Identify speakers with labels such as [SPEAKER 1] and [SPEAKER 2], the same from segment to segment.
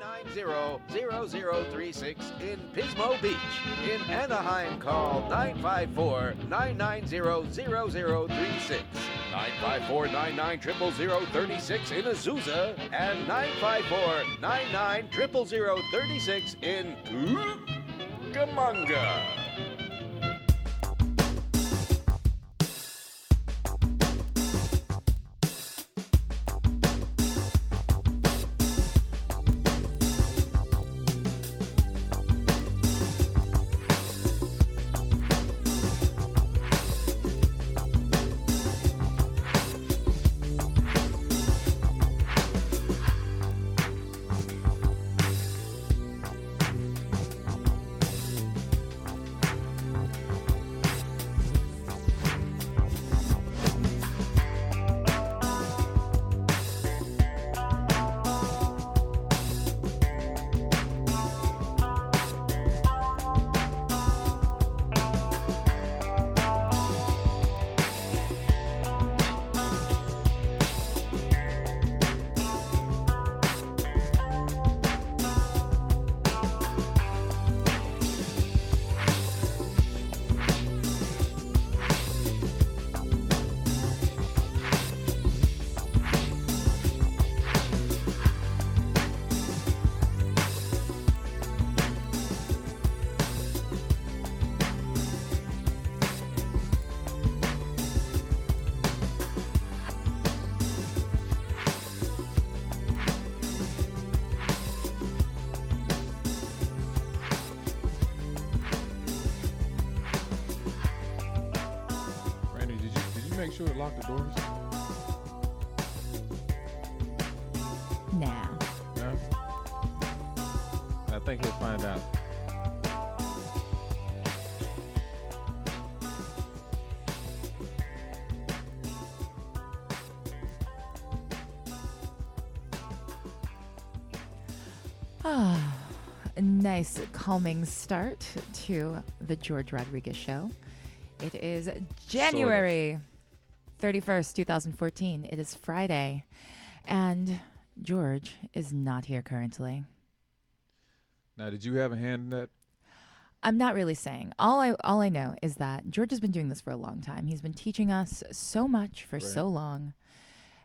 [SPEAKER 1] 990-0036 in Pismo Beach. In Anaheim, call 954-990-0036. 954-99-00036 in Azusa and 954-99-00036 in Cucamonga.
[SPEAKER 2] Make sure to lock the doors.
[SPEAKER 3] Nah.
[SPEAKER 2] No? I think he'll find out.
[SPEAKER 3] A nice calming start to the George Rodriguez Show. It is January 31st, 2014. It is Friday, and George is not here currently.
[SPEAKER 2] Now, did you have a hand in that?
[SPEAKER 3] I'm not really saying. All I know is that George has been doing this for a long time. He's been teaching us so much for so long.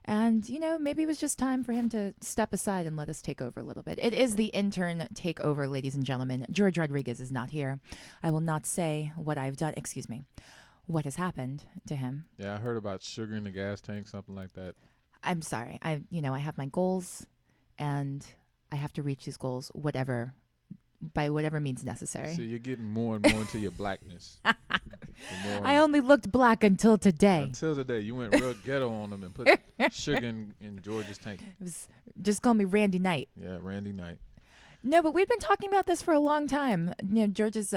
[SPEAKER 3] And, you know, maybe it was just time for him to step aside and let us take over a little bit. It is the intern takeover, ladies and gentlemen. George Rodriguez is not here. I will not say what I've done. Excuse me. What has happened to him.
[SPEAKER 2] Yeah, I heard about sugar in the gas tank, something like that.
[SPEAKER 3] I'm sorry. I have my goals, and I have to reach these goals by whatever means necessary.
[SPEAKER 2] So you're getting more and more into your blackness.
[SPEAKER 3] I only looked black until today.
[SPEAKER 2] Until today. You went real ghetto on them and put sugar in George's tank.
[SPEAKER 3] Just call me Randy Knight.
[SPEAKER 2] Yeah, Randy Knight.
[SPEAKER 3] No, but we've been talking about this for a long time. You know, George has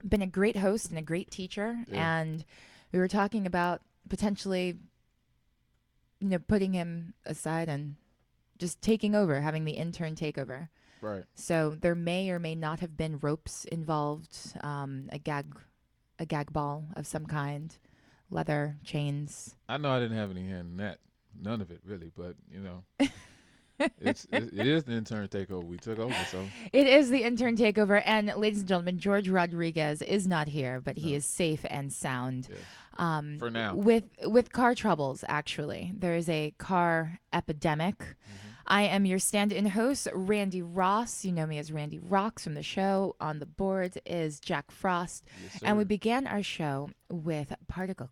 [SPEAKER 3] been a great host and a great teacher, and we were talking about potentially, putting him aside and just taking over, having the intern take over.
[SPEAKER 2] Right.
[SPEAKER 3] So there may or may not have been ropes involved, a gag ball of some kind, leather, chains.
[SPEAKER 2] I know I didn't have any hand in that. None of it, really, but, it is the intern takeover. We took over, so.
[SPEAKER 3] It is the intern takeover, and ladies and gentlemen, George Rodriguez is not here, but he is safe and sound.
[SPEAKER 2] Yeah. For now.
[SPEAKER 3] With car troubles, actually. There is a car epidemic. Mm-hmm. I am your stand-in host, Randi Roxx. You know me as Randi Roxx from the show. On the board is Jakfrost.
[SPEAKER 2] Yes,
[SPEAKER 3] and we began our show with Particle,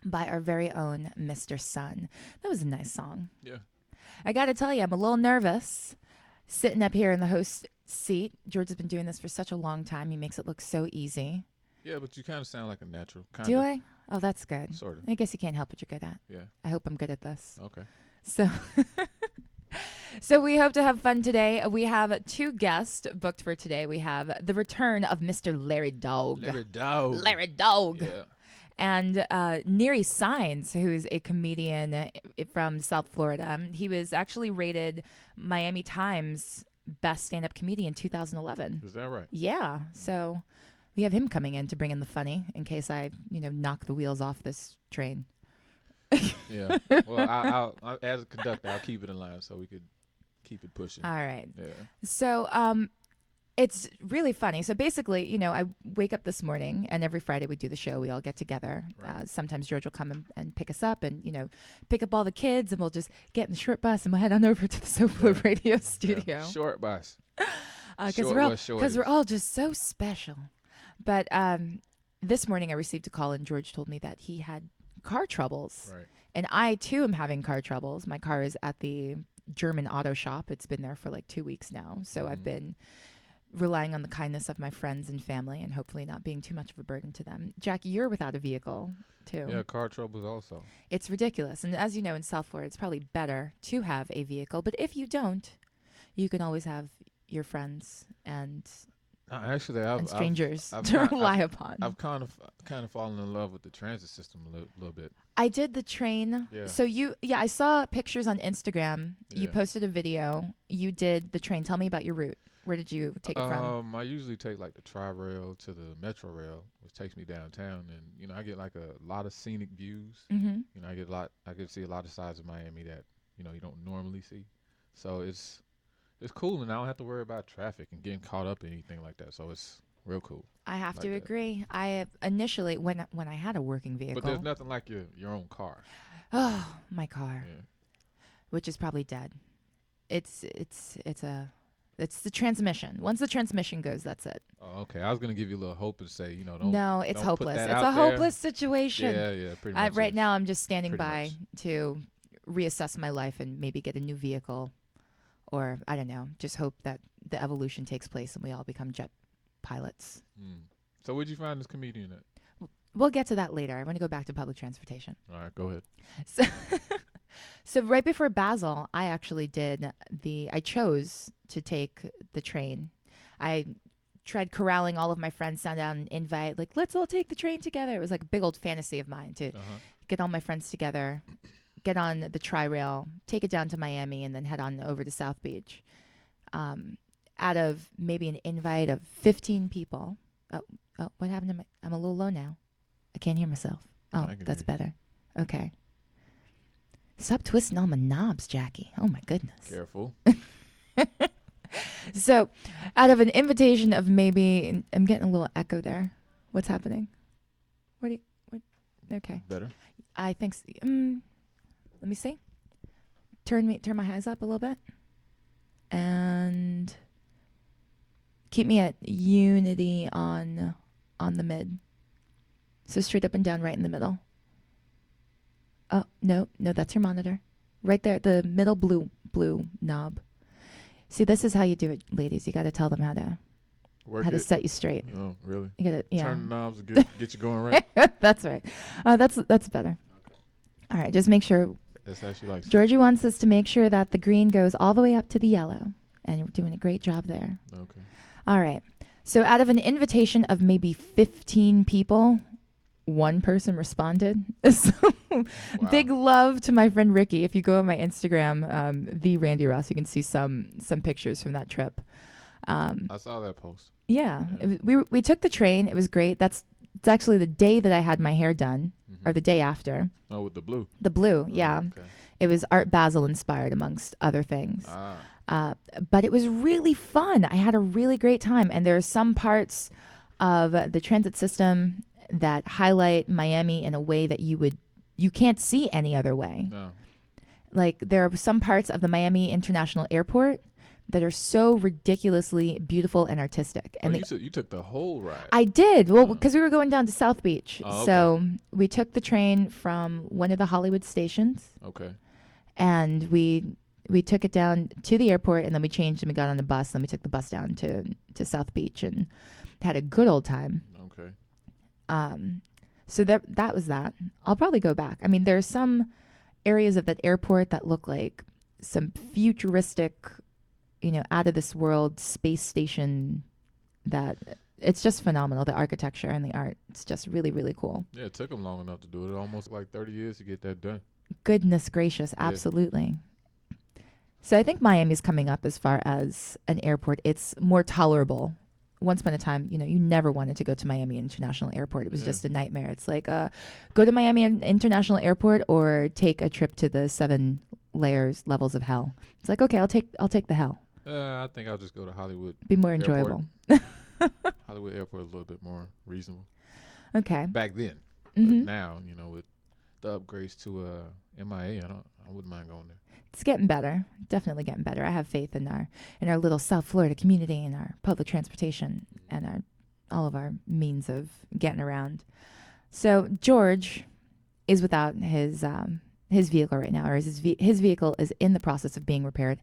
[SPEAKER 3] by our very own Mr. Sun. That was a nice song.
[SPEAKER 2] Yeah.
[SPEAKER 3] I got to tell you, I'm a little nervous sitting up here in the host seat. George has been doing this for such a long time. He makes it look so easy.
[SPEAKER 2] Yeah, but you kind of sound like a natural.
[SPEAKER 3] Do I? Oh, that's good.
[SPEAKER 2] Sort of.
[SPEAKER 3] I guess you can't help what you're good at.
[SPEAKER 2] Yeah.
[SPEAKER 3] I hope I'm good at this.
[SPEAKER 2] Okay.
[SPEAKER 3] So we hope to have fun today. We have two guests booked for today. We have the return of Mr. Larry Dogg.
[SPEAKER 2] Larry Dogg. Yeah.
[SPEAKER 3] And Nery Saenz, who is a comedian from South Florida. He was actually rated Miami Times Best Stand-Up Comedian 2011.
[SPEAKER 2] Is that right?
[SPEAKER 3] Yeah. So we have him coming in to bring in the funny in case I, knock the wheels off this train.
[SPEAKER 2] Yeah. Well, I'll as a conductor, I'll keep it in line so we could Keep it pushing.
[SPEAKER 3] All right.
[SPEAKER 2] Yeah.
[SPEAKER 3] So it's really funny. So basically, I wake up this morning, and every Friday we do the show. We all get together.
[SPEAKER 2] Right.
[SPEAKER 3] Sometimes George will come and pick us up, and pick up all the kids, and we'll just get in the short bus and we'll head on over to the Solo Radio studio.
[SPEAKER 2] Yeah. Short bus.
[SPEAKER 3] Because we're all just so special. But this morning I received a call, and George told me that he had car troubles.
[SPEAKER 2] Right.
[SPEAKER 3] And I, too, am having car troubles. My car is at the German auto shop. It's been there for like 2 weeks now. So I've been relying on the kindness of my friends and family and hopefully not being too much of a burden to them. Jackie, you're without a vehicle, too.
[SPEAKER 2] Yeah, car troubles also.
[SPEAKER 3] It's ridiculous. And as you know, in South Florida, it's probably better to have a vehicle. But if you don't, you can always have your friends and strangers to rely upon.
[SPEAKER 2] I've kind of fallen in love with the transit system a little bit.
[SPEAKER 3] I did the train.
[SPEAKER 2] Yeah.
[SPEAKER 3] So I saw pictures on Instagram. You
[SPEAKER 2] Yeah.
[SPEAKER 3] posted a video. You did the train. Tell me about your route. Where did you take it from?
[SPEAKER 2] I usually take like the Tri-Rail to the Metro Rail, which takes me downtown, and I get like a lot of scenic views.
[SPEAKER 3] Mm-hmm.
[SPEAKER 2] I get to see a lot of sides of Miami that you don't normally see. So it's cool, and I don't have to worry about traffic and getting caught up in anything like that. So it's real cool.
[SPEAKER 3] I have to
[SPEAKER 2] like that.
[SPEAKER 3] agree. I initially, when I had a working vehicle.
[SPEAKER 2] But there's nothing like your own car.
[SPEAKER 3] Oh, my car,
[SPEAKER 2] Yeah.
[SPEAKER 3] which is probably dead. It's the transmission. Once the transmission goes, that's it.
[SPEAKER 2] Oh, okay. I was gonna give you a little hope and say, don't.
[SPEAKER 3] No, it's
[SPEAKER 2] don't put
[SPEAKER 3] hopeless.
[SPEAKER 2] that
[SPEAKER 3] It's
[SPEAKER 2] out
[SPEAKER 3] a
[SPEAKER 2] there.
[SPEAKER 3] hopeless situation.
[SPEAKER 2] Yeah, pretty much.
[SPEAKER 3] Right
[SPEAKER 2] is.
[SPEAKER 3] now, I'm just standing
[SPEAKER 2] Pretty
[SPEAKER 3] by
[SPEAKER 2] much.
[SPEAKER 3] to reassess my life and maybe get a new vehicle, or I don't know, just hope that the evolution takes place and we all become jet pilots.
[SPEAKER 2] So where'd you find this comedian at?
[SPEAKER 3] We'll get to that later. I want to go back to public transportation.
[SPEAKER 2] All right, go ahead.
[SPEAKER 3] So right before Basel, I actually I chose to take the train. I tried corralling all of my friends, send out an invite, like, let's all take the train together. It was like a big old fantasy of mine to get all my friends together, get on the Tri-Rail, take it down to Miami, and then head on over to South Beach. Out of maybe an invite of 15 people. Oh, what happened to I'm a little low now. I can't hear myself. Oh, that's better. Okay. Stop twisting all my knobs, Jackie. Oh, my goodness.
[SPEAKER 2] Careful.
[SPEAKER 3] So, out of an invitation of maybe, I'm getting a little echo there. What's happening? Okay.
[SPEAKER 2] Better.
[SPEAKER 3] I think, let me see. Turn my highs up a little bit. And keep me at unity on the mid. So straight up and down right in the middle. Oh, no, that's your monitor. Right there, the middle blue knob. See, this is how you do it, ladies. You got to tell them how to set you straight.
[SPEAKER 2] Oh, really?
[SPEAKER 3] You got to, yeah.
[SPEAKER 2] Turn the knobs and get you going right.
[SPEAKER 3] That's right. That's better.
[SPEAKER 2] Okay.
[SPEAKER 3] All right, just make sure.
[SPEAKER 2] That's how she likes it.
[SPEAKER 3] Georgie wants us to make sure that the green goes all the way up to the yellow, and you're doing a great job there.
[SPEAKER 2] Okay.
[SPEAKER 3] All right. So out of an invitation of maybe 15 people, one person responded. So big love to my friend Ricky. If you go on my Instagram, the Randi Roxx, you can see some pictures from that trip.
[SPEAKER 2] I saw that post.
[SPEAKER 3] Yeah. We took the train. It was great. It's actually the day that I had my hair done, or the day after.
[SPEAKER 2] Oh, with the blue.
[SPEAKER 3] The blue, yeah.
[SPEAKER 2] Okay.
[SPEAKER 3] It was Art Basel inspired, amongst other things. But it was really fun. I had a really great time. And there are some parts of the transit system that highlight Miami in a way that you can't see any other way.
[SPEAKER 2] No.
[SPEAKER 3] Like, there are some parts of the Miami International Airport that are so ridiculously beautiful and artistic. And
[SPEAKER 2] you took the whole ride.
[SPEAKER 3] I did. Well, because we were going down to South Beach.
[SPEAKER 2] Oh, okay.
[SPEAKER 3] So we took the train from one of the Hollywood stations.
[SPEAKER 2] Okay.
[SPEAKER 3] And we took it down to the airport, and then we changed and we got on the bus. Then we took the bus down to South Beach and had a good old time.
[SPEAKER 2] Okay.
[SPEAKER 3] So that was that. I'll probably go back. I mean, there are some areas of that airport that look like some futuristic, out of this world space station that it's just phenomenal. The architecture and the art. It's just really, really cool.
[SPEAKER 2] Yeah, it took them long enough to do it. Almost like 30 years to get that done.
[SPEAKER 3] Goodness gracious. Absolutely. So I think Miami's coming up as far as an airport. It's more tolerable. Once upon a time, you never wanted to go to Miami International Airport. It was just a nightmare. It's like, go to Miami International Airport or take a trip to the 7 levels of hell. It's like, okay, I'll take the hell.
[SPEAKER 2] I think I'll just go to Hollywood.
[SPEAKER 3] Be more
[SPEAKER 2] Airport.
[SPEAKER 3] enjoyable.
[SPEAKER 2] Hollywood Airport is a little bit more reasonable.
[SPEAKER 3] Okay.
[SPEAKER 2] Back then.
[SPEAKER 3] Mm-hmm.
[SPEAKER 2] But now, with the upgrades to MIA, I wouldn't mind going there.
[SPEAKER 3] It's getting better. Definitely getting better. I have faith in our little South Florida community and our public transportation and all of our means of getting around. So George is without his vehicle right now, or his vehicle is in the process of being repaired.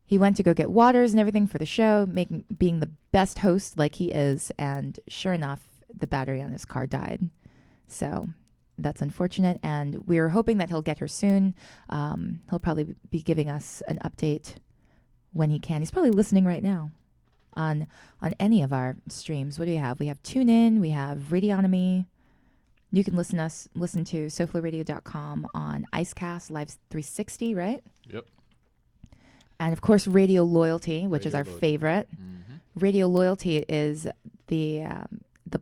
[SPEAKER 3] He went to go get waters and everything for the show, being the best host like he is, and sure enough, the battery on his car died. So that's unfortunate, and we're hoping that he'll get her soon. He'll probably be giving us an update when he can. He's probably listening right now on any of our streams. What do we have? We have TuneIn, we have Radionomy. You can listen to SoFloRadio.com on Icecast Live 360, right?
[SPEAKER 2] Yep.
[SPEAKER 3] And of course, Radio Loyalty, which is our favorite.
[SPEAKER 2] Mm-hmm.
[SPEAKER 3] Radio Loyalty is the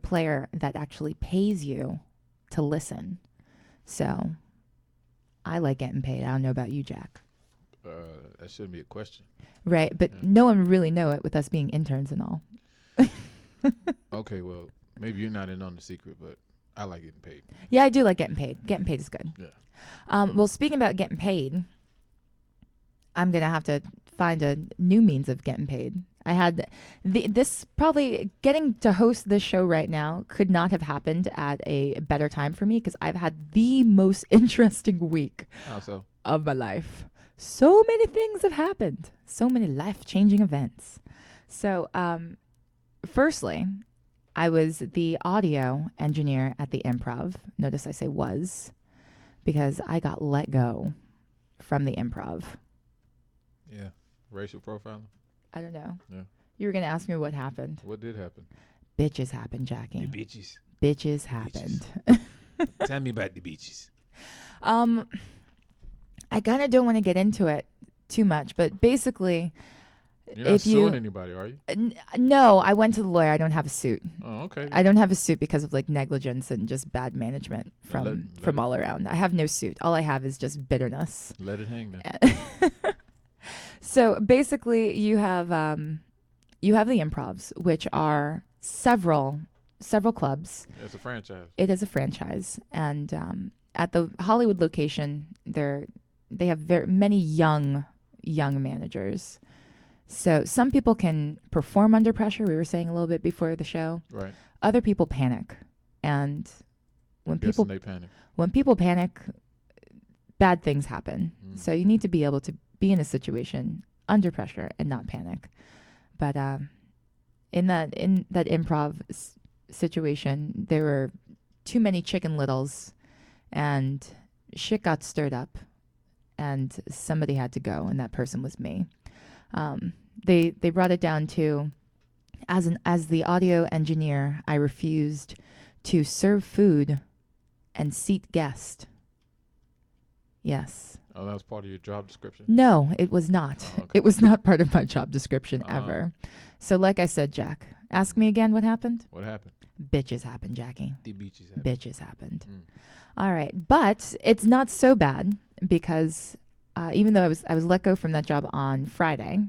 [SPEAKER 3] player that actually pays you to listen. So I like getting paid. I don't know about you, Jack.
[SPEAKER 2] That shouldn't be a question.
[SPEAKER 3] Right, but no one really know it with us being interns and all.
[SPEAKER 2] Okay, well, maybe you're not in on the secret, but I like getting paid.
[SPEAKER 3] Yeah, I do like getting paid. Getting paid is good.
[SPEAKER 2] Yeah.
[SPEAKER 3] Well, speaking about getting paid, I'm going to have to find a new means of getting paid. I had this probably getting to host this show right now could not have happened at a better time for me because I've had the most interesting week of my life. So many things have happened. So many life-changing events. So, firstly, I was the audio engineer at the Improv. Notice I say was because I got let go from the Improv.
[SPEAKER 2] Yeah. Racial profiling?
[SPEAKER 3] I don't know.
[SPEAKER 2] Yeah.
[SPEAKER 3] You were going to ask me what happened.
[SPEAKER 2] What did happen?
[SPEAKER 3] Bitches happened, Jackie.
[SPEAKER 2] The bitches.
[SPEAKER 3] Bitches happened.
[SPEAKER 2] Tell me about the bitches.
[SPEAKER 3] I kind of don't want to get into it too much, but basically,
[SPEAKER 2] you're not suing anybody, are you?
[SPEAKER 3] No, I went to the lawyer. I don't have a suit.
[SPEAKER 2] Oh, okay.
[SPEAKER 3] I don't have a suit because of like negligence and just bad management from all around. I have no suit. All I have is just bitterness.
[SPEAKER 2] Let it hang then.
[SPEAKER 3] So basically, you have the Improvs, which are several clubs.
[SPEAKER 2] It's a franchise.
[SPEAKER 3] It is a franchise, and at the Hollywood location, they have very many young managers. So some people can perform under pressure. We were saying a little bit before the show.
[SPEAKER 2] Right.
[SPEAKER 3] Other people panic, and when people panic, bad things happen. So you need to be able to be in a situation under pressure and not panic. But in that improv situation, there were too many Chicken Littles, and shit got stirred up, and somebody had to go, and that person was me. They brought it down to, as the audio engineer, I refused to serve food and seat guests. Yes.
[SPEAKER 2] Oh, that was part of your job description?
[SPEAKER 3] No, it was not.
[SPEAKER 2] Oh, okay.
[SPEAKER 3] It was not part of my job description ever. So like I said, Jack, ask me again what happened?
[SPEAKER 2] What happened?
[SPEAKER 3] Bitches happened, Jackie.
[SPEAKER 2] The bitches happened.
[SPEAKER 3] Bitches happened. All right. But it's not so bad because even though I was let go from that job on Friday,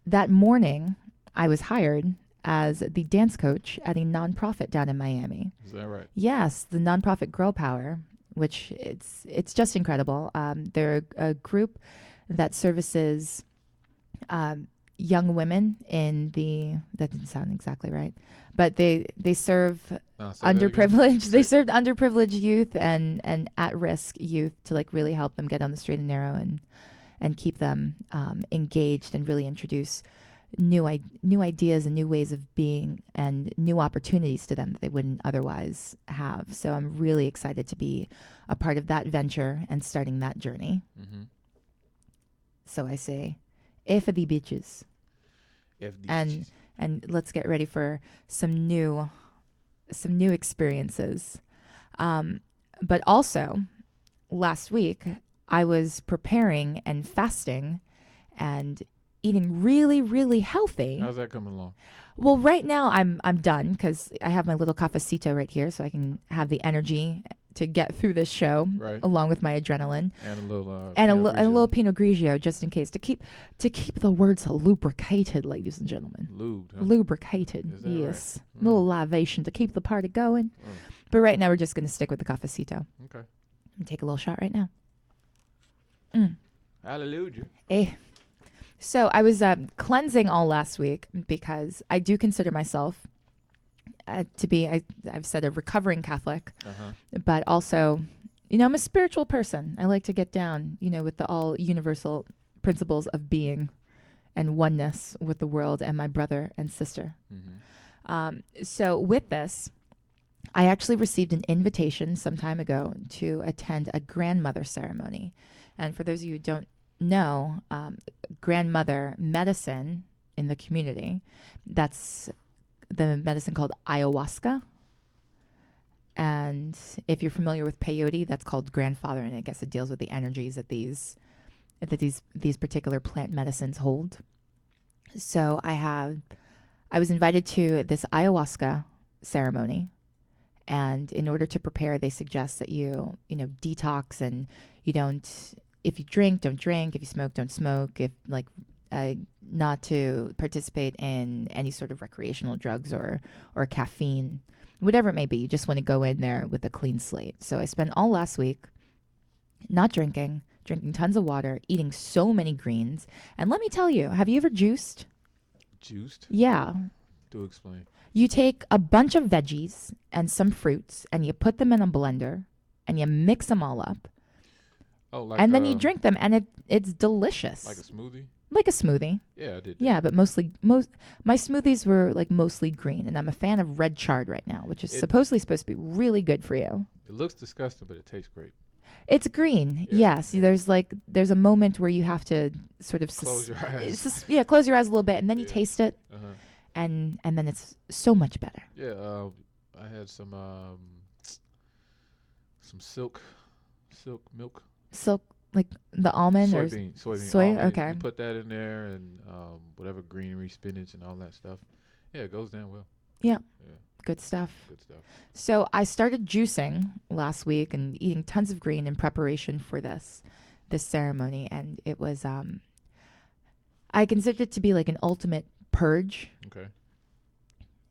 [SPEAKER 3] that morning I was hired as the dance coach at a nonprofit down in Miami.
[SPEAKER 2] Is that right?
[SPEAKER 3] Yes, the nonprofit Girl Power, which it's just incredible. They're a group that services young women that didn't sound exactly right, but they serve underprivileged. They served underprivileged youth and at-risk youth to like really help them get on the straight and narrow and keep them engaged and really introduce new ideas and new ways of being and new opportunities to them that they wouldn't otherwise have. So I'm really excited to be a part of that venture and starting that journey. Mm-hmm. So I say, F the bitches. And let's get ready for some new experiences. But also, last week, I was preparing and fasting and eating really, really healthy.
[SPEAKER 2] How's that coming along?
[SPEAKER 3] Well, right now I'm done because I have my little cafecito right here, so I can have the energy to get through this show,
[SPEAKER 2] Right.
[SPEAKER 3] along with my adrenaline
[SPEAKER 2] And a little
[SPEAKER 3] and a
[SPEAKER 2] Pinot
[SPEAKER 3] little
[SPEAKER 2] Grigio.
[SPEAKER 3] Pinot Grigio, just in case to keep the words lubricated, ladies and gentlemen.
[SPEAKER 2] Lubed, huh?
[SPEAKER 3] Lubricated,
[SPEAKER 2] Is that
[SPEAKER 3] yes.
[SPEAKER 2] right?
[SPEAKER 3] Little libation to keep the party going. But right now we're just gonna stick with the cafecito.
[SPEAKER 2] Okay.
[SPEAKER 3] And take a little shot right now.
[SPEAKER 2] Hallelujah.
[SPEAKER 3] So I was cleansing all last week because I do consider myself to be, I've said, a recovering Catholic, but also, I'm a spiritual person. I like to get down, with the all universal principles of being and oneness with the world and my brother and sister. So with this, I actually received an invitation some time ago to attend a grandmother ceremony. And for those of you who don't know, grandmother medicine in the community, that's the medicine called ayahuasca. And if you're familiar with peyote, that's called grandfather, and I guess it deals with the energies that these particular plant medicines hold. So I was invited to this ayahuasca ceremony, and in order to prepare, they suggest that you detox, and you don't, if you drink, don't drink, if you smoke, don't smoke, if not to participate in any sort of recreational drugs or caffeine, whatever it may be. You just want to go in there with a clean slate. So I spent all last week not drinking tons of water, eating so many greens. And let me tell you, have you ever juiced?
[SPEAKER 2] Juiced?
[SPEAKER 3] Yeah.
[SPEAKER 2] Do explain.
[SPEAKER 3] You take a bunch of veggies and some fruits and you put them in a blender and you mix them all up.
[SPEAKER 2] Oh, like
[SPEAKER 3] and then you drink them, and it's delicious.
[SPEAKER 2] Like a smoothie?
[SPEAKER 3] Like a smoothie.
[SPEAKER 2] Yeah, I did.
[SPEAKER 3] Yeah, but most my smoothies were mostly green, and I'm a fan of red chard right now, which is supposedly supposed to be really good for you.
[SPEAKER 2] It looks disgusting, but it tastes great.
[SPEAKER 3] It's green.
[SPEAKER 2] Yeah.
[SPEAKER 3] Yes, there's a moment where you have to sort of
[SPEAKER 2] Close your eyes.
[SPEAKER 3] close your eyes a little bit, and then you taste it, and then it's so much better.
[SPEAKER 2] Yeah, I had some silk milk.
[SPEAKER 3] Silk, like the almond
[SPEAKER 2] soybean
[SPEAKER 3] soy.
[SPEAKER 2] almond.
[SPEAKER 3] Okay.
[SPEAKER 2] You put that in there and whatever greenery, spinach, and all that stuff. Yeah, it goes down well.
[SPEAKER 3] Yeah.
[SPEAKER 2] Yeah.
[SPEAKER 3] Good stuff.
[SPEAKER 2] Good stuff.
[SPEAKER 3] So I started juicing last week and eating tons of green in preparation for this ceremony, and it was I considered it to be like an ultimate purge.
[SPEAKER 2] Okay.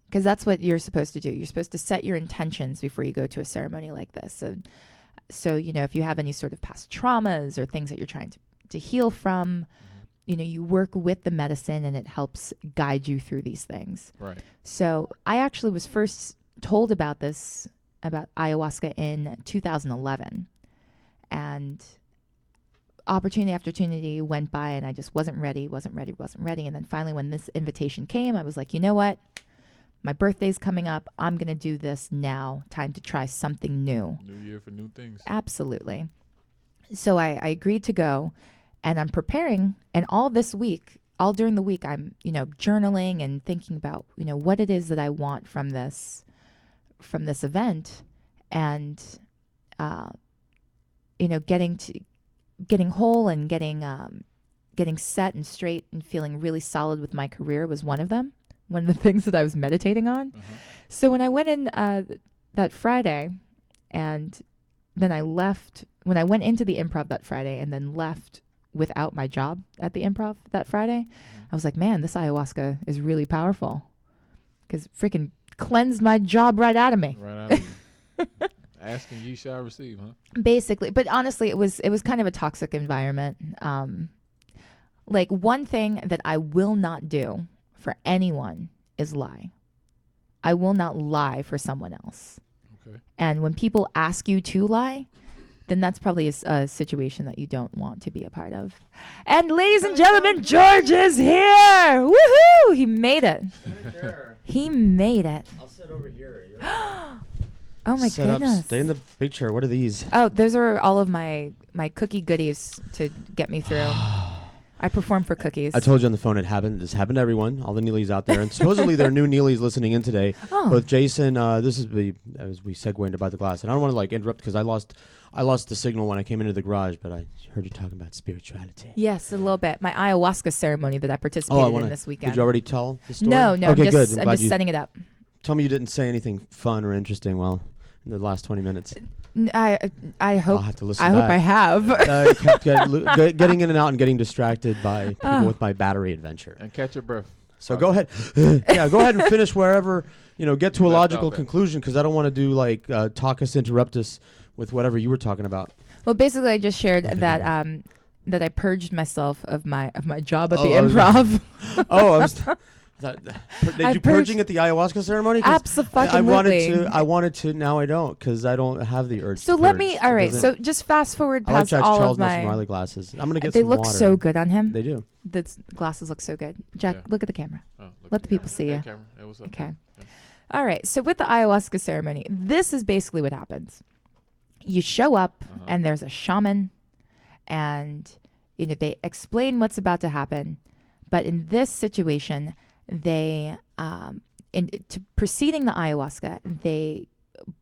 [SPEAKER 3] Because that's what you're supposed to do. You're supposed to set your intentions before you go to a ceremony like this. So if you have any sort of past traumas or things that you're trying to heal from, you work with the medicine and it helps guide you through these things.
[SPEAKER 2] Right.
[SPEAKER 3] So I actually was first told about ayahuasca in 2011. And opportunity after opportunity went by and I just wasn't ready. And then finally when this invitation came, I was like, you know what? My birthday's coming up. I'm going to do this now. Time to try something new.
[SPEAKER 2] New year for new things.
[SPEAKER 3] Absolutely. So I agreed to go, and I'm preparing. And all during the week, I'm, journaling and thinking about, what it is that I want from this event, and, getting whole and getting set and straight and feeling really solid with my career was one of them. One of the things that I was meditating on. So when I went in that Friday, and then I left, when I went into the improv that Friday and then left without my job at the improv that Friday, I was like, man, this ayahuasca is really powerful, because freaking cleansed my job right out of me.
[SPEAKER 2] Right out of you. Asking ye shall receive, huh?
[SPEAKER 3] Basically. But honestly, it was kind of a toxic environment. Like, one thing that I will not do for anyone is lie. I will not lie for someone else.
[SPEAKER 2] Okay.
[SPEAKER 3] And when people ask you to lie, then that's probably a situation that you don't want to be a part of. And ladies and gentlemen, George is here. Woohoo! He made it. He made it.
[SPEAKER 4] I'll sit over here.
[SPEAKER 3] Oh my goodness.
[SPEAKER 4] Stay in the picture. What are these?
[SPEAKER 3] Oh, those are all of my cookie goodies to get me through. I perform for cookies.
[SPEAKER 4] I told you on the phone this happened to everyone, all the Neelys out there, and supposedly there are new Neelys listening in today.
[SPEAKER 3] Oh.
[SPEAKER 4] Both Jason, this is as we segue into About the Glass, and I don't want to like interrupt because I lost the signal when I came into the garage, but I heard you talking about spirituality.
[SPEAKER 3] Yes, a little bit. My ayahuasca ceremony that I participated in this weekend.
[SPEAKER 4] Did you already tell the story?
[SPEAKER 3] No,
[SPEAKER 4] Okay,
[SPEAKER 3] I'm
[SPEAKER 4] good.
[SPEAKER 3] I'm just setting it up.
[SPEAKER 4] Tell me you didn't say anything fun or interesting in the last 20 minutes.
[SPEAKER 3] I hope
[SPEAKER 4] I'll have to listen
[SPEAKER 3] I hope
[SPEAKER 4] back.
[SPEAKER 3] I have.
[SPEAKER 4] Getting in and out and getting distracted by people with my battery adventure.
[SPEAKER 2] And catch your breath.
[SPEAKER 4] So go ahead. Yeah, go ahead and finish wherever, get to a logical
[SPEAKER 2] off
[SPEAKER 4] conclusion because I don't want to do talk us, interrupt us with whatever you were talking about.
[SPEAKER 3] Well, basically, I just shared that that I purged myself of my job at the improv.
[SPEAKER 4] Did you purging at the ayahuasca ceremony?
[SPEAKER 3] Absolutely.
[SPEAKER 4] I wanted to. Now I don't because I don't have the urge.
[SPEAKER 3] So
[SPEAKER 4] to
[SPEAKER 3] let
[SPEAKER 4] purge.
[SPEAKER 3] me. All right. So just fast forward
[SPEAKER 4] I like
[SPEAKER 3] past
[SPEAKER 4] Jack
[SPEAKER 3] all
[SPEAKER 4] Charles
[SPEAKER 3] of
[SPEAKER 4] Nelson
[SPEAKER 3] my.
[SPEAKER 4] Riley glasses. I'm gonna get.
[SPEAKER 3] They
[SPEAKER 4] some
[SPEAKER 3] look
[SPEAKER 4] water.
[SPEAKER 3] so good on him.
[SPEAKER 4] They do.
[SPEAKER 3] The glasses look so good. Jack,
[SPEAKER 2] Yeah.
[SPEAKER 3] look at the camera.
[SPEAKER 2] Oh,
[SPEAKER 3] Let the people see you.
[SPEAKER 2] Camera. Hey, what's up?
[SPEAKER 3] Okay.
[SPEAKER 2] Yeah.
[SPEAKER 3] All right. So with the ayahuasca ceremony, this is basically what happens. You show up and there's a shaman, and they explain what's about to happen, but in this situation, they preceding the ayahuasca, they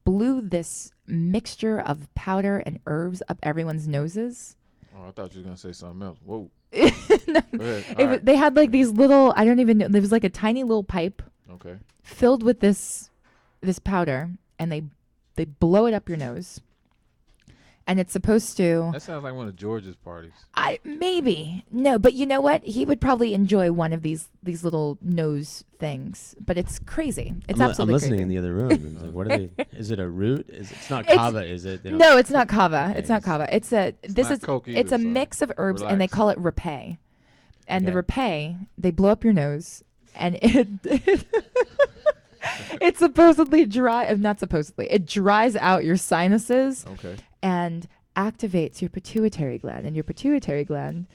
[SPEAKER 3] blew this mixture of powder and herbs up everyone's noses.
[SPEAKER 2] Oh, I thought you were gonna say something else. Whoa.
[SPEAKER 3] No.
[SPEAKER 2] Go ahead.
[SPEAKER 3] They had like these little, I don't even know, there was like a tiny little pipe
[SPEAKER 2] Okay.
[SPEAKER 3] filled with this powder, and they blow it up your nose. And it's supposed to.
[SPEAKER 2] That sounds like one of George's parties.
[SPEAKER 3] Maybe no, but you know what? He would probably enjoy one of these little nose things. But it's crazy. It's
[SPEAKER 4] I'm
[SPEAKER 3] absolutely
[SPEAKER 4] listening
[SPEAKER 3] crazy.
[SPEAKER 4] in the other room. It's like, what are they? Is it a root? It's not kava, is it?
[SPEAKER 3] No, it's not kava.
[SPEAKER 4] Okay.
[SPEAKER 3] It's not kava. It's a
[SPEAKER 2] Coke either,
[SPEAKER 3] it's a
[SPEAKER 2] so
[SPEAKER 3] mix of herbs, and they
[SPEAKER 2] relax.
[SPEAKER 3] call it rapé. And the
[SPEAKER 4] Okay.
[SPEAKER 3] rapé, they blow up your nose, and it it supposedly it dries out your sinuses
[SPEAKER 2] Okay.
[SPEAKER 3] and activates your pituitary gland. And your pituitary gland,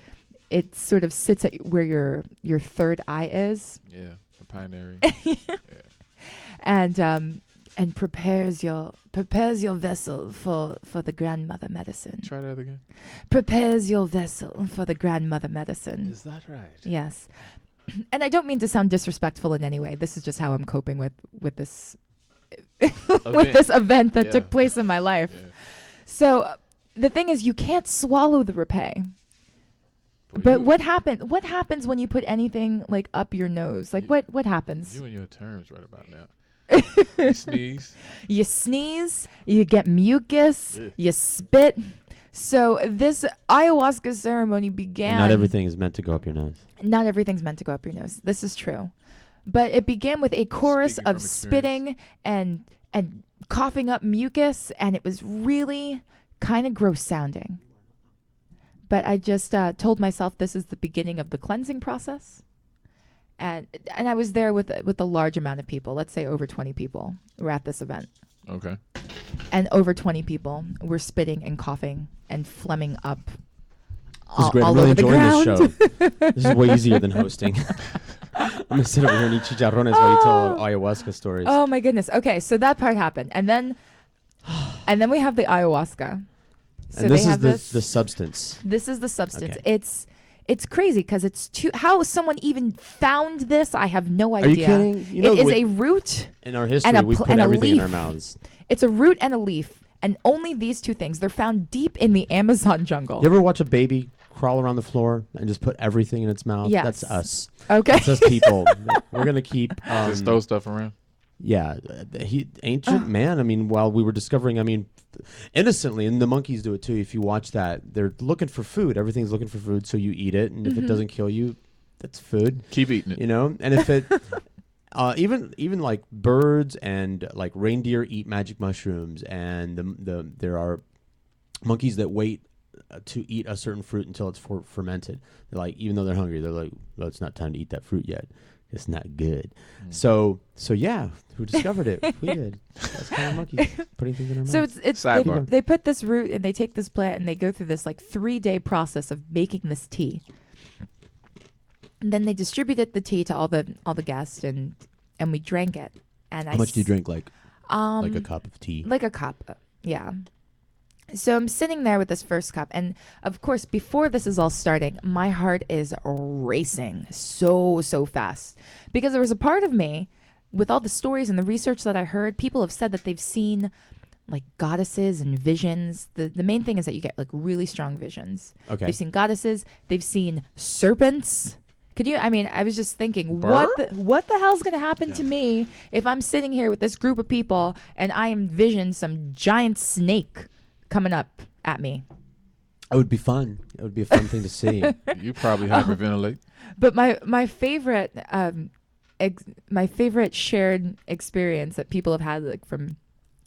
[SPEAKER 3] it sort of sits at where your third eye is,
[SPEAKER 2] Yeah. The binary.
[SPEAKER 3] and prepares your vessel for the grandmother medicine.
[SPEAKER 2] Try that again.
[SPEAKER 3] Prepares your vessel for the grandmother medicine.
[SPEAKER 2] Is that right?
[SPEAKER 3] Yes. And I don't mean to sound disrespectful in any way. This is just how I'm coping with this with this event that took place in my life.
[SPEAKER 2] Yeah.
[SPEAKER 3] So the thing is, you can't swallow the rapé. But what happens when you put anything like up your nose? Like what happens?
[SPEAKER 2] You and your terms right about now. You sneeze.
[SPEAKER 3] You sneeze, you get mucus,
[SPEAKER 2] Yeah.
[SPEAKER 3] you spit. So this ayahuasca ceremony began.
[SPEAKER 4] Not everything is meant to go up your nose.
[SPEAKER 3] Not everything's meant to go up your nose. This is true. But it began with a chorus
[SPEAKER 2] Speaking
[SPEAKER 3] of
[SPEAKER 2] from
[SPEAKER 3] spitting and coughing up mucus, and it was really kind of gross sounding. But I just told myself this is the beginning of the cleansing process. And I was there with a large amount of people. Let's say over 20 people were at this event.
[SPEAKER 2] Okay.
[SPEAKER 3] And over 20 people were spitting and coughing and phlegming up
[SPEAKER 4] This is great. I'm
[SPEAKER 3] all
[SPEAKER 4] really
[SPEAKER 3] over the
[SPEAKER 4] enjoying
[SPEAKER 3] ground.
[SPEAKER 4] this show. This is way easier than hosting. I'm gonna sit over here and eat chicharrones while you tell ayahuasca stories.
[SPEAKER 3] Oh my goodness. Okay, so that part happened. And then we have the ayahuasca. So
[SPEAKER 4] and this
[SPEAKER 3] they
[SPEAKER 4] is
[SPEAKER 3] have
[SPEAKER 4] the substance.
[SPEAKER 3] This is the substance.
[SPEAKER 4] Okay.
[SPEAKER 3] It's crazy because it's how someone even found this, I have no idea.
[SPEAKER 4] Are you kidding? You know,
[SPEAKER 3] it is a root.
[SPEAKER 4] in our history, we put
[SPEAKER 3] and a
[SPEAKER 4] everything in our
[SPEAKER 3] leaf.
[SPEAKER 4] mouths.
[SPEAKER 3] It's a root and a leaf, and only these two things. They're found deep in the Amazon jungle.
[SPEAKER 4] You ever watch a baby crawl around the floor and just put everything in its mouth?
[SPEAKER 3] Yes.
[SPEAKER 4] That's us.
[SPEAKER 3] Okay.
[SPEAKER 4] That's us people. We're gonna keep.
[SPEAKER 2] Just throw stuff around.
[SPEAKER 4] Yeah, ancient man. I mean, while we were discovering, innocently, and the monkeys do it too. If you watch that, they're looking for food. Everything's looking for food, so you eat it, and if it doesn't kill you, that's food.
[SPEAKER 2] Keep eating it.
[SPEAKER 4] And if it, even like birds and like reindeer eat magic mushrooms, and there are monkeys that wait to eat a certain fruit until it's fermented. They're like, even though they're hungry, they're like, well, it's not time to eat that fruit yet. It's not good. So yeah, who discovered it? We did. That's kind of monkeys putting things in our mouth.
[SPEAKER 3] So it's
[SPEAKER 2] Sidebar.
[SPEAKER 3] they put this root and they take this plant and they go through this like 3-day process of making this tea. And then they distributed the tea to all the guests and we drank it. And
[SPEAKER 4] How much do you drink? Like a cup of tea?
[SPEAKER 3] Like a cup, yeah. So I'm sitting there with this first cup, and of course, before this is all starting, my heart is racing so fast, because there was a part of me, with all the stories and the research that I heard, people have said that they've seen like goddesses and visions. The main thing is that you get like really strong visions.
[SPEAKER 4] Okay.
[SPEAKER 3] They've seen goddesses. They've seen serpents. Could you? I mean, I was just thinking,
[SPEAKER 4] Burr?
[SPEAKER 3] what the hell's gonna happen to me if I'm sitting here with this group of people and I envision some giant snake coming up at me?
[SPEAKER 4] It would be fun. It would be a fun thing to see.
[SPEAKER 2] You probably hyperventilate.
[SPEAKER 3] But my favorite my favorite shared experience that people have had, like from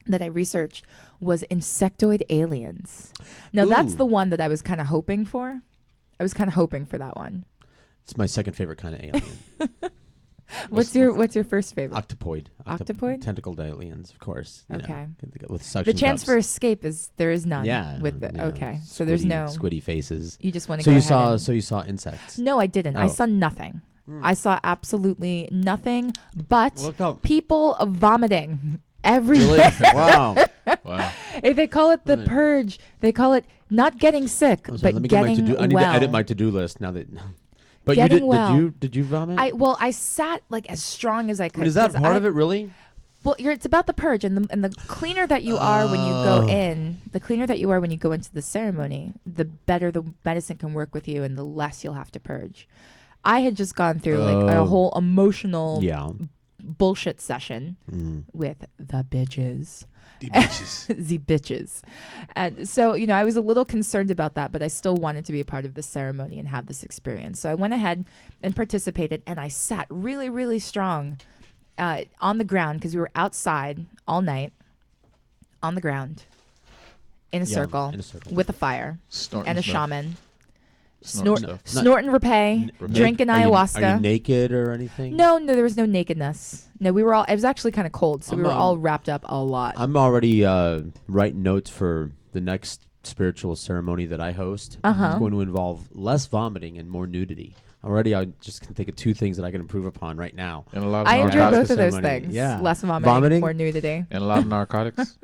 [SPEAKER 3] that I researched, was insectoid aliens. Now that's
[SPEAKER 4] Ooh.
[SPEAKER 3] the one that I was kind of hoping for. I was kind of hoping for that one.
[SPEAKER 4] It's my second favorite kind of alien.
[SPEAKER 3] What's your first favorite?
[SPEAKER 4] Octopoid.
[SPEAKER 3] Octopoid?
[SPEAKER 4] Tentacled aliens, of course. you know,
[SPEAKER 3] Okay.
[SPEAKER 4] with suction
[SPEAKER 3] The chance
[SPEAKER 4] cups.
[SPEAKER 3] for escape is none.
[SPEAKER 4] Yeah.
[SPEAKER 3] With the
[SPEAKER 4] you know,
[SPEAKER 3] okay, so there's no.
[SPEAKER 4] squiddy faces.
[SPEAKER 3] You just want to.
[SPEAKER 4] So
[SPEAKER 3] go
[SPEAKER 4] you
[SPEAKER 3] ahead
[SPEAKER 4] saw
[SPEAKER 3] and-
[SPEAKER 4] so you saw insects.
[SPEAKER 3] No, I didn't. I
[SPEAKER 4] Oh.
[SPEAKER 3] saw nothing.
[SPEAKER 4] Hmm.
[SPEAKER 3] I saw absolutely nothing but
[SPEAKER 4] Look up.
[SPEAKER 3] people vomiting everywhere.
[SPEAKER 4] Wow.
[SPEAKER 2] Wow.
[SPEAKER 3] If they call it the
[SPEAKER 4] Right.
[SPEAKER 3] purge, they call it not getting sick,
[SPEAKER 4] I'm sorry,
[SPEAKER 3] but
[SPEAKER 4] let me get my
[SPEAKER 3] getting
[SPEAKER 4] to-do. I need
[SPEAKER 3] well.
[SPEAKER 4] to edit my to-do list now that. But
[SPEAKER 3] Getting
[SPEAKER 4] you did.
[SPEAKER 3] well.
[SPEAKER 4] Did you vomit?
[SPEAKER 3] I sat like as strong as I could.
[SPEAKER 4] Is that
[SPEAKER 3] 'cause
[SPEAKER 4] part
[SPEAKER 3] I-
[SPEAKER 4] of it, really?
[SPEAKER 3] Well, it's about the purge, and the cleaner that you are when you go
[SPEAKER 4] Oh.
[SPEAKER 3] in, the cleaner that you are when you go into the ceremony, the better the medicine can work with you, and the less you'll have to purge. I had just gone through like a
[SPEAKER 4] Oh.
[SPEAKER 3] whole emotional
[SPEAKER 4] Yeah.
[SPEAKER 3] bullshit session
[SPEAKER 4] Mm.
[SPEAKER 3] with the bitches.
[SPEAKER 2] The bitches.
[SPEAKER 3] The bitches. And so, I was a little concerned about that, but I still wanted to be a part of the ceremony and have this experience. So I went ahead and participated, and I sat really, really strong on the ground, because we were outside all night on the ground in a
[SPEAKER 4] Yeah,
[SPEAKER 3] circle
[SPEAKER 4] in a circle.
[SPEAKER 3] with a fire
[SPEAKER 2] Snorting
[SPEAKER 3] and a
[SPEAKER 2] stuff.
[SPEAKER 3] shaman.
[SPEAKER 2] Snorting stuff.
[SPEAKER 3] Snorting rapé, drinking ayahuasca.
[SPEAKER 4] Are you naked or anything?
[SPEAKER 3] No, there was no nakedness. No, we were all, it was actually kind of cold, so we
[SPEAKER 4] I'm,
[SPEAKER 3] were all wrapped up a lot.
[SPEAKER 4] I'm already writing notes for the next spiritual ceremony that I host.
[SPEAKER 3] Uh-huh.
[SPEAKER 4] It's going to involve less vomiting and more nudity. Already, I just can think of two things that I can improve upon right now.
[SPEAKER 2] And a lot of
[SPEAKER 3] I enjoy
[SPEAKER 2] narcotics.
[SPEAKER 3] both of those
[SPEAKER 4] ceremony.
[SPEAKER 3] things.
[SPEAKER 4] Yeah.
[SPEAKER 3] Less vomiting,
[SPEAKER 4] Vomiting?
[SPEAKER 3] more nudity.
[SPEAKER 2] And a lot of narcotics.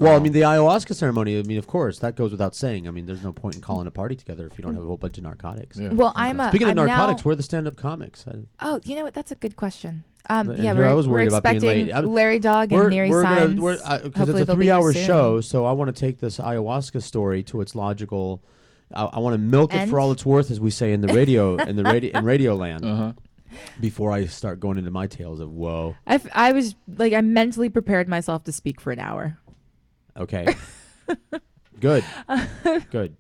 [SPEAKER 4] Well, I mean, the ayahuasca ceremony, I mean, of course, that goes without saying. I mean, there's no point in calling a party together if you don't have a whole bunch of narcotics.
[SPEAKER 2] Yeah.
[SPEAKER 3] Well,
[SPEAKER 2] Okay.
[SPEAKER 4] Speaking of
[SPEAKER 3] I'm
[SPEAKER 4] narcotics,
[SPEAKER 3] now,
[SPEAKER 4] where are the stand-up comics?
[SPEAKER 3] oh, you know what? That's a good question.
[SPEAKER 4] And
[SPEAKER 3] Yeah,
[SPEAKER 4] here I was
[SPEAKER 3] we're
[SPEAKER 4] worried about being
[SPEAKER 3] expecting
[SPEAKER 4] late.
[SPEAKER 3] Larry Dogg and Nery Saenz.
[SPEAKER 4] Because
[SPEAKER 3] Hopefully
[SPEAKER 4] it's a
[SPEAKER 3] they'll be here
[SPEAKER 4] 3-hour
[SPEAKER 3] soon.
[SPEAKER 4] show, so I want to take this ayahuasca story to its logical. I want to milk it
[SPEAKER 3] End.
[SPEAKER 4] for all it's worth, as we say in the radio in radio land.
[SPEAKER 2] Uh-huh.
[SPEAKER 4] Before I start going into my tales of woe.
[SPEAKER 3] I was like, I mentally prepared myself to speak for an hour.
[SPEAKER 4] Okay. Good. Good.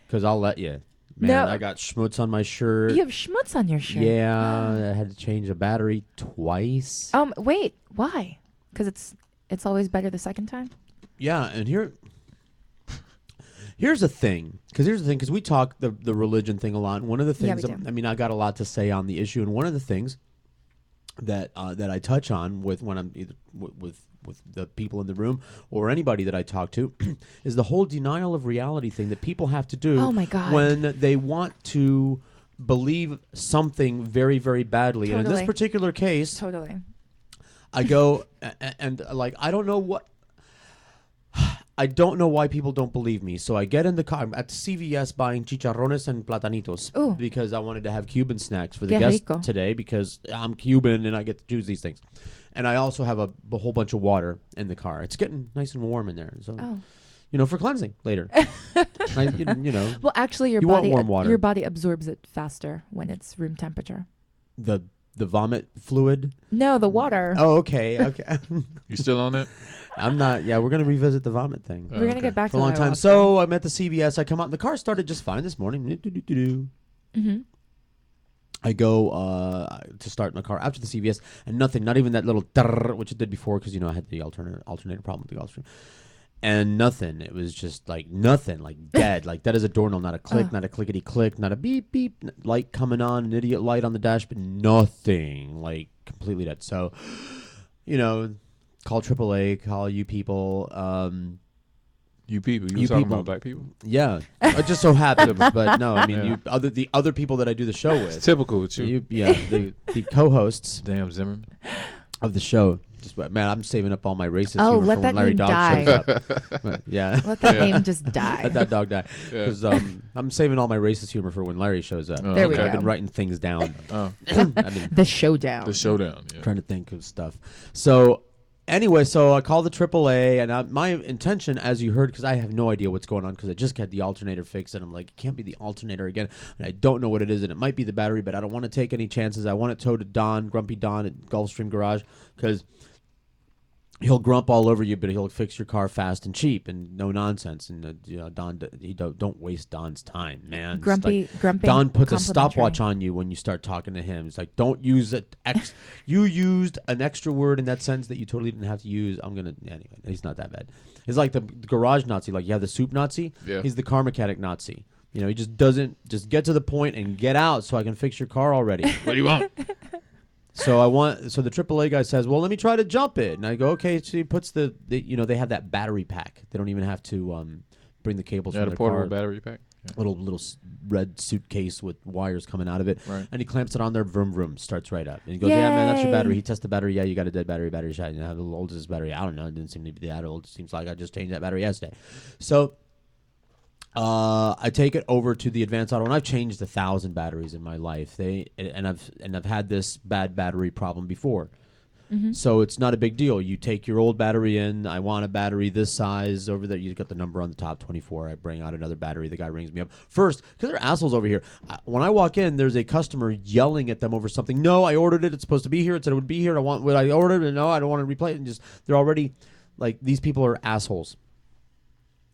[SPEAKER 4] Because I'll let you. Man,
[SPEAKER 3] No.
[SPEAKER 4] I got schmutz on my shirt.
[SPEAKER 3] You have schmutz on your shirt.
[SPEAKER 4] Yeah, I had to change a battery twice.
[SPEAKER 3] Wait, why? Because it's always better the second time.
[SPEAKER 4] Yeah, and here's the thing. Because we talk the religion thing a lot. And one of the
[SPEAKER 3] Yeah,
[SPEAKER 4] things,
[SPEAKER 3] we do.
[SPEAKER 4] I mean, I got a lot to say on the issue. And one of the things that I touch on with when I'm either with the people in the room or anybody that I talk to is the whole denial of reality thing that people have to do
[SPEAKER 3] Oh my God.
[SPEAKER 4] when they want to believe something very, very badly. And in this
[SPEAKER 3] Totally.
[SPEAKER 4] particular case,
[SPEAKER 3] Totally.
[SPEAKER 4] I go and like I don't know why people don't believe me. So I get in the car. I'm at CVS buying chicharrones and platanitos
[SPEAKER 3] Ooh.
[SPEAKER 4] because I wanted to have Cuban snacks for the
[SPEAKER 3] Qué
[SPEAKER 4] guests
[SPEAKER 3] rico.
[SPEAKER 4] today because I'm Cuban and I get to choose these things. And I also have a whole bunch of water in the car. It's getting nice and warm in there. So,
[SPEAKER 3] Oh.
[SPEAKER 4] for cleansing later. you know,
[SPEAKER 3] Well, actually,
[SPEAKER 4] You want warm water.
[SPEAKER 3] your body absorbs it faster when it's room temperature.
[SPEAKER 4] the vomit fluid.
[SPEAKER 3] No, the water.
[SPEAKER 4] Oh, okay. Okay.
[SPEAKER 2] You still on that?
[SPEAKER 4] I'm not. Yeah, we're going to revisit the vomit thing.
[SPEAKER 3] We're gonna
[SPEAKER 2] Okay.
[SPEAKER 3] get back
[SPEAKER 4] For
[SPEAKER 3] to
[SPEAKER 4] a long
[SPEAKER 3] the
[SPEAKER 4] time.
[SPEAKER 3] ayahuasca.
[SPEAKER 4] So I'm at the CVS. I come out and the car started just fine this morning.
[SPEAKER 3] Mm-hmm.
[SPEAKER 4] I go to start my car after the CVS and nothing, not even that little drrrr, which it did before because I had the alternator problem with the Gulfstream. And nothing. It was just like nothing, like dead, like dead as a doornail. Not a click, not a clickety click, not a beep beep, light coming on, an idiot light on the dash, but nothing, like completely dead. So, call AAA, call you people.
[SPEAKER 2] You people. You,
[SPEAKER 4] You
[SPEAKER 2] was talking
[SPEAKER 4] people.
[SPEAKER 2] about black people?
[SPEAKER 4] Yeah, it just so happens, but no, I mean
[SPEAKER 2] Yeah.
[SPEAKER 4] the other people that I do the show
[SPEAKER 2] It's
[SPEAKER 4] with.
[SPEAKER 2] typical with you.
[SPEAKER 4] The co-hosts
[SPEAKER 2] Damn Zimmerman.
[SPEAKER 4] of the show. Just man, I'm saving up all my racist
[SPEAKER 3] Oh,
[SPEAKER 4] humor
[SPEAKER 3] let
[SPEAKER 4] for
[SPEAKER 3] that
[SPEAKER 4] when Larry
[SPEAKER 3] name
[SPEAKER 4] Dogg
[SPEAKER 3] die.
[SPEAKER 4] shows up. But, yeah.
[SPEAKER 3] Let that name just die.
[SPEAKER 4] Let that dog die.
[SPEAKER 2] Yeah.
[SPEAKER 4] Because I'm saving all my racist humor for when Larry shows up.
[SPEAKER 2] Oh,
[SPEAKER 3] There we
[SPEAKER 2] okay.
[SPEAKER 4] I've been
[SPEAKER 3] go.
[SPEAKER 4] writing things down.
[SPEAKER 2] Oh,
[SPEAKER 4] I've been
[SPEAKER 3] The showdown.
[SPEAKER 2] the showdown. Yeah.
[SPEAKER 4] trying to think of stuff. So anyway, so I called the AAA, and my intention, as you heard, because I have no idea what's going on, because I just got the alternator fixed, and I'm like, it can't be the alternator again, and I don't know what it is, and it might be the battery, but I don't want to take any chances. I want it towed to Grumpy Don at Gulfstream Garage, because he'll grump all over you, but he'll fix your car fast and cheap and no nonsense. And Don, don't waste Don's time, man.
[SPEAKER 3] Grumpy.
[SPEAKER 4] Don puts a
[SPEAKER 3] complimentary.
[SPEAKER 4] stopwatch on you when you start talking to him. It's like, don't use it. You used an extra word in that sentence that you totally didn't have to use. Anyway, he's not that bad. He's like the garage Nazi. Like, you have the soup Nazi.
[SPEAKER 2] Yeah.
[SPEAKER 4] He's the car mechanic Nazi. He just doesn't get to the point and get out so I can fix your car already.
[SPEAKER 2] What do you want?
[SPEAKER 4] So the AAA guy says, well, let me try to jump it. And I go, okay. So he puts they have that battery pack. They don't even have to bring the cables
[SPEAKER 2] Yeah,
[SPEAKER 4] from
[SPEAKER 2] the
[SPEAKER 4] the
[SPEAKER 2] portable
[SPEAKER 4] car.
[SPEAKER 2] battery pack. Yeah.
[SPEAKER 4] Little red suitcase with wires coming out of it.
[SPEAKER 2] Right.
[SPEAKER 4] And he clamps it on there, vroom, vroom, starts right up. And he goes, yeah, man, that's your
[SPEAKER 3] Yay.
[SPEAKER 4] battery. He tests the battery. Yeah, you got a dead battery shot. How old is this battery? I don't know. It didn't seem to be that old. It seems like I just changed that battery yesterday. So I take it over to the Advanced Auto, and I've changed 1,000 batteries in my life. I've had this bad battery problem before, so it's not a big deal. You take your old battery in. I want a battery this size over there. You got the number on the top, 24. I bring out another battery. The guy rings me up first because they're assholes over here. When I walk in, there's a customer yelling at them over something. No, I ordered it. It's supposed to be here. It said it would be here. I want what I ordered, and no, I don't want to replay it. And they're already like, these people are assholes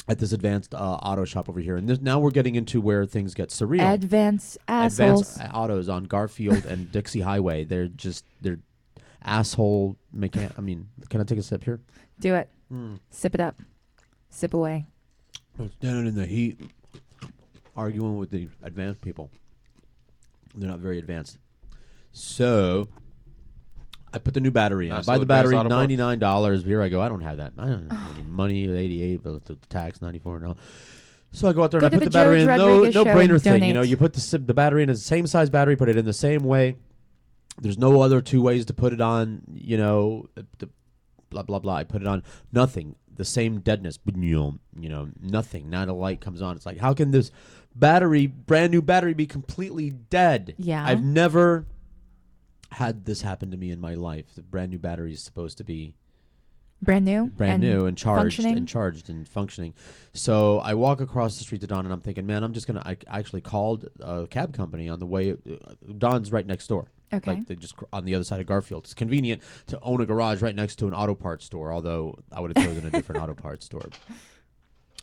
[SPEAKER 4] at this Advanced Auto shop over here. And now we're getting into where things get surreal.
[SPEAKER 3] Advanced assholes.
[SPEAKER 4] Advanced Autos on Garfield and Dixie Highway. They're asshole mechanic. I mean, can I take a sip here?
[SPEAKER 3] Do it. Sip it up. Sip away.
[SPEAKER 4] Standing in the heat, arguing with the advanced people. They're not very advanced. So I put the new battery in. I
[SPEAKER 2] Nice
[SPEAKER 4] buy the
[SPEAKER 2] little
[SPEAKER 4] battery,
[SPEAKER 2] Advanced Auto Parts.
[SPEAKER 4] $99. Here I go. I don't have that. I don't have any money. 88, but the tax 94 and all. So I go out there
[SPEAKER 3] Go
[SPEAKER 4] and I
[SPEAKER 3] to
[SPEAKER 4] put
[SPEAKER 3] the
[SPEAKER 4] the battery in.
[SPEAKER 3] George
[SPEAKER 4] No
[SPEAKER 3] Rodriguez show
[SPEAKER 4] brainer
[SPEAKER 3] and
[SPEAKER 4] thing.
[SPEAKER 3] donate.
[SPEAKER 4] You put the battery in the same size battery, put it in the same way. There's no other two ways to put it on. Blah blah blah. I put it on. Nothing. The same deadness. Nothing. Not a light comes on. It's like, how can this brand new battery, be completely dead?
[SPEAKER 3] Yeah.
[SPEAKER 4] I've never had this happen to me in my life. The brand new battery is supposed to be
[SPEAKER 3] Brand new
[SPEAKER 4] and
[SPEAKER 3] functioning?
[SPEAKER 4] charged and functioning. So I walk across the street to Don, and I'm thinking, man, I actually called a cab company on the way. Don's right next door.
[SPEAKER 3] Okay.
[SPEAKER 4] Like, they just on the other side of Garfield. It's convenient to own a garage right next to an auto parts store, although I would have chosen a different auto parts store.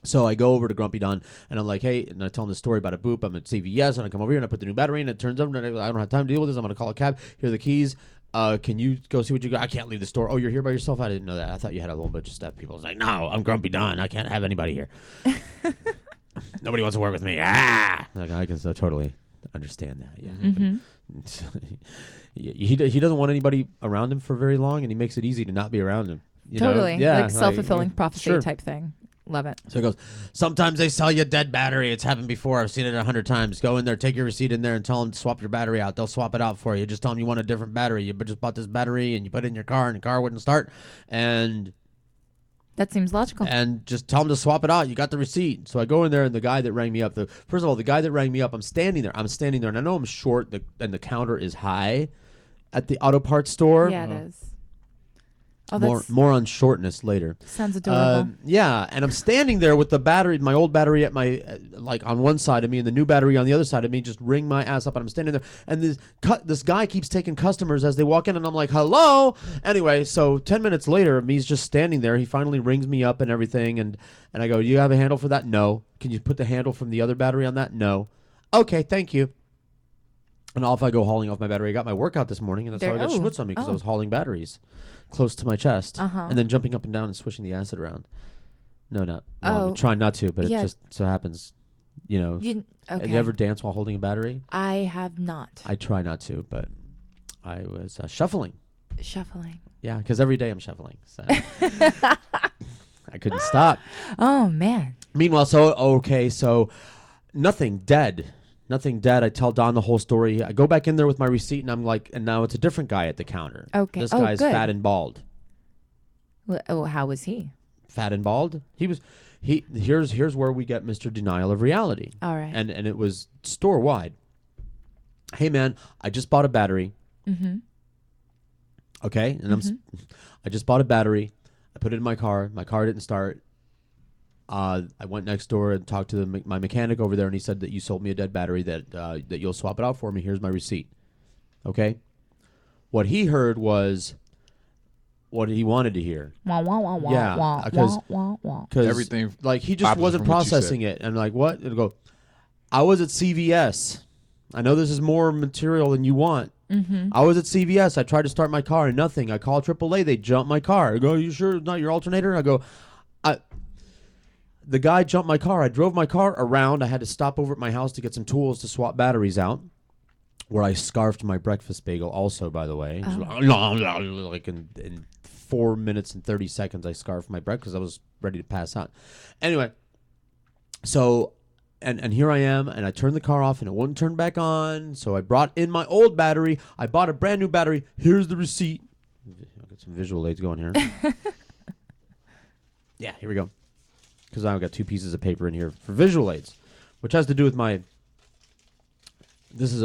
[SPEAKER 4] So I go over to Grumpy Don, and I'm like, hey, and I tell him the story about a boop. I'm at CVS, and I come over here, and I put the new battery in, and it turns up, and I don't have time to deal with this. I'm going to call a cab. Here are the keys. Can you go see what you got? I can't leave the store. Oh, you're here by yourself? I didn't know that. I thought you had a whole bunch of stuff. People was like, no, I'm Grumpy Don. I can't have anybody here. Nobody wants to work with me. Like, I can totally understand that. Yeah. He doesn't want anybody around him for very long, and he makes it easy to not be around him.
[SPEAKER 3] Totally.
[SPEAKER 4] Yeah,
[SPEAKER 3] Like self-fulfilling prophecy
[SPEAKER 4] sure.
[SPEAKER 3] type thing. Love it.
[SPEAKER 4] So he goes, sometimes they sell you a dead battery. It's happened before. I've seen it 100 times. Go in there, take your receipt in there, and tell them to swap your battery out. They'll swap it out for you. Just tell them you want a different battery. You just bought this battery, and you put it in your car, and the car wouldn't start. And
[SPEAKER 3] That seems logical.
[SPEAKER 4] just tell them to swap it out. You got the receipt. So I go in there, and the guy that rang me up, first of all, the guy that rang me up, I'm standing there, and I know I'm short, and the counter is high at the auto parts store.
[SPEAKER 3] Yeah, it is. Oh,
[SPEAKER 4] More on shortness later.
[SPEAKER 3] sounds adorable.
[SPEAKER 4] Yeah, and I'm standing there with the battery, my old battery at my like on one side of me, and the new battery on the other side of me. Just ring my ass up, and I'm standing there, and this guy keeps taking customers as they walk in, and I'm like, hello. Anyway, so 10 minutes later, me's just standing there. He finally rings me up and everything, and I go, you have a handle for that? No. Can you put the handle from the other battery on that? No. Okay, thank you. And off I go hauling off my battery. I got my workout this morning, and that's how I got schwitz on me, because I was hauling batteries close to my chest, and then jumping up and down and swishing the acid around. No, I'm trying not to, but it just so happens, Have you ever danced while holding a battery?
[SPEAKER 3] I have not.
[SPEAKER 4] I try not to, but I was shuffling.
[SPEAKER 3] Shuffling.
[SPEAKER 4] Yeah, because every day I'm shuffling. So I couldn't stop.
[SPEAKER 3] Oh, man.
[SPEAKER 4] Meanwhile, so nothing dead. Nothing dead. I tell Don the whole story. I go back in there with my receipt, and I'm like, and now it's a different guy at the counter.
[SPEAKER 3] Okay.
[SPEAKER 4] This
[SPEAKER 3] Oh,
[SPEAKER 4] guy's
[SPEAKER 3] good.
[SPEAKER 4] fat and bald.
[SPEAKER 3] Oh, how was he?
[SPEAKER 4] Fat and bald. Here's where we get Mr. Denial of Reality.
[SPEAKER 3] All right.
[SPEAKER 4] And it was store wide. Hey man, I just bought a battery.
[SPEAKER 3] Mm-hmm.
[SPEAKER 4] Okay, and I just bought a battery. I put it in my car. My car didn't start. I went next door and talked to my mechanic over there, and he said that you sold me a dead battery, that you'll swap it out for me. Here's my receipt. Okay? What he heard was what he wanted to hear. Yeah, because
[SPEAKER 2] Everything
[SPEAKER 4] like he just
[SPEAKER 2] opposite
[SPEAKER 4] wasn't
[SPEAKER 2] from what you
[SPEAKER 4] processing it, and like what? It'll go. I was at CVS. I know this is more material than you want.
[SPEAKER 3] Mm-hmm.
[SPEAKER 4] I was at CVS. I tried to start my car and nothing. I called AAA. They jumped my car. I go, you sure it's not your alternator? I go, the guy jumped my car. I drove my car around. I had to stop over at my house to get some tools to swap batteries out, where I scarfed my breakfast bagel also, by the way. Like in 4 minutes and 30 seconds, I scarfed my breakfast because I was ready to pass out. Anyway, so... And here I am, and I turned the car off, and it wouldn't turn back on. So I brought in my old battery. I bought a brand new battery. Here's the receipt. I'll get some visual aids going here. Yeah, here we go. Because I've got 2 pieces of paper in here for visual aids, which has to do with my. This is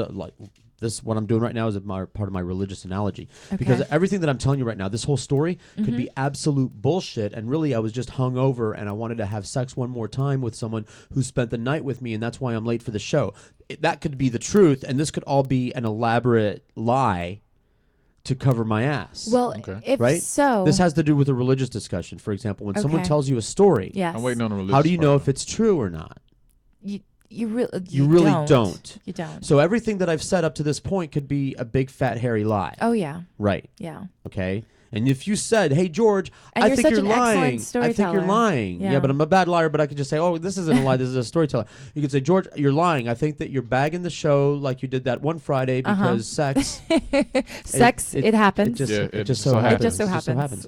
[SPEAKER 4] what I'm doing right now is part of my religious analogy.
[SPEAKER 3] Okay.
[SPEAKER 4] Because everything that I'm telling you right now, this whole story could be absolute bullshit. And really, I was just hungover and I wanted to have sex one more time with someone who spent the night with me. And that's why I'm late for the show. That could be the truth. And this could all be an elaborate lie to cover my ass.
[SPEAKER 3] Well,
[SPEAKER 2] Okay.
[SPEAKER 3] if
[SPEAKER 4] right?
[SPEAKER 3] so...
[SPEAKER 4] This has to do with a religious discussion. For example, when someone
[SPEAKER 3] Okay.
[SPEAKER 4] tells you a story,
[SPEAKER 3] Yes.
[SPEAKER 2] I'm waiting on the religious
[SPEAKER 4] how do you know
[SPEAKER 2] part,
[SPEAKER 4] if it's true or not?
[SPEAKER 3] You really
[SPEAKER 4] don't.
[SPEAKER 3] You don't.
[SPEAKER 4] So everything that I've said up to this point could be a big fat hairy lie.
[SPEAKER 3] Oh, yeah.
[SPEAKER 4] Right.
[SPEAKER 3] Yeah.
[SPEAKER 4] Okay. And if you said, "Hey George,
[SPEAKER 3] And
[SPEAKER 4] I
[SPEAKER 3] you're
[SPEAKER 4] think
[SPEAKER 3] such
[SPEAKER 4] you're
[SPEAKER 3] an excellent
[SPEAKER 4] lying. I think you're
[SPEAKER 3] storyteller."
[SPEAKER 4] lying."
[SPEAKER 3] Yeah.
[SPEAKER 4] Yeah, but I'm a bad liar. But I could just say, "Oh, this isn't a lie. This is a storyteller." You could say, "George, you're lying. I think that you're bagging the show like you did that one Friday because sex."
[SPEAKER 3] Sex, it happens.
[SPEAKER 4] It just so happens.
[SPEAKER 3] It just so happens.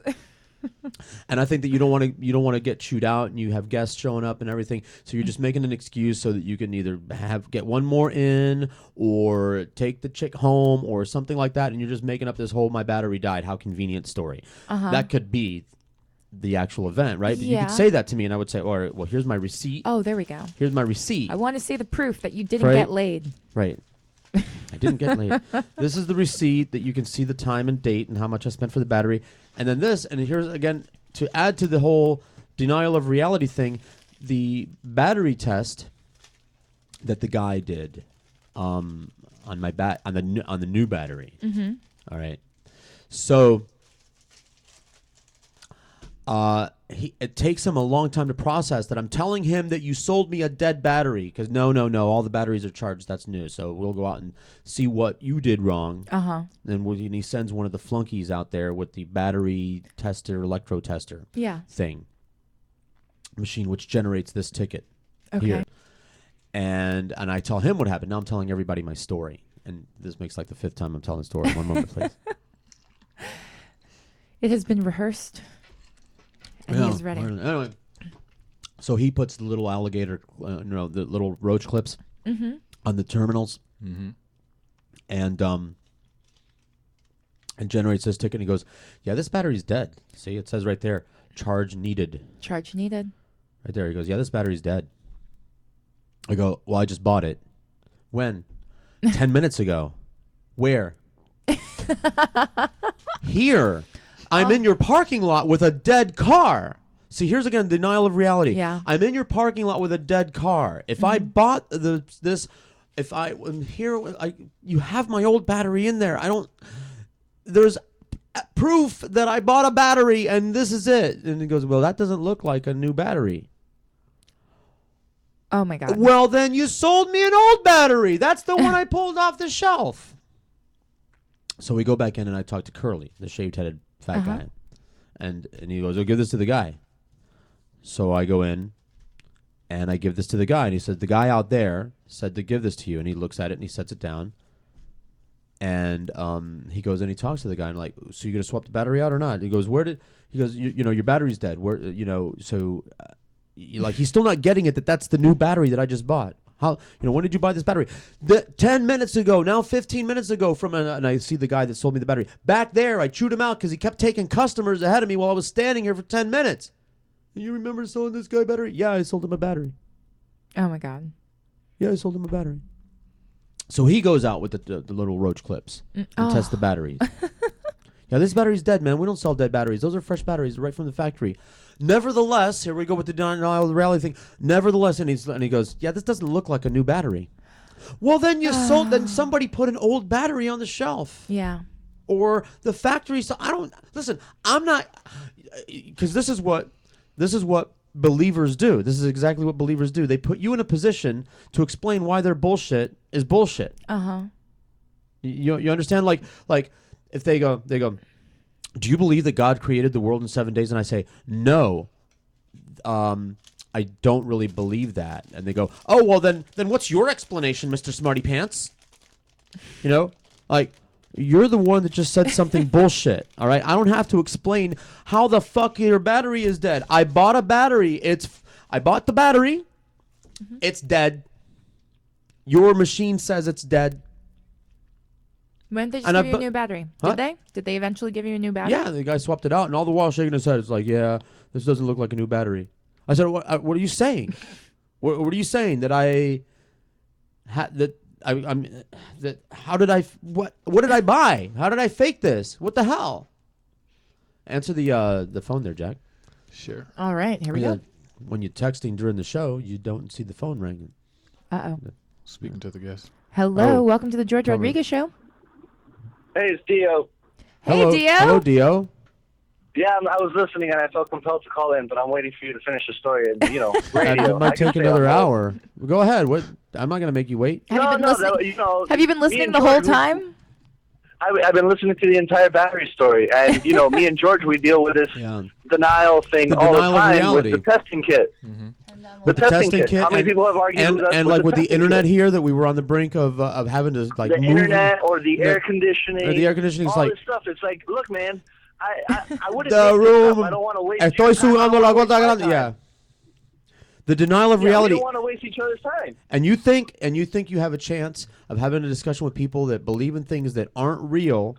[SPEAKER 4] And I think that you don't want to get chewed out, and you have guests showing up and everything. So you're just making an excuse so that you can either get one more in, or take the chick home, or something like that. And you're just making up this whole "my battery died, how convenient" story. That could be the actual event, right? But you
[SPEAKER 3] Yeah.
[SPEAKER 4] could say that to me, and I would say, "All right, well, here's my receipt.
[SPEAKER 3] Oh, there we go.
[SPEAKER 4] Here's my receipt."
[SPEAKER 3] I want to see the proof that you didn't
[SPEAKER 4] Right.
[SPEAKER 3] get laid.
[SPEAKER 4] Right. I didn't get laid. This is the receipt that you can see the time and date and how much I spent for the battery. And then this, and here's again, to add to the whole denial of reality thing, the battery test that the guy did on my on the new battery.
[SPEAKER 3] Mm-hmm.
[SPEAKER 4] All right. So it takes him a long time to process that I'm telling him that you sold me a dead battery, because no, all the batteries are charged. That's new. So we'll go out and see what you did wrong. And he sends one of the flunkies out there with the battery tester, electro tester
[SPEAKER 3] Yeah.
[SPEAKER 4] thing machine, which generates this ticket
[SPEAKER 3] Okay.
[SPEAKER 4] here. And I tell him what happened. Now I'm telling everybody my story. And this makes like the 5th time I'm telling the story. One moment, please.
[SPEAKER 3] It has been rehearsed. And he is ready.
[SPEAKER 4] Anyway, so he puts the little alligator, the little roach clips on the terminals, and generates this ticket. And he goes, "Yeah, this battery's dead. See, it says right there, charge needed.
[SPEAKER 3] Charge needed.
[SPEAKER 4] Right there." He goes, "Yeah, this battery's dead." I go, "Well, I just bought it. When? 10 minutes ago. Where? Here. I'm in your parking lot with a dead car." See, here's again denial of reality.
[SPEAKER 3] Yeah.
[SPEAKER 4] I'm in your parking lot with a dead car. If I bought if I am here, you have my old battery in there. There's proof that I bought a battery and this is it. And he goes, "Well, that doesn't look like a new battery."
[SPEAKER 3] Oh, my God.
[SPEAKER 4] "Well, then you sold me an old battery. That's the one I pulled off the shelf." So we go back in and I talk to Curly, the shaved-headed fat guy. And he goes, "Oh, give this to the guy." So I go in and I give this to the guy. And he said, "The guy out there said to give this to you." And he looks at it and he sets it down. And he goes and he talks to the guy and like, "So you going to swap the battery out or not?" He goes, your battery's dead. Where, so like he's still not getting it that's the new battery that I just bought. How, when did you buy this battery? 10 minutes ago, now 15 minutes ago and I see the guy that sold me the battery. Back there, I chewed him out because he kept taking customers ahead of me while I was standing here for 10 minutes. You remember selling this guy a battery? Yeah, I sold him a battery.
[SPEAKER 3] Oh my God.
[SPEAKER 4] Yeah, I sold him a battery. So he goes out with the little roach clips and tests the batteries. Yeah, this battery's dead, man. We don't sell dead batteries. Those are fresh batteries right from the factory. Nevertheless, here we go with the denial of the reality thing. Nevertheless, and he goes, yeah, this doesn't look like a new battery. Well, then then somebody put an old battery on the shelf.
[SPEAKER 3] Yeah.
[SPEAKER 4] Or the factory. So I'm not, because this is what believers do. This is exactly what believers do. They put you in a position to explain why their bullshit is bullshit. You understand? Like if they go, do you believe that God created the world in 7 days? And I say, no, I don't really believe that. And they go, oh, well, then what's your explanation, Mr. Smarty Pants? You're the one that just said something bullshit, all right? I don't have to explain how the fuck your battery is dead. I bought a battery. I bought the battery. Mm-hmm. It's dead. Your machine says it's dead.
[SPEAKER 3] When did they just give you a new battery?
[SPEAKER 4] Huh?
[SPEAKER 3] Did they? Did they eventually give you a new battery?
[SPEAKER 4] Yeah, the guy swapped it out, and all the while shaking his head. It's like, yeah, this doesn't look like a new battery. I said, what are you saying? what are you saying? That how did what did I buy? How did I fake this? What the hell? Answer the phone there, Jack.
[SPEAKER 2] Sure.
[SPEAKER 3] All right, here we go.
[SPEAKER 4] When you're texting during the show, you don't see the phone ringing.
[SPEAKER 3] Uh-oh.
[SPEAKER 2] Speaking to the guest.
[SPEAKER 3] Hello, welcome to the George Rodriguez Show.
[SPEAKER 5] Hey, it's Dio.
[SPEAKER 4] Hello,
[SPEAKER 3] hey, Dio.
[SPEAKER 4] Hello, Dio.
[SPEAKER 5] Yeah, I was listening and I felt compelled to call in, but I'm waiting for you to finish the story. And radio.
[SPEAKER 4] It might take another hour. Go ahead. What? I'm not going to make you wait.
[SPEAKER 3] Have you been listening the whole time?
[SPEAKER 5] I've been listening to the entire battery story, and me and George, we deal with this denial thing all the time with the testing kit.
[SPEAKER 4] Mm-hmm.
[SPEAKER 5] The testing kit. How many people have argued with us?
[SPEAKER 4] And with the internet kit here, that we were on the brink of having to
[SPEAKER 5] the move internet or the air conditioning,
[SPEAKER 4] or the air conditioning.
[SPEAKER 5] All this stuff. It's like, look, man, I wouldn't. The room. I don't want to waste.
[SPEAKER 4] Estoy sudando la gota grande. Yeah. The denial of reality.
[SPEAKER 5] We don't want to waste each other's time.
[SPEAKER 4] And you think you have a chance of having a discussion with people that believe in things that aren't real,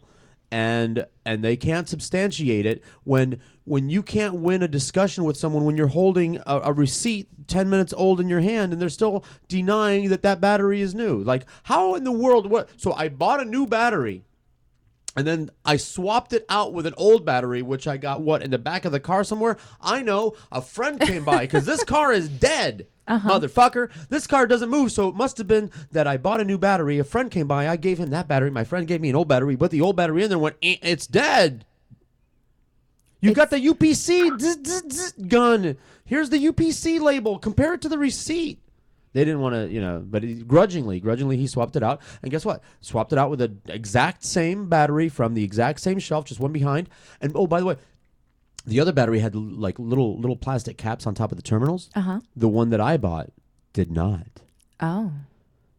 [SPEAKER 4] and they can't substantiate it when you can't win a discussion with someone when you're holding a receipt 10 minutes old in your hand and they're still denying that battery is new. Like, how in the world? What? So I bought a new battery. And then I swapped it out with an old battery, which I got, in the back of the car somewhere? I know. A friend came by because this car is dead, motherfucker. This car doesn't move, so it must have been that I bought a new battery. A friend came by. I gave him that battery. My friend gave me an old battery. Put the old battery in there and went, it's dead. You got the UPC gun. Here's the UPC label. Compare it to the receipt. They didn't want to, but grudgingly, he swapped it out. And guess what? Swapped it out with the exact same battery from the exact same shelf, just one behind. And, oh, by the way, the other battery had, like, little plastic caps on top of the terminals.
[SPEAKER 3] Uh-huh.
[SPEAKER 4] The one that I bought did not.
[SPEAKER 3] Oh.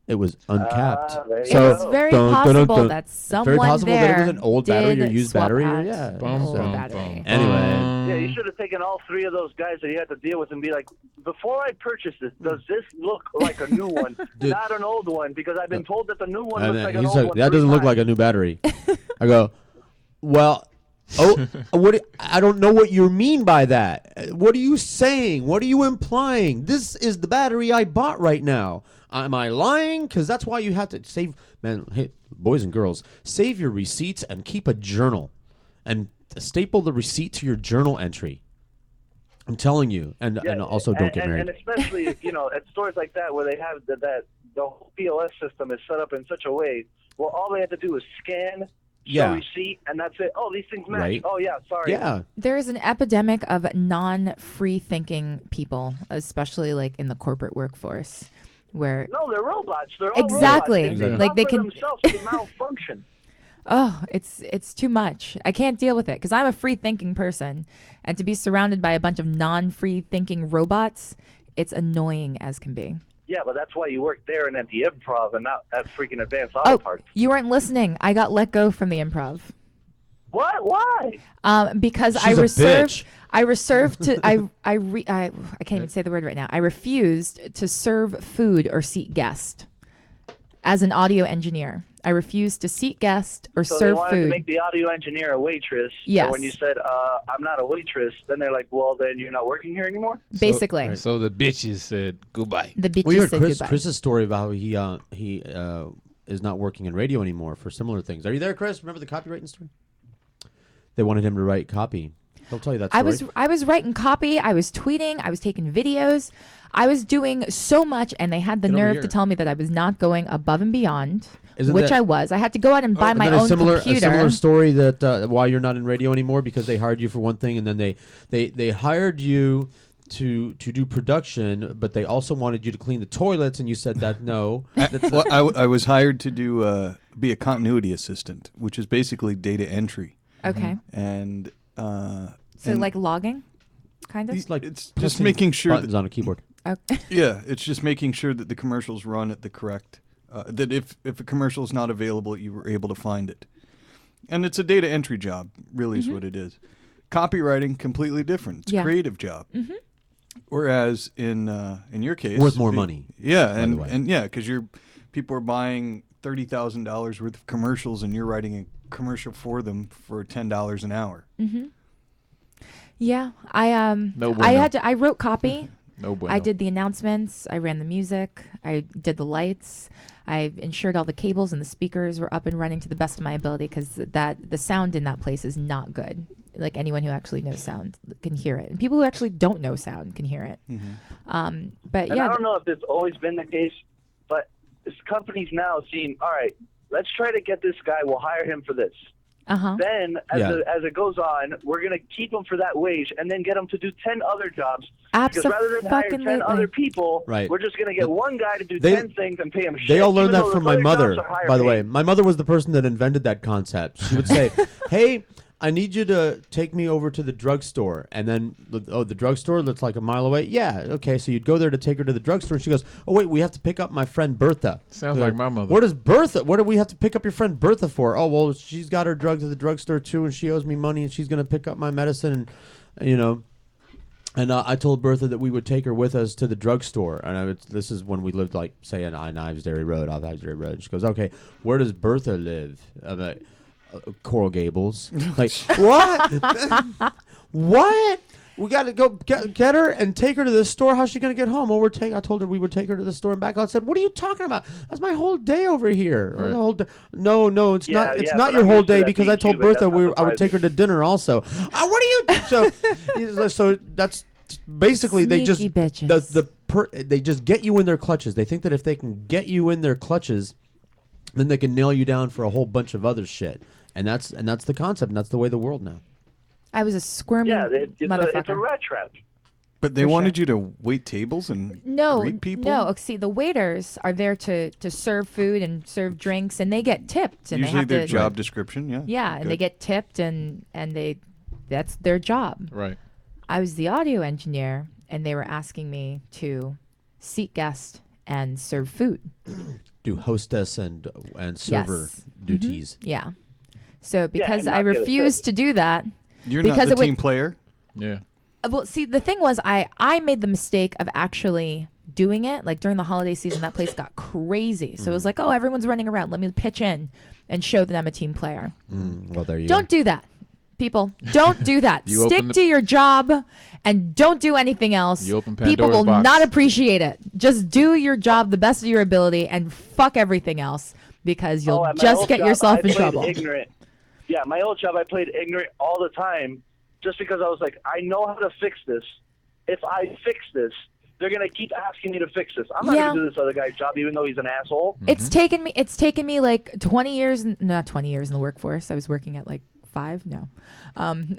[SPEAKER 4] It was uncapped.
[SPEAKER 3] So it's very possible that someone
[SPEAKER 4] that it was an old battery or used battery.
[SPEAKER 3] Battery.
[SPEAKER 4] Anyway.
[SPEAKER 5] Yeah, you should have taken all three of those guys that you had to deal with and be like, before I purchase this, does this look like a new one, not an old one? Because I've been told that the new one looks like an old one.
[SPEAKER 4] That doesn't look like a new battery. I go, well, I don't know what you mean by that. What are you saying? What are you implying? This is the battery I bought right now. Am I lying? Because that's why you have to save, man. Hey, boys and girls, save your receipts and keep a journal, and staple the receipt to your journal entry. I'm telling you, and also don't get married.
[SPEAKER 5] And especially at stores like that where they have that the whole POS system is set up in such a way, well, all they have to do is scan. Show receipt, and that's it. Oh, these things match. Right. Oh, yeah, sorry.
[SPEAKER 3] Yeah. There is an epidemic of non-free thinking people, especially like in the corporate workforce. Where
[SPEAKER 5] no, they're robots. They're all
[SPEAKER 3] exactly
[SPEAKER 5] robots.
[SPEAKER 3] Like they can
[SPEAKER 5] themselves to malfunction.
[SPEAKER 3] Oh, it's too much. I can't deal with it because I'm a free thinking person, and to be surrounded by a bunch of non-free thinking robots, it's annoying as can be.
[SPEAKER 5] Yeah, but that's why you work there and at the Improv and not at freaking Advanced Auto Parts.
[SPEAKER 3] You weren't listening. I got let go from the Improv.
[SPEAKER 5] What? Why?
[SPEAKER 3] Because
[SPEAKER 4] She's
[SPEAKER 3] I reserved to I can't even say the word right now. I refused to serve food or seat guest as an audio engineer. I refused to seat guest or
[SPEAKER 5] So
[SPEAKER 3] serve
[SPEAKER 5] they wanted
[SPEAKER 3] food.
[SPEAKER 5] to make the audio engineer a waitress.
[SPEAKER 3] Yes.
[SPEAKER 5] And when you said, I'm not a waitress, then they're like, well, then you're not working here anymore?
[SPEAKER 3] Basically.
[SPEAKER 2] So the bitches said goodbye.
[SPEAKER 3] The bitches
[SPEAKER 4] We heard
[SPEAKER 3] said goodbye.
[SPEAKER 4] Chris's story about how he is not working in radio anymore for similar things. Are you there, Chris? Remember the copywriting story? They wanted him to write copy. He'll tell you that story.
[SPEAKER 3] I was writing copy. I was tweeting. I was taking videos. I was doing so much, and they had the
[SPEAKER 4] Get over
[SPEAKER 3] nerve
[SPEAKER 4] here.
[SPEAKER 3] to tell me that I was not going above and beyond,
[SPEAKER 4] Isn't
[SPEAKER 3] which
[SPEAKER 4] that-
[SPEAKER 3] I was. I had to go out and buy
[SPEAKER 4] And
[SPEAKER 3] my
[SPEAKER 4] then
[SPEAKER 3] own
[SPEAKER 4] a similar
[SPEAKER 3] computer.
[SPEAKER 4] story that why you're not in radio anymore because they hired you for one thing and then they hired you to do production, but they also wanted you to clean the toilets, and you said that no.
[SPEAKER 6] Well, I was hired to do be a continuity assistant, which is basically data entry,
[SPEAKER 3] Okay.
[SPEAKER 6] and
[SPEAKER 3] So
[SPEAKER 6] and
[SPEAKER 3] like logging, kind of?
[SPEAKER 4] It's like
[SPEAKER 6] it's just
[SPEAKER 4] pressing
[SPEAKER 6] making sure
[SPEAKER 4] buttons
[SPEAKER 6] that,
[SPEAKER 4] on a keyboard.
[SPEAKER 3] Okay.
[SPEAKER 6] yeah, it's just making sure that the commercials run at the correct that if a commercial is not available, you were able to find it, and it's a data entry job. Really, is what it is. Copywriting completely different. It's
[SPEAKER 3] Yeah.
[SPEAKER 6] a creative job. Whereas in your case,
[SPEAKER 4] Worth more money,
[SPEAKER 6] Yeah,
[SPEAKER 4] by the way.
[SPEAKER 6] and yeah, because people are buying $30,000 worth of commercials, and you're writing a commercial for them for $10 an hour.
[SPEAKER 3] Yeah. I
[SPEAKER 2] No
[SPEAKER 3] I
[SPEAKER 2] bueno.
[SPEAKER 3] had to. I wrote copy.
[SPEAKER 2] No bueno.
[SPEAKER 3] I did the announcements. I ran the music. I did the lights. I ensured all the cables and the speakers were up and running to the best of my ability because the sound in that place is not good. Like anyone who actually knows sound can hear it, and people who actually don't know sound can hear it. But
[SPEAKER 5] And
[SPEAKER 3] yeah,
[SPEAKER 5] I don't know if it's always been the case, but this company's now seeing, all right, let's try to get this guy. We'll hire him for this. Then, as it goes on, we're going to keep him for that wage and then get him to do 10 other jobs. Because rather than hire 10 other people,
[SPEAKER 4] Right.
[SPEAKER 5] we're just going to get one guy to do
[SPEAKER 4] They-
[SPEAKER 5] 10 things and pay him shit.
[SPEAKER 4] They all learned
[SPEAKER 5] even
[SPEAKER 4] that
[SPEAKER 5] though
[SPEAKER 4] from
[SPEAKER 5] those
[SPEAKER 4] my
[SPEAKER 5] other
[SPEAKER 4] mother,
[SPEAKER 5] jobs are higher
[SPEAKER 4] by the way.
[SPEAKER 5] paid.
[SPEAKER 4] My mother was the person that invented that concept. She would say, hey, I need you to take me over to the drugstore. And then, the drugstore that's like a mile away? Yeah, okay. So you'd go there to take her to the drugstore. And she goes, oh, wait, we have to pick up my friend Bertha.
[SPEAKER 2] Sounds like my mother.
[SPEAKER 4] What do we have to pick up your friend Bertha for? Oh, well, she's got her drugs at the drugstore too, and she owes me money, and she's going to pick up my medicine. And, And I told Bertha that we would take her with us to the drugstore. And this is when we lived, like, say, on Ives Dairy Road, off Ives Dairy Road. And she goes, okay, where does Bertha live? I'm like, Coral Gables. Like, what? What? We got to go get her and take her to the store. How's she going to get home? Well, I told her we would take her to the store and back. I said, what are you talking about? That's my whole day over here.
[SPEAKER 2] Right.
[SPEAKER 4] The whole day. No, it's not. It's not
[SPEAKER 5] but
[SPEAKER 4] your
[SPEAKER 5] I'm
[SPEAKER 4] whole
[SPEAKER 5] used to
[SPEAKER 4] day
[SPEAKER 5] that
[SPEAKER 4] because
[SPEAKER 5] being
[SPEAKER 4] I told
[SPEAKER 5] you, but
[SPEAKER 4] Bertha
[SPEAKER 5] that's not
[SPEAKER 4] I would take her to dinner also. What are you? So that's basically they just
[SPEAKER 3] Sneaky bitches.
[SPEAKER 4] they just get you in their clutches. They think that if they can get you in their clutches, then they can nail you down for a whole bunch of other shit. And that's the concept. And that's the way of the world now.
[SPEAKER 3] I was a squirmy
[SPEAKER 5] it's
[SPEAKER 3] motherfucker.
[SPEAKER 5] a rat trap.
[SPEAKER 6] But they
[SPEAKER 3] For
[SPEAKER 6] wanted you to wait tables and greet people?
[SPEAKER 3] No, see, the waiters are there to serve food and serve drinks, and they get tipped. And
[SPEAKER 6] Usually
[SPEAKER 3] they have
[SPEAKER 6] their
[SPEAKER 3] to,
[SPEAKER 6] job description, yeah.
[SPEAKER 3] Yeah, and
[SPEAKER 6] Good.
[SPEAKER 3] they get tipped, and that's their job.
[SPEAKER 2] Right.
[SPEAKER 3] I was the audio engineer, and they were asking me to seat guest and serve food.
[SPEAKER 4] Do hostess and server
[SPEAKER 3] Yes.
[SPEAKER 4] duties.
[SPEAKER 3] Yeah. So because
[SPEAKER 5] and
[SPEAKER 3] I
[SPEAKER 5] not get a
[SPEAKER 3] refused to do that,
[SPEAKER 6] You're
[SPEAKER 3] because
[SPEAKER 6] not the
[SPEAKER 3] it would-
[SPEAKER 6] team player?
[SPEAKER 2] Yeah.
[SPEAKER 3] well, see, the thing was, I made the mistake of actually doing it. Like during the holiday season, that place got crazy. So it was like, oh, everyone's running around. Let me pitch in and show that I'm a team player.
[SPEAKER 4] Well, there you
[SPEAKER 3] Don't do that, people. Don't do that.
[SPEAKER 2] You
[SPEAKER 3] Stick
[SPEAKER 2] open the-
[SPEAKER 3] to your job and don't do anything else.
[SPEAKER 2] You open
[SPEAKER 3] People
[SPEAKER 2] Pandora's
[SPEAKER 3] will
[SPEAKER 2] box.
[SPEAKER 3] not appreciate it. Just do your job the best of your ability and fuck everything else because you'll
[SPEAKER 5] at my
[SPEAKER 3] just
[SPEAKER 5] old
[SPEAKER 3] get
[SPEAKER 5] job,
[SPEAKER 3] yourself
[SPEAKER 5] I
[SPEAKER 3] in
[SPEAKER 5] played
[SPEAKER 3] trouble.
[SPEAKER 5] Ignorant. Yeah, my old job, I played ignorant all the time just because I was like, I know how to fix this. If I fix this, they're going to keep asking me to fix this. I'm not
[SPEAKER 3] Yeah.
[SPEAKER 5] going to do this other guy's job even though he's an asshole.
[SPEAKER 3] It's taken me like 20 years, not 20 years in the workforce. I was working at like 5. No.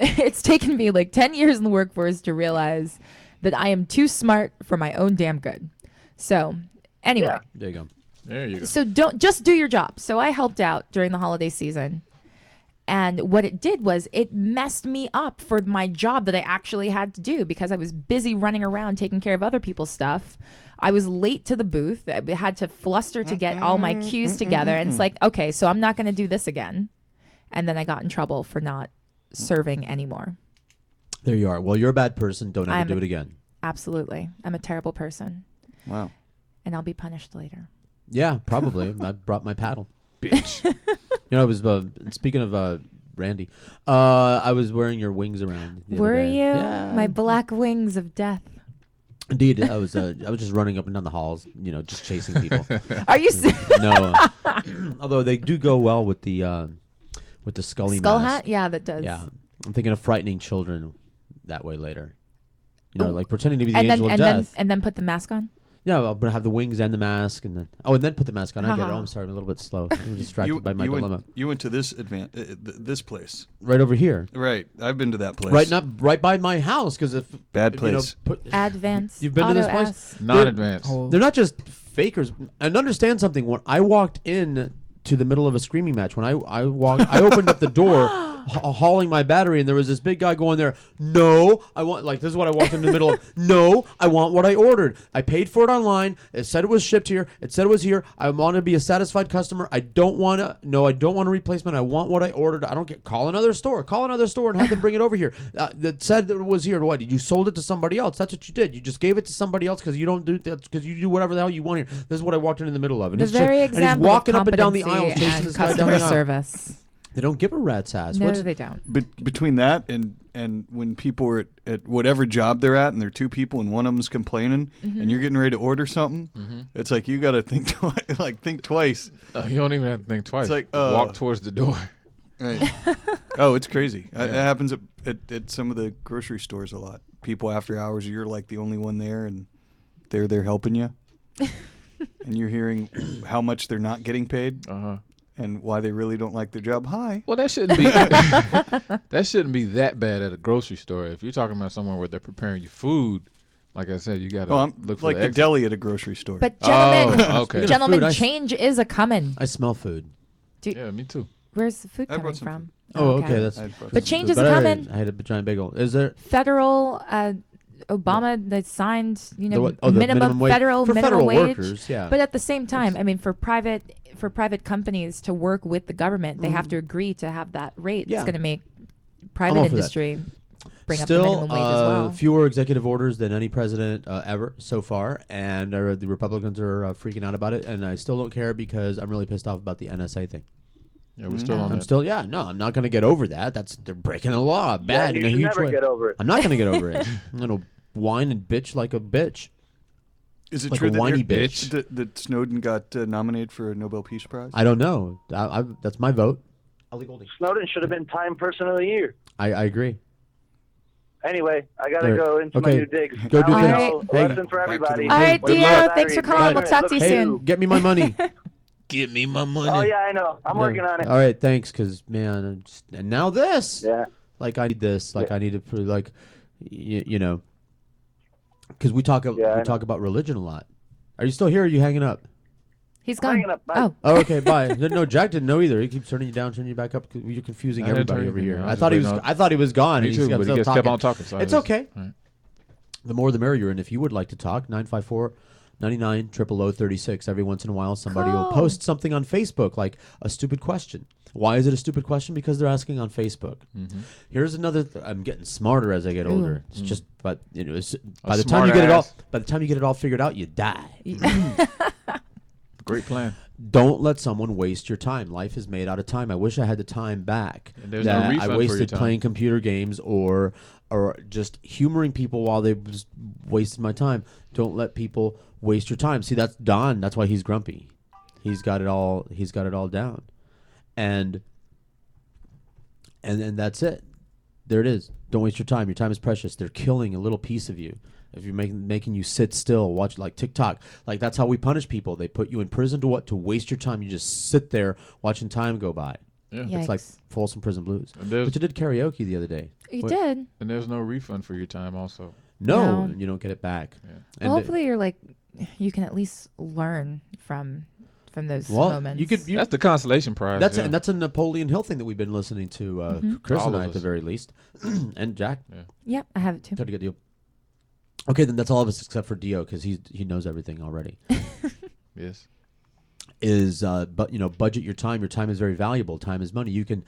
[SPEAKER 3] It's taken me like 10 years in the workforce to realize that I am too smart for my own damn good. So anyway,
[SPEAKER 5] Yeah.
[SPEAKER 4] There you go.
[SPEAKER 2] There you go.
[SPEAKER 3] so don't just do your job. So I helped out during the holiday season. And what it did was it messed me up for my job that I actually had to do because I was busy running around taking care of other people's stuff. I was late to the booth. I had to fluster to get all my cues together. And it's like, okay, so I'm not going to do this again. And then I got in trouble for not serving anymore.
[SPEAKER 4] There you are. Well, you're a bad person. Don't ever do it again.
[SPEAKER 3] Absolutely. I'm a terrible person.
[SPEAKER 6] Wow.
[SPEAKER 3] And I'll be punished later.
[SPEAKER 4] Yeah, probably. I brought my paddle.
[SPEAKER 2] Bitch.
[SPEAKER 4] I was speaking of Randy. I was wearing your wings around.
[SPEAKER 3] Were you?
[SPEAKER 4] Yeah.
[SPEAKER 3] My black wings of death.
[SPEAKER 4] Indeed, I was just running up and down the halls, just chasing people.
[SPEAKER 3] Are you
[SPEAKER 4] No. Although they do go well with the Scully
[SPEAKER 3] skull
[SPEAKER 4] mask.
[SPEAKER 3] hat? Yeah, that does.
[SPEAKER 4] Yeah. I'm thinking of frightening children that way later. Like pretending to be the angel of death.
[SPEAKER 3] And then put the mask on?
[SPEAKER 4] Yeah, I'll have the wings and the mask, and then put the mask on. I get it. Oh, I'm sorry, I'm a little bit slow. I'm distracted by my dilemma.
[SPEAKER 6] You went to this place.
[SPEAKER 4] Right over here.
[SPEAKER 6] Right, I've been to that place.
[SPEAKER 4] Right by my house, because
[SPEAKER 6] bad place.
[SPEAKER 3] Advance.
[SPEAKER 4] You've been to this place?
[SPEAKER 2] Non-advanced.
[SPEAKER 4] They're not just fakers. And understand something. When I walked in to the middle of a screaming match, when I opened up the door, hauling my battery, and there was this big guy going there. No, I want, like, this is what I walked into the middle of. No, I want what I ordered. I paid for it online. It said it was shipped here. It said it was here. I want to be a satisfied customer. I don't want a replacement. I want what I ordered. I don't get, call another store and have them bring it over here. That said that it was here. What? You sold it to somebody else. That's what you did. You just gave it to somebody else because you don't do that, because you do whatever the hell you want here. This is what I walked in the middle of. And
[SPEAKER 3] he's walking
[SPEAKER 4] up and down the aisle chasing this guy down the aisle.
[SPEAKER 3] Service.
[SPEAKER 4] They don't give a rat's ass.
[SPEAKER 3] No, they don't.
[SPEAKER 6] Between that and when people are at whatever job they're at, and there are two people and one of them's complaining, and you're getting ready to order something, it's like you got to think twice.
[SPEAKER 2] You don't even have to think twice.
[SPEAKER 6] It's like
[SPEAKER 2] walk towards the door.
[SPEAKER 6] Right. Oh, it's crazy. It happens at some of the grocery stores a lot. People after hours, you're like the only one there, and they're there helping you, and you're hearing how much they're not getting paid. And why they really don't like their job. Hi.
[SPEAKER 2] Well, that shouldn't be that bad at a grocery store. If you're talking about somewhere where they're preparing you food, like I said, you got to look for
[SPEAKER 6] like the deli at a grocery store.
[SPEAKER 3] But gentlemen,
[SPEAKER 2] okay.
[SPEAKER 3] Gentlemen, change is a coming.
[SPEAKER 4] I smell food.
[SPEAKER 2] Yeah, me too.
[SPEAKER 3] Where's the food coming from?
[SPEAKER 6] Food.
[SPEAKER 4] Oh, okay.
[SPEAKER 3] But change is a coming.
[SPEAKER 4] I had a giant bagel. Is there
[SPEAKER 3] federal? Obama that signed, minimum
[SPEAKER 4] federal
[SPEAKER 3] minimum wage.
[SPEAKER 4] Workers, yeah.
[SPEAKER 3] But at the same time, I mean, for private companies to work with the government, they have to agree to have that rate.
[SPEAKER 4] Yeah.
[SPEAKER 3] It's going to make private industry bring up the minimum wage as well.
[SPEAKER 4] Fewer executive orders than any president ever so far, and the Republicans are freaking out about it. And I still don't care because I'm really pissed off about the NSA thing.
[SPEAKER 2] Yeah, we're still on that.
[SPEAKER 4] I'm not going to get over that. They're breaking the law bad in a huge way.
[SPEAKER 5] Get over it.
[SPEAKER 4] I'm not going to get over it. I'm going to whine and bitch like a bitch.
[SPEAKER 6] Is it
[SPEAKER 4] like
[SPEAKER 6] true
[SPEAKER 4] a whiny bitch
[SPEAKER 6] that Snowden got nominated for a Nobel Peace Prize?
[SPEAKER 4] I don't know. That's my vote.
[SPEAKER 5] Snowden should have been Time Person of the Year.
[SPEAKER 4] I agree.
[SPEAKER 5] Anyway, I gotta go into my new digs.
[SPEAKER 4] Go do
[SPEAKER 5] things. Lesson for everybody.
[SPEAKER 3] All right, Dio. Thanks for calling. We'll talk to you soon.
[SPEAKER 4] Get me my money. Give me my money.
[SPEAKER 5] Oh, yeah, I know. I'm working on it.
[SPEAKER 4] All right, thanks, because, man, and now this.
[SPEAKER 5] Yeah.
[SPEAKER 4] Like, I need this. Like, I need to, like, because we talk about religion a lot. Are you still here or are you hanging up?
[SPEAKER 3] He's gone.
[SPEAKER 5] Hanging up. Bye.
[SPEAKER 4] Oh, okay, bye. No, Jack didn't know either. He keeps turning you down, turning you back up. You're confusing everybody over here. I thought he was gone.
[SPEAKER 2] Me too, but he just kept on talking. So
[SPEAKER 4] it's okay. Right. The more the merrier. And if you would like to talk, 954-99-000-36. Every once in a while, somebody will post something on Facebook, like a stupid question. Why is it a stupid question? Because they're asking on Facebook. Here's another. I'm getting smarter as I get older. It's just, but by the time you get it all figured out, you die.
[SPEAKER 2] Great plan.
[SPEAKER 4] Don't let someone waste your time. Life is made out of time. I wish I had the time back.
[SPEAKER 2] And there's no refund
[SPEAKER 4] I wasted
[SPEAKER 2] for your
[SPEAKER 4] playing computer games or just humoring people while they was wasting my time. Don't let people waste your time. See, that's Don. That's why he's grumpy. He's got it all down. And that's it. There it is. Don't waste your time. Your time is precious. They're killing a little piece of you. If you're making you sit still, watch like TikTok. Like that's how we punish people. They put you in prison to waste your time. You just sit there watching time go by. Yeah. It's like Folsom Prison Blues. But you did karaoke the other day.
[SPEAKER 3] You did.
[SPEAKER 2] And there's no refund for your time also.
[SPEAKER 4] No. You don't get it back.
[SPEAKER 2] Yeah.
[SPEAKER 3] Well, hopefully you can at least learn from those moments.
[SPEAKER 2] That's the consolation prize.
[SPEAKER 4] And that's a Napoleon Hill thing that we've been listening to, Chris and I at the very least, and Jack.
[SPEAKER 3] Yeah. Yep, I have it too.
[SPEAKER 4] Got a good deal. Okay, then that's all of us except for Dio because he knows everything already.
[SPEAKER 2] Yes.
[SPEAKER 4] But budget your time. Your time is very valuable. Time is money. You can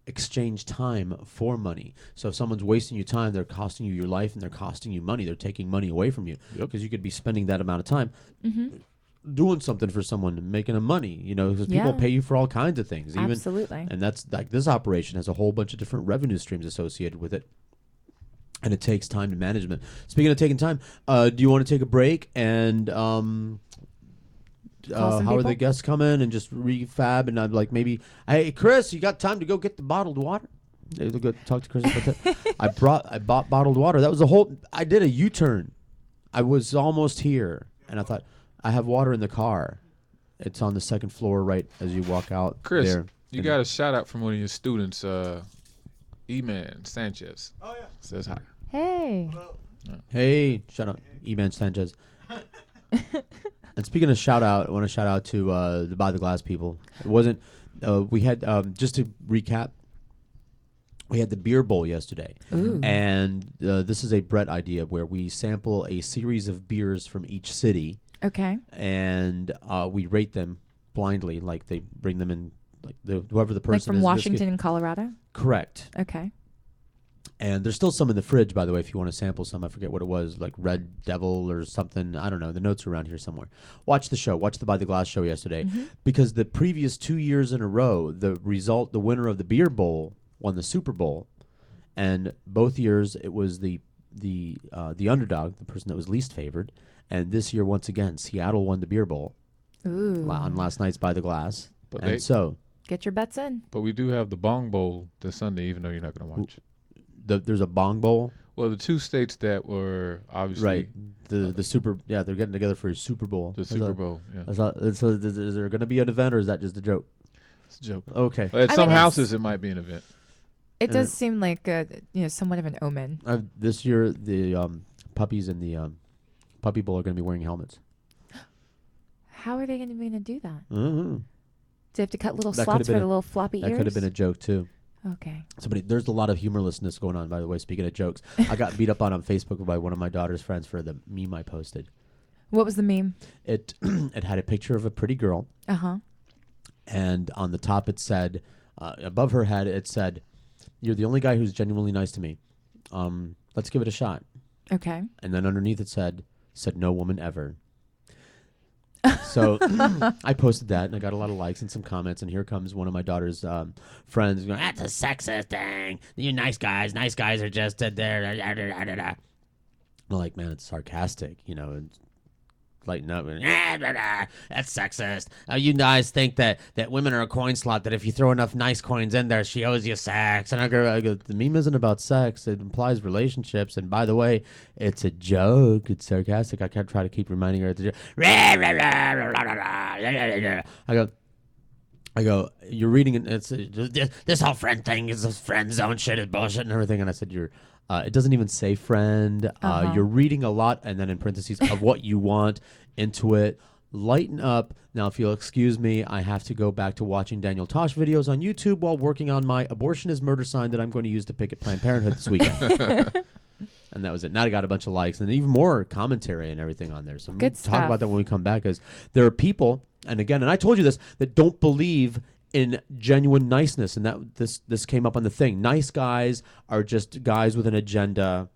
[SPEAKER 4] exchange time for money. So if someone's wasting you time, they're costing you your life and they're costing you money. They're taking money away from you because you could be spending that amount of time doing something for someone and making them money, because people pay you for all kinds of things.
[SPEAKER 3] Absolutely.
[SPEAKER 4] And that's like this operation has a whole bunch of different revenue streams associated with it. And it takes time to management. Speaking of taking time, do you want to take a break and how are the guests coming and just refab? And I'm like, maybe, hey, Chris, you got time to go get the bottled water? They'll go talk to Chris about that. I bought bottled water. That was I did a U-turn. I was almost here. And I thought, I have water in the car. It's on the second floor right as you walk out.
[SPEAKER 2] Chris,
[SPEAKER 4] there.
[SPEAKER 2] you got a shout out from one of your students, E-Man Sanchez. Oh, yeah. Says hi.
[SPEAKER 3] Hey.
[SPEAKER 4] Hey, shout out E-Man Sanchez. And speaking of shout out, I want to shout out to the By the Glass people. It wasn't, we had, just to recap, we had the beer bowl yesterday.
[SPEAKER 3] Ooh.
[SPEAKER 4] And this is a Brett idea where we sample a series of beers from each city.
[SPEAKER 3] Okay.
[SPEAKER 4] And we rate them blindly, like they bring them in, like whoever the person is.
[SPEAKER 3] Like from Washington and Colorado?
[SPEAKER 4] Correct.
[SPEAKER 3] Okay.
[SPEAKER 4] And there's still some in the fridge, by the way, if you want to sample some. I forget what it was, like Red Devil or something. I don't know. The notes are around here somewhere. Watch the show. Watch the By the Glass show yesterday. Because the previous 2 years in a row, the winner of the beer bowl won the Super Bowl. And both years, it was the underdog, the person that was least favored. And this year, once again, Seattle won the beer bowl.
[SPEAKER 3] Ooh.
[SPEAKER 4] On last night's By the Glass.
[SPEAKER 2] But
[SPEAKER 3] get your bets in.
[SPEAKER 2] But we do have the Bong Bowl this Sunday, even though you're not going to watch it.
[SPEAKER 4] There's a Bong Bowl.
[SPEAKER 2] Well, the two states that were obviously
[SPEAKER 4] right. The Super, they're getting together for a Super Bowl.
[SPEAKER 2] The Super Bowl, yeah.
[SPEAKER 4] So is there going to be an event, or is that just a joke?
[SPEAKER 2] It's a joke.
[SPEAKER 4] Okay.
[SPEAKER 2] Well, at some houses, it might be an event.
[SPEAKER 3] It does seem like somewhat of an omen.
[SPEAKER 4] This year, the puppies in the Puppy Bowl are going to be wearing helmets.
[SPEAKER 3] How are they going to do that?
[SPEAKER 4] Mm-hmm.
[SPEAKER 3] Do they have to cut little slots for the little floppy ears?
[SPEAKER 4] That could have been a joke, too.
[SPEAKER 3] Okay.
[SPEAKER 4] There's a lot of humorlessness going on, by the way, speaking of jokes. I got beat up on Facebook by one of my daughter's friends for the meme I posted.
[SPEAKER 3] What was the meme?
[SPEAKER 4] It had a picture of a pretty girl.
[SPEAKER 3] Uh-huh.
[SPEAKER 4] And on the top it said, above her head, it said, "You're the only guy who's genuinely nice to me. Let's give it a shot."
[SPEAKER 3] Okay.
[SPEAKER 4] And then underneath it said "No woman ever." So I posted that, and I got a lot of likes and some comments, and here comes one of my daughter's friends going, "That's a sexist thing. You nice guys are just there." I'm like, man, it's sarcastic, and lighten up. That's sexist. You guys think that women are a coin slot, that if you throw enough nice coins in there, she owes you sex. And I go, the meme isn't about sex. It implies relationships. And by the way, it's a joke. It's sarcastic. I kept trying to keep reminding her. I go, you're reading it. It's this whole friend thing is this friend zone shit is bullshit and everything. And I said, it doesn't even say friend. You're reading a lot, and then in parentheses, of what you want into it. Lighten up. Now, if you'll excuse me, I have to go back to watching Daniel Tosh videos on YouTube while working on my abortion is murder sign that I'm going to use to picket Planned Parenthood this weekend. And that was it. Now I got a bunch of likes and even more commentary and everything on there. So we'll talk about that when we come back, because there are people, and I told you this, that don't believe in genuine niceness, and that this came up on the thing. Nice guys are just guys with an agenda.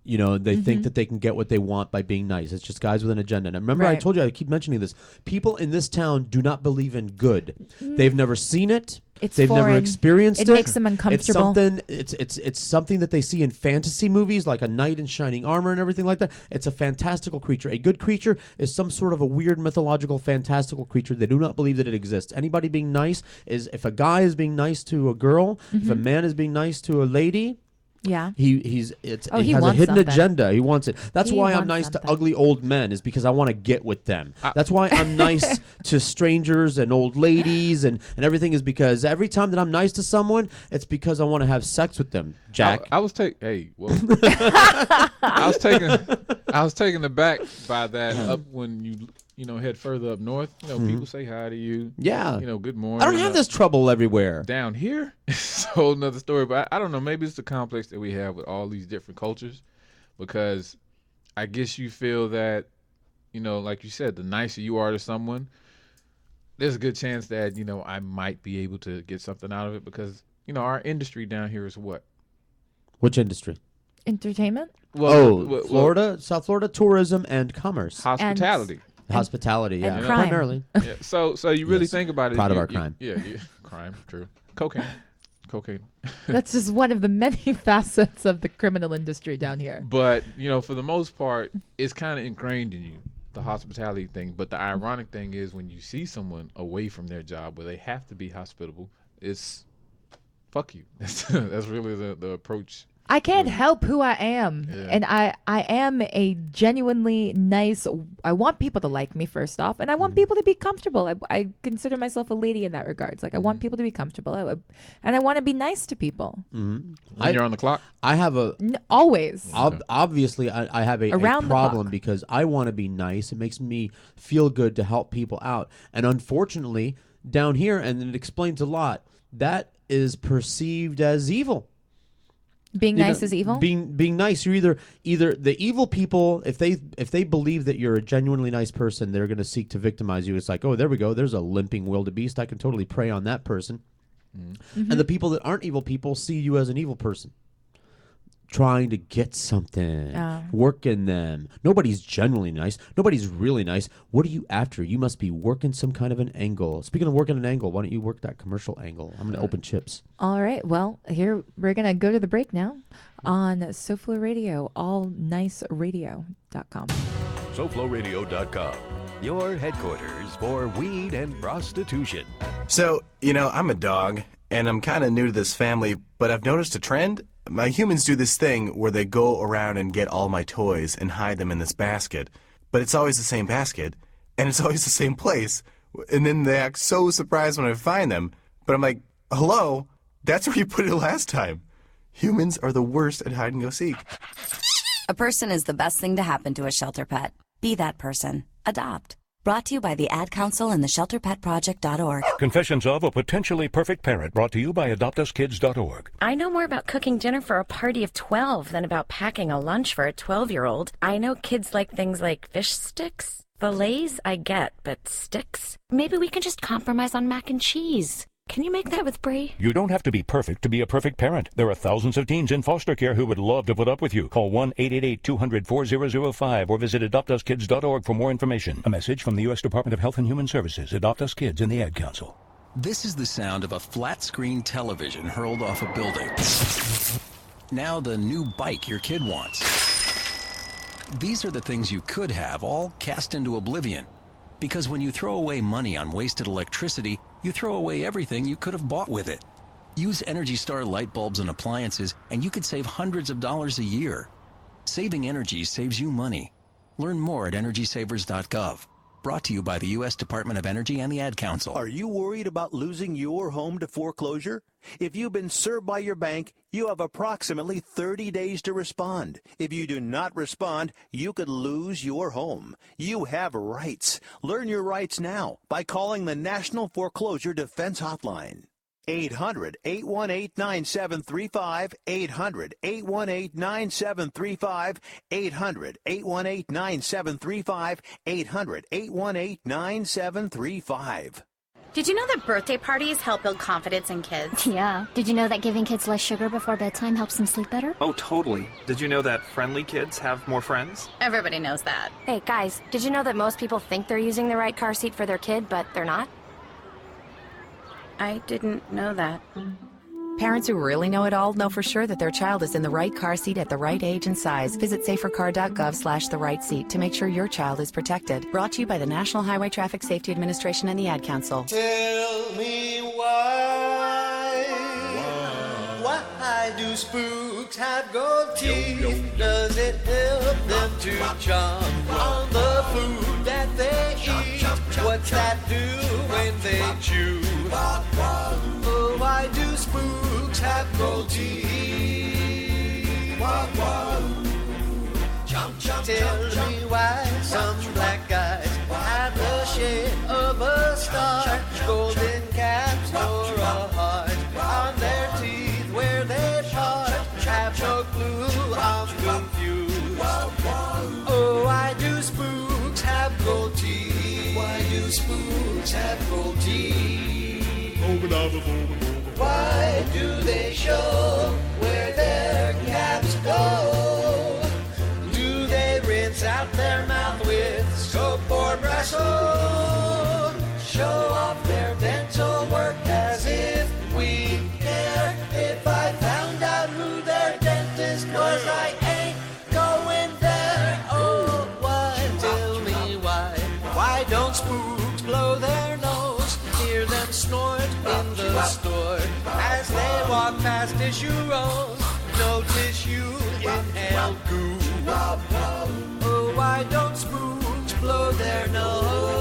[SPEAKER 4] They think that they can get what they want by being nice. It's just guys with an agenda. And remember, I told you, I keep mentioning this. People in this town do not believe in good. They've never seen it. They've never experienced it.
[SPEAKER 3] It makes them uncomfortable.
[SPEAKER 4] It's something that they see in fantasy movies, like a knight in shining armor and everything like that. It's a fantastical creature. A good creature is some sort of a weird mythological fantastical creature. They do not believe that it exists. Anybody being nice is, if a guy is being nice to a girl, if a man is being nice to a lady,
[SPEAKER 3] yeah,
[SPEAKER 4] he has a hidden agenda. He wants it. That's why I'm nice to ugly old men, is because I want to get with them. That's why I'm nice to strangers and old ladies and everything, is because every time that I'm nice to someone, it's because I want to have sex with them. Jack,
[SPEAKER 2] I was taken aback by that up when you head further up north. People say hi to you.
[SPEAKER 4] Yeah.
[SPEAKER 2] Good morning.
[SPEAKER 4] I don't have this trouble everywhere.
[SPEAKER 2] Down here, it's a whole nother story. But I don't know. Maybe it's the complex that we have with all these different cultures, because I guess you feel that, like you said, the nicer you are to someone, there's a good chance that, I might be able to get something out of it because, our industry down here is what?
[SPEAKER 4] Which industry?
[SPEAKER 3] Entertainment?
[SPEAKER 4] Florida, South Florida, tourism and commerce.
[SPEAKER 2] Hospitality.
[SPEAKER 4] Hospitality, yeah.
[SPEAKER 3] And crime.
[SPEAKER 4] Primarily.
[SPEAKER 2] Yeah, so you really think about it.
[SPEAKER 4] Proud of our crime.
[SPEAKER 2] Yeah, crime, true. Cocaine.
[SPEAKER 3] That's just one of the many facets of the criminal industry down here.
[SPEAKER 2] But, for the most part, it's kind of ingrained in you, the hospitality thing. But the ironic thing is when you see someone away from their job where they have to be hospitable, it's fuck you. That's really the approach.
[SPEAKER 3] I can't help who I am.
[SPEAKER 2] Yeah.
[SPEAKER 3] And I am a genuinely nice, I want people to like me first off, and I want people to be comfortable. I consider myself a lady in that regards. Like I want people to be comfortable, and I want to be nice to people.
[SPEAKER 2] When you're on the clock?
[SPEAKER 4] I have
[SPEAKER 3] always.
[SPEAKER 4] Obviously, I have a problem because I want to be nice. It makes me feel good to help people out. And unfortunately, down here, and it explains a lot, that is perceived as evil.
[SPEAKER 3] Being nice is evil?
[SPEAKER 4] Being nice, you're either the evil people, if they believe that you're a genuinely nice person, they're going to seek to victimize you. It's like, oh, there we go. There's a limping wildebeest. I can totally prey on that person. Mm-hmm. And the people that aren't evil people see you as an evil person. Trying to get something, working them. Nobody's genuinely nice. Nobody's really nice. What are you after? You must be working some kind of an angle. Speaking of working an angle, why don't you work that commercial angle? I'm going to open chips.
[SPEAKER 3] All right. Well, here we're going to go to the break now on SoFlo Radio, allniceradio.com.
[SPEAKER 1] SoFloRadio.com, your headquarters for weed and prostitution.
[SPEAKER 7] So, I'm a dog, and I'm kind of new to this family, but I've noticed a trend. My humans do this thing where they go around and get all my toys and hide them in this basket. But it's always the same basket, and it's always the same place. And then they act so surprised when I find them. But I'm like, hello? That's where you put it last time. Humans are the worst at hide and go seek.
[SPEAKER 8] A person is the best thing to happen to a shelter pet. Be that person. Adopt. Brought to you by the Ad Council and the ShelterPetProject.org.
[SPEAKER 9] Confessions of a Potentially Perfect Parent, brought to you by AdoptUsKids.org.
[SPEAKER 10] I know more about cooking dinner for a party of 12 than about packing a lunch for a 12-year-old. I know kids like things like fish sticks. Fillets, I get, but sticks? Maybe we can just compromise on mac and cheese. Can you make that with Brie?
[SPEAKER 9] You don't have to be perfect to be a perfect parent. There are thousands of teens in foster care who would love to put up with you. Call 1-888-200-4005 or visit AdoptUsKids.org for more information. A message from the U.S. Department of Health and Human Services, Adopt Us Kids, and the Ad Council.
[SPEAKER 11] This is the sound of a flat-screen television hurled off a building. Now the new bike your kid wants. These are the things you could have, all cast into oblivion. Because when you throw away money on wasted electricity, you throw away everything you could have bought with it. Use Energy Star light bulbs and appliances, and you could save hundreds of dollars a year. Saving energy saves you money. Learn more at EnergySavers.gov. Brought to you by the U.S. Department of Energy and the Ad Council.
[SPEAKER 12] Are you worried about losing your home to foreclosure? If you've been served by your bank, you have approximately 30 days to respond. If you do not respond, you could lose your home. You have rights. Learn your rights now by calling the National Foreclosure Defense Hotline. 800-818-9735, 800-818-9735, 800-818-9735, 800-818-9735.
[SPEAKER 13] Did you know that birthday parties help build confidence in kids?
[SPEAKER 14] Yeah. Did you know that giving kids less sugar before bedtime helps them sleep better?
[SPEAKER 15] Oh, totally. Did you know that friendly kids have more friends?
[SPEAKER 13] Everybody knows that.
[SPEAKER 16] Hey, guys, did you know that most people think they're using the right car seat for their kid, but they're not?
[SPEAKER 13] I didn't know that.
[SPEAKER 17] Parents who really know it all know for sure that their child is in the right car seat at the right age and size. Visit safercar.gov/the-right-seat to make sure your child is protected. Brought to you by the National Highway Traffic Safety Administration and the Ad Council.
[SPEAKER 18] Tell me why do spooks have gold teeth? Does it help them to chomp on the food that they eat? What's that do when they chew? Oh, why do spooks have gold teeth? Tell me why some black guys have the shape of a star, golden caps or a heart on their teeth where they part. Have no clue, I'm confused. Oh, why do spooks have gold teeth? Why do spooks have gold Why do they show where their caps go? Do they rinse out their mouth with soap or brush soap? Show off their dental work as if we care. If I found out who their dentist was, I ain't going there. Oh, why? Tell me why. Why don't spooks blow their nose? Hear them snort in the store as they walk past tissue rolls. No tissue, inhale goo. Oh, why don't spooks blow their nose?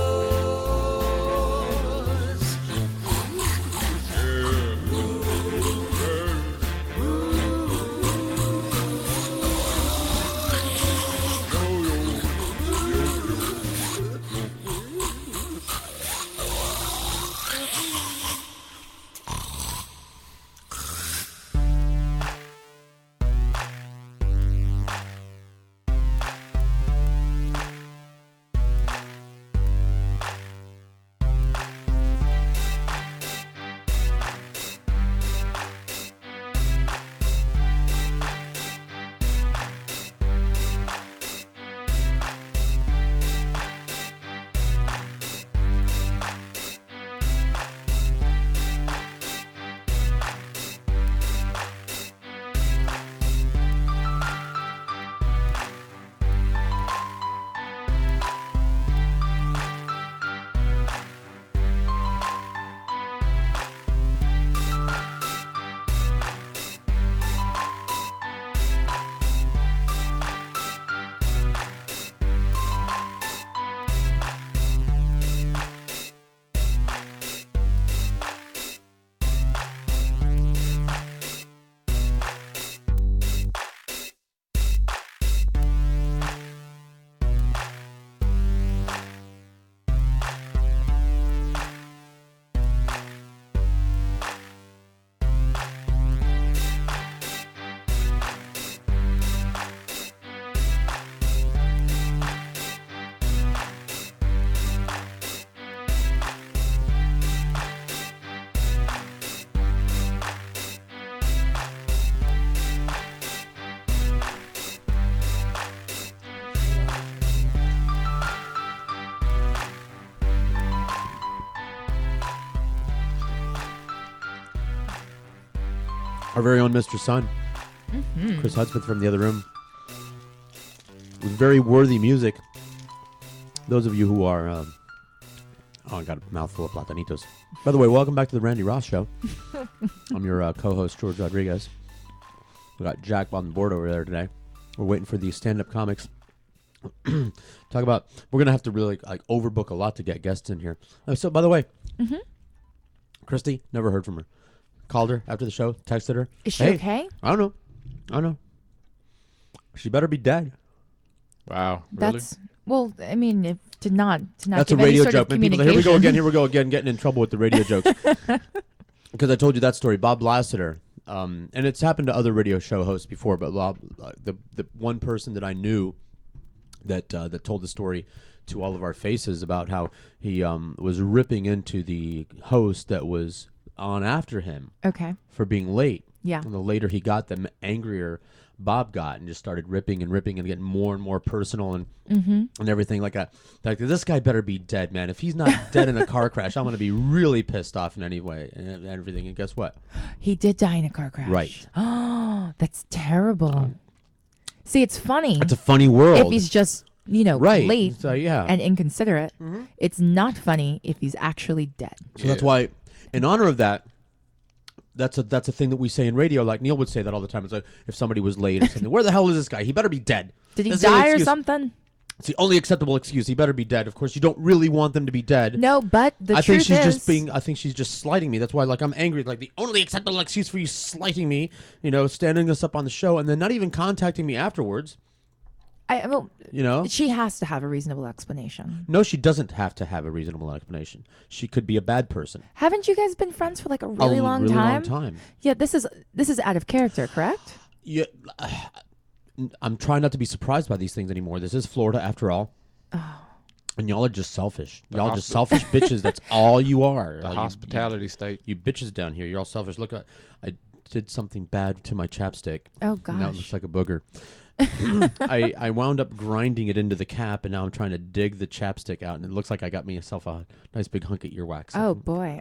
[SPEAKER 4] Our very own Mr. Sun, Chris Hudspeth from the other room, with very worthy music. Those of you who are, oh, I got a mouthful of platanitos. By the way, welcome back to the Randi Roxx Show. I'm your co-host, George Rodriguez. We got Jack on the board over there today. We're waiting for the stand-up comics. Talk about, we're gonna have to really overbook a lot to get guests in here. So, by the way, Christy, never heard from her. Called her after the show, texted her.
[SPEAKER 3] Is she okay?
[SPEAKER 4] I don't know. She better be dead.
[SPEAKER 2] Wow, really?
[SPEAKER 3] That's well. I mean, if to not
[SPEAKER 4] that's
[SPEAKER 3] give
[SPEAKER 4] a radio
[SPEAKER 3] any sort
[SPEAKER 4] joke.
[SPEAKER 3] of
[SPEAKER 4] People, here we go again, getting in trouble with the radio jokes. Because I told you that story. Bob Lassiter, and it's happened to other radio show hosts before, but Bob, the one person that I knew that told the story to all of our faces about how he was ripping into the host that was on after him for being late.
[SPEAKER 3] Yeah.
[SPEAKER 4] And the later he got, the angrier Bob got, and just started ripping and getting more and more personal and everything like this guy better be dead, man. If he's not dead in a car crash, I'm going to be really pissed off in any way and everything. And guess what?
[SPEAKER 3] He did die in a car crash.
[SPEAKER 4] Right.
[SPEAKER 3] Oh, that's terrible. See, it's funny.
[SPEAKER 4] It's a funny world.
[SPEAKER 3] If he's just, late
[SPEAKER 4] so, yeah.
[SPEAKER 3] and inconsiderate. It's not funny if he's actually dead.
[SPEAKER 4] So that's why, in honor of that, that's a thing that we say in radio. Like Neil would say that all the time. It's like if somebody was late or something, where the hell is this guy? He better be dead.
[SPEAKER 3] Did he die or something?
[SPEAKER 4] It's the only acceptable excuse. He better be dead. Of course, you don't really want them to be dead.
[SPEAKER 3] No, but
[SPEAKER 4] I think she's just slighting me. That's why, I'm angry. Like the only acceptable excuse for you slighting me, standing us up on the show and then not even contacting me afterwards.
[SPEAKER 3] She has to have a reasonable explanation.
[SPEAKER 4] No, she doesn't have to have a reasonable explanation. She could be a bad person.
[SPEAKER 3] Haven't you guys been friends for a really long time?
[SPEAKER 4] Long time.
[SPEAKER 3] Yeah, this is out of character, correct?
[SPEAKER 4] Yeah, I'm trying not to be surprised by these things anymore. This is Florida, after all.
[SPEAKER 3] Oh.
[SPEAKER 4] And y'all are just selfish. Y'all just selfish bitches. That's all you are.
[SPEAKER 2] The hospitality state.
[SPEAKER 4] You bitches down here. You're all selfish. Look, I did something bad to my chapstick.
[SPEAKER 3] Oh, gosh.
[SPEAKER 4] Now it looks like a booger. I wound up grinding it into the cap, and now I'm trying to dig the chapstick out, and it looks like I got myself a nice big hunk of earwax.
[SPEAKER 3] Oh, boy.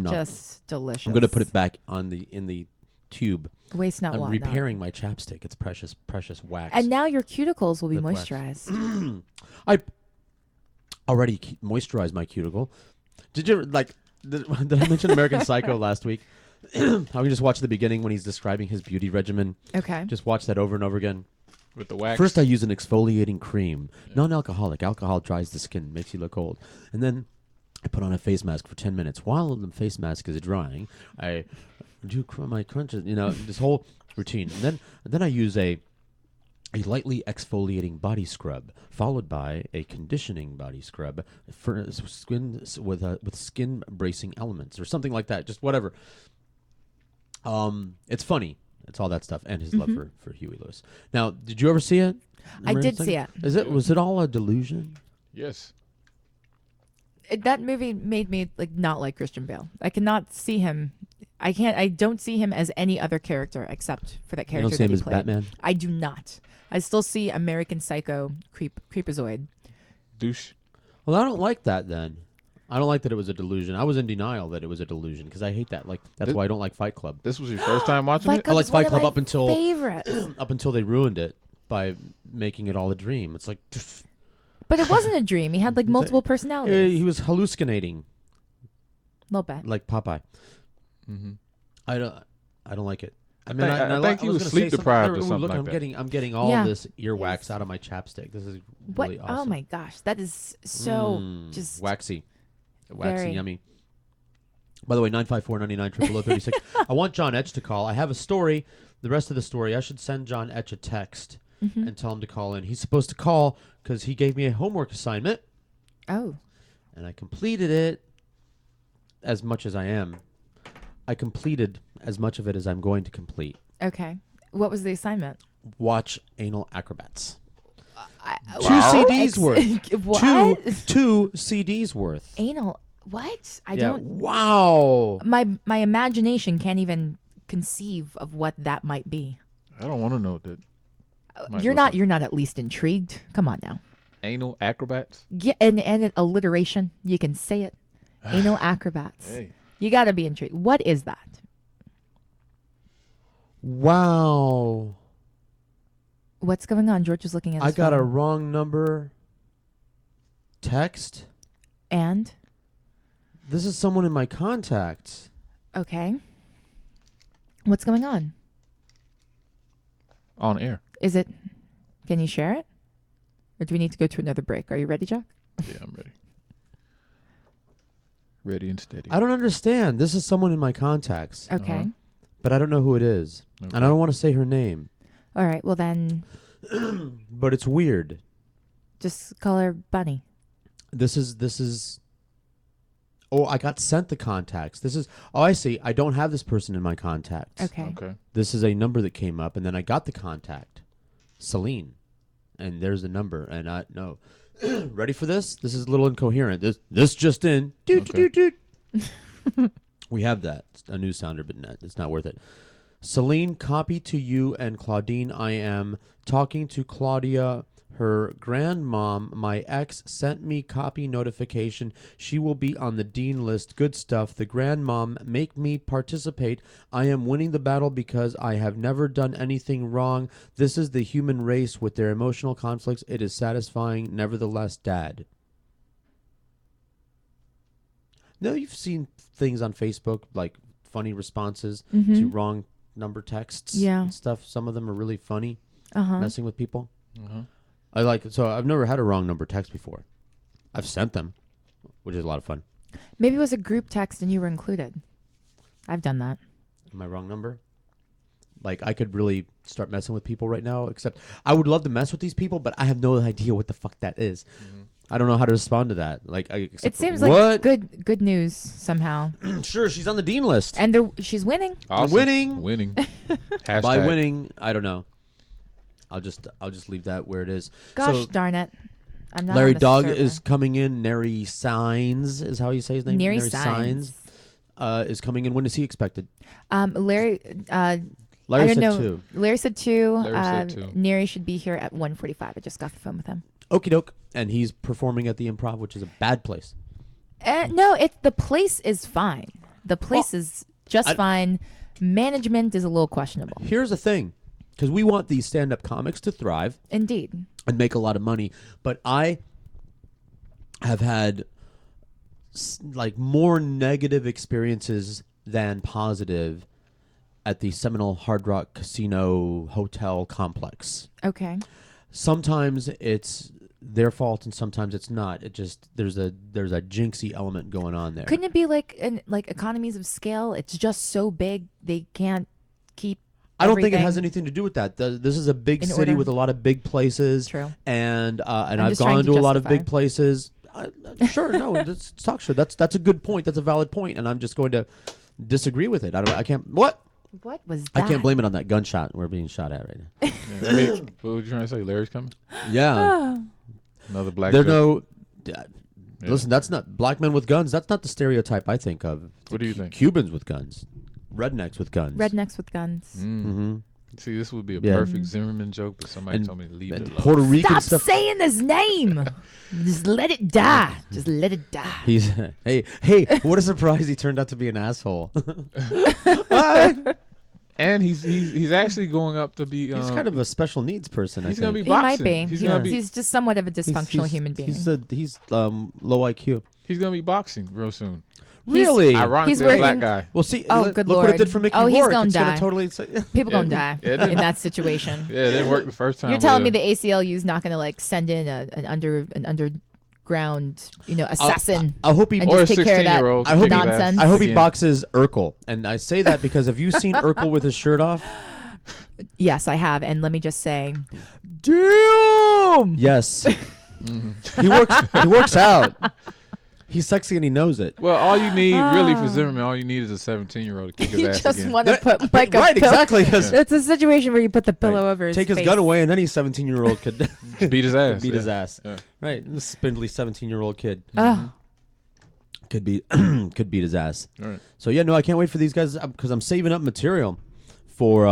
[SPEAKER 3] Just delicious.
[SPEAKER 4] I'm going to put it back in the tube.
[SPEAKER 3] Waste not
[SPEAKER 4] I'm
[SPEAKER 3] want.
[SPEAKER 4] repairing my chapstick. It's precious wax.
[SPEAKER 3] And now your cuticles will be
[SPEAKER 4] Lip
[SPEAKER 3] moisturized.
[SPEAKER 4] I already moisturized my cuticle. Did you did I mention American Psycho last week? How we just watch the beginning when he's describing his beauty regimen.
[SPEAKER 3] Okay.
[SPEAKER 4] Just watch that over and over again.
[SPEAKER 2] With the wax.
[SPEAKER 4] First, I use an exfoliating cream, non-alcoholic. Alcohol dries the skin, makes you look old. And then I put on a face mask for 10 minutes. While the face mask is drying, I do my crunches, this whole routine. And then I use a lightly exfoliating body scrub, followed by a conditioning body scrub for skin with skin bracing elements or something like that. Just whatever. It's funny. It's all that stuff and his love for Huey Lewis. Now, did you ever see it?
[SPEAKER 3] I did see it.
[SPEAKER 4] Was it all a delusion?
[SPEAKER 2] Yes.
[SPEAKER 3] That movie made me not like Christian Bale. I cannot see him. I don't see him as any other character except for that character.
[SPEAKER 4] You don't see him as
[SPEAKER 3] played.
[SPEAKER 4] Batman?
[SPEAKER 3] I do not. I still see American Psycho creepazoid.
[SPEAKER 2] Douche.
[SPEAKER 4] Well, I don't like that then. I don't like that it was a delusion. I was in denial that it was a delusion because I hate that. That's why I don't like Fight Club.
[SPEAKER 2] This was your first time watching it?
[SPEAKER 4] I like Fight Club up until they ruined it by making it all a dream. It's like...
[SPEAKER 3] But it wasn't a dream. He had multiple personalities.
[SPEAKER 4] He was hallucinating.
[SPEAKER 3] A little bit.
[SPEAKER 4] Like Popeye.
[SPEAKER 2] Mm-hmm.
[SPEAKER 4] I don't like it. I mean,
[SPEAKER 2] I think he was sleep deprived or something
[SPEAKER 4] look,
[SPEAKER 2] like that.
[SPEAKER 4] I'm getting all this earwax out of my chapstick. This is really awesome.
[SPEAKER 3] Oh my gosh, that is so just
[SPEAKER 4] waxy, yummy. By the way, 954-99-0036. I want John Etch to call. I have a story. The rest of the story, I should send John Etch a text and tell him to call in. He's supposed to call because he gave me a homework assignment.
[SPEAKER 3] Oh.
[SPEAKER 4] And I completed it as much as I am. I completed as much of it as I'm going to complete.
[SPEAKER 3] Okay. What was the assignment?
[SPEAKER 4] Watch Anal Acrobats. 2 CDs worth.
[SPEAKER 3] What?
[SPEAKER 4] Two CDs worth.
[SPEAKER 3] Anal. What? I
[SPEAKER 4] yeah.
[SPEAKER 3] don't.
[SPEAKER 4] Wow.
[SPEAKER 3] My imagination can't even conceive of what that might be.
[SPEAKER 2] I don't want to know that.
[SPEAKER 3] You're not at least intrigued. Come on now.
[SPEAKER 2] Anal Acrobats.
[SPEAKER 3] Yeah, and an alliteration. You can say it. Anal Acrobats.
[SPEAKER 2] Hey.
[SPEAKER 3] You got to be intrigued. What is that?
[SPEAKER 4] Wow.
[SPEAKER 3] What's going on? George is looking at his
[SPEAKER 4] I got
[SPEAKER 3] phone.
[SPEAKER 4] a wrong number text.
[SPEAKER 3] And?
[SPEAKER 4] This is someone in my contacts.
[SPEAKER 3] Okay. What's going on?
[SPEAKER 2] On air.
[SPEAKER 3] Is it... Can you share it? Or do we need to go to another break? Are you ready, Jack?
[SPEAKER 2] Yeah, I'm ready. Ready and steady.
[SPEAKER 4] I don't understand. This is someone in my contacts.
[SPEAKER 3] Okay.
[SPEAKER 4] But I don't know who it is. Okay. And I don't want to say her name.
[SPEAKER 3] All right, well then...
[SPEAKER 4] But it's weird.
[SPEAKER 3] Just call her Bunny.
[SPEAKER 4] This is... Oh, I got sent the contacts. This is... Oh, I see. I don't have this person in my contacts.
[SPEAKER 3] Okay.
[SPEAKER 4] This is a number that came up, and then I got the contact. Celine. And there's the number, and I... No. Ready for this? This is a little incoherent. This just in. Doot. We have that. It's a new sounder, but it's not worth it. Celine, copy to you and Claudine. I am talking to Claudia. Her grandmom, my ex, sent me copy notification. She will be on the dean list. Good stuff. The grandmom, make me participate. I am winning the battle because I have never done anything wrong. This is the human race with their emotional conflicts. It is satisfying. Nevertheless, Dad. No, you've seen things on Facebook, like funny responses to wrong number texts and stuff. Some of them are really funny, messing with people. I've never had a wrong number text before. I've sent them, which is a lot of fun.
[SPEAKER 3] Maybe it was a group text and you were included. I've done that.
[SPEAKER 4] Am I wrong number? Like, I could really start messing with people right now, except I would love to mess with these people, but I have no idea what the fuck that is. I don't know how to respond to that. Like,
[SPEAKER 3] it seems like good news somehow.
[SPEAKER 4] Sure, she's on the dean list,
[SPEAKER 3] and she's winning.
[SPEAKER 2] Awesome.
[SPEAKER 4] Winning. By winning, I don't know. I'll just leave that where it is.
[SPEAKER 3] Gosh darn it! I'm not
[SPEAKER 4] Larry
[SPEAKER 3] on the
[SPEAKER 4] Dogg
[SPEAKER 3] server.
[SPEAKER 4] is coming in. Nery Saenz is how you say his name.
[SPEAKER 3] Nery Saenz.
[SPEAKER 4] Is coming in. When is he expected?
[SPEAKER 3] Larry.
[SPEAKER 4] Larry
[SPEAKER 3] I don't
[SPEAKER 4] said
[SPEAKER 3] know.
[SPEAKER 4] 2.
[SPEAKER 3] Larry said 2.
[SPEAKER 2] Larry said 2.
[SPEAKER 3] Nery should be here at 1:45. I just got the phone with him.
[SPEAKER 4] Okie doke. And he's performing at the Improv, which is a bad place.
[SPEAKER 3] No, the place is fine. The place is just fine. Management is a little questionable.
[SPEAKER 4] Here's the thing, because we want these stand-up comics to thrive.
[SPEAKER 3] Indeed.
[SPEAKER 4] And make a lot of money. But I have had more negative experiences than positive at the Seminole Hard Rock Casino Hotel complex.
[SPEAKER 3] Okay.
[SPEAKER 4] Sometimes it's their fault and sometimes it's not. It just there's a jinxy element going on there.
[SPEAKER 3] Couldn't it be like economies of scale? It's just so big they can't keep.
[SPEAKER 4] I don't think it
[SPEAKER 3] everything
[SPEAKER 4] has anything to do with that. This is a big
[SPEAKER 3] in
[SPEAKER 4] city
[SPEAKER 3] order.
[SPEAKER 4] with a lot of big places.
[SPEAKER 3] True.
[SPEAKER 4] And
[SPEAKER 3] I'm
[SPEAKER 4] I've
[SPEAKER 3] just trying
[SPEAKER 4] gone
[SPEAKER 3] to
[SPEAKER 4] to a lot of
[SPEAKER 3] justify.
[SPEAKER 4] big places. Sure, no, let's talk. Sure, that's a good point. That's a valid point, and I'm just going to disagree with it. I can't. What?
[SPEAKER 3] What was that?
[SPEAKER 4] I can't blame it on that gunshot we're being shot at right now.
[SPEAKER 2] Yeah, what were you trying to say? Larry's coming?
[SPEAKER 4] Yeah.
[SPEAKER 2] Another black
[SPEAKER 4] There's
[SPEAKER 2] joke.
[SPEAKER 4] Listen, that's not black men with guns. That's not the stereotype I think of.
[SPEAKER 2] What do you think?
[SPEAKER 4] Cubans with guns, rednecks with guns.
[SPEAKER 3] Rednecks with guns.
[SPEAKER 4] Mm-hmm.
[SPEAKER 2] See, this would be a
[SPEAKER 4] Yeah.
[SPEAKER 2] perfect Zimmerman joke, but somebody
[SPEAKER 4] And-
[SPEAKER 2] told me to leave
[SPEAKER 4] and
[SPEAKER 2] it alone.
[SPEAKER 4] Puerto Rican
[SPEAKER 3] Stop
[SPEAKER 4] stuff.
[SPEAKER 3] saying his name. Just let it die. Just let it die.
[SPEAKER 4] He's hey, what a surprise! He turned out to be an asshole.
[SPEAKER 2] And he's actually going up to be.
[SPEAKER 4] He's kind of a special needs person.
[SPEAKER 2] He's
[SPEAKER 4] I
[SPEAKER 2] gonna
[SPEAKER 4] think.
[SPEAKER 2] be
[SPEAKER 3] He
[SPEAKER 2] boxing.
[SPEAKER 3] might be.
[SPEAKER 2] He's gonna be.
[SPEAKER 3] He's just somewhat of a dysfunctional human being.
[SPEAKER 4] He's low IQ.
[SPEAKER 2] He's gonna be boxing real soon.
[SPEAKER 4] Really?
[SPEAKER 2] Ironically,
[SPEAKER 3] He's
[SPEAKER 2] a
[SPEAKER 3] working-
[SPEAKER 2] black guy.
[SPEAKER 4] Well, see,
[SPEAKER 3] Oh,
[SPEAKER 4] look
[SPEAKER 3] good
[SPEAKER 4] what
[SPEAKER 3] Lord.
[SPEAKER 4] it did for Mickey
[SPEAKER 3] Oh, he's
[SPEAKER 4] Rourke.
[SPEAKER 3] gonna
[SPEAKER 4] It's
[SPEAKER 3] die.
[SPEAKER 4] totally.
[SPEAKER 3] People gonna
[SPEAKER 2] Yeah,
[SPEAKER 3] die
[SPEAKER 2] it didn't-
[SPEAKER 3] in that situation.
[SPEAKER 2] Yeah, it didn't work the first time.
[SPEAKER 3] You're telling me
[SPEAKER 2] with
[SPEAKER 3] the ACLU is not gonna send in an underground, assassin.
[SPEAKER 4] I hope he
[SPEAKER 3] and
[SPEAKER 2] or
[SPEAKER 3] just
[SPEAKER 2] a
[SPEAKER 3] take care of that
[SPEAKER 2] 16-year-old
[SPEAKER 4] I hope he-
[SPEAKER 3] nonsense.
[SPEAKER 4] I hope he
[SPEAKER 2] Again.
[SPEAKER 4] boxes Urkel, and I say that because have you seen Urkel with his shirt off?
[SPEAKER 3] Yes, I have, and let me just say,
[SPEAKER 4] damn. Yes, he works out. He's sexy and he knows it.
[SPEAKER 2] Well, all you need really for Zimmerman, all you need is a 17-year-old to kick his
[SPEAKER 3] you
[SPEAKER 2] ass
[SPEAKER 3] just
[SPEAKER 2] again.
[SPEAKER 3] want to put like a
[SPEAKER 4] Right,
[SPEAKER 3] pillow.
[SPEAKER 4] exactly, 'cause-
[SPEAKER 3] It's a situation where you put the pillow over his
[SPEAKER 4] Take his
[SPEAKER 3] face.
[SPEAKER 4] gun away, and then his 17-year-old could
[SPEAKER 2] Beat his ass.
[SPEAKER 4] Beat his
[SPEAKER 2] yeah.
[SPEAKER 4] ass.
[SPEAKER 2] Yeah.
[SPEAKER 4] Right, this spindly 17-year-old kid
[SPEAKER 3] Oh.
[SPEAKER 4] could beat his ass.
[SPEAKER 2] All right.
[SPEAKER 4] So yeah, no, I can't wait for these guys because I'm saving up material for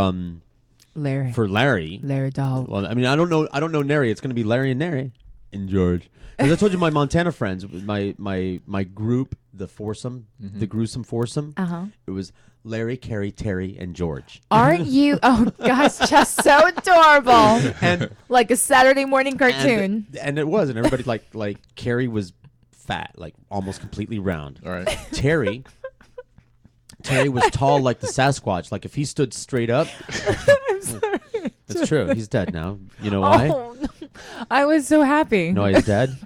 [SPEAKER 3] Larry.
[SPEAKER 4] Larry
[SPEAKER 3] Dogg.
[SPEAKER 4] Well, I mean, I don't know Nery. It's going to be Larry and Nery and George. As I told you, my Montana friends, my group, the foursome, the gruesome foursome. It was Larry, Carrie, Terry, and George.
[SPEAKER 3] Aren't you? Oh gosh, just so adorable.
[SPEAKER 4] And
[SPEAKER 3] like a Saturday morning cartoon.
[SPEAKER 4] And it was, and everybody like Carrie was fat, like almost completely round.
[SPEAKER 2] All right.
[SPEAKER 4] Terry was tall like the Sasquatch. Like if he stood straight up.
[SPEAKER 3] I'm sorry.
[SPEAKER 4] It's true. He's dead now. You know why?
[SPEAKER 3] Oh, no. I was so happy.
[SPEAKER 4] No, he's dead.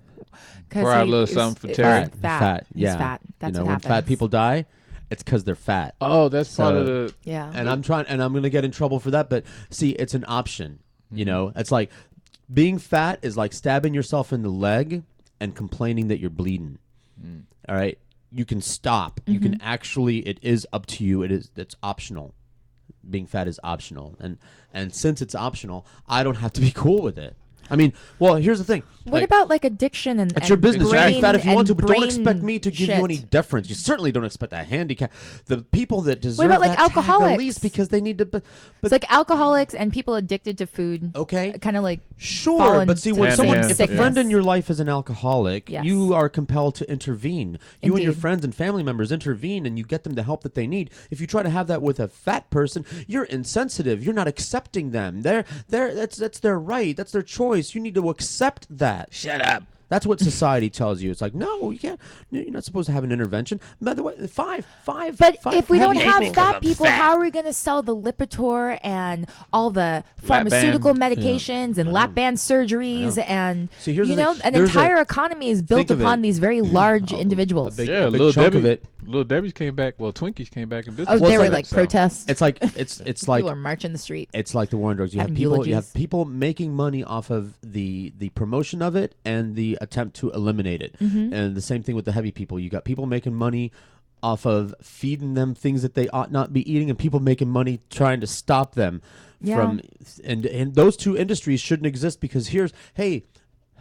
[SPEAKER 2] Pour out a little something for Terry.
[SPEAKER 4] Fat.
[SPEAKER 3] He's
[SPEAKER 4] Yeah.
[SPEAKER 3] fat. That's
[SPEAKER 4] when
[SPEAKER 3] what
[SPEAKER 4] fat
[SPEAKER 3] happens.
[SPEAKER 4] people die, it's because they're fat.
[SPEAKER 2] Oh, that's part of the.
[SPEAKER 3] Yeah.
[SPEAKER 4] And I'm going to get in trouble for that. But see, it's an option. You know, it's like being fat is like stabbing yourself in the leg and complaining that you're bleeding. All right. You can stop. You can actually, it is up to you. It's optional. Being fat is optional. And since it's optional, I don't have to be cool with it. I mean, well, here's the thing.
[SPEAKER 3] What about like addiction and
[SPEAKER 4] It's your business. You can be
[SPEAKER 3] brain
[SPEAKER 4] fat if you want to,
[SPEAKER 3] and
[SPEAKER 4] but don't
[SPEAKER 3] brain
[SPEAKER 4] expect me to give you
[SPEAKER 3] shit?
[SPEAKER 4] any deference. You certainly don't expect a handicap. The people that deserve
[SPEAKER 3] about, like,
[SPEAKER 4] that tag the
[SPEAKER 3] alcoholics?
[SPEAKER 4] least because they need to. But
[SPEAKER 3] It's like alcoholics and people addicted to food.
[SPEAKER 4] Okay.
[SPEAKER 3] Kind of like
[SPEAKER 4] sure,
[SPEAKER 3] fall
[SPEAKER 4] but see, when
[SPEAKER 3] into
[SPEAKER 4] someone, if a
[SPEAKER 3] sickness.
[SPEAKER 4] friend in your life is an alcoholic,
[SPEAKER 3] Yes.
[SPEAKER 4] you are compelled to intervene. You and your
[SPEAKER 3] Indeed.
[SPEAKER 4] friends and family members intervene, and you get them the help that they need. If you try to have that with a fat person, you're insensitive. You're not accepting them. That's their right. That's their choice. You need to accept that.
[SPEAKER 2] Shut up.
[SPEAKER 4] That's what society tells you. It's like, no, you can't. You're not supposed to have an intervention. By the way, five.
[SPEAKER 3] But if we don't
[SPEAKER 4] heavy
[SPEAKER 3] have
[SPEAKER 4] people.
[SPEAKER 3] fat people, how are we going to sell the Lipitor and all the pharmaceutical
[SPEAKER 2] band.
[SPEAKER 3] medications and lap band surgeries and
[SPEAKER 4] See, here's
[SPEAKER 3] you
[SPEAKER 4] the
[SPEAKER 3] know,
[SPEAKER 4] thing.
[SPEAKER 3] an
[SPEAKER 4] There's
[SPEAKER 3] entire economy is built
[SPEAKER 4] think of
[SPEAKER 3] upon
[SPEAKER 4] it.
[SPEAKER 3] these very large individuals.
[SPEAKER 2] Yeah,
[SPEAKER 4] a big
[SPEAKER 2] Little
[SPEAKER 4] chunk
[SPEAKER 2] Debbie.
[SPEAKER 4] of it.
[SPEAKER 2] Little Debbie's came back. Well, Twinkies came back in business.
[SPEAKER 3] Oh, they
[SPEAKER 4] it's
[SPEAKER 3] were
[SPEAKER 4] like-
[SPEAKER 3] like protests.
[SPEAKER 4] It's like it's like
[SPEAKER 3] People are marching the street.
[SPEAKER 4] It's like the war on drugs. You have
[SPEAKER 3] Having
[SPEAKER 4] people. You
[SPEAKER 3] eulogies.
[SPEAKER 4] have people making money off of the promotion of it and the attempt to eliminate it. And the same thing with the heavy people. You got people making money off of feeding them things that they ought not be eating, and people making money trying to stop them
[SPEAKER 3] Yeah.
[SPEAKER 4] from. And those two industries shouldn't exist because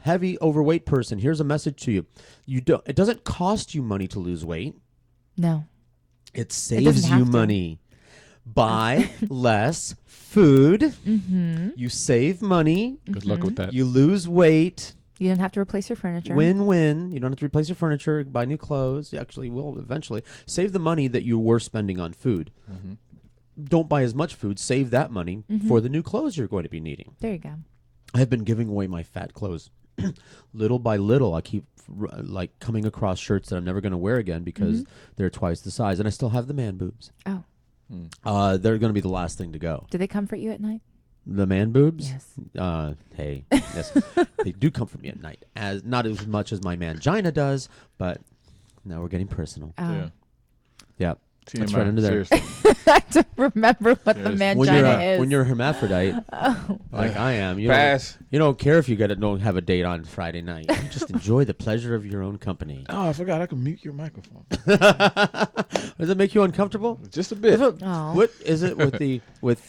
[SPEAKER 4] heavy overweight person, here's a message to you. It doesn't cost you money to lose weight.
[SPEAKER 3] No.
[SPEAKER 4] It saves you money. Buy less food.
[SPEAKER 3] Mm-hmm.
[SPEAKER 4] You save money.
[SPEAKER 2] Good luck with that.
[SPEAKER 4] You lose weight.
[SPEAKER 3] You don't have to replace your furniture.
[SPEAKER 4] Win-win. You don't have to replace your furniture, buy new clothes. You actually will eventually. Save the money that you were spending on food.
[SPEAKER 2] Mm-hmm.
[SPEAKER 4] Don't buy as much food. Save that money for the new clothes you're going to be needing.
[SPEAKER 3] There you go.
[SPEAKER 4] I have been giving away my fat clothes. Little by little, I keep like coming across shirts that I'm never going to wear again because they're twice the size. And I still have the man boobs.
[SPEAKER 3] Oh.
[SPEAKER 4] They're going to be the last thing to go.
[SPEAKER 3] Do they comfort you at night?
[SPEAKER 4] The man boobs?
[SPEAKER 3] Yes.
[SPEAKER 4] Hey, yes, they do comfort me at night. Not as much as my mangina does, but now we're getting personal.
[SPEAKER 3] Oh.
[SPEAKER 4] Yeah. That's
[SPEAKER 2] TMI,
[SPEAKER 4] right under there.
[SPEAKER 3] I don't remember what the mangina is.
[SPEAKER 4] When you're a hermaphrodite, like I am, you don't care if you don't have a date on Friday night. You just enjoy the pleasure of your own company.
[SPEAKER 2] Oh, I forgot I can mute your microphone.
[SPEAKER 4] Does it make you uncomfortable?
[SPEAKER 2] Just a bit.
[SPEAKER 4] What is it with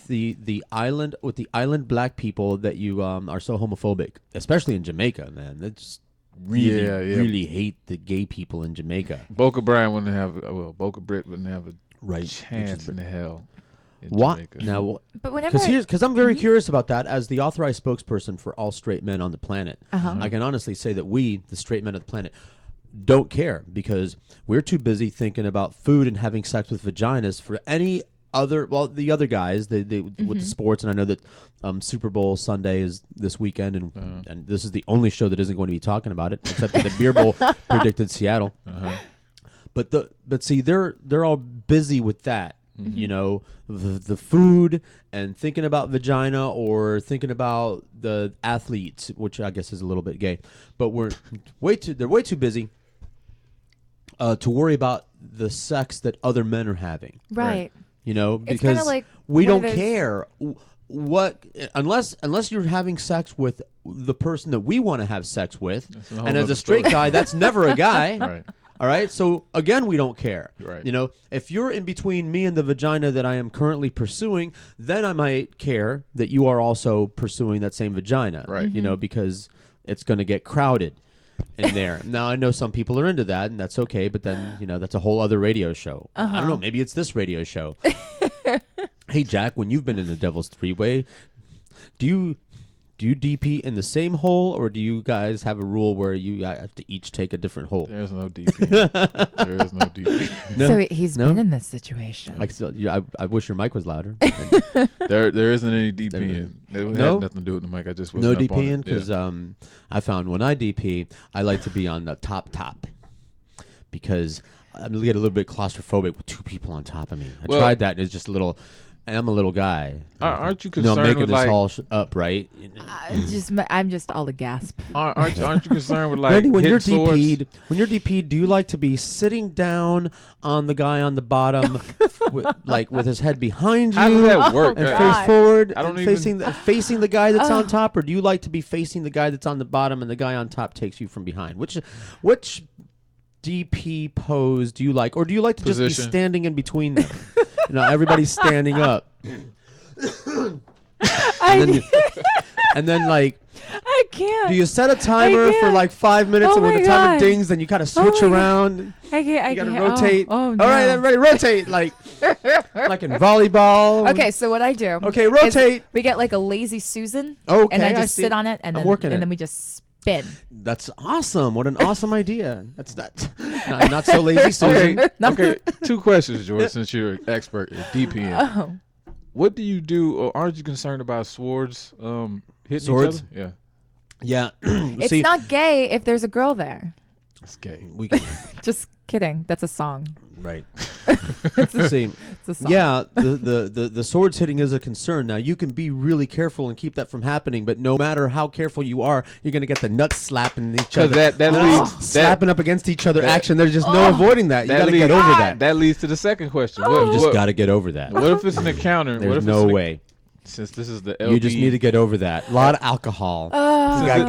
[SPEAKER 4] the island black people that you are so homophobic, especially in Jamaica, man? That's really hate the gay people in Jamaica.
[SPEAKER 2] Boca Brian wouldn't have Boca Britt wouldn't have a chance in hell.
[SPEAKER 4] What now?
[SPEAKER 3] But whenever
[SPEAKER 4] because I'm very curious about that as the authorized spokesperson for all straight men on the planet. I can honestly say that we, the straight men of the planet, don't care because we're too busy thinking about food and having sex with vaginas for any other. Well, the other guys, they with the sports, and I know that Super Bowl Sunday is this weekend, and this is the only show that isn't going to be talking about it, except that the Beer Bowl predicted Seattle. But see, they're all busy with that. You know, the food and thinking about vagina or thinking about the athletes, which I guess is a little bit gay. But they're way too busy to worry about the sex that other men are having.
[SPEAKER 3] Right.
[SPEAKER 4] You know,
[SPEAKER 3] It's
[SPEAKER 4] because
[SPEAKER 3] kinda like
[SPEAKER 4] we
[SPEAKER 3] one of
[SPEAKER 4] don't
[SPEAKER 3] those-
[SPEAKER 4] care unless you're having sex with the person that we want to have sex with,
[SPEAKER 2] a whole
[SPEAKER 4] and as
[SPEAKER 2] other
[SPEAKER 4] a straight
[SPEAKER 2] story.
[SPEAKER 4] guy, that's never a guy.
[SPEAKER 2] Right.
[SPEAKER 4] All right. So again, we don't care.
[SPEAKER 2] Right.
[SPEAKER 4] You know, if you're in between me and the vagina that I am currently pursuing, then I might care that you are also pursuing that same vagina.
[SPEAKER 2] Right.
[SPEAKER 4] You know, because it's going to get crowded in there. Now I know some people are into that, and that's okay. But then that's a whole other radio show. I don't know. Maybe it's this radio show. Hey Jack, when you've been in the Devil's Three-Way, do you DP in the same hole, or do you guys have a rule where you have to each take a different hole?
[SPEAKER 2] There's no DP. There is no DP.
[SPEAKER 4] No?
[SPEAKER 3] So he's been in this situation.
[SPEAKER 4] I wish your mic was louder.
[SPEAKER 2] There isn't any DPing. It had nothing to do with the mic. I just wasn't
[SPEAKER 4] no
[SPEAKER 2] up on
[SPEAKER 4] DPing
[SPEAKER 2] it.
[SPEAKER 4] because I found when I DP, I like to be on the top because I'm get a little bit claustrophobic with two people on top of me. I tried that, and it's just a little. And I'm a little guy.
[SPEAKER 2] Aren't you concerned
[SPEAKER 4] making
[SPEAKER 2] with
[SPEAKER 4] this all up, right?
[SPEAKER 3] I'm just all the gasp.
[SPEAKER 2] Aren't you concerned with like
[SPEAKER 4] Randy, when you're
[SPEAKER 2] swords?
[SPEAKER 4] DP'd, do you like to be sitting down on the guy on the bottom, with his head behind you?
[SPEAKER 2] How does that work?
[SPEAKER 4] And face forward,
[SPEAKER 2] I don't
[SPEAKER 4] and facing the guy that's on top, or do you like to be facing the guy that's on the bottom and the guy on top takes you from behind? Which DP pose do you like, or do you like to just be standing in between them? Everybody's standing up. And then like
[SPEAKER 3] I can't.
[SPEAKER 4] do you set a timer for like 5 minutes, and when the timer dings, then you kind of switch around?
[SPEAKER 3] I can't.
[SPEAKER 4] You gotta rotate.
[SPEAKER 3] Oh, no.
[SPEAKER 4] All right, everybody, rotate like in volleyball.
[SPEAKER 3] Okay, so what I do?
[SPEAKER 4] Okay, rotate.
[SPEAKER 3] We get like a lazy Susan.
[SPEAKER 4] Okay,
[SPEAKER 3] and I
[SPEAKER 4] I
[SPEAKER 3] just
[SPEAKER 4] see.
[SPEAKER 3] sit on it, and
[SPEAKER 4] I'm working it.
[SPEAKER 3] then we just spin.
[SPEAKER 4] That's awesome. What an awesome idea. That's not so lazy, Susan.
[SPEAKER 2] Okay, two questions, George, since you're an expert at DPing.
[SPEAKER 3] Oh.
[SPEAKER 2] What do you do, or aren't you concerned about swords hitting
[SPEAKER 4] Swords?
[SPEAKER 2] each other?
[SPEAKER 4] Yeah.
[SPEAKER 3] It's not gay if there's a girl there.
[SPEAKER 2] It's gay.
[SPEAKER 3] Just kidding. That's a song.
[SPEAKER 4] Right.
[SPEAKER 3] It's a song.
[SPEAKER 4] Yeah, the swords hitting is a concern. Now, you can be really careful and keep that from happening, but no matter how careful you are, you're going to get the nuts slapping each other. Slapping up against each other action. There's just no avoiding that. You got to get over that.
[SPEAKER 2] That leads to the second question.
[SPEAKER 4] You just got to get over that.
[SPEAKER 2] What if it's an encounter?
[SPEAKER 4] There's no way.
[SPEAKER 2] Since this is the LB.
[SPEAKER 4] You just need to get over that. A lot of alcohol.
[SPEAKER 3] Oh, boy.
[SPEAKER 4] You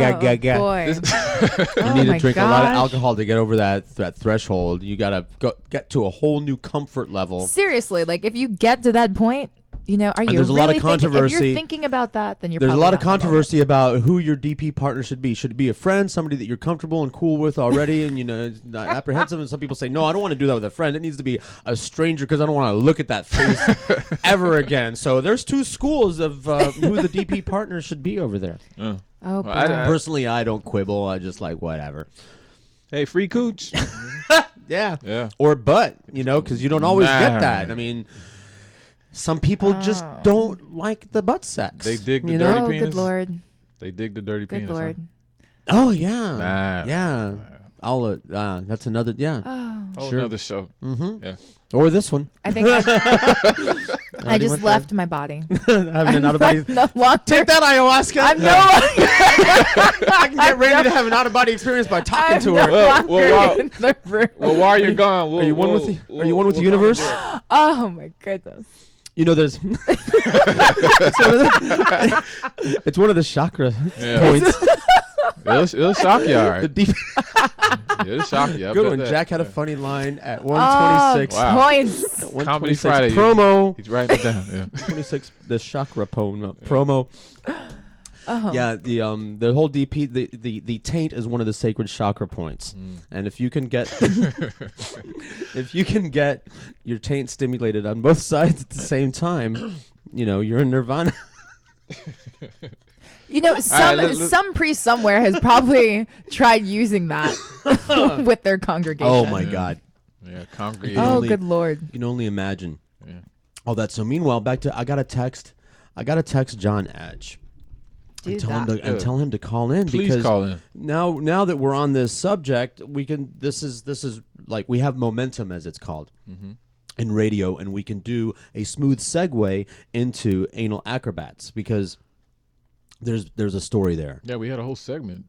[SPEAKER 4] need to drink a lot of alcohol to get over that threshold. You got to get to a whole new comfort level.
[SPEAKER 3] Seriously, like if you get to that point, You know, are you
[SPEAKER 4] there's a lot of controversy.
[SPEAKER 3] If you're thinking about that, then
[SPEAKER 4] there's a lot of controversy about who your DP partner should be. Should it be a friend, somebody that you're comfortable and cool with already, and not apprehensive? And some people say, no, I don't want to do that with a friend. It needs to be a stranger because I don't want to look at that face ever again. So there's two schools of who the DP partner should be over there.
[SPEAKER 3] Oh,
[SPEAKER 4] personally, I don't quibble. I just like whatever.
[SPEAKER 2] Hey, free cooch.
[SPEAKER 4] Yeah. Or butt, because you don't always get that. I mean, some people just don't like the butt sex.
[SPEAKER 2] They dig the dirty penis.
[SPEAKER 3] Good Lord.
[SPEAKER 2] They dig the dirty penis.
[SPEAKER 3] Good Lord.
[SPEAKER 2] Huh?
[SPEAKER 4] Oh, yeah. Yeah. I'll, that's another,
[SPEAKER 2] Sure. Another show.
[SPEAKER 4] Mm-hmm.
[SPEAKER 2] Yeah.
[SPEAKER 4] Or this one.
[SPEAKER 3] I think I just left my body.
[SPEAKER 4] Having an out-of-body.
[SPEAKER 3] No longer.
[SPEAKER 4] Take that, ayahuasca.
[SPEAKER 3] I'm no
[SPEAKER 4] I can get ready to have an out-of-body experience by talking to her.
[SPEAKER 2] Well, while you're gone,
[SPEAKER 4] are you one with the universe?
[SPEAKER 3] Oh my goodness.
[SPEAKER 4] There's it's one of the chakra points.
[SPEAKER 2] It'll shock you, all right. It'll shock you.
[SPEAKER 4] Good one. Jack had a funny line at 126.
[SPEAKER 3] Points.
[SPEAKER 2] Comedy Friday.
[SPEAKER 4] Promo.
[SPEAKER 2] He's writing it down. Yeah.
[SPEAKER 4] 26. The chakra promo. Yeah, the whole DP, the taint is one of the sacred chakra points, and if you can get your taint stimulated on both sides at the same time, you're in nirvana.
[SPEAKER 3] Some priest somewhere has probably tried using that with their congregation.
[SPEAKER 4] Oh my God.
[SPEAKER 2] Yeah, congregation.
[SPEAKER 3] Oh, good Lord.
[SPEAKER 4] You can only imagine. Yeah. All that. So meanwhile, back to I got to text John Edge. And tell him to call in.
[SPEAKER 2] Please
[SPEAKER 4] because
[SPEAKER 2] call in.
[SPEAKER 4] Now that we're on this subject, we can. This is like we have momentum, as it's called, in radio, and we can do a smooth segue into anal acrobats because there's a story there.
[SPEAKER 2] Yeah, we had a whole segment.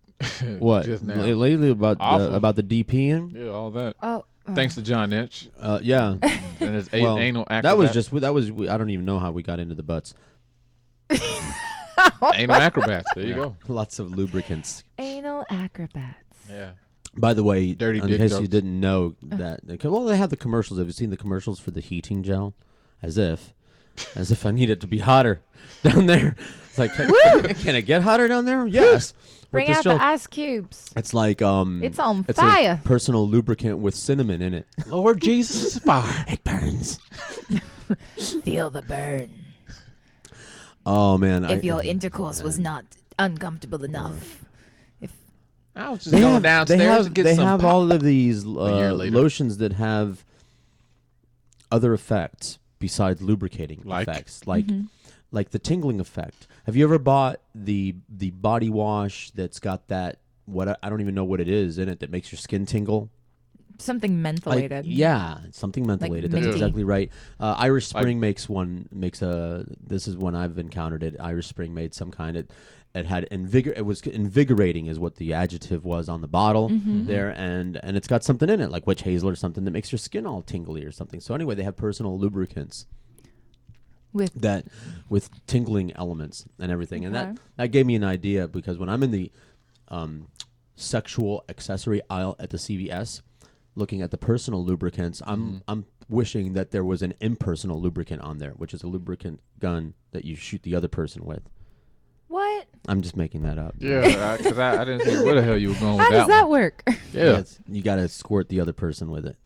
[SPEAKER 4] What
[SPEAKER 2] just now.
[SPEAKER 4] Lately about the DP'ing?
[SPEAKER 2] Yeah, all that.
[SPEAKER 3] Oh.
[SPEAKER 2] Thanks to John Etch.
[SPEAKER 4] Yeah.
[SPEAKER 2] And his anal acrobat.
[SPEAKER 4] That was I don't even know how we got into the butts.
[SPEAKER 2] Anal acrobats. There you go.
[SPEAKER 4] Lots of lubricants.
[SPEAKER 3] Anal acrobats.
[SPEAKER 2] Yeah.
[SPEAKER 4] By the way,
[SPEAKER 2] Dirty
[SPEAKER 4] in
[SPEAKER 2] dick
[SPEAKER 4] case
[SPEAKER 2] jokes.
[SPEAKER 4] you didn't know that, well, they have the commercials. Have you seen the commercials for the heating gel? As if I need it to be hotter down there. It's like, can it get hotter down there? Yes.
[SPEAKER 3] Bring out the ice cubes.
[SPEAKER 4] It's like
[SPEAKER 3] it's on fire.
[SPEAKER 4] A personal lubricant with cinnamon in it.
[SPEAKER 2] Lord Jesus, fire.
[SPEAKER 4] It burns.
[SPEAKER 3] Feel the burn.
[SPEAKER 4] Oh man!
[SPEAKER 3] If your intercourse was not uncomfortable enough,
[SPEAKER 2] I was just going downstairs to get
[SPEAKER 4] they
[SPEAKER 2] some
[SPEAKER 4] have
[SPEAKER 2] pop.
[SPEAKER 4] all of these lotions that have other effects besides lubricating effects, like the tingling effect. Have you ever bought the body wash that's got that I don't even know what it is in it that makes your skin tingle?
[SPEAKER 3] Something mentholated.
[SPEAKER 4] Something mentholated. That's
[SPEAKER 3] minty.
[SPEAKER 4] exactly right. Irish Spring makes this is one I've encountered it. Irish Spring made some kind. It had it was invigorating is what the adjective was on the bottle there, and it's got something in it like witch hazel or something that makes your skin all tingly or something. So anyway, they have personal lubricants with tingling elements and everything, and that gave me an idea because when I'm in the sexual accessory aisle at the CVS. Looking at the personal lubricants, I'm wishing that there was an impersonal lubricant on there, which is a lubricant gun that you shoot the other person with.
[SPEAKER 3] What?
[SPEAKER 4] I'm just making that up.
[SPEAKER 2] Yeah, because I didn't think where the hell you were going with that.
[SPEAKER 3] How does that work?
[SPEAKER 2] Yeah,
[SPEAKER 4] you got to squirt the other person with it.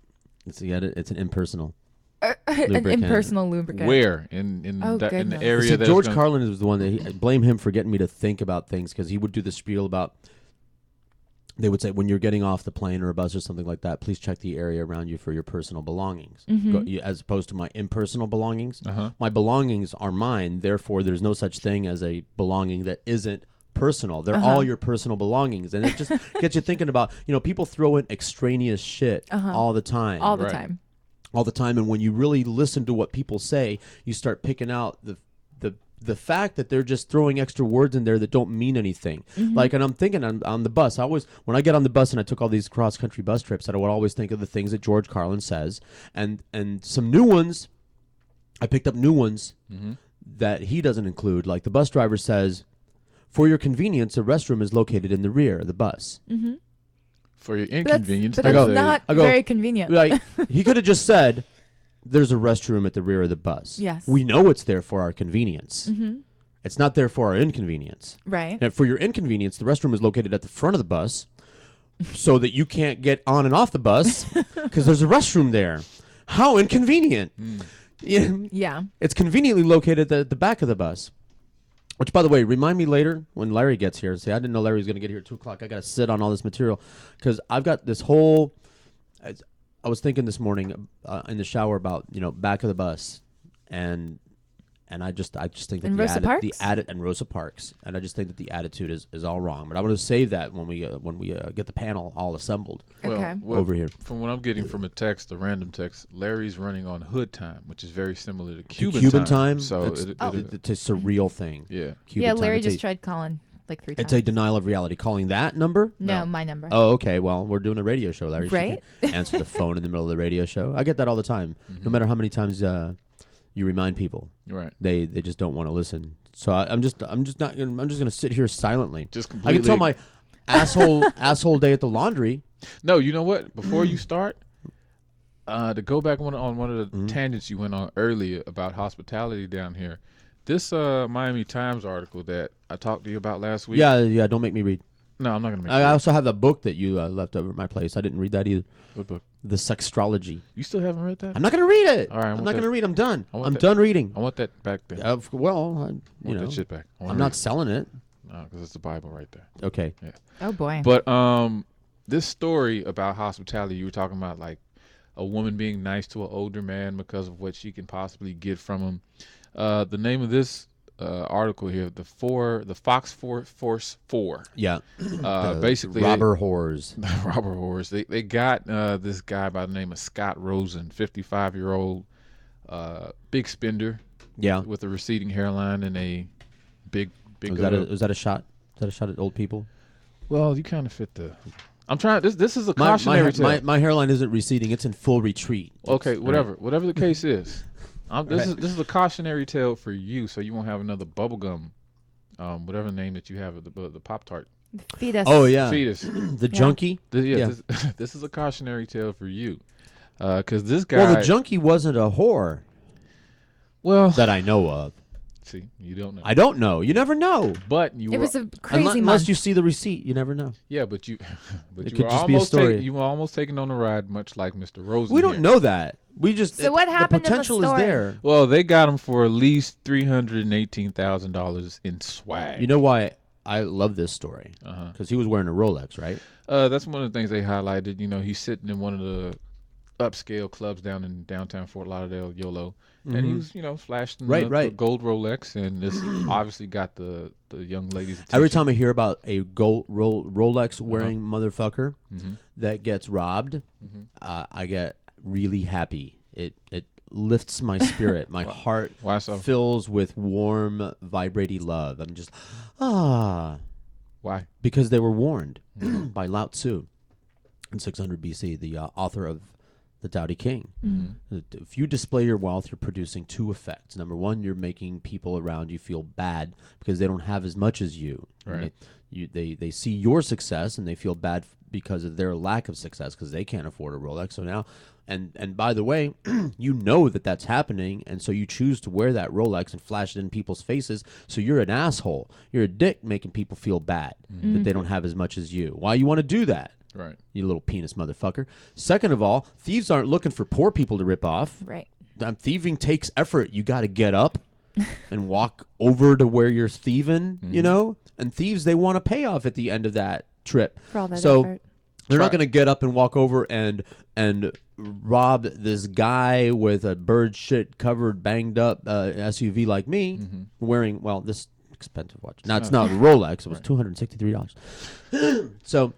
[SPEAKER 4] It's an impersonal.
[SPEAKER 3] An impersonal lubricant.
[SPEAKER 2] Where in the area?
[SPEAKER 4] See, George Carlin was the one that blame him for getting me to think about things because he would do the spiel about. They would say, when you're getting off the plane or a bus or something like that, please check the area around you for your personal belongings. As opposed to my impersonal belongings. My belongings are mine. Therefore, there's no such thing as a belonging that isn't personal. They're all your personal belongings. And it just gets you thinking about, people throw in extraneous shit all the time.
[SPEAKER 3] All the time.
[SPEAKER 4] All the time. And when you really listen to what people say, you start picking out the fact that they're just throwing extra words in there that don't mean anything. Like, and I'm thinking on the bus, when I get on the bus and I took all these cross-country bus trips, I would always think of the things that George Carlin says and some new ones. I picked up new ones that he doesn't include. Like the bus driver says, for your convenience, a restroom is located in the rear of the bus.
[SPEAKER 2] For your inconvenience.
[SPEAKER 3] But that's not very convenient.
[SPEAKER 4] Like, he could have just said, there's a restroom at the rear of the bus.
[SPEAKER 3] Yes.
[SPEAKER 4] We know it's there for our convenience.
[SPEAKER 3] Mm-hmm.
[SPEAKER 4] It's not there for our inconvenience.
[SPEAKER 3] Right.
[SPEAKER 4] And for your inconvenience, the restroom is located at the front of the bus so that you can't get on and off the bus because there's a restroom there. How inconvenient.
[SPEAKER 3] Yeah.
[SPEAKER 4] It's conveniently located at the back of the bus. Which, by the way, remind me later when Larry gets here. Say, I didn't know Larry was going to get here at 2 o'clock. I got to sit on all this material because I've got this whole. I was thinking this morning in the shower about back of the bus, and I just think that the and Rosa Parks, and I just think that the attitude is all wrong. But I want to save that when we get the panel all assembled.
[SPEAKER 3] Okay.
[SPEAKER 2] Well,
[SPEAKER 4] over here.
[SPEAKER 2] From what I'm getting from a random text, Larry's running on hood time, which is very similar to Cuban time. So
[SPEAKER 4] it's a real thing.
[SPEAKER 2] Yeah.
[SPEAKER 3] Yeah, Larry just tried calling like 3 times.
[SPEAKER 4] It's a denial of reality. Calling that number?
[SPEAKER 3] No, my number.
[SPEAKER 4] Oh, okay. Well, we're doing a radio show, Larry.
[SPEAKER 3] Right?
[SPEAKER 4] You can't answer the phone in the middle of the radio show. I get that all the time. No matter how many times you remind people.
[SPEAKER 2] Right.
[SPEAKER 4] They just don't want to listen. So I'm just gonna sit here silently.
[SPEAKER 2] Just completely.
[SPEAKER 4] I can tell my asshole day at the laundry.
[SPEAKER 2] No, you know what? Before you start, to go back on one of the tangents you went on earlier about hospitality down here. This Miami Times article that I talked to you about last week.
[SPEAKER 4] Yeah. Don't make me read.
[SPEAKER 2] No, I'm not gonna make.
[SPEAKER 4] I also have the book that you left over at my place. I didn't read that either.
[SPEAKER 2] What book?
[SPEAKER 4] The Sextrology.
[SPEAKER 2] You still haven't read that?
[SPEAKER 4] I'm not going to read it.
[SPEAKER 2] All right,
[SPEAKER 4] I'm not going to read. I'm done. I'm
[SPEAKER 2] that,
[SPEAKER 4] done reading.
[SPEAKER 2] I want that back then.
[SPEAKER 4] You know,
[SPEAKER 2] that shit back.
[SPEAKER 4] I'm not selling it.
[SPEAKER 2] No, because it's the Bible right there.
[SPEAKER 4] Okay.
[SPEAKER 2] Yeah.
[SPEAKER 3] Oh boy.
[SPEAKER 2] But this story about hospitality, you were talking about like a woman being nice to an older man because of what she can possibly get from him. The name of this article here, the Fox Force 4.
[SPEAKER 4] Yeah.
[SPEAKER 2] Basically
[SPEAKER 4] robber whores.
[SPEAKER 2] Robber whores. They got this guy by the name of Scott Rosen, 55-year-old big spender.
[SPEAKER 4] Yeah.
[SPEAKER 2] With a receding hairline and a big.
[SPEAKER 4] Was that a shot? Is that a shot at old people?
[SPEAKER 2] Well, you kind of fit the. I'm trying. This is a cautionary tale.
[SPEAKER 4] My hairline isn't receding; it's in full retreat.
[SPEAKER 2] Okay, whatever the case is. This is a cautionary tale for you, so you won't have another bubblegum, whatever name that you have, the Pop-Tart.
[SPEAKER 3] Fetus.
[SPEAKER 4] Oh yeah,
[SPEAKER 2] fetus.
[SPEAKER 4] The junkie.
[SPEAKER 2] This is a cautionary tale for you, because this guy.
[SPEAKER 4] Well, the junkie wasn't a whore.
[SPEAKER 2] Well,
[SPEAKER 4] that I know of.
[SPEAKER 2] See, you don't know.
[SPEAKER 4] I don't know. You never know.
[SPEAKER 2] But
[SPEAKER 3] it was a crazy
[SPEAKER 4] unless you see the receipt, you never know.
[SPEAKER 2] Yeah, but you
[SPEAKER 4] it
[SPEAKER 2] you
[SPEAKER 4] could just be a story.
[SPEAKER 2] You were almost taken on a ride, much like Mr. Rosen.
[SPEAKER 4] We don't know that. We just
[SPEAKER 3] so what happened?
[SPEAKER 4] The potential is there.
[SPEAKER 2] Well, they got him for at least $318,000 in swag.
[SPEAKER 4] You know why I love this story? Because he was wearing a Rolex, right?
[SPEAKER 2] That's one of the things they highlighted. You know, he's sitting in one of the upscale clubs down in downtown Fort Lauderdale, YOLO. And he was, flashed in the gold Rolex, and this obviously got the young ladies' attention.
[SPEAKER 4] Every time I hear about a gold Rolex wearing motherfucker that gets robbed, I get really happy. It lifts my spirit. My heart fills with warm, vibrating love. I'm just,
[SPEAKER 2] Why?
[SPEAKER 4] Because they were warned by Lao Tzu in 600 BC, the author of the Tao Te King. If you display your wealth, you're producing two effects. Number one, you're making people around you feel bad because they don't have as much as you.
[SPEAKER 2] Right.
[SPEAKER 4] They see your success and they feel bad because of their lack of success because they can't afford a Rolex. So now, and by the way, you know that that's happening, and so you choose to wear that Rolex and flash it in people's faces. So you're an asshole. You're a dick, making people feel bad that they don't have as much as you. Why you want to do that?
[SPEAKER 2] Right.
[SPEAKER 4] You little penis motherfucker. Second of all, thieves aren't looking for poor people to rip off.
[SPEAKER 3] Right.
[SPEAKER 4] Thieving takes effort. You got to get up and walk over to where you're thieving, And thieves, they want a payoff at the end of that trip.
[SPEAKER 3] For all that
[SPEAKER 4] so
[SPEAKER 3] effort.
[SPEAKER 4] They're not going to get up and walk over and rob this guy with a bird shit covered, banged up SUV like me wearing, this expensive watch. Now, it's not a Rolex. It was $263. So...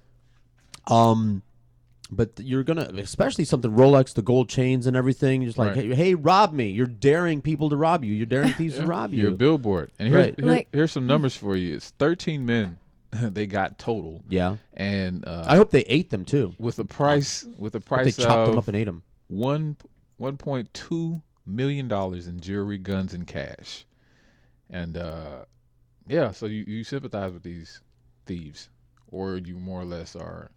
[SPEAKER 4] but you're gonna, especially something Rolex, the gold chains and everything. Just like, hey, rob me! You're daring people to rob you. You're daring thieves to rob you.
[SPEAKER 2] You're a billboard. And here's some numbers for you. It's 13 men they got total.
[SPEAKER 4] Yeah.
[SPEAKER 2] And
[SPEAKER 4] I hope they ate them too.
[SPEAKER 2] With a price
[SPEAKER 4] they chopped them up and ate them.
[SPEAKER 2] $1.2 million in jewelry, guns, and cash. And so you sympathize with these thieves, or you more or less are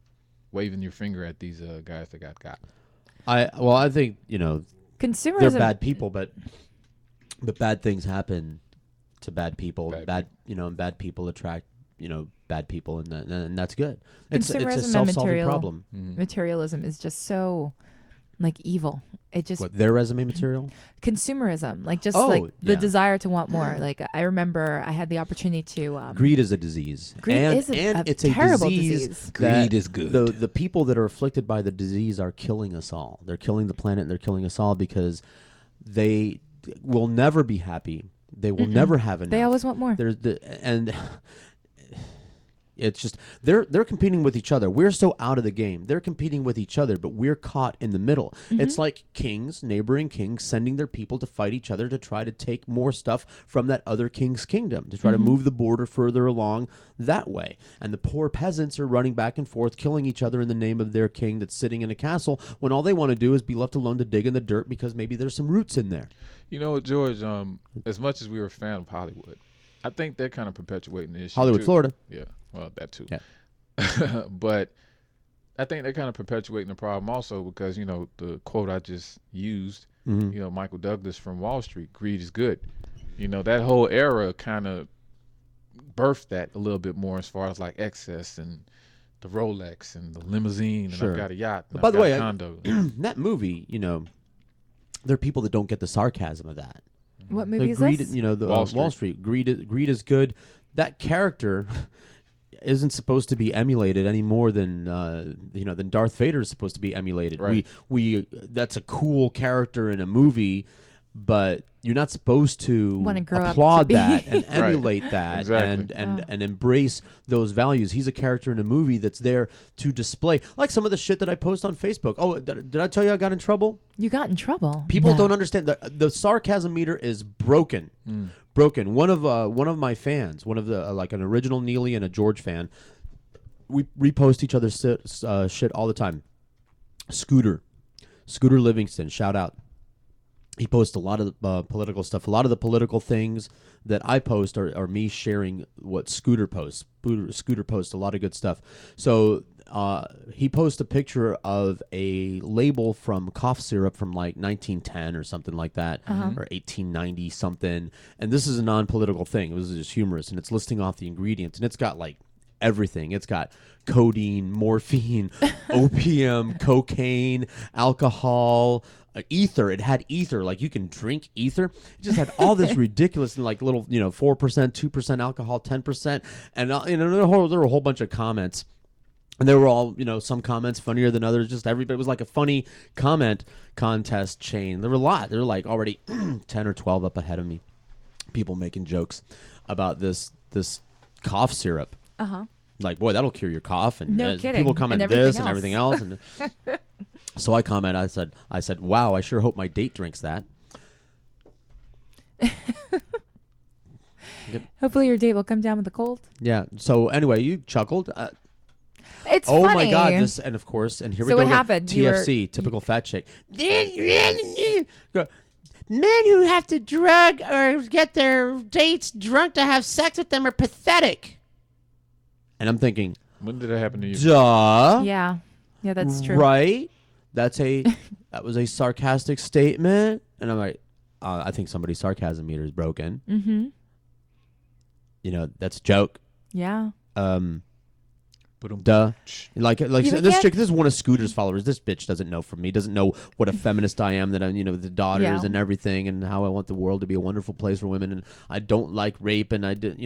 [SPEAKER 2] waving your finger at these guys that got.
[SPEAKER 4] I think
[SPEAKER 3] Consumerism.
[SPEAKER 4] they're bad people, but bad things happen to bad people. And bad people attract bad people, and that's good. It's a self-solving problem.
[SPEAKER 3] Materialism is just so like evil. It just
[SPEAKER 4] their resume material.
[SPEAKER 3] Consumerism, like the desire to want more. Like I remember I had the opportunity to.
[SPEAKER 4] Greed is a disease.
[SPEAKER 3] Greed is
[SPEAKER 4] it's
[SPEAKER 3] terrible
[SPEAKER 4] a disease.
[SPEAKER 2] Greed is good.
[SPEAKER 4] The people that are afflicted by the disease are killing us all. They're killing the planet, and they're killing us all because they will never be happy. They will never have enough.
[SPEAKER 3] They always want more.
[SPEAKER 4] It's just they're competing with each other. We're so out of the game. They're competing with each other, but we're caught in the middle. It's like neighboring kings sending their people to fight each other to try to take more stuff from that other king's kingdom, to try to move the border further along that way. And the poor peasants are running back and forth, killing each other in the name of their king that's sitting in a castle, when all they want to do is be left alone to dig in the dirt because maybe there's some roots in there.
[SPEAKER 2] You know what, George? As much as we were a fan of Hollywood, I think they're kind of perpetuating the issue.
[SPEAKER 4] Hollywood,
[SPEAKER 2] too.
[SPEAKER 4] Florida.
[SPEAKER 2] Yeah, well, that too.
[SPEAKER 4] Yeah.
[SPEAKER 2] But I think they're kind of perpetuating the problem also because, the quote I just used, Michael Douglas from Wall Street, greed is good. That whole era kind of birthed that a little bit more as far as like excess and the Rolex and the limousine and I've got a yacht and
[SPEAKER 4] By
[SPEAKER 2] I've
[SPEAKER 4] the
[SPEAKER 2] got
[SPEAKER 4] way,
[SPEAKER 2] a condo.
[SPEAKER 4] That movie, there are people that don't get the sarcasm of that.
[SPEAKER 3] What movie is
[SPEAKER 4] greed,
[SPEAKER 3] this?
[SPEAKER 4] Wall Street. Greed is good. That character isn't supposed to be emulated any more than than Darth Vader is supposed to be emulated.
[SPEAKER 2] Right.
[SPEAKER 4] We that's a cool character in a movie, but you're not supposed to applaud that and emulate that
[SPEAKER 2] Exactly.
[SPEAKER 4] and embrace those values. He's a character in a movie that's there to display, like some of the shit that I post on Facebook. Oh, did I tell you I got in trouble?
[SPEAKER 3] You got in trouble.
[SPEAKER 4] People don't understand the sarcasm meter is broken. Broken. One of my fans, one of the like an original Neely and a George fan, we repost each other's shit all the time. Scooter Livingston, shout out. He posts a lot of political stuff. A lot of the political things that I post are me sharing what Scooter posts. Scooter posts a lot of good stuff. So he posts a picture of a label from cough syrup from like 1910 or something like that, or 1890 something. And this is a non-political thing. It was just humorous. And it's listing off the ingredients. And it's got like everything. It's got codeine, morphine, opium, cocaine, alcohol, ether. It had ether, like you can drink ether. It just had all this ridiculous and like little 4%, 2% alcohol, 10%, and there were a whole bunch of comments, and they were all some comments funnier than others. Just everybody, it was like a funny comment contest chain. There were a lot. There were like already 10 or 12 up ahead of me, people making jokes about this cough syrup. Like, boy, that'll cure your cough, and
[SPEAKER 3] no kidding.
[SPEAKER 4] People comment
[SPEAKER 3] and
[SPEAKER 4] this
[SPEAKER 3] else.
[SPEAKER 4] and everything else, and so I comment. I said, wow, I sure hope my date drinks that.
[SPEAKER 3] Hopefully your date will come down with a cold.
[SPEAKER 4] Yeah. So anyway, you chuckled.
[SPEAKER 3] It's
[SPEAKER 4] oh
[SPEAKER 3] funny.
[SPEAKER 4] My God! And of course, and here we
[SPEAKER 3] So
[SPEAKER 4] go.
[SPEAKER 3] what happened?
[SPEAKER 4] TFC, typical fat chick. Men who have to drug or get their dates drunk to have sex with them are pathetic. And I'm thinking,
[SPEAKER 2] when did that happen to you?
[SPEAKER 4] Duh.
[SPEAKER 3] Yeah, that's true.
[SPEAKER 4] Right? That was a sarcastic statement, and I'm like, I think somebody's sarcasm meter is broken. That's a joke.
[SPEAKER 3] Yeah.
[SPEAKER 4] Duh. Like this chick. This is one of Scooter's followers. This bitch doesn't know from me. Doesn't know what a feminist I am. That I'm, the daughters and everything, and how I want the world to be a wonderful place for women, and I don't like rape, and I did,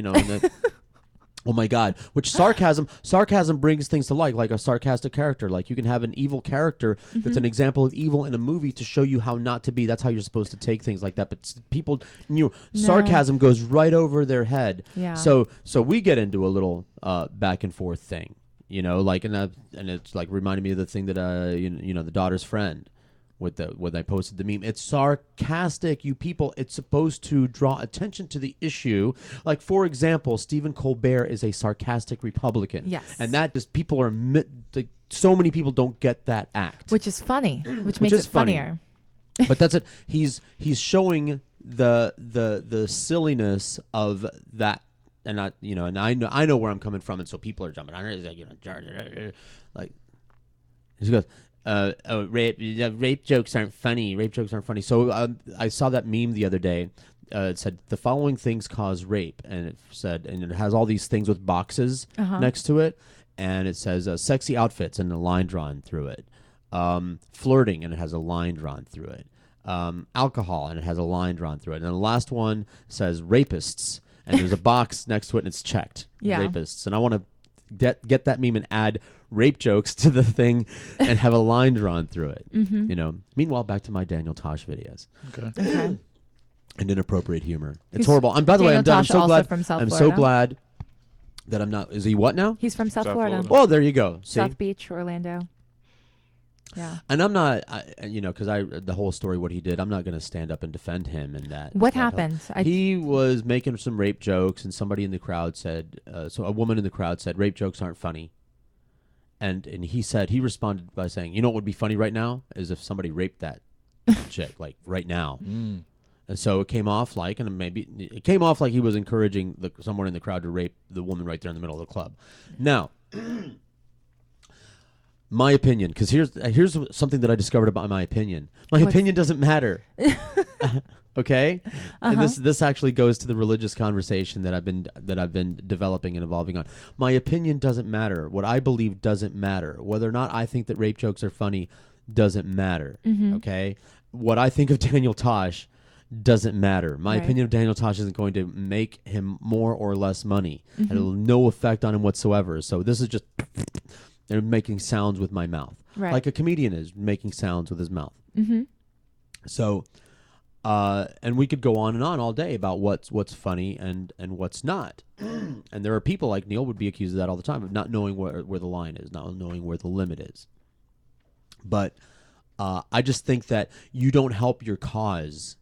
[SPEAKER 4] oh my God! Which sarcasm brings things to light, like a sarcastic character. Like you can have an evil character that's an example of evil in a movie to show you how not to be. That's how you're supposed to take things like that. But people, sarcasm goes right over their head.
[SPEAKER 3] Yeah.
[SPEAKER 4] So we get into a little back and forth thing, and it's like reminded me of the thing that the daughter's friend. When I posted the meme, it's sarcastic, you people. It's supposed to draw attention to the issue. Like, for example, Stephen Colbert is a sarcastic Republican.
[SPEAKER 3] Yes,
[SPEAKER 4] and that just people are so many people don't get that act,
[SPEAKER 3] which is funny, which makes it funnier.
[SPEAKER 4] But that's it. He's showing the silliness of that, and I know where I'm coming from, and so people are jumping on it. Like he goes. rape jokes aren't funny. Rape jokes aren't funny. So I saw that meme the other day. It said the following things cause rape, and it said, and it has all these things with boxes next to it, and it says sexy outfits and a line drawn through it, flirting, and it has a line drawn through it, alcohol, and it has a line drawn through it, and the last one says rapists, and there's a box next to it, and it's checked.
[SPEAKER 3] Yeah.
[SPEAKER 4] Rapists, and I want to get that meme and add rape jokes to the thing and have a line drawn through it.
[SPEAKER 3] Mm-hmm.
[SPEAKER 4] You know. Meanwhile, back to my Daniel Tosh videos.
[SPEAKER 3] Okay.
[SPEAKER 4] And inappropriate humor. It's
[SPEAKER 3] He's
[SPEAKER 4] horrible. By the way, I'm
[SPEAKER 3] Tosh
[SPEAKER 4] so
[SPEAKER 3] also
[SPEAKER 4] glad.
[SPEAKER 3] from South
[SPEAKER 4] I'm so
[SPEAKER 3] Florida.
[SPEAKER 4] glad that I'm not. Is he what now?
[SPEAKER 3] He's from South Florida.
[SPEAKER 4] Oh, there you go. See?
[SPEAKER 3] South Beach, Orlando. Yeah.
[SPEAKER 4] And I'm not, because the whole story, what he did, I'm not going to stand up and defend him in that.
[SPEAKER 3] What happened?
[SPEAKER 4] He was making some rape jokes, and somebody in the crowd said, so a woman in the crowd said, rape jokes aren't funny. And he responded by saying, you know what would be funny right now is if somebody raped that chick, like right now.
[SPEAKER 2] Mm.
[SPEAKER 4] And so it came off like, it came off like he was encouraging someone in the crowd to rape the woman right there in the middle of the club. Now, my opinion, because here's something that I discovered about my opinion. My opinion doesn't matter. Okay, and this actually goes to the religious conversation that I've been developing and evolving on. My opinion doesn't matter. What I believe doesn't matter. Whether or not I think that rape jokes are funny doesn't matter.
[SPEAKER 3] Mm-hmm.
[SPEAKER 4] Okay, what I think of Daniel Tosh doesn't matter. My opinion of Daniel Tosh isn't going to make him more or less money.
[SPEAKER 3] Mm-hmm.
[SPEAKER 4] It'll no effect on him whatsoever. So this is just making sounds with my mouth, like a comedian is making sounds with his mouth.
[SPEAKER 3] Mm-hmm.
[SPEAKER 4] So. And we could go on and on all day about what's funny and what's not. And there are people like Neil would be accused of that all the time, of not knowing where the line is, not knowing where the limit is. But I just think that you don't help your cause.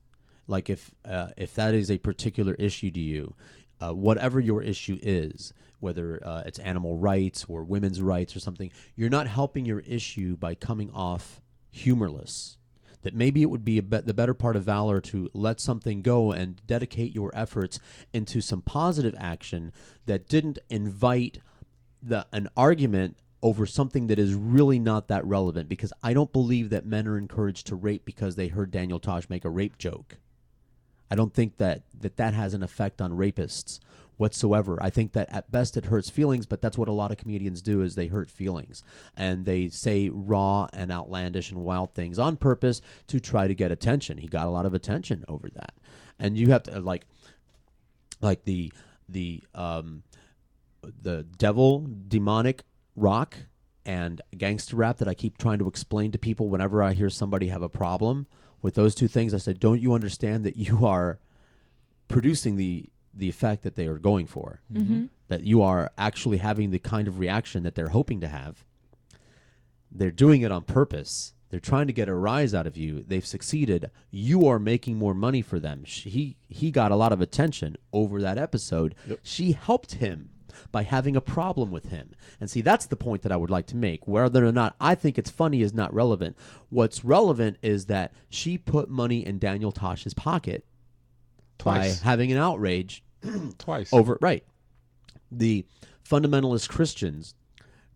[SPEAKER 4] Like if that is a particular issue to you, whatever your issue is, whether it's animal rights or women's rights or something, you're not helping your issue by coming off humorless. That maybe it would be the better part of valor to let something go and dedicate your efforts into some positive action that didn't invite an argument over something that is really not that relevant. Because I don't believe that men are encouraged to rape because they heard Daniel Tosh make a rape joke. I don't think that has an effect on rapists whatsoever. I think that at best it hurts feelings, but that's what a lot of comedians do, is they hurt feelings. And they say raw and outlandish and wild things on purpose to try to get attention. He got a lot of attention over that. And you have to like the devil, demonic rock and gangster rap that I keep trying to explain to people whenever I hear somebody have a problem with those two things. I said, don't you understand that you are producing the effect that they are going for, that you are actually having the kind of reaction that they're hoping to have. They're doing it on purpose. They're trying to get a rise out of you. They've succeeded. You are making more money for them. He got a lot of attention over that episode. Yep. She helped him by having a problem with him. And see, that's the point that I would like to make. Whether or not I think it's funny is not relevant. What's relevant is that she put money in Daniel Tosh's pocket twice by having an outrage
[SPEAKER 2] twice
[SPEAKER 4] over the fundamentalist Christians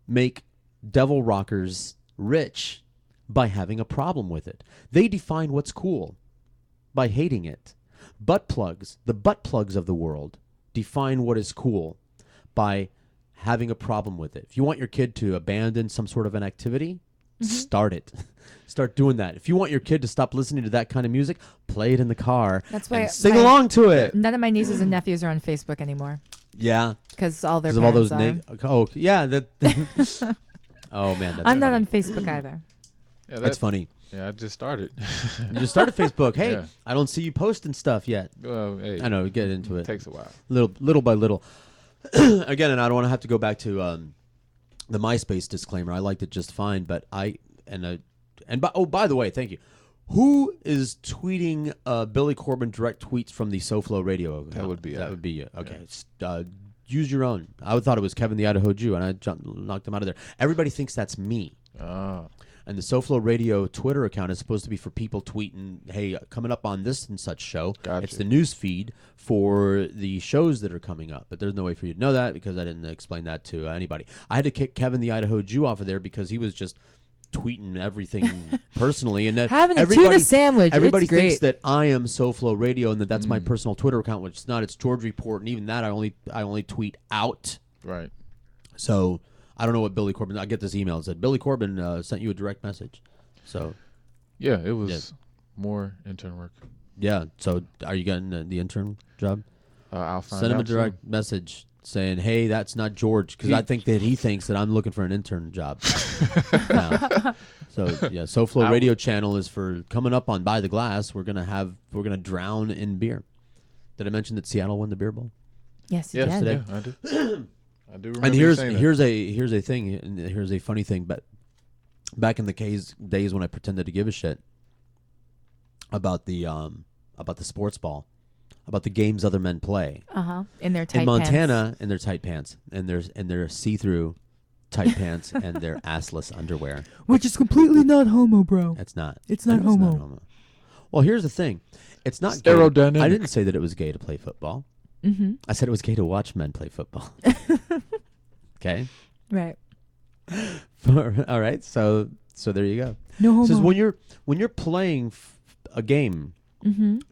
[SPEAKER 4] make devil rockers rich by having a problem with it. They define what's cool by hating it. Butt plugs, the butt plugs of the world, define what is cool by having a problem with it. If you want your kid to abandon some sort of an activity, start it. Start doing that. If you want your kid to stop listening to that kind of music, play it in the car.
[SPEAKER 3] That's why
[SPEAKER 4] and sing along to it.
[SPEAKER 3] None of my nieces and nephews are on Facebook anymore.
[SPEAKER 4] Yeah,
[SPEAKER 3] because all their
[SPEAKER 4] of all those.
[SPEAKER 3] are.
[SPEAKER 4] Oh man, that's
[SPEAKER 3] I'm not on Facebook either.
[SPEAKER 2] Yeah,
[SPEAKER 4] that's funny.
[SPEAKER 2] Yeah, I just started.
[SPEAKER 4] You just started Facebook. Hey,
[SPEAKER 2] yeah.
[SPEAKER 4] I don't see you posting stuff yet.
[SPEAKER 2] Well, hey,
[SPEAKER 4] I know. Get into it.
[SPEAKER 2] Takes a while.
[SPEAKER 4] Little by little. Again, and I don't want to have to go back to the MySpace disclaimer. I liked it just fine, but by the way, thank you. Who is tweeting Billy Corbin direct tweets from the SoFlo radio account?
[SPEAKER 2] That would be
[SPEAKER 4] you. Okay. Yeah. Use your own. I thought it was Kevin the Idaho Jew, and I knocked him out of there. Everybody thinks that's me. And the SoFlo radio Twitter account is supposed to be for people tweeting, hey, coming up on this and such show.
[SPEAKER 2] Gotcha.
[SPEAKER 4] It's the news feed for the shows that are coming up. But there's no way for you to know that because I didn't explain that to anybody. I had to kick Kevin the Idaho Jew off of there because he was just tweeting everything personally, and that
[SPEAKER 3] having a tuna sandwich.
[SPEAKER 4] Everybody
[SPEAKER 3] it's great.
[SPEAKER 4] thinks that I am SoFlo Radio and that's my personal Twitter account, which it's not. It's George Report, and even that I only tweet out.
[SPEAKER 2] Right.
[SPEAKER 4] So I don't know what Billy Corbin. I get this email that said Billy Corbin sent you a direct message. So
[SPEAKER 2] yeah, it was more intern work.
[SPEAKER 4] Yeah. So are you getting the intern job?
[SPEAKER 2] I'll find
[SPEAKER 4] Send him a
[SPEAKER 2] out
[SPEAKER 4] direct message saying, "Hey, that's not George," because I think that he thinks that I'm looking for an intern job. So yeah, SoFlo Radio channel is for coming up on By the Glass. We're gonna drown in beer. Did I mention that Seattle won the beer bowl?
[SPEAKER 3] Yes, you did.
[SPEAKER 4] Today.
[SPEAKER 2] Yeah, I do. I do remember.
[SPEAKER 4] And
[SPEAKER 2] here's
[SPEAKER 4] a thing. And here's a funny thing. But back in the days when I pretended to give a shit about the sports ball, about the games other men play.
[SPEAKER 3] In their tight
[SPEAKER 4] in Montana,
[SPEAKER 3] pants.
[SPEAKER 4] in their tight pants, and their see-through tight pants and their assless underwear,
[SPEAKER 3] which is completely not homo, bro.
[SPEAKER 4] It's not.
[SPEAKER 3] It's not homo.
[SPEAKER 4] Well, here's the thing. It's not
[SPEAKER 2] aerodynamic.
[SPEAKER 4] gay. I didn't say that it was gay to play football.
[SPEAKER 3] Mm-hmm.
[SPEAKER 4] I said it was gay to watch men play football. Okay.
[SPEAKER 3] Right.
[SPEAKER 4] All right. So there you go.
[SPEAKER 3] No homo.
[SPEAKER 4] It says when you're playing a game,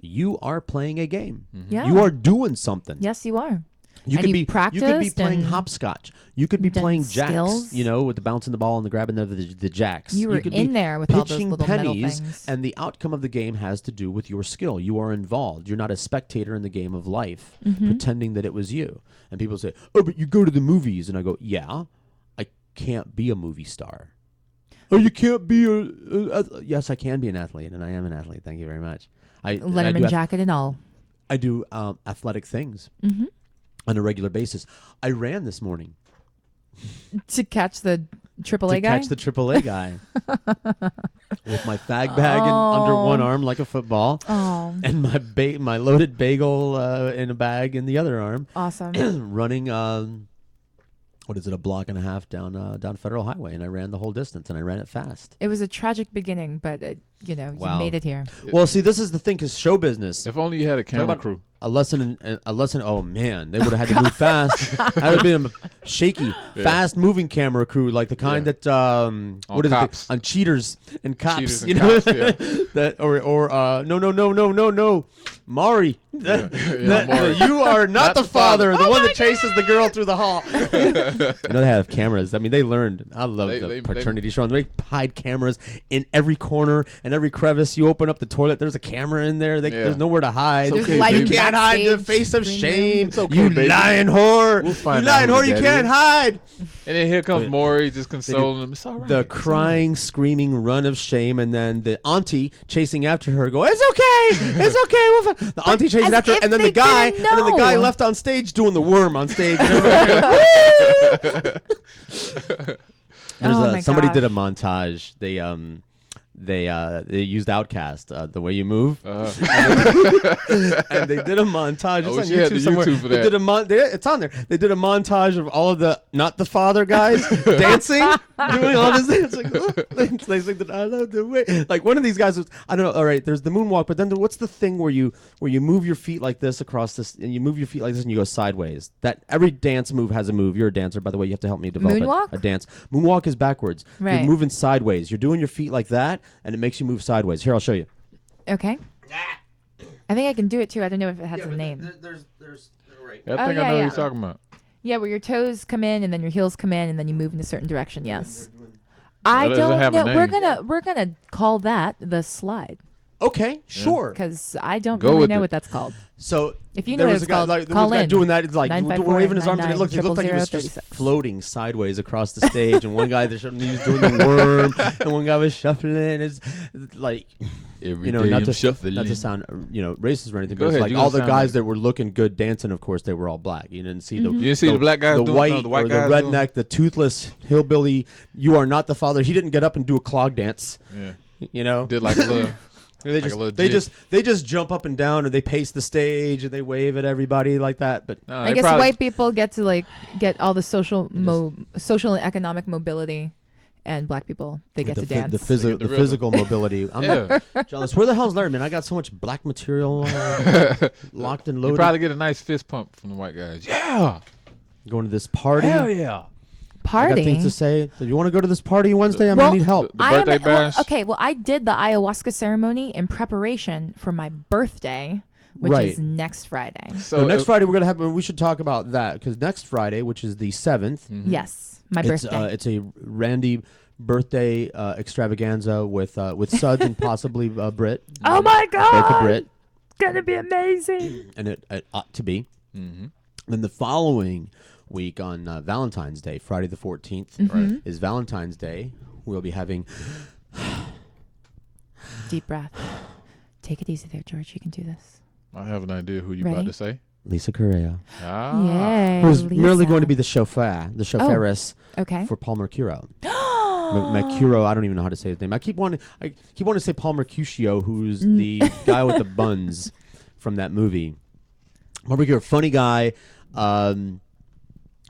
[SPEAKER 4] you are playing a game.
[SPEAKER 3] Yeah.
[SPEAKER 4] You are doing something.
[SPEAKER 3] Yes, you are.
[SPEAKER 4] You could be playing
[SPEAKER 3] and
[SPEAKER 4] hopscotch. You could be
[SPEAKER 3] done
[SPEAKER 4] playing jacks,
[SPEAKER 3] skills.
[SPEAKER 4] with the bouncing the ball and the grabbing of the jacks.
[SPEAKER 3] You were
[SPEAKER 4] could
[SPEAKER 3] in
[SPEAKER 4] be
[SPEAKER 3] there with all those
[SPEAKER 4] pitching
[SPEAKER 3] little metal
[SPEAKER 4] pennies,
[SPEAKER 3] things.
[SPEAKER 4] and the outcome of the game has to do with your skill. You are involved. You're not a spectator in the game of life, pretending that it was you. And people say, "Oh, but you go to the movies," and I go, "Yeah, I can't be a movie star." Oh, you can't be yes, I can be an athlete, and I am an athlete. Thank you very much.
[SPEAKER 3] Letterman jacket and all.
[SPEAKER 4] I do athletic things on a regular basis. I ran this morning
[SPEAKER 3] to catch the AAA guy.
[SPEAKER 4] Catch the AAA guy with my fag bag under one arm like a football, and my loaded bagel in a bag in the other arm.
[SPEAKER 3] Awesome.
[SPEAKER 4] Running. A block and a half down Federal Highway, and I ran the whole distance, and I ran it fast.
[SPEAKER 3] It was a tragic beginning, but you made it here.
[SPEAKER 4] Well, see, this is the thing, because show business.
[SPEAKER 2] If only you had a camera crew.
[SPEAKER 4] A lesson. Oh man, they would have had to move fast. That would have been a shaky, fast-moving camera crew, like the kind that what is it on Cheaters and Cops?
[SPEAKER 2] Cheaters and Cops,
[SPEAKER 4] that no, Mari.
[SPEAKER 2] Maury.
[SPEAKER 4] You are not the father, the one that chases the girl through the hall. They have cameras. I mean, they learned. I love the paternity show. They hide cameras in every corner and every crevice. You open up the toilet, there's a camera in there. There's nowhere to hide.
[SPEAKER 2] Okay,
[SPEAKER 4] you can't hide the face of shame.
[SPEAKER 2] Okay,
[SPEAKER 4] you
[SPEAKER 2] baby.
[SPEAKER 4] lying whore.
[SPEAKER 2] We'll find
[SPEAKER 4] you
[SPEAKER 2] out
[SPEAKER 4] lying
[SPEAKER 2] who
[SPEAKER 4] whore.
[SPEAKER 2] the
[SPEAKER 4] You
[SPEAKER 2] daddy
[SPEAKER 4] can't
[SPEAKER 2] is.
[SPEAKER 4] hide.
[SPEAKER 2] And then here comes Maury just consoling him. It's all right.
[SPEAKER 4] The crying, screaming run of shame, and then the auntie chasing after her. Go, it's okay, it's okay. We'll the auntie chasing after her, and then the guy left on stage doing the worm on stage. Somebody did a montage. They used Outkast, The Way You Move, and they did a montage. It's on YouTube somewhere.
[SPEAKER 2] YouTube for that.
[SPEAKER 4] It's on there. They did a montage of all of the not the father guys dancing, doing all this. They sing I love the way. Like one of these guys was, I don't know. All right, there's the moonwalk, but then what's the thing where you move your feet like this across this, and you move your feet like this, and you go sideways. That every dance move has a move. You're a dancer, by the way. You have to help me develop a dance. Moonwalk is backwards.
[SPEAKER 3] Right.
[SPEAKER 4] You're moving sideways. You're doing your feet like that, and it makes you move sideways. Here, I'll show you.
[SPEAKER 3] Okay. I think I can do it too. I don't know if it has a name.
[SPEAKER 2] I think I know what you're talking about.
[SPEAKER 3] Yeah, where your toes come in and then your heels come in and then you move in a certain direction. Yes.
[SPEAKER 2] That doesn't
[SPEAKER 3] I
[SPEAKER 2] have
[SPEAKER 3] don't
[SPEAKER 2] a
[SPEAKER 3] know.
[SPEAKER 2] name.
[SPEAKER 3] We're gonna call that the slide.
[SPEAKER 4] Okay, sure.
[SPEAKER 3] Because I don't
[SPEAKER 2] Go
[SPEAKER 3] really
[SPEAKER 2] with
[SPEAKER 3] know
[SPEAKER 2] it.
[SPEAKER 3] what that's called.
[SPEAKER 4] So
[SPEAKER 3] if you know
[SPEAKER 4] there
[SPEAKER 3] what
[SPEAKER 4] was
[SPEAKER 3] it's
[SPEAKER 4] a guy,
[SPEAKER 3] called,
[SPEAKER 4] like, there
[SPEAKER 3] call
[SPEAKER 4] was a guy
[SPEAKER 3] in.
[SPEAKER 4] doing that. It's like
[SPEAKER 3] 954
[SPEAKER 4] waving his arms, and it looked like he was just floating sideways across the stage. And one guy that he was doing the worm, and one guy was shuffling. It's like not to sound racist or anything. But it's like all the guys that were looking good dancing. Of course, they were all black. You didn't see
[SPEAKER 2] the black guys,
[SPEAKER 4] the white, the redneck, the toothless hillbilly. You are not the father. He didn't get up and do a clog dance.
[SPEAKER 2] Yeah. Did like a little.
[SPEAKER 4] They just jump up and down, and they pace the stage, and they wave at everybody like that. But
[SPEAKER 3] I guess white people get to get all the social and economic mobility, and black people they get to dance.
[SPEAKER 4] The physical mobility. I'm jealous. Where the hell's Larry, man? I got so much black material locked and loaded.
[SPEAKER 2] You probably get a nice fist pump from the white guys. Yeah,
[SPEAKER 4] going to this party.
[SPEAKER 2] Hell yeah.
[SPEAKER 3] Party?
[SPEAKER 4] I got things to say. Do you want to go to this party Wednesday? I'm going to need help.
[SPEAKER 2] The birthday bash.
[SPEAKER 3] I did the ayahuasca ceremony in preparation for my birthday, which is next Friday.
[SPEAKER 4] So next Friday we're going to have. We should talk about that because next Friday, which is the 7th.
[SPEAKER 3] Yes, my birthday.
[SPEAKER 4] It's a Randy birthday extravaganza with Suds and possibly Brit.
[SPEAKER 3] Oh my God!
[SPEAKER 4] Brit.
[SPEAKER 3] It's gonna be amazing.
[SPEAKER 4] And it ought to be.
[SPEAKER 2] Mm-hmm.
[SPEAKER 4] Then the following week on Valentine's Day, Friday the 14th, is Valentine's Day. We'll be having
[SPEAKER 3] deep breath. Take it easy there, George. You can do this.
[SPEAKER 2] I have an idea who you
[SPEAKER 3] Ready?
[SPEAKER 2] about to say.
[SPEAKER 4] Lisa Correa.
[SPEAKER 3] Yay,
[SPEAKER 4] Who's
[SPEAKER 3] Lisa.
[SPEAKER 4] merely going to be the chauffeuress for Paul Mercuro. Mercuro, I don't even know how to say his name. I keep wanting to say Paul Mercutio, who's the guy with the buns from that movie. Paul Mercuro, funny guy.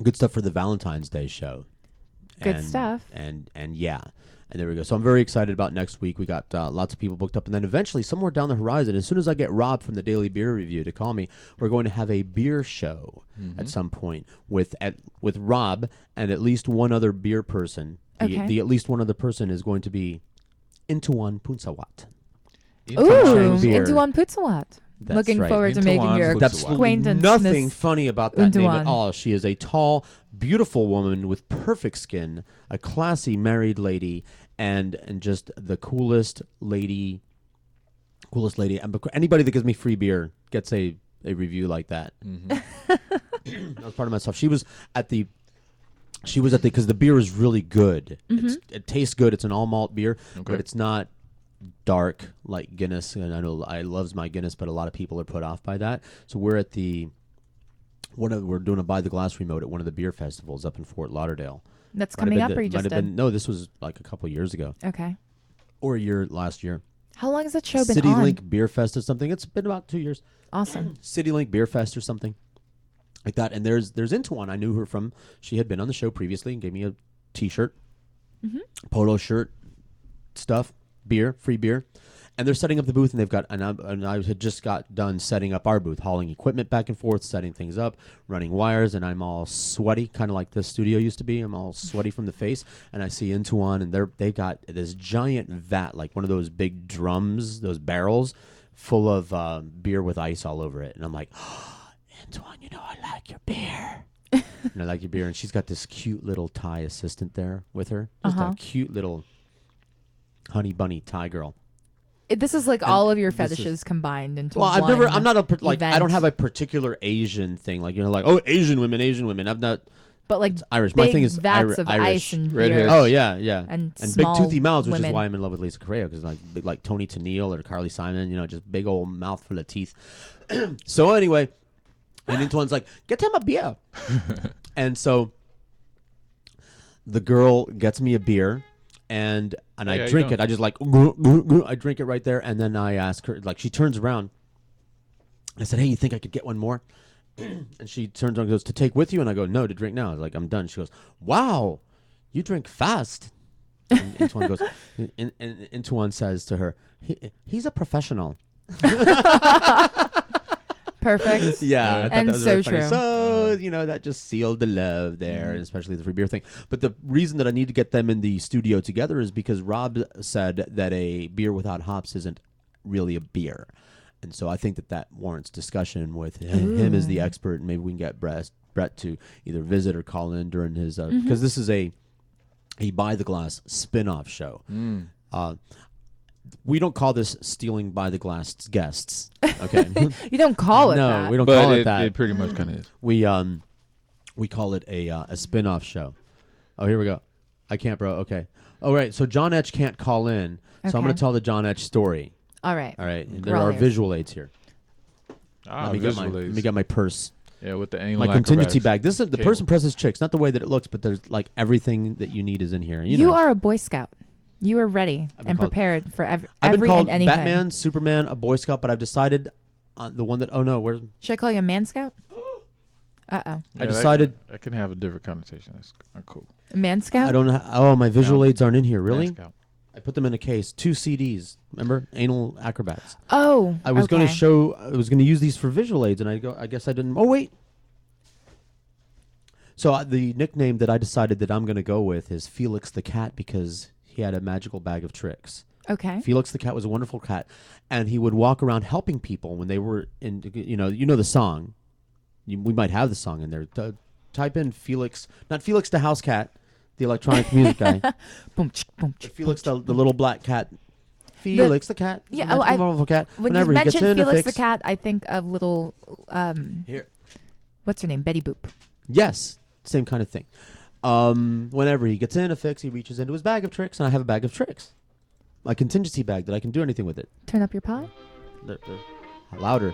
[SPEAKER 4] Good stuff for the Valentine's Day show.
[SPEAKER 3] Good stuff.
[SPEAKER 4] And yeah. And there we go. So I'm very excited about next week. We got lots of people booked up. And then eventually, somewhere down the horizon, as soon as I get Rob from the Daily Beer Review to call me, we're going to have a beer show at some point with Rob and at least one other beer person. The at least one other person is going to be Intuan Punsawat.
[SPEAKER 3] Ooh, Intuan Punsawat. Looking forward to making your acquaintance.
[SPEAKER 4] Nothing funny about that name
[SPEAKER 3] Intuan.
[SPEAKER 4] at all. She is a tall, beautiful woman with perfect skin, a classy married lady, and just the coolest lady. And anybody that gives me free beer gets a review like that. That was part of myself. She was at the because the beer is really good. It tastes good. It's an all malt beer, but it's not dark like Guinness. And I know I loves my Guinness, but a lot of people are put off by that. So we're at we're doing a Buy the Glass remote at one of the beer festivals up in Fort Lauderdale.
[SPEAKER 3] That's coming up, or you just did?
[SPEAKER 4] No, this was like a couple years ago.
[SPEAKER 3] Okay.
[SPEAKER 4] Or last year.
[SPEAKER 3] How long has that show been
[SPEAKER 4] City
[SPEAKER 3] on?
[SPEAKER 4] Link Beer Fest or something. It's been about 2 years.
[SPEAKER 3] Awesome.
[SPEAKER 4] City Link Beer Fest or something like that. And there's Intuan. I knew her from, she had been on the show previously and gave me a t-shirt, polo shirt, stuff, beer, free beer. And they're setting up the booth, and they've got, and I had just got done setting up our booth, hauling equipment back and forth, setting things up, running wires, and I'm all sweaty, kind of like this studio used to be. I'm all sweaty from the face, and I see Intuan, and they've got this giant vat, like one of those big drums, those barrels, full of beer with ice all over it. And I'm like, oh, Intuan, you know I like your beer. And I like your beer. And she's got this cute little Thai assistant there with her, just a cute little honey bunny Thai girl.
[SPEAKER 3] This is like all of your fetishes combined into
[SPEAKER 4] one. I'm not
[SPEAKER 3] event.
[SPEAKER 4] I don't have a particular Asian thing. Like, like, oh, Asian women. I'm not.
[SPEAKER 3] But like
[SPEAKER 4] Irish.
[SPEAKER 3] Big
[SPEAKER 4] My thing is
[SPEAKER 3] vats of
[SPEAKER 4] Irish.
[SPEAKER 3] ice and
[SPEAKER 2] redheads.
[SPEAKER 4] Oh yeah.
[SPEAKER 3] And
[SPEAKER 4] big toothy mouths, which
[SPEAKER 3] women.
[SPEAKER 4] is why I'm in love with Lisa Correa, because like Tony Tennille or Carly Simon, just big old mouthful of teeth. So anyway, and Intuan's like, get him a beer, and so the girl gets me a beer. And I drink it. I just like, I drink it right there. And then I ask her, like, she turns around. I said, hey, you think I could get one more? And she turns around and goes, to take with you? And I go, no, to drink now. I was like, I'm done. She goes, wow, you drink fast. And Intuan goes, and Intuan says to her, he's a professional.
[SPEAKER 3] Perfect.
[SPEAKER 4] Yeah, I thought
[SPEAKER 3] and
[SPEAKER 4] that was
[SPEAKER 3] so
[SPEAKER 4] very funny.
[SPEAKER 3] true.
[SPEAKER 4] So that just sealed the love there, and especially the free beer thing. But the reason that I need to get them in the studio together is because Rob said that a beer without hops isn't really a beer, and so I think that warrants discussion with him as the expert, and maybe we can get Brett to either visit or call in during his because this is a Buy the Glass spin-off show. We don't call this stealing By the Glass guests. Okay.
[SPEAKER 3] You don't call it that.
[SPEAKER 4] No, we don't call it that.
[SPEAKER 2] It pretty much kind of is.
[SPEAKER 4] We call it a spin-off show. Oh, here we go. I can't, bro. Okay. All right. So John Etch can't call in. So I'm going to tell the John Etch story.
[SPEAKER 3] All right.
[SPEAKER 4] There are visual aids here.
[SPEAKER 2] Let
[SPEAKER 4] me get my purse.
[SPEAKER 2] Yeah, with the anal
[SPEAKER 4] my contingency
[SPEAKER 2] acrobatics
[SPEAKER 4] bag. This is the person presses chicks, not the way that it looks, but there's like everything that you need is in here. You
[SPEAKER 3] are a Boy Scout. You are ready and prepared for every
[SPEAKER 4] I've been called
[SPEAKER 3] and anything.
[SPEAKER 4] Batman, Superman, a Boy Scout, but I've decided on the one that. Oh no, where's?
[SPEAKER 3] Should I call you a Man Scout?
[SPEAKER 2] Yeah,
[SPEAKER 4] I decided
[SPEAKER 2] that can have a different connotation. That's cool.
[SPEAKER 3] A Man Scout?
[SPEAKER 4] I don't know. Oh, my visual aids aren't in here. Really?
[SPEAKER 2] Man Scout.
[SPEAKER 4] I put them in a case. 2 CDs. Remember, Anal Acrobats.
[SPEAKER 3] Oh,
[SPEAKER 4] I was going to show. I was going to use these for visual aids, and I guess I didn't. Oh wait. So the nickname that I decided that I'm going to go with is Felix the Cat because he had a magical bag of tricks.
[SPEAKER 3] Okay.
[SPEAKER 4] Felix the Cat was a wonderful cat, and he would walk around helping people when they were in. You know the song. We might have the song in there. Type in Felix, not Felix the house cat, the electronic music guy.
[SPEAKER 3] Boom, boom,
[SPEAKER 4] Felix the little black cat. Felix the cat.
[SPEAKER 3] Yeah,
[SPEAKER 4] cat.
[SPEAKER 3] When
[SPEAKER 4] Whenever
[SPEAKER 3] you
[SPEAKER 4] he gets
[SPEAKER 3] mention
[SPEAKER 4] in
[SPEAKER 3] Felix
[SPEAKER 4] a
[SPEAKER 3] the
[SPEAKER 4] fix,
[SPEAKER 3] cat, I think of little.
[SPEAKER 4] Here.
[SPEAKER 3] What's her name? Betty Boop.
[SPEAKER 4] Yes, same kind of thing. Whenever he gets in a fix, he reaches into his bag of tricks, and I have a bag of tricks. My contingency bag that I can do anything with it.
[SPEAKER 3] Turn up your pot.
[SPEAKER 4] Louder.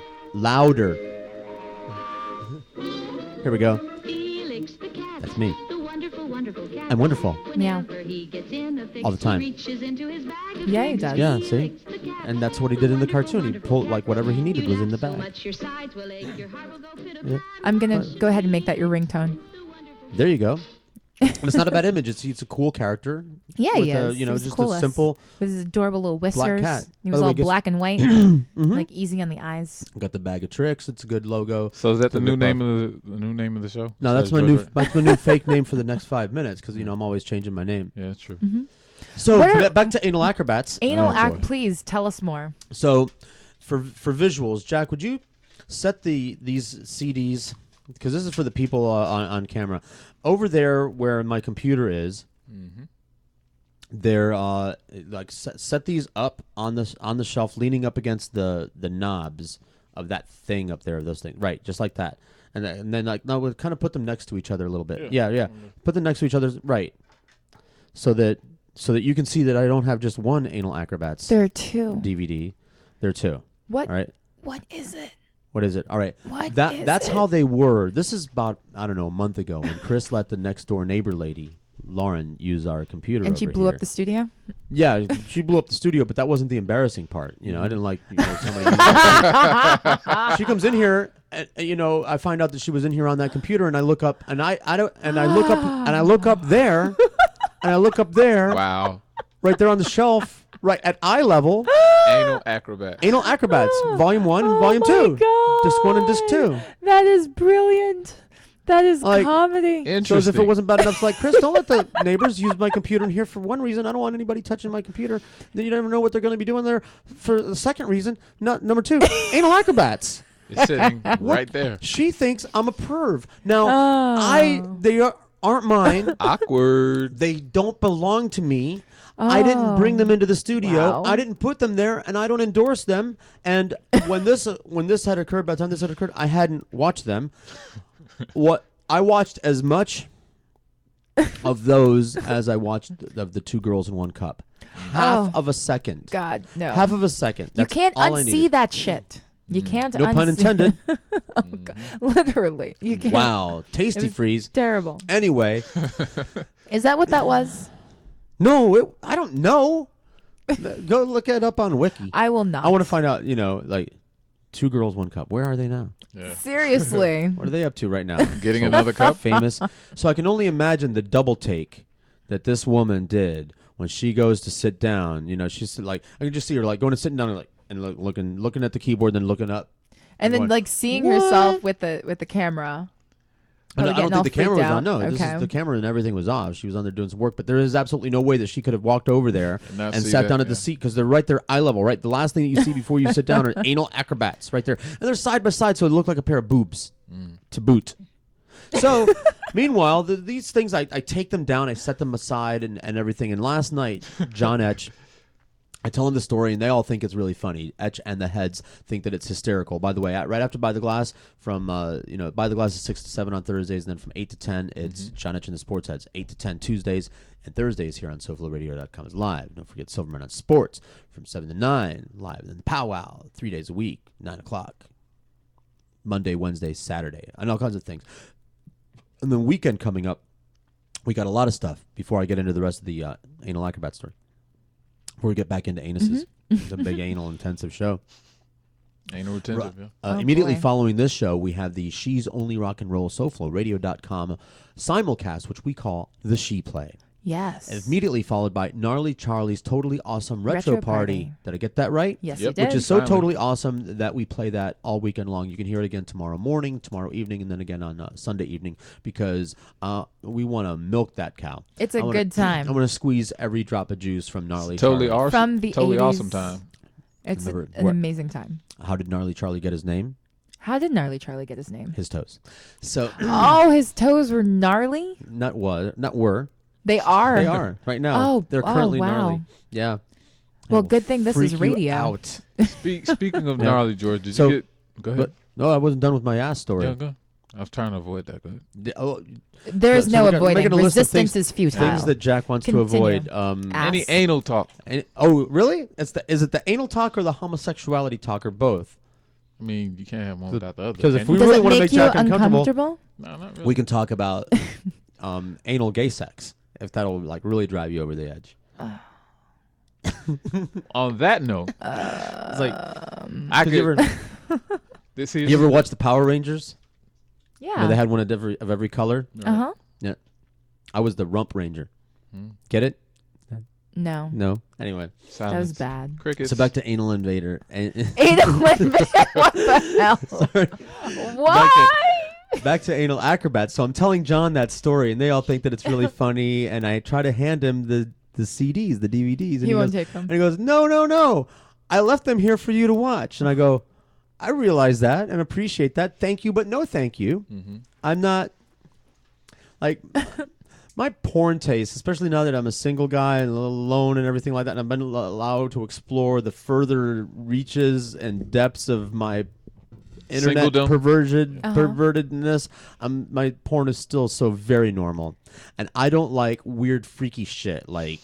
[SPEAKER 4] Here we go.
[SPEAKER 19] Felix the cat.
[SPEAKER 4] That's me.
[SPEAKER 19] The wonderful, wonderful cat.
[SPEAKER 4] I'm wonderful.
[SPEAKER 3] Meow.
[SPEAKER 19] He gets in a fix,
[SPEAKER 4] All the time.
[SPEAKER 19] He reaches into his bag of
[SPEAKER 3] Yeah, he
[SPEAKER 19] tricks.
[SPEAKER 3] does.
[SPEAKER 4] Yeah, see? And that's what he did in the cartoon. He pulled, like, whatever he needed was in the bag.
[SPEAKER 19] Much your sides will ache, your heart will go pit
[SPEAKER 4] Yeah.
[SPEAKER 3] I'm gonna go ahead and make that your ringtone.
[SPEAKER 4] There you go. It's not a bad image. It's a cool character.
[SPEAKER 3] Yeah,
[SPEAKER 4] with
[SPEAKER 3] he is.
[SPEAKER 4] You know,
[SPEAKER 3] He's
[SPEAKER 4] just
[SPEAKER 3] coolest.
[SPEAKER 4] a simple
[SPEAKER 3] with his adorable little whiskers.
[SPEAKER 4] cat.
[SPEAKER 3] He
[SPEAKER 4] By
[SPEAKER 3] was
[SPEAKER 4] the way,
[SPEAKER 3] all
[SPEAKER 4] guess-
[SPEAKER 3] black and white,
[SPEAKER 4] Mhm.
[SPEAKER 3] like easy on the eyes.
[SPEAKER 4] Got the bag of tricks. It's a good logo.
[SPEAKER 2] So is that the
[SPEAKER 4] Good
[SPEAKER 2] new
[SPEAKER 4] look
[SPEAKER 2] name
[SPEAKER 4] up.
[SPEAKER 2] of the new name of the show?
[SPEAKER 4] No, that's
[SPEAKER 2] Besides
[SPEAKER 4] my
[SPEAKER 2] George?
[SPEAKER 4] new fake name for the next 5 minutes because I'm always changing my name.
[SPEAKER 2] Yeah, that's true.
[SPEAKER 4] So
[SPEAKER 3] What are-
[SPEAKER 4] back to anal acrobats.
[SPEAKER 3] Anal act, please tell us more.
[SPEAKER 4] So for visuals, Jack, would you set these CDs because this is for the people on camera over there where my computer is.
[SPEAKER 2] Mm-hmm.
[SPEAKER 4] They're like set these up on the shelf, leaning up against the knobs of that thing up there, those things, right? Just like that, and then like no, we'll kind of put them next to each other a little bit. Yeah. Put them next to each other, right? So that you can see that I don't have just one Anal Acrobats.
[SPEAKER 3] There are two
[SPEAKER 4] DVD. There are two.
[SPEAKER 3] What?
[SPEAKER 4] All right.
[SPEAKER 3] What is it?
[SPEAKER 4] What is it? All right.
[SPEAKER 3] What
[SPEAKER 4] That's
[SPEAKER 3] is
[SPEAKER 4] how
[SPEAKER 3] it?
[SPEAKER 4] they were. This is about a month ago when Chris let the next door neighbor lady, Lauren, use our computer.
[SPEAKER 3] And she
[SPEAKER 4] over
[SPEAKER 3] blew
[SPEAKER 4] here.
[SPEAKER 3] up the studio.
[SPEAKER 4] Yeah, she blew up the studio, but that wasn't the embarrassing part. You know, I didn't like somebody. She comes in here, and I find out that she was in here on that computer, and I look up, and I look up there, and I look up there.
[SPEAKER 2] Wow.
[SPEAKER 4] Right there on the shelf, right at eye level.
[SPEAKER 2] Anal Acrobat.
[SPEAKER 4] Anal Acrobats, Volume 1 and Volume 2. Disc 1 and Disc 2.
[SPEAKER 3] That is brilliant. That is comedy.
[SPEAKER 4] So as if it wasn't bad enough, it's like, Chris, don't let the neighbors use my computer in here for one reason. I don't want anybody touching my computer. Then you never know what they're going to be doing there for the second reason. Number 2, Anal Acrobats.
[SPEAKER 2] It's sitting right there.
[SPEAKER 4] She thinks I'm a perv. Now, they aren't mine.
[SPEAKER 2] Awkward.
[SPEAKER 4] They don't belong to me. I didn't bring them into the studio.
[SPEAKER 3] Wow.
[SPEAKER 4] I didn't put them there, and I don't endorse them. And when this had occurred, by the time this had occurred, I hadn't watched them. What I watched as much of those as I watched of the Two Girls in One Cup. Half of a second.
[SPEAKER 3] God, no.
[SPEAKER 4] Half of a second.
[SPEAKER 3] You
[SPEAKER 4] That's
[SPEAKER 3] can't
[SPEAKER 4] all I
[SPEAKER 3] unsee
[SPEAKER 4] needed.
[SPEAKER 3] that shit. You can't
[SPEAKER 4] No pun
[SPEAKER 3] unsee-
[SPEAKER 4] intended.
[SPEAKER 3] Oh, God. Literally. You can't.
[SPEAKER 4] Wow, tasty
[SPEAKER 3] It was
[SPEAKER 4] freeze.
[SPEAKER 3] Terrible.
[SPEAKER 4] Anyway,
[SPEAKER 3] Is that what that was?
[SPEAKER 4] no, I don't know. Go look it up on Wiki.
[SPEAKER 3] I will not.
[SPEAKER 4] I want to find out. Like Two Girls, One Cup. Where are they now?
[SPEAKER 2] Yeah.
[SPEAKER 3] Seriously.
[SPEAKER 4] What are they up to right now?
[SPEAKER 2] Getting another cup?
[SPEAKER 4] Famous. So I can only imagine the double take that this woman did when she goes to sit down. She's like, I can just see her like going and sitting down and looking at the keyboard, then looking up,
[SPEAKER 3] And then
[SPEAKER 4] going,
[SPEAKER 3] like seeing
[SPEAKER 4] "What?"
[SPEAKER 3] herself with the camera.
[SPEAKER 4] I
[SPEAKER 3] Probably
[SPEAKER 4] don't
[SPEAKER 3] getting
[SPEAKER 4] think the
[SPEAKER 3] all
[SPEAKER 4] camera was
[SPEAKER 3] freaked
[SPEAKER 4] on. No,
[SPEAKER 3] out.
[SPEAKER 4] this
[SPEAKER 3] Okay.
[SPEAKER 4] is the camera and everything was off. She was on there doing some work, but there is absolutely no way that she could have walked over there
[SPEAKER 2] not
[SPEAKER 4] and
[SPEAKER 2] see
[SPEAKER 4] sat
[SPEAKER 2] that,
[SPEAKER 4] down at the
[SPEAKER 2] yeah.
[SPEAKER 4] seat because they're right there eye level. Right, the last thing that you see before you sit down are Anal Acrobats right there, and they're side by side, so it looked like a pair of boobs to boot. So, meanwhile, these things I take them down, I set them aside, and everything. And last night, John Etch. I tell them the story, and they all think it's really funny. Etch and the heads think that it's hysterical. By the way, right after By the Glass, from By the Glass is 6 to 7 on Thursdays, and then from 8 to 10, it's John Etch and the Sports Heads. 8 to 10 Tuesdays and Thursdays here on SoFloRadio.com is live. Don't forget Silverman on Sports from 7 to 9 live. And then the Powwow 3 days a week, 9 o'clock. Monday, Wednesday, Saturday, and all kinds of things. And then weekend coming up, we got a lot of stuff before I get into the rest of the Anal Acrobat story. Before we get back into anuses, it's a big anal intensive show.
[SPEAKER 2] Anal retentive, yeah.
[SPEAKER 4] Immediately following this show, we have the She's Only Rock and Roll SoFloRadio.com simulcast, which we call the She Play.
[SPEAKER 3] Yes.
[SPEAKER 4] And immediately followed by Gnarly Charlie's Totally Awesome Retro Party. Did I get that right?
[SPEAKER 3] Yes, you did.
[SPEAKER 4] Which is so totally awesome that we play that all weekend long. You can hear it again tomorrow morning, tomorrow evening, and then again on Sunday evening because we want to milk that cow.
[SPEAKER 3] It's a good time.
[SPEAKER 4] I'm going to squeeze every drop of juice from Gnarly
[SPEAKER 2] Totally
[SPEAKER 4] Charlie.
[SPEAKER 2] awesome.
[SPEAKER 3] From the
[SPEAKER 2] totally
[SPEAKER 3] 80s.
[SPEAKER 2] awesome time.
[SPEAKER 3] It's an amazing time.
[SPEAKER 4] How did Gnarly Charlie get his name?
[SPEAKER 3] How did Gnarly Charlie get his name?
[SPEAKER 4] His toes. So.
[SPEAKER 3] Oh, his toes were gnarly?
[SPEAKER 4] Not were.
[SPEAKER 3] They are.
[SPEAKER 4] They are right now.
[SPEAKER 3] Oh,
[SPEAKER 4] they're currently
[SPEAKER 3] wow.
[SPEAKER 4] gnarly. Yeah.
[SPEAKER 3] Well, good thing this is radio.
[SPEAKER 4] Out.
[SPEAKER 2] Speaking of gnarly, George, did
[SPEAKER 4] So,
[SPEAKER 2] you get? Go ahead.
[SPEAKER 4] No, I wasn't done with my ass story.
[SPEAKER 2] Yeah, go. I was trying to avoid that. Go ahead.
[SPEAKER 3] There is no avoiding.
[SPEAKER 4] Making a list of
[SPEAKER 3] Resistance is futile.
[SPEAKER 4] Things that Jack wants to avoid.
[SPEAKER 2] Any anal talk.
[SPEAKER 4] Oh, really? Is it the anal talk or the homosexuality talk or both?
[SPEAKER 2] I mean, you can't have one without the other.
[SPEAKER 4] Because if we
[SPEAKER 3] Does
[SPEAKER 4] really
[SPEAKER 3] it
[SPEAKER 4] want to
[SPEAKER 3] make
[SPEAKER 4] make Jack
[SPEAKER 3] you
[SPEAKER 4] uncomfortable,
[SPEAKER 2] no, not really.
[SPEAKER 4] we can talk about anal gay sex if that'll like really drive you over the edge.
[SPEAKER 2] On that note,
[SPEAKER 4] It's like,
[SPEAKER 2] I
[SPEAKER 4] you ever,
[SPEAKER 2] this
[SPEAKER 4] you ever watch the Power Rangers?
[SPEAKER 3] Yeah.
[SPEAKER 4] Where they had one of every color.
[SPEAKER 3] Uh-huh.
[SPEAKER 4] Yeah, I was the Rump Ranger. Get it?
[SPEAKER 3] No.
[SPEAKER 4] No. Anyway,
[SPEAKER 3] That was bad.
[SPEAKER 2] Crickets.
[SPEAKER 4] So back to Anal Invader.
[SPEAKER 3] Anal Invader? What the hell?
[SPEAKER 4] Sorry.
[SPEAKER 3] Why?
[SPEAKER 4] Back to Anal Acrobats. So I'm telling John that story, and they all think that it's really funny. And I try to hand him the CDs, the DVDs, and
[SPEAKER 3] He won't
[SPEAKER 4] goes,
[SPEAKER 3] take them.
[SPEAKER 4] And he goes, no, I left them here for you to watch. And I go, I realize that and appreciate that. Thank you, but no, thank you.
[SPEAKER 2] Mm-hmm.
[SPEAKER 4] I'm not like. My porn taste, especially now that I'm a single guy and alone and everything like that, and I've been allowed to explore the further reaches and depths of my internet pervertedness, my porn is still so very normal. And I don't like weird, freaky shit like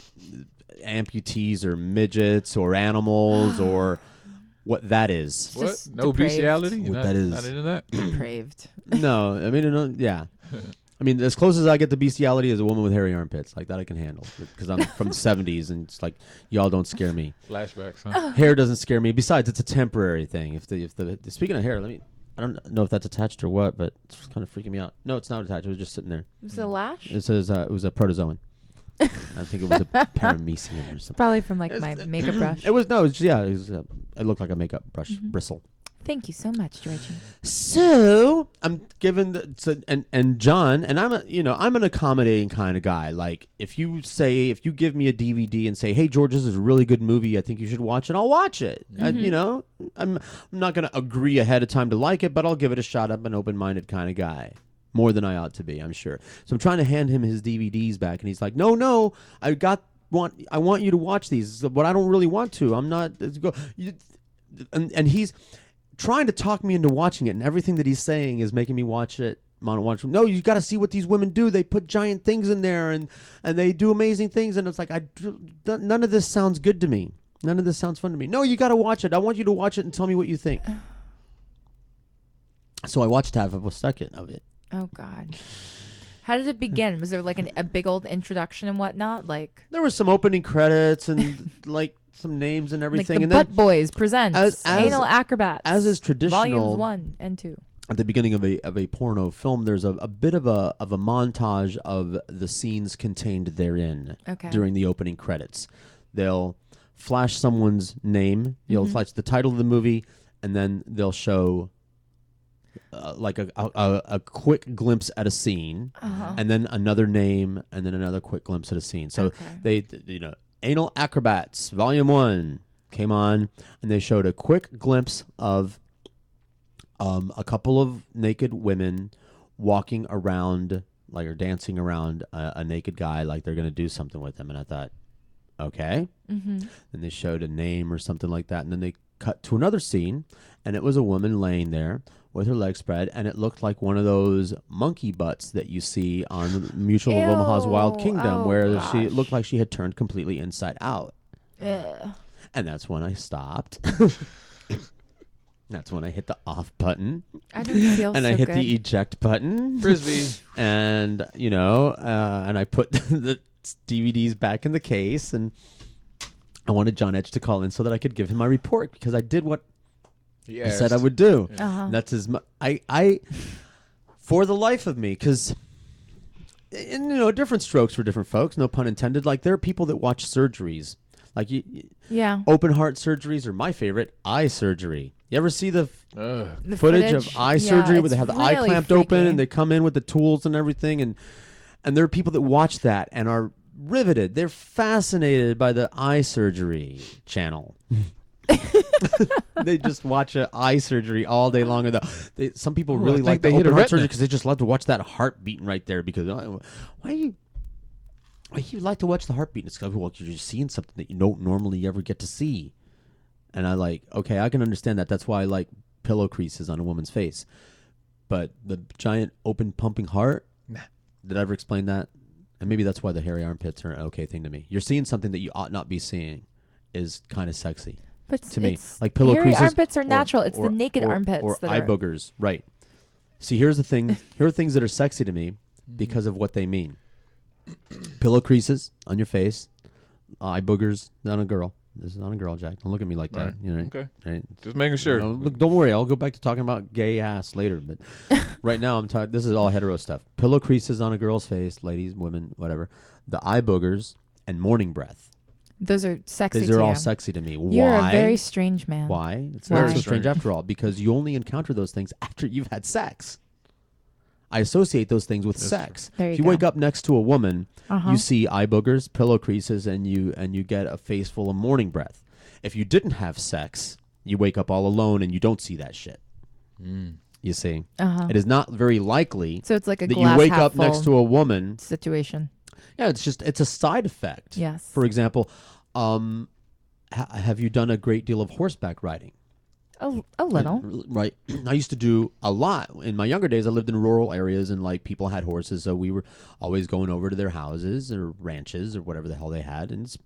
[SPEAKER 4] amputees or midgets or animals or what that is.
[SPEAKER 2] What? No bestiality?
[SPEAKER 4] What that is.
[SPEAKER 2] Not into that?
[SPEAKER 3] Depraved.
[SPEAKER 4] No, I mean, yeah. I mean, as close as I get to bestiality is a woman with hairy armpits. Like that I can handle because I'm from the 70s and it's like, y'all don't scare me.
[SPEAKER 2] Flashbacks, huh?
[SPEAKER 4] Hair doesn't scare me. Besides, it's a temporary thing. If the speaking of hair, I don't know if that's attached or what, but it's kind of freaking me out. No, it's not attached. It was just sitting there.
[SPEAKER 3] Was it a lash?
[SPEAKER 4] It says it was a protozoan. I think it was a paramecium or something.
[SPEAKER 3] Probably from like my makeup brush.
[SPEAKER 4] It was it looked like a makeup brush bristle.
[SPEAKER 3] Thank you so much, Georgie.
[SPEAKER 4] So I'm given and John and I'm an accommodating kind of guy. Like if you give me a DVD and say, hey George, this is a really good movie, I think you should watch it, I'll watch it. I'm not gonna agree ahead of time to like it, but I'll give it a shot. I'm an open-minded kind of guy. More than I ought to be, I'm sure. So I'm trying to hand him his DVDs back and he's like, no, I want you to watch these, but I don't really want to. I'm not and he's trying to talk me into watching it, and everything that he's saying is making me watch it. No, you got to see what these women do. They put giant things in there, and they do amazing things. And it's like, none of this sounds good to me. None of this sounds fun to me. No, you got to watch it. I want you to watch it and tell me what you think. So I watched half of a second of it.
[SPEAKER 3] Oh God. How did it begin? Was there like a big old introduction and whatnot? Like
[SPEAKER 4] there was some opening credits and like some names and everything.
[SPEAKER 3] Like the
[SPEAKER 4] and
[SPEAKER 3] Butt
[SPEAKER 4] then,
[SPEAKER 3] Boys presents
[SPEAKER 4] as
[SPEAKER 3] Anal Acrobats.
[SPEAKER 4] As is traditional,
[SPEAKER 3] volumes 1 and 2.
[SPEAKER 4] At the beginning of a porno film, there's a bit of a montage of the scenes contained therein.
[SPEAKER 3] Okay.
[SPEAKER 4] During the opening credits, they'll flash someone's name. You'll flash the title of the movie, and then they'll show like a quick glimpse at a scene, and then another name, and then another quick glimpse at a scene. So they Anal Acrobats Volume 1 came on, and they showed a quick glimpse of a couple of naked women walking around, like, or dancing around a naked guy, like they're going to do something with him. And I thought, okay. And they showed a name or something like that, and then they cut to another scene, and it was a woman laying there with her legs spread, and it looked like one of those monkey butts that you see on Mutual of Omaha's Wild Kingdom, where it looked like she had turned completely inside out.
[SPEAKER 3] Ugh.
[SPEAKER 4] And that's when I stopped. That's when I hit the off button.
[SPEAKER 3] I didn't feel
[SPEAKER 4] and
[SPEAKER 3] so
[SPEAKER 4] I hit
[SPEAKER 3] good.
[SPEAKER 4] the eject button.
[SPEAKER 2] Frisbee.
[SPEAKER 4] And, and I put the DVDs back in the case, and I wanted John Edge to call in so that I could give him my report, because I did what I said I would do.
[SPEAKER 3] Uh-huh.
[SPEAKER 4] And that's I for the life of me, because and different strokes for different folks. No pun intended. Like there are people that watch surgeries, like open heart surgeries are my favorite. Eye surgery. You ever see the footage of eye surgery where they have the eye clamped open and they come in with the tools and everything, and there are people that watch that and are riveted. They're fascinated by the eye surgery channel. They just watch eye surgery all day long. Some people really like the open heart surgery because they just love to watch that heart beating right there. Because why do you like to watch the heartbeat? It's because you're just seeing something that you don't normally ever get to see. And okay, I can understand that. That's why I like pillow creases on a woman's face. But the giant open pumping heart, did I ever explain that? And maybe that's why the hairy armpits are an okay thing to me. You're seeing something that you ought not be seeing is kind of sexy.
[SPEAKER 3] But
[SPEAKER 4] to me, like pillow
[SPEAKER 3] hairy
[SPEAKER 4] creases.
[SPEAKER 3] Armpits are natural. It's the naked armpits
[SPEAKER 4] or
[SPEAKER 3] that
[SPEAKER 4] eye
[SPEAKER 3] are
[SPEAKER 4] boogers. Right. See, here's the thing. Here are things that are sexy to me because of what they mean. Pillow creases on your face, eye boogers on a girl. This is not a girl, Jack. Don't look at me like that.
[SPEAKER 2] Right. Okay.
[SPEAKER 4] Right?
[SPEAKER 2] Just making sure.
[SPEAKER 4] Look, don't worry. I'll go back to talking about gay ass later. But right now, I'm talking. This is all hetero stuff. Pillow creases on a girl's face, ladies, women, whatever. The eye boogers and morning breath.
[SPEAKER 3] Those are sexy.
[SPEAKER 4] These are all sexy to me.
[SPEAKER 3] You're
[SPEAKER 4] Why?
[SPEAKER 3] a very strange man.
[SPEAKER 4] Why? It's not so strange after all, because you only encounter those things after you've had sex. I associate those things with sex.
[SPEAKER 3] There
[SPEAKER 4] if you wake up next to a woman,
[SPEAKER 3] Uh-huh.
[SPEAKER 4] you see eye boogers, pillow creases, and you get a face full of morning breath. If you didn't have sex, you wake up all alone and you don't see that shit. You see, it is not very likely.
[SPEAKER 3] So it's like a
[SPEAKER 4] that
[SPEAKER 3] glass
[SPEAKER 4] you wake
[SPEAKER 3] half
[SPEAKER 4] up next
[SPEAKER 3] full
[SPEAKER 4] to a woman
[SPEAKER 3] situation.
[SPEAKER 4] Yeah, it's a side effect.
[SPEAKER 3] Yes.
[SPEAKER 4] For example, have you done a great deal of horseback riding?
[SPEAKER 3] A little.
[SPEAKER 4] Right. I used to do a lot. In my younger days, I lived in rural areas and people had horses, so we were always going over to their houses or ranches or whatever the hell they had. And it's,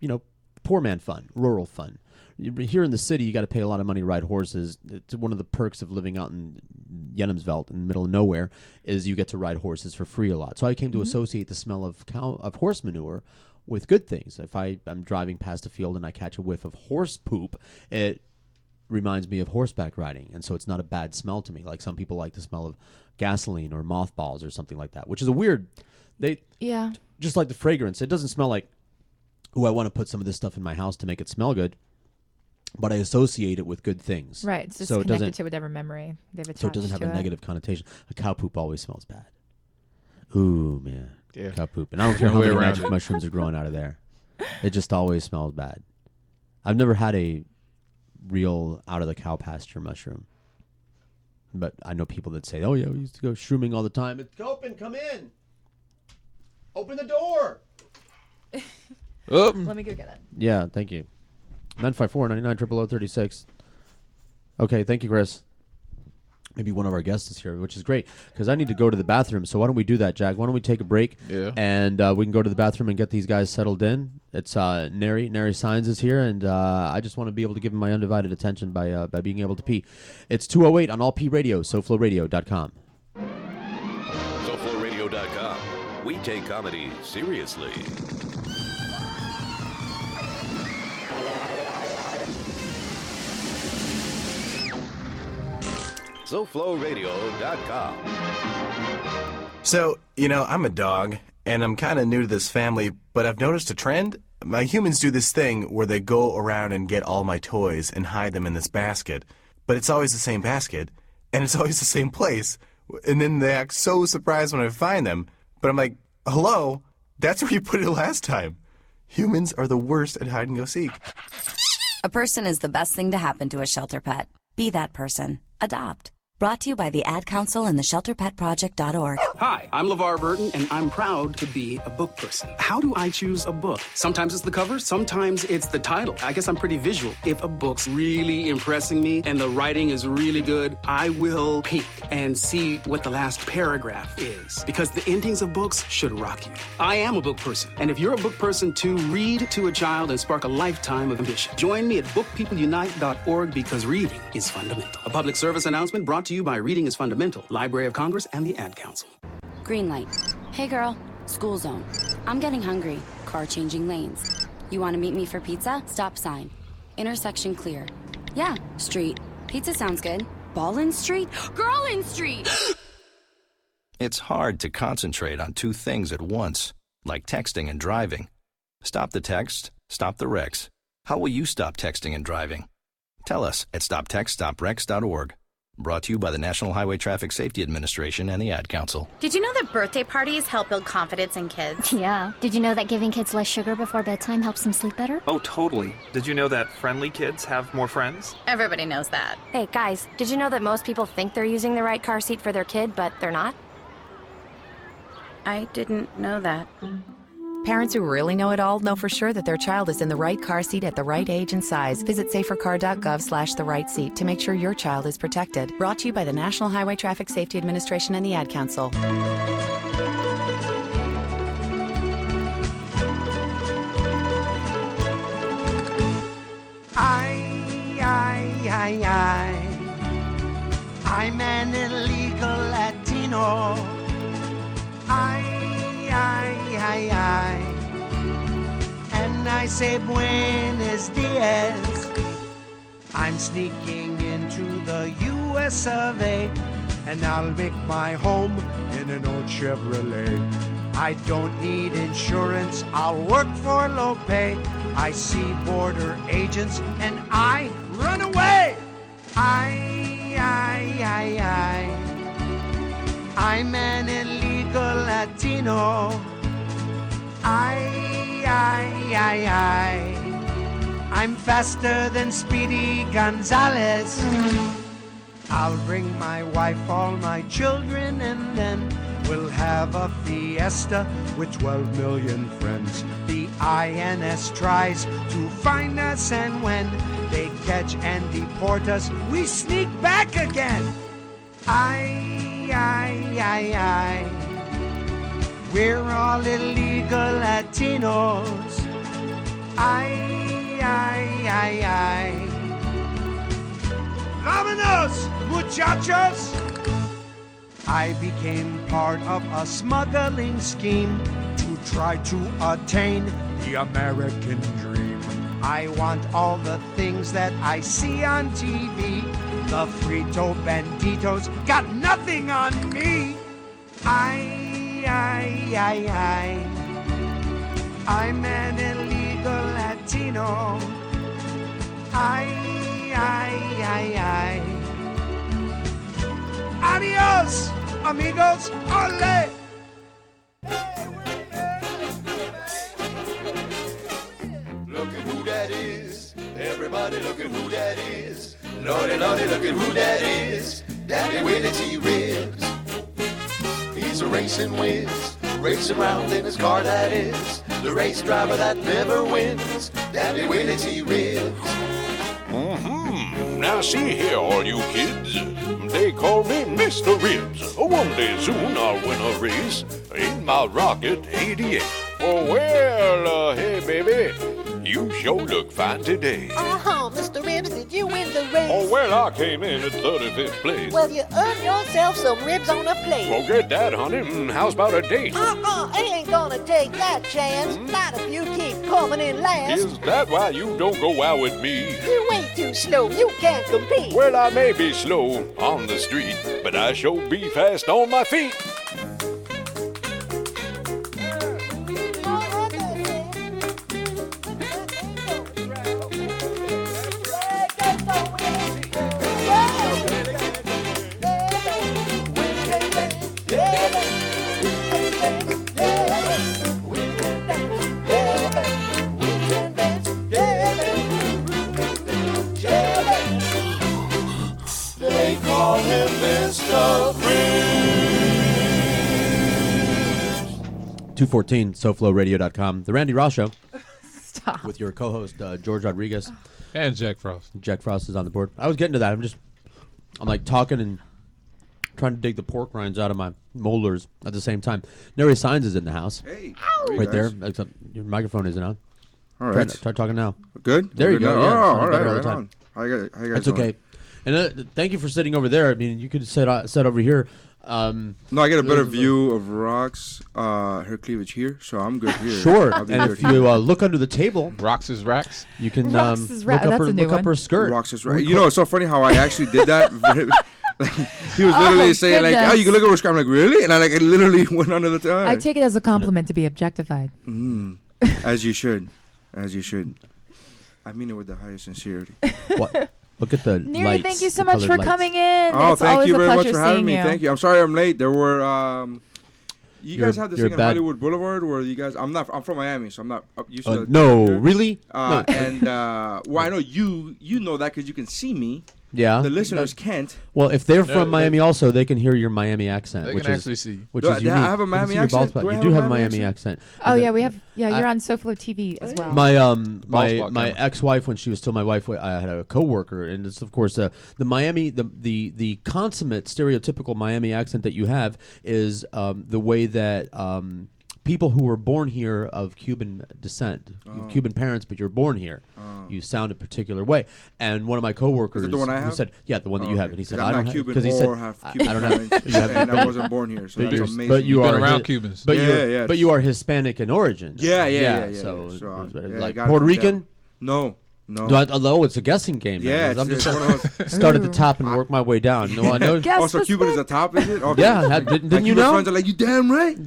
[SPEAKER 4] poor man fun, rural fun. Here in the city, you got to pay a lot of money to ride horses. It's one of the perks of living out in Jenemsveld in the middle of nowhere is you get to ride horses for free a lot. So I came to associate the smell of horse manure with good things. If I'm driving past a field and I catch a whiff of horse poop, it reminds me of horseback riding, and so it's not a bad smell to me. Like some people like the smell of gasoline or mothballs or something like that, which is a weird. Just like the fragrance, it doesn't smell like, I want to put some of this stuff in my house to make it smell good, but I associate it with good things.
[SPEAKER 3] Right, it's just
[SPEAKER 4] so
[SPEAKER 3] connected to whatever memory they've attached to it.
[SPEAKER 4] So it doesn't have a negative connotation. A cow poop always smells bad. Ooh, man. Yeah. Cow poop. And I don't care how many magic mushrooms are growing out of there. It just always smells bad. I've never had a real out of the cow pasture mushroom, but I know people that say, "Oh yeah, we used to go shrooming all the time." It's open. Come in. Open the door.
[SPEAKER 3] Let me go get it.
[SPEAKER 4] Yeah, thank you. 954-99-0036. Okay, thank you, Chris. Maybe one of our guests is here, which is great because I need to go to the bathroom. So why don't we do that, Jack? Why don't we take a break?
[SPEAKER 2] Yeah.
[SPEAKER 4] And we can go to the bathroom and get these guys settled in. It's Nery Saenz is here, and I just want to be able to give him my undivided attention by being able to pee. It's 2:08 on All P Radio, SoFloRadio.com.
[SPEAKER 1] SoFloRadio.com. We take comedy seriously. SoFloRadio.com.
[SPEAKER 7] So, I'm a dog, and I'm kind of new to this family, but I've noticed a trend. My humans do this thing where they go around and get all my toys and hide them in this basket, but it's always the same basket, and it's always the same place, and then they act so surprised when I find them, but I'm like, hello, that's where you put it last time. Humans are the worst at hide and go seek.
[SPEAKER 8] A person is the best thing to happen to a shelter pet. Be that person. Adopt. Brought to you by the Ad Council and the ShelterPetProject.org.
[SPEAKER 20] Hi, I'm LeVar Burton, and I'm proud to be a book person. How do I choose a book? Sometimes it's the cover, sometimes it's the title. I guess I'm pretty visual. If a book's really impressing me and the writing is really good, I will peek and see what the last paragraph is, because the endings of books should rock you. I am a book person, and if you're a book person too, read to a child and spark a lifetime of ambition. Join me at bookpeopleunite.org because reading is fundamental. A public service announcement brought to you by Reading is Fundamental, Library of Congress, and the Ad Council.
[SPEAKER 16] Green light. Hey girl, school zone. I'm getting hungry. Car changing lanes. You want to meet me for pizza? Stop sign. Intersection clear. Yeah, street. Pizza sounds good. Ballin Street? Girlin Street!
[SPEAKER 11] It's hard to concentrate on two things at once, like texting and driving. Stop the text, stop the wrecks. How will you stop texting and driving? Tell us at stoptextstoprex.org. Brought to you by the National Highway Traffic Safety Administration and the Ad Council.
[SPEAKER 13] Did you know that birthday parties help build confidence in kids?
[SPEAKER 14] Yeah. Did you know that giving kids less sugar before bedtime helps them sleep better?
[SPEAKER 15] Oh, totally. Did you know that friendly kids have more friends?
[SPEAKER 13] Everybody knows that.
[SPEAKER 16] Hey, guys, did you know that most people think they're using the right car seat for their kid, but they're not?
[SPEAKER 13] I didn't know that.
[SPEAKER 17] Parents who really know it all know for sure that their child is in the right car seat at the right age and size. Visit safercar.gov/the-right seat to make sure your child is protected. Brought to you by the National Highway Traffic Safety Administration and the Ad Council.
[SPEAKER 18] I'm an illegal Latino. And I say buenos dias. I'm sneaking into the US of A, and I'll make my home in an old Chevrolet. I don't need insurance, I'll work for low pay. I see border agents and I run away. I'm an illegal Latino. I'm faster than Speedy Gonzales. I'll bring my wife, all my children, and then we'll have a fiesta with 12 million friends. The INS tries to find us, and when they catch and deport us, we sneak back again. We're all illegal Latinos. Vámonos, muchachos! I became part of a smuggling scheme to try to attain the American dream. I want all the things that I see on TV. The Frito Banditos got nothing on me. I'm an illegal Latino. Adios, amigos, ole!
[SPEAKER 21] Look at who that is. Everybody look at who that is. Lordy, lordy, look at who that is. Daddy Willie T. Ribs. He's a racing whiz. Racing around in his car, that is. The race driver that never wins. Daddy Willie T. Ribs.
[SPEAKER 22] Now see here, all you kids. They call me Mr. Ribs. One day soon I'll win a race in my Rocket 88. Oh, well, hey, baby. You sure look fine today.
[SPEAKER 23] Uh-huh, Mr. Ribs, did you win the race?
[SPEAKER 22] Oh, well, I came in at 35th place.
[SPEAKER 23] Well, you earned yourself some ribs on a plate.
[SPEAKER 22] Forget that, honey. How's about a date?
[SPEAKER 23] I ain't gonna take that chance. Not if you keep coming in last.
[SPEAKER 22] Is that why you don't go out with me?
[SPEAKER 23] You're way too slow. You can't compete.
[SPEAKER 22] Well, I may be slow on the street, but I sure be fast on my feet.
[SPEAKER 21] They call him Mr. Ribs.
[SPEAKER 4] 214, SoFloRadio.com. The Randi Roxx Show.
[SPEAKER 3] Stop.
[SPEAKER 4] With your co-host, George Rodriguez.
[SPEAKER 2] And Jakfrost.
[SPEAKER 4] Jakfrost is on the board. I was getting to that. I'm like talking and trying to dig the pork rinds out of my molars at the same time. Nery Saenz is in the house.
[SPEAKER 24] Hey.
[SPEAKER 4] Right there. Except your microphone isn't on.
[SPEAKER 24] All right.
[SPEAKER 4] Try talking now.
[SPEAKER 24] Good?
[SPEAKER 4] There you go.
[SPEAKER 24] Now?
[SPEAKER 4] Yeah,
[SPEAKER 24] Oh, all
[SPEAKER 4] better
[SPEAKER 24] right.
[SPEAKER 4] all the
[SPEAKER 24] Right
[SPEAKER 4] time.
[SPEAKER 24] on. How you guys
[SPEAKER 4] That's
[SPEAKER 24] doing?
[SPEAKER 4] okay. And thank you for sitting over there. I mean, you could sit over here.
[SPEAKER 24] No, I get a better view of Roxx, her cleavage here, so I'm good here.
[SPEAKER 4] Sure.
[SPEAKER 24] I'll be
[SPEAKER 4] And
[SPEAKER 24] good
[SPEAKER 4] if you
[SPEAKER 24] here.
[SPEAKER 4] look under the table,
[SPEAKER 2] Roxx's racks,
[SPEAKER 4] you can
[SPEAKER 3] Roxx's
[SPEAKER 4] look up
[SPEAKER 3] that's a new
[SPEAKER 4] her
[SPEAKER 3] one.
[SPEAKER 4] skirt.
[SPEAKER 24] Roxx's right. You know, it's so funny how I actually did that. He was literally saying like,
[SPEAKER 3] goodness.
[SPEAKER 24] "Oh, you can look at her." I'm like, "Really?" And I literally went under the tire.
[SPEAKER 3] I take it as a compliment to be objectified.
[SPEAKER 24] As you should, as you should. I mean it with the highest sincerity.
[SPEAKER 4] What? Look at the
[SPEAKER 3] Nery,
[SPEAKER 4] lights.
[SPEAKER 3] thank you so
[SPEAKER 4] the
[SPEAKER 3] much for
[SPEAKER 4] colored lights.
[SPEAKER 3] coming in.
[SPEAKER 24] Oh,
[SPEAKER 3] It's
[SPEAKER 24] thank
[SPEAKER 3] always
[SPEAKER 24] you
[SPEAKER 3] a
[SPEAKER 24] very much
[SPEAKER 3] pleasure
[SPEAKER 24] for having
[SPEAKER 3] seeing
[SPEAKER 24] me.
[SPEAKER 3] you.
[SPEAKER 24] Thank you. I'm sorry I'm late. There were you
[SPEAKER 4] You're-
[SPEAKER 24] guys have this
[SPEAKER 4] you're
[SPEAKER 24] thing on
[SPEAKER 4] bad.
[SPEAKER 24] Hollywood Boulevard where you guys. I'm from Miami, so I'm not up used to.
[SPEAKER 4] No, really? No.
[SPEAKER 24] And well, I know you know that because you can see me.
[SPEAKER 4] Yeah.
[SPEAKER 24] The listeners can't.
[SPEAKER 4] Well, if they're from Miami, also they can hear your Miami accent,
[SPEAKER 2] They
[SPEAKER 4] which
[SPEAKER 2] can
[SPEAKER 4] is
[SPEAKER 2] actually see.
[SPEAKER 4] which
[SPEAKER 24] Do
[SPEAKER 4] is
[SPEAKER 24] I
[SPEAKER 4] unique.
[SPEAKER 24] have a
[SPEAKER 4] They can
[SPEAKER 24] Miami
[SPEAKER 4] see your bald
[SPEAKER 24] accent?
[SPEAKER 4] spot.
[SPEAKER 24] Do I
[SPEAKER 4] You
[SPEAKER 24] have
[SPEAKER 4] do
[SPEAKER 24] a
[SPEAKER 4] have a
[SPEAKER 24] Miami
[SPEAKER 4] Miami accent.
[SPEAKER 3] Oh yeah, we have. Yeah, you're on SoFlo TV as well.
[SPEAKER 4] My
[SPEAKER 2] Ball
[SPEAKER 4] my
[SPEAKER 2] spot
[SPEAKER 4] ex-wife, when she was still my wife, I had a coworker, and it's of course the Miami the consummate stereotypical Miami accent that you have is the way that people who were born here of Cuban descent, Cuban parents, but you're born here, you sound a particular way. And one of my coworkers
[SPEAKER 24] Is it the one I
[SPEAKER 4] who
[SPEAKER 24] have?
[SPEAKER 4] said, "Yeah, the one that you have," and he said,
[SPEAKER 24] I'm
[SPEAKER 4] "I don't
[SPEAKER 24] not Cuban
[SPEAKER 4] because he said
[SPEAKER 24] or have Cuban
[SPEAKER 4] I don't
[SPEAKER 24] parents,
[SPEAKER 4] have, you have
[SPEAKER 24] and I wasn't born here, so that's amazing.
[SPEAKER 4] But you
[SPEAKER 2] You've been
[SPEAKER 4] are
[SPEAKER 2] around Cubans.
[SPEAKER 4] But
[SPEAKER 24] Yeah.
[SPEAKER 4] but you are Hispanic in origin.
[SPEAKER 24] Yeah.
[SPEAKER 4] So,
[SPEAKER 24] yeah, I
[SPEAKER 4] like
[SPEAKER 24] got it
[SPEAKER 4] Puerto
[SPEAKER 24] from
[SPEAKER 4] Rican.
[SPEAKER 24] that. No.
[SPEAKER 4] Although it's a guessing game.
[SPEAKER 24] Yeah,
[SPEAKER 4] man. I'm
[SPEAKER 24] it's
[SPEAKER 4] just
[SPEAKER 24] one of those-
[SPEAKER 4] start at the top and work my way down. No, I know.
[SPEAKER 24] Also, Cuban is the top, is it? Okay.
[SPEAKER 4] Yeah, didn't
[SPEAKER 24] My
[SPEAKER 4] you
[SPEAKER 24] Cuban
[SPEAKER 4] know?
[SPEAKER 24] friends are like, you damn right.
[SPEAKER 4] In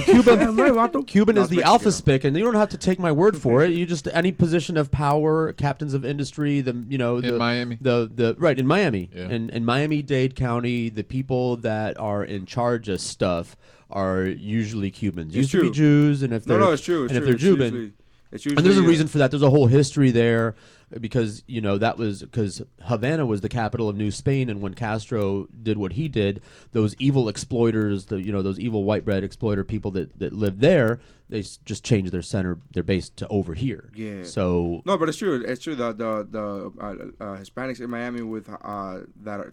[SPEAKER 4] Cuba,
[SPEAKER 24] Damn right, Vato.
[SPEAKER 4] Cuban
[SPEAKER 24] No,
[SPEAKER 4] is
[SPEAKER 24] it's
[SPEAKER 4] the alpha
[SPEAKER 24] Mexican.
[SPEAKER 4] spic, and you don't have to take my word for it. You just any position of power, captains of industry,
[SPEAKER 2] In Miami.
[SPEAKER 4] Right in Miami,
[SPEAKER 2] Yeah.
[SPEAKER 4] in Miami-Dade County, the people that are in charge of stuff are usually Cubans.
[SPEAKER 24] It's
[SPEAKER 4] Used to
[SPEAKER 24] true.
[SPEAKER 4] be Jews, and if they're
[SPEAKER 24] No, it's true. It's
[SPEAKER 4] and
[SPEAKER 24] true.
[SPEAKER 4] if they're Cuban,
[SPEAKER 24] It's
[SPEAKER 4] and there's a
[SPEAKER 24] usually,
[SPEAKER 4] reason for that. There's a whole history there because that was because Havana was the capital of New Spain, and when Castro did what he did, those evil exploiters, those evil white bread exploiter people that lived there, they just changed their base to over here.
[SPEAKER 24] Yeah.
[SPEAKER 4] So
[SPEAKER 24] no, but it's true. It's true that the Hispanics in Miami with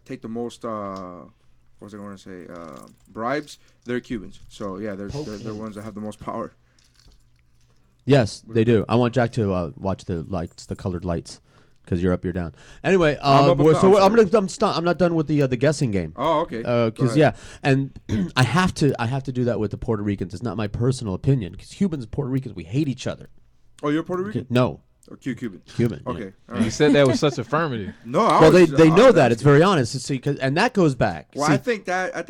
[SPEAKER 24] take the most what's I going to say bribes. They're Cubans. So yeah, they're the ones that have the most power.
[SPEAKER 4] yes, they do. I want Jack to watch the lights, the colored lights, because you're up, you're down. Anyway,
[SPEAKER 24] I'm up, I'm
[SPEAKER 4] so
[SPEAKER 24] down.
[SPEAKER 4] I'm not done with the guessing game.
[SPEAKER 24] Oh, okay. Go
[SPEAKER 4] Because
[SPEAKER 24] ahead.
[SPEAKER 4] and I have to do that with the Puerto Ricans. It's not my personal opinion because Cubans and Puerto Ricans, we hate each other.
[SPEAKER 24] Oh, you're Puerto Rican?
[SPEAKER 4] No.
[SPEAKER 24] Or Cuban?
[SPEAKER 4] Cuban.
[SPEAKER 24] Okay.
[SPEAKER 4] Yeah.
[SPEAKER 24] All
[SPEAKER 2] You
[SPEAKER 24] right.
[SPEAKER 2] said that with such affirmative.
[SPEAKER 24] No,
[SPEAKER 4] Well, they know that. It's very honest. See, and that goes back.
[SPEAKER 24] Well,
[SPEAKER 4] See,
[SPEAKER 24] I think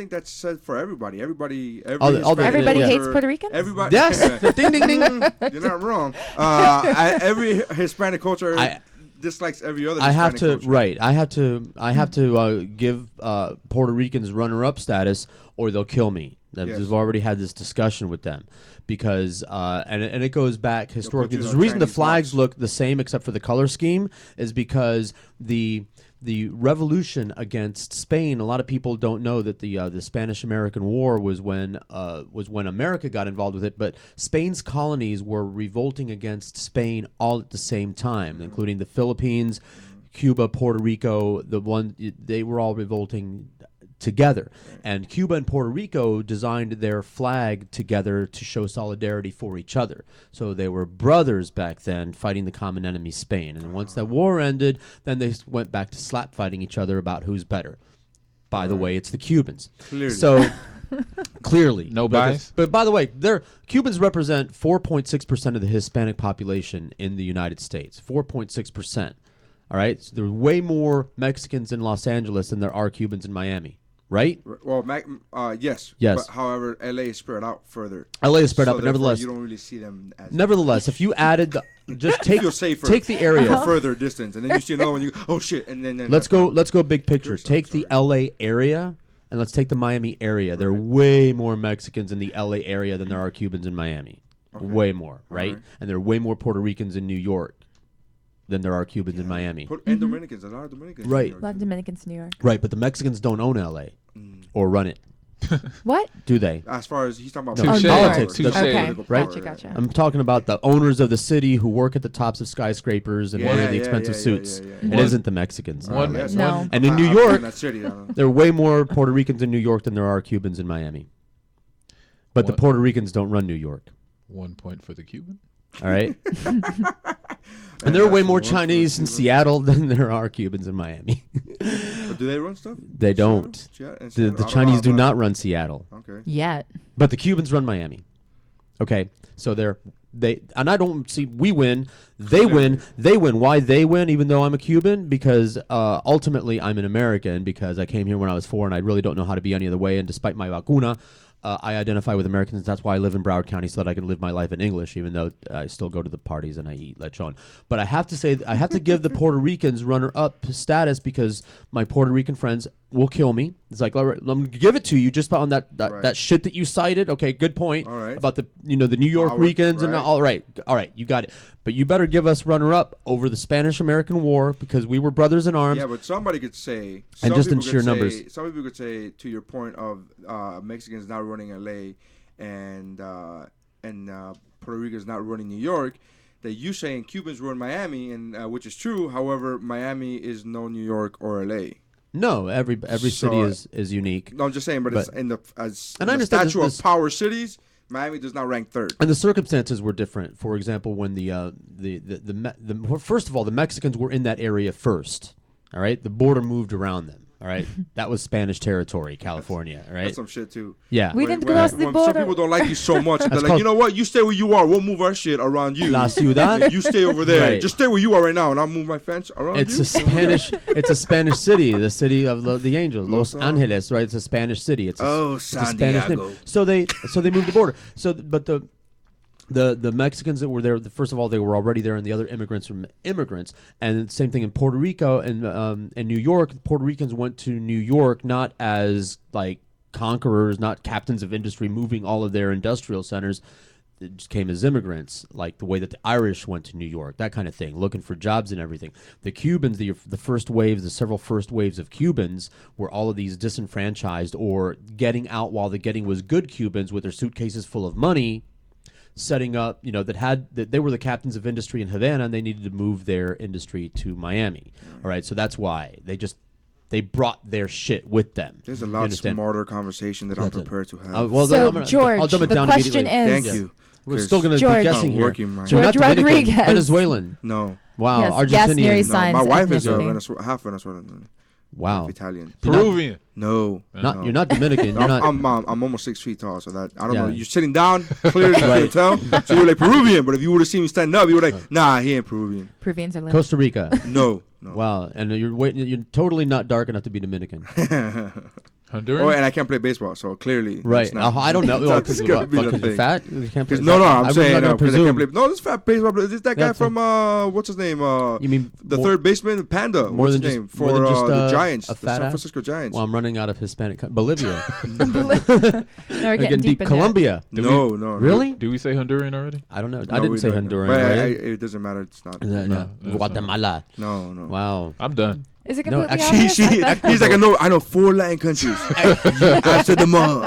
[SPEAKER 24] that's said for everybody. Everybody
[SPEAKER 3] Everybody hates Puerto Ricans?
[SPEAKER 24] Everybody.
[SPEAKER 4] Yes. Ding, ding, ding.
[SPEAKER 24] You're not wrong. Every Hispanic culture dislikes every other.
[SPEAKER 4] I have
[SPEAKER 24] Hispanic
[SPEAKER 4] to
[SPEAKER 24] culture.
[SPEAKER 4] I have to give Puerto Ricans runner-up status, or they'll kill me.
[SPEAKER 24] Yes.
[SPEAKER 4] We've already had this discussion with them because and it goes back historically.
[SPEAKER 24] you
[SPEAKER 4] There's
[SPEAKER 24] on
[SPEAKER 4] a reason the
[SPEAKER 24] Chinese
[SPEAKER 4] flags
[SPEAKER 24] box.
[SPEAKER 4] look the same except for the color scheme is because the revolution against Spain. A lot of people don't know that the Spanish-American War was when America got involved with it, but Spain's colonies were revolting against Spain all at the same time, including the Philippines, Cuba, Puerto Rico. They were all revolting together, and Cuba and Puerto Rico designed their flag together to show solidarity for each other. So they were brothers back then, fighting the common enemy Spain. And once that war ended, then they went back to slap fighting each other about who's better. By the way, it's the Cubans.
[SPEAKER 24] Clearly.
[SPEAKER 4] So clearly,
[SPEAKER 2] No bias?
[SPEAKER 4] But by the way, Cubans represent 4.6% of the Hispanic population in the United States. 4.6%. All right, so there's way more Mexicans in Los Angeles than there are Cubans in Miami. Right?
[SPEAKER 24] Well, yes.
[SPEAKER 4] Yes.
[SPEAKER 24] But however, LA is spread out further.
[SPEAKER 4] LA is spread out, but
[SPEAKER 24] therefore
[SPEAKER 4] nevertheless,
[SPEAKER 24] you don't really see them as.
[SPEAKER 4] Nevertheless, if you added just take the area
[SPEAKER 24] for further distance, and then you see another one. You go, oh shit, and then
[SPEAKER 4] let's go big picture. Take the LA area and let's take the Miami area. There are way more Mexicans in the LA area than there are Cubans in Miami.
[SPEAKER 24] Okay.
[SPEAKER 4] Way more, right?
[SPEAKER 24] Right.
[SPEAKER 4] And there are way more Puerto Ricans in New York than there are Cubans in Miami.
[SPEAKER 24] And Dominicans, a lot of Dominicans.
[SPEAKER 4] Right.
[SPEAKER 24] In New York.
[SPEAKER 3] A lot of Dominicans in New York.
[SPEAKER 4] Right, but the Mexicans don't own LA or run it.
[SPEAKER 3] What?
[SPEAKER 4] Do they?
[SPEAKER 24] As far as he's talking about
[SPEAKER 4] No, politics.
[SPEAKER 2] Touche.
[SPEAKER 3] Okay.
[SPEAKER 4] Right?
[SPEAKER 3] Gotcha.
[SPEAKER 4] I'm talking about the owners of the city who work at the tops of skyscrapers and wear the expensive suits. It isn't the Mexicans.
[SPEAKER 3] No.
[SPEAKER 4] And in New York,
[SPEAKER 24] that city,
[SPEAKER 4] there are way more Puerto Ricans in New York than there are Cubans in Miami. But the
[SPEAKER 2] What?
[SPEAKER 4] Puerto Ricans don't run New York.
[SPEAKER 2] 1 point for the Cuban.
[SPEAKER 4] All right? And there are way more Chinese in Seattle than there are Cubans in Miami.
[SPEAKER 24] But do they run stuff?
[SPEAKER 4] They don't.
[SPEAKER 24] Seattle?
[SPEAKER 4] The
[SPEAKER 24] Seattle? I don't
[SPEAKER 4] Chinese
[SPEAKER 24] know
[SPEAKER 4] do
[SPEAKER 24] about-
[SPEAKER 4] not run Seattle.
[SPEAKER 24] Okay.
[SPEAKER 3] Yet.
[SPEAKER 4] But the Cubans run Miami. Okay? So they're and I don't see we win, they win. Why they win, even though I'm a Cuban? Because ultimately I'm an American because I came here when I was 4 and I really don't know how to be any other way. And despite my vacuna, I identify with Americans. That's why I live in Broward County so that I can live my life in English, even though I still go to the parties and I eat lechon. But I have to say, I have to give the Puerto Ricans runner-up status because my Puerto Rican friends will kill me. It's like, all right, I'm gonna give it to you just on that shit that you cited. Okay, good point.
[SPEAKER 24] All right.
[SPEAKER 4] About the New York Ricans and all right, you got it. But you better give us runner-up over the Spanish-American War because we were brothers in arms.
[SPEAKER 24] Yeah, but somebody could say,
[SPEAKER 4] and just in sheer numbers,
[SPEAKER 24] some people could say, to your point of Mexicans not running LA and Puerto Ricans not running New York, that you saying Cubans run Miami, and which is true. However, Miami is no New York or LA.
[SPEAKER 4] No, every city is unique.
[SPEAKER 24] No, I'm just saying, but it's in the
[SPEAKER 4] statute
[SPEAKER 24] of power cities, Miami does not rank third.
[SPEAKER 4] And the circumstances were different. For example, when first of all, the Mexicans were in that area first. All right, the border moved around them. All right, that was Spanish territory, California. Right,
[SPEAKER 24] that's some shit too.
[SPEAKER 4] Yeah,
[SPEAKER 3] we didn't cross the border.
[SPEAKER 24] Some people don't like you so much. They're like, you know what? You stay where you are. We'll move our shit around you.
[SPEAKER 4] La ciudad.
[SPEAKER 24] You stay over there.
[SPEAKER 4] Right.
[SPEAKER 24] Just stay where you are right now, and I'll move my fence around
[SPEAKER 4] it's
[SPEAKER 24] you.
[SPEAKER 4] It's a Spanish city, the city of the angels, Los Angeles. Right, it's a Spanish city. It's
[SPEAKER 24] San
[SPEAKER 4] Spanish
[SPEAKER 24] Diego.
[SPEAKER 4] name. So they moved the border. But the Mexicans that were there, first of all, they were already there, and the other immigrants were immigrants. And same thing in Puerto Rico and New York. Puerto Ricans went to New York not as like conquerors, not captains of industry moving all of their industrial centers. They just came as immigrants, like the way that the Irish went to New York, that kind of thing, looking for jobs and everything. The Cubans, the first waves, the several first waves of Cubans were all of these disenfranchised or getting out while the getting was good Cubans with their suitcases full of money, setting up, that they were the captains of industry in Havana and they needed to move their industry to Miami. All right, so that's why they brought their shit with them.
[SPEAKER 24] There's a lot smarter conversation that I'm prepared to have.
[SPEAKER 3] George,
[SPEAKER 4] I'll dumb it
[SPEAKER 3] the
[SPEAKER 4] down
[SPEAKER 3] question
[SPEAKER 4] immediately.
[SPEAKER 3] is,
[SPEAKER 24] Thank you.
[SPEAKER 4] We're still going to be guessing here.
[SPEAKER 3] George Rodriguez.
[SPEAKER 4] Venezuelan.
[SPEAKER 24] No.
[SPEAKER 4] Wow.
[SPEAKER 3] Yes,
[SPEAKER 4] Argentinian.
[SPEAKER 3] Nery Saenz.
[SPEAKER 24] My wife is
[SPEAKER 3] ethnicity.
[SPEAKER 24] half Venezuelan.
[SPEAKER 4] Wow.
[SPEAKER 24] Italian.
[SPEAKER 2] Peruvian.
[SPEAKER 24] No.
[SPEAKER 4] You're not Dominican.
[SPEAKER 24] I'm almost 6 feet tall, so that I don't know. You're sitting down, clearly you can tell. So you're like Peruvian, but if you would have seen me stand up, you would like, nah, he ain't Peruvian.
[SPEAKER 3] Peruvians are little.
[SPEAKER 4] Costa Rica.
[SPEAKER 24] No.
[SPEAKER 4] Wow, and you're totally not dark enough to be Dominican.
[SPEAKER 2] Honduran?
[SPEAKER 24] Oh, and I can't play baseball, so clearly.
[SPEAKER 4] Right. I don't know. Because you're fat? You can't play
[SPEAKER 24] no, I'm saying because I can't play. No, this fat baseball player. This that guy from, what's his name?
[SPEAKER 4] You mean
[SPEAKER 24] the third baseman, Panda. What's his name? For the Giants, the San Francisco Giants.
[SPEAKER 4] Well, I'm running out of Hispanic. Bolivia.
[SPEAKER 3] We're getting deep in
[SPEAKER 4] Colombia.
[SPEAKER 24] No.
[SPEAKER 4] Really?
[SPEAKER 2] Do we say Honduran already?
[SPEAKER 4] I don't know. I didn't say Honduran.
[SPEAKER 24] It doesn't matter. It's not.
[SPEAKER 4] No. Guatemala.
[SPEAKER 24] No.
[SPEAKER 4] Wow.
[SPEAKER 2] I'm done.
[SPEAKER 3] Is it completely
[SPEAKER 24] obvious? He's like, I know 4 Latin countries. I said them all.